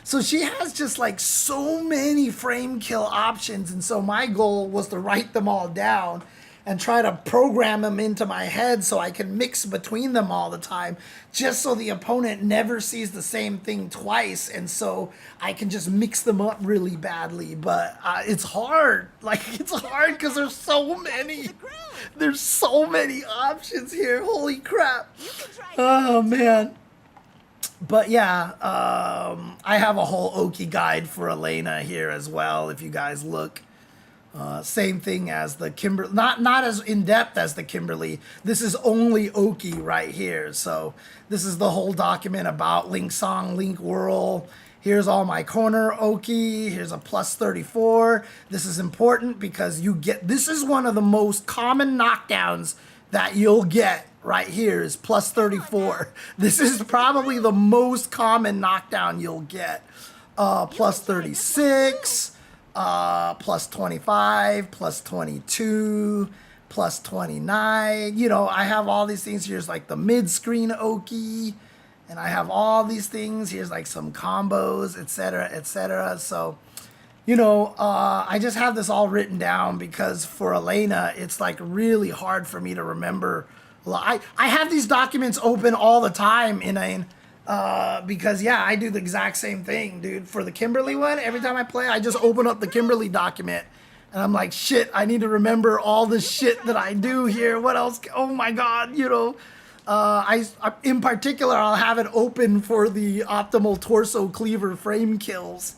so she has just like so many frame kill options. And so my goal was to write them all down and try to program them into my head so I can mix between them all the time, just so the opponent never sees the same thing twice, and so I can just mix them up really badly. But it's hard. Like, it's hard because there's so many. There's so many options here. Holy crap. Oh, man. But yeah, I have a whole Oki guide for Elena here as well, if you guys look. Same thing as the Kimberly, not as in-depth as the Kimberly. This is only Oki right here. So this is the whole document about Link Song, Link Whirl. Here's all my corner Oki. Here's a plus 34. This is important because this is one of the most common knockdowns that you'll get right here is plus 34. This is probably the most common knockdown you'll get. Plus 36. Plus 25, plus 22, plus 29. You know, I have all these things. Here's like the mid-screen Oki, and I have all these things. Here's like some combos, etc., etc. So, you know, I just have this all written down because for Elena, it's like really hard for me to remember. I have these documents open all the time, Inane. Because yeah, I do the exact same thing, dude. For the Kimberly one, every time I play, I just open up the Kimberly document and I'm like, shit, I need to remember all the shit that I do here. What else? Oh my God, you know, in particular, I'll have it open for the optimal torso cleaver frame kills.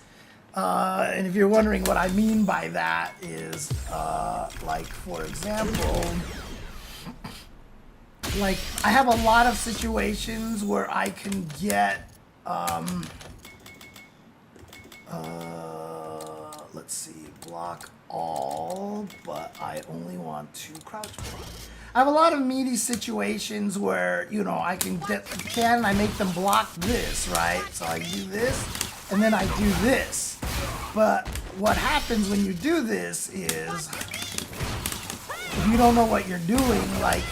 And if you're wondering what I mean by that is, like, for example, like, I have a lot of situations where I can get, let's see, block all, but I only want to crouch block. I have a lot of meaty situations where, you know, I I make them block this, right? So I do this, and then I do this. But what happens when you do this is, if you don't know what you're doing, like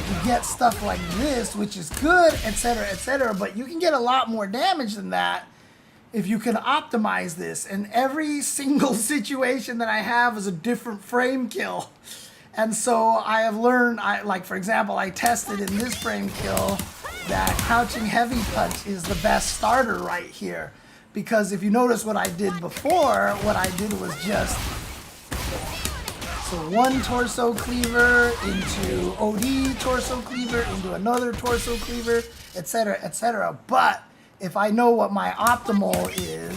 you get stuff like this, which is good, etc., but you can get a lot more damage than that if you can optimize this. And every single situation that I have is a different frame kill. And so I have learned, like for example, I tested in this frame kill that crouching heavy punch is the best starter right here. Because if you notice what I did before, what I did was just, so one torso cleaver into OD torso cleaver into another torso cleaver, etc., etc. But if I know what my optimal is,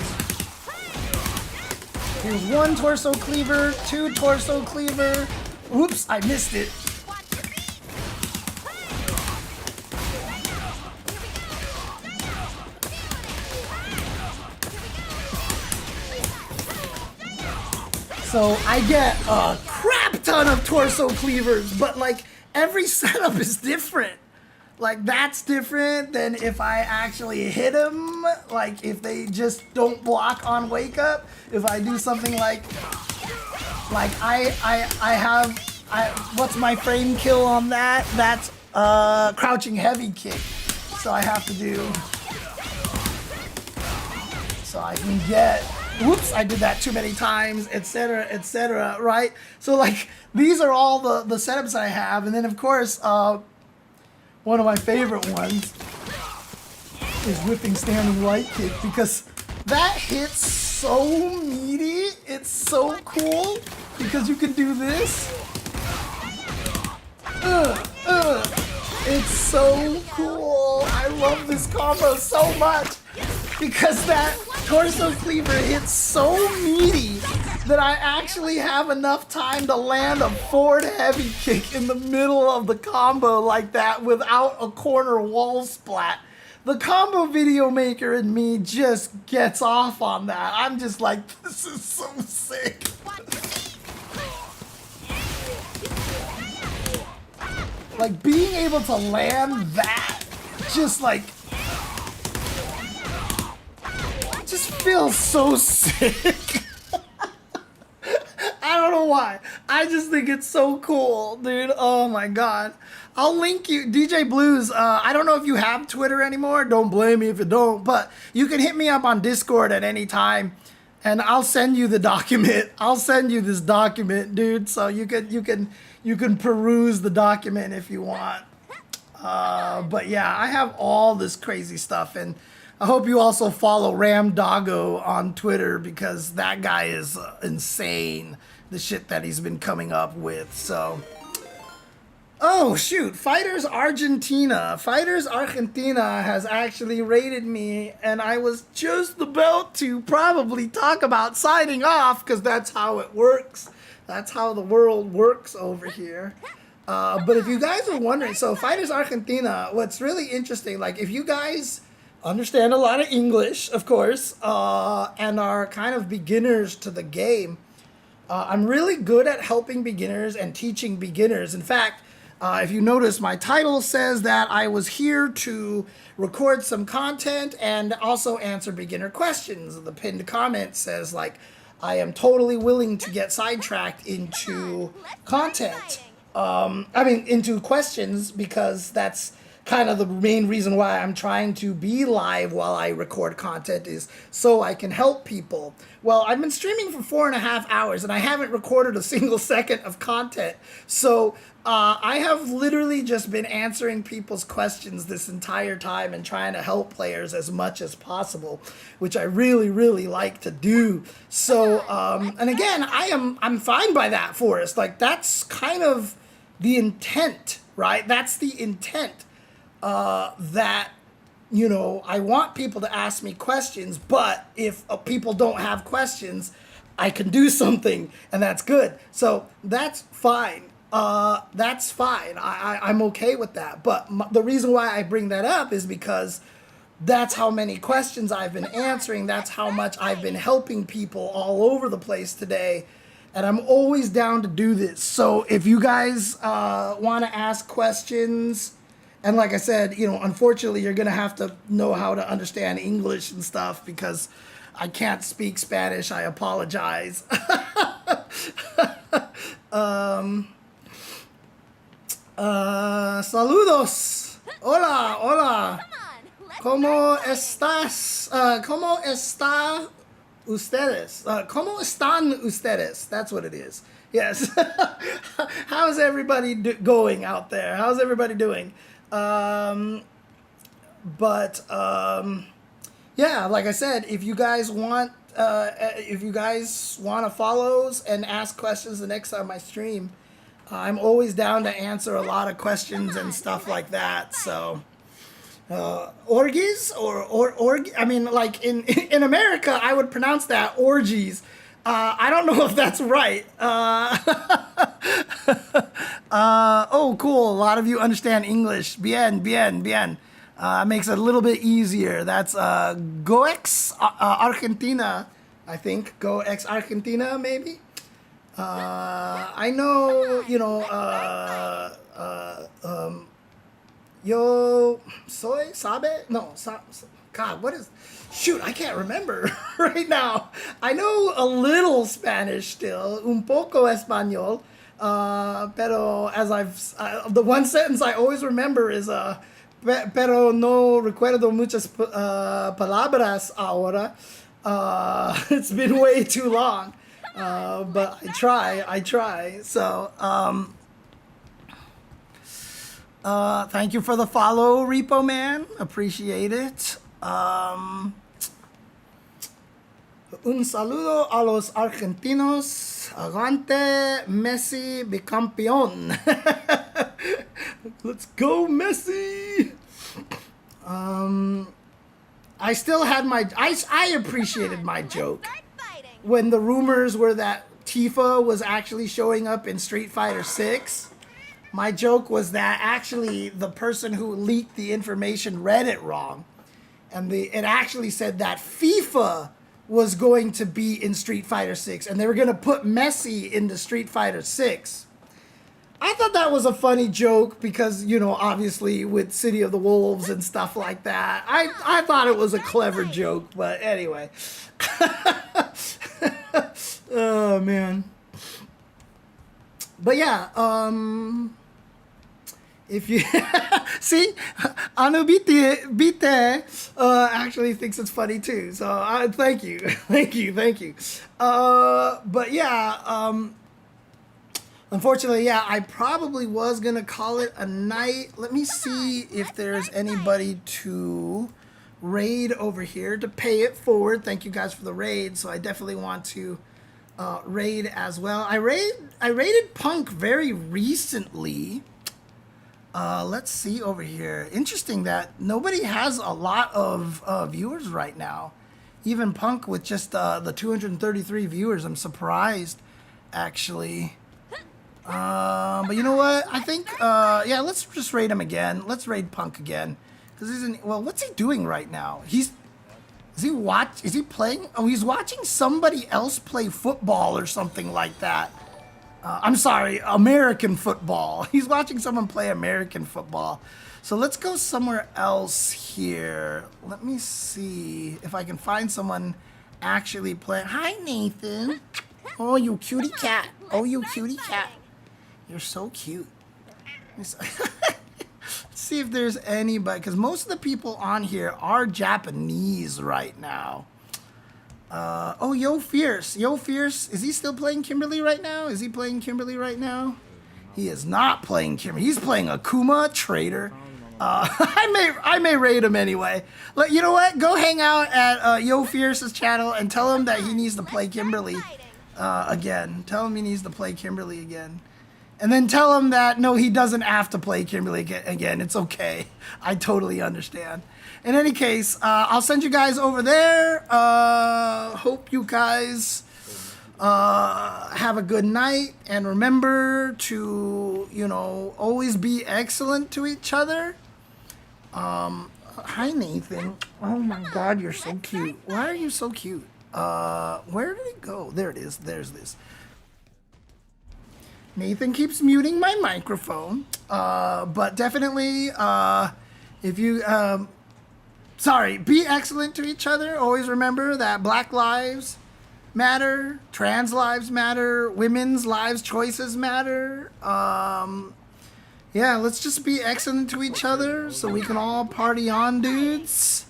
here's one torso cleaver, two torso cleaver. Oops, I missed it. So I get a crap ton of torso cleavers, but like every setup is different. Like that's different than if I actually hit them. Like if they just don't block on wake up. If I do something like what's my frame kill on that? That's crouching heavy kick. So I have to do, so I can get, whoops, I did that too many times, etc., right? So like these are all the setups that I have. And then of course, one of my favorite ones is whipping standing right kick, because that hits so meaty. It's so cool because you can do this. It's so cool. I love this combo so much. because that torso cleaver hits so meaty that I actually have enough time to land a forward heavy kick in the middle of the combo like that without a corner wall splat. The combo video maker in me just gets off on that. I'm just like, this is so sick. Like being able to land that just like just feels so sick. I don't know why. I just think it's so cool, dude. Oh my god. I'll link you, DJ Blues. I don't know if you have Twitter anymore. Don't blame me if you don't, but you can hit me up on Discord at any time, and I'll send you the document. I'll send you this document, dude, so you can peruse the document if you want. But yeah, I have all this crazy stuff, and I hope you also follow Ram Doggo on Twitter because that guy is insane. The shit that he's been coming up with. So, oh shoot, Fighters Argentina has actually rated me, and I was just about to probably talk about signing off because that's how it works. That's how the world works over here. But if you guys are wondering, so Fighters Argentina, what's really interesting, like if you guys understand a lot of English, of course, and are kind of beginners to the game, I'm really good at helping beginners and teaching beginners. In fact, if you notice, my title says that I was here to record some content and also answer beginner questions. The pinned comment says, like, I am totally willing to get sidetracked into content. Into questions, because that's kind of the main reason why I'm trying to be live while I record content, is so I can help people. Well, I've been streaming for 4.5 hours and I haven't recorded a single second of content. So I have literally just been answering people's questions this entire time and trying to help players as much as possible, which I really, really like to do. So, and again, I'm fine by that, Forrest. Like, that's kind of the intent, right? That's the intent. That, you know, I want people to ask me questions, but if people don't have questions, I can do something, and that's good. So that's fine. That's fine. I'm okay with that. But the reason why I bring that up is because that's how many questions I've been answering. That's how much I've been helping people all over the place today. And I'm always down to do this. So if you guys want to ask questions, and like I said, you know, unfortunately, you're going to have to know how to understand English and stuff because I can't speak Spanish. I apologize. Saludos. Hola, hola. ¿Cómo estás? ¿Cómo está ustedes? ¿Cómo están ustedes? That's what it is. Yes. How's everybody going out there? How's everybody doing? Yeah, like I said, if you guys want to follow and ask questions the next time I stream, I'm always down to answer a lot of questions and stuff like that. So, orgies I mean, like in America, I would pronounce that orgies. I don't know if that's right. Oh, cool. A lot of you understand English. Bien, bien, bien. Makes it a little bit easier. That's GoX Argentina, I think. GoX Argentina, maybe. I know, you know, yo soy, sabe? No, God, what is... Shoot, I can't remember right now. I know a little Spanish still, un poco español, pero as the one sentence I always remember is, pero no recuerdo muchas palabras ahora. It's been way too long, but I try. So, thank you for the follow, Repo Man. Appreciate it. Un saludo a los argentinos. Aguante Messi bicampeón. Let's go Messi. I still had my, I appreciated my joke. Start fighting. When the rumors were that Tifa was actually showing up in Street Fighter 6, my joke was that actually the person who leaked the information read it wrong. And it actually said that FIFA was going to be in Street Fighter 6 and they were going to put Messi into Street Fighter 6. I thought that was a funny joke because, you know, obviously with City of the Wolves and stuff like that. I thought it was a clever joke, but anyway. Oh, man. But yeah, if you see, Anubite actually thinks it's funny too. So thank you, thank you. But yeah, unfortunately, yeah, I probably was gonna call it a night. Let me see if there's anybody to raid over here to pay it forward. Thank you guys for the raid. So I definitely want to raid as well. I raided Punk very recently. Let's see over here. Interesting that nobody has a lot of viewers right now. Even Punk with just the 233 viewers. I'm surprised, actually. But you know what? I think, yeah, let's just raid him again. Let's raid Punk again. Because he's in, well, what's he doing right now? Is he playing? Oh, he's watching somebody else play football or something like that. I'm sorry, American football. He's watching someone play American football. So let's go somewhere else here. Let me see if I can find someone actually playing. Hi, Nathan. Oh, you cutie cat. Oh, you cutie cat. You're so cute. Let's see if there's anybody, because most of the people on here are Japanese right now. Oh, Yo Fierce. Yo Fierce, is he still playing Kimberly right now? Is he playing Kimberly right now? He is not playing Kimberly. He's playing Akuma, traitor. I may raid him anyway. You know what? Go hang out at Yo Fierce's channel and tell him that he needs to play Kimberly again. Tell him he needs to play Kimberly again. And then tell him that, no, he doesn't have to play Kimberly again. It's okay. I totally understand. In any case, I'll send you guys over there. Hope you guys have a good night. And remember to, you know, always be excellent to each other. Hi, Nathan. Oh, my God, you're so cute. Why are you so cute? Where did it go? There it is. There's this. Nathan keeps muting my microphone. But definitely, if you... sorry, be excellent to each other. Always remember that Black lives matter, trans lives matter, women's lives choices matter. Yeah, let's just be excellent to each other so we can all party on, dudes.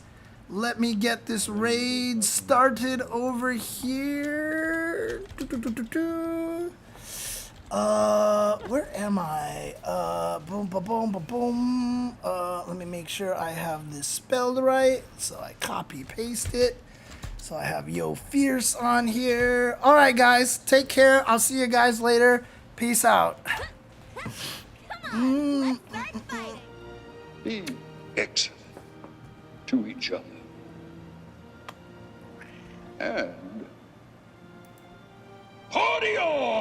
Let me get this raid started over here. Where am I? Boom, boom, boom, boom, boom. Let me make sure I have this spelled right. So I copy paste it. So I have Yo Fierce on here. All right, guys, take care. I'll see you guys later. Peace out. Come on, let's start fighting. Be excellent to each other. And party on!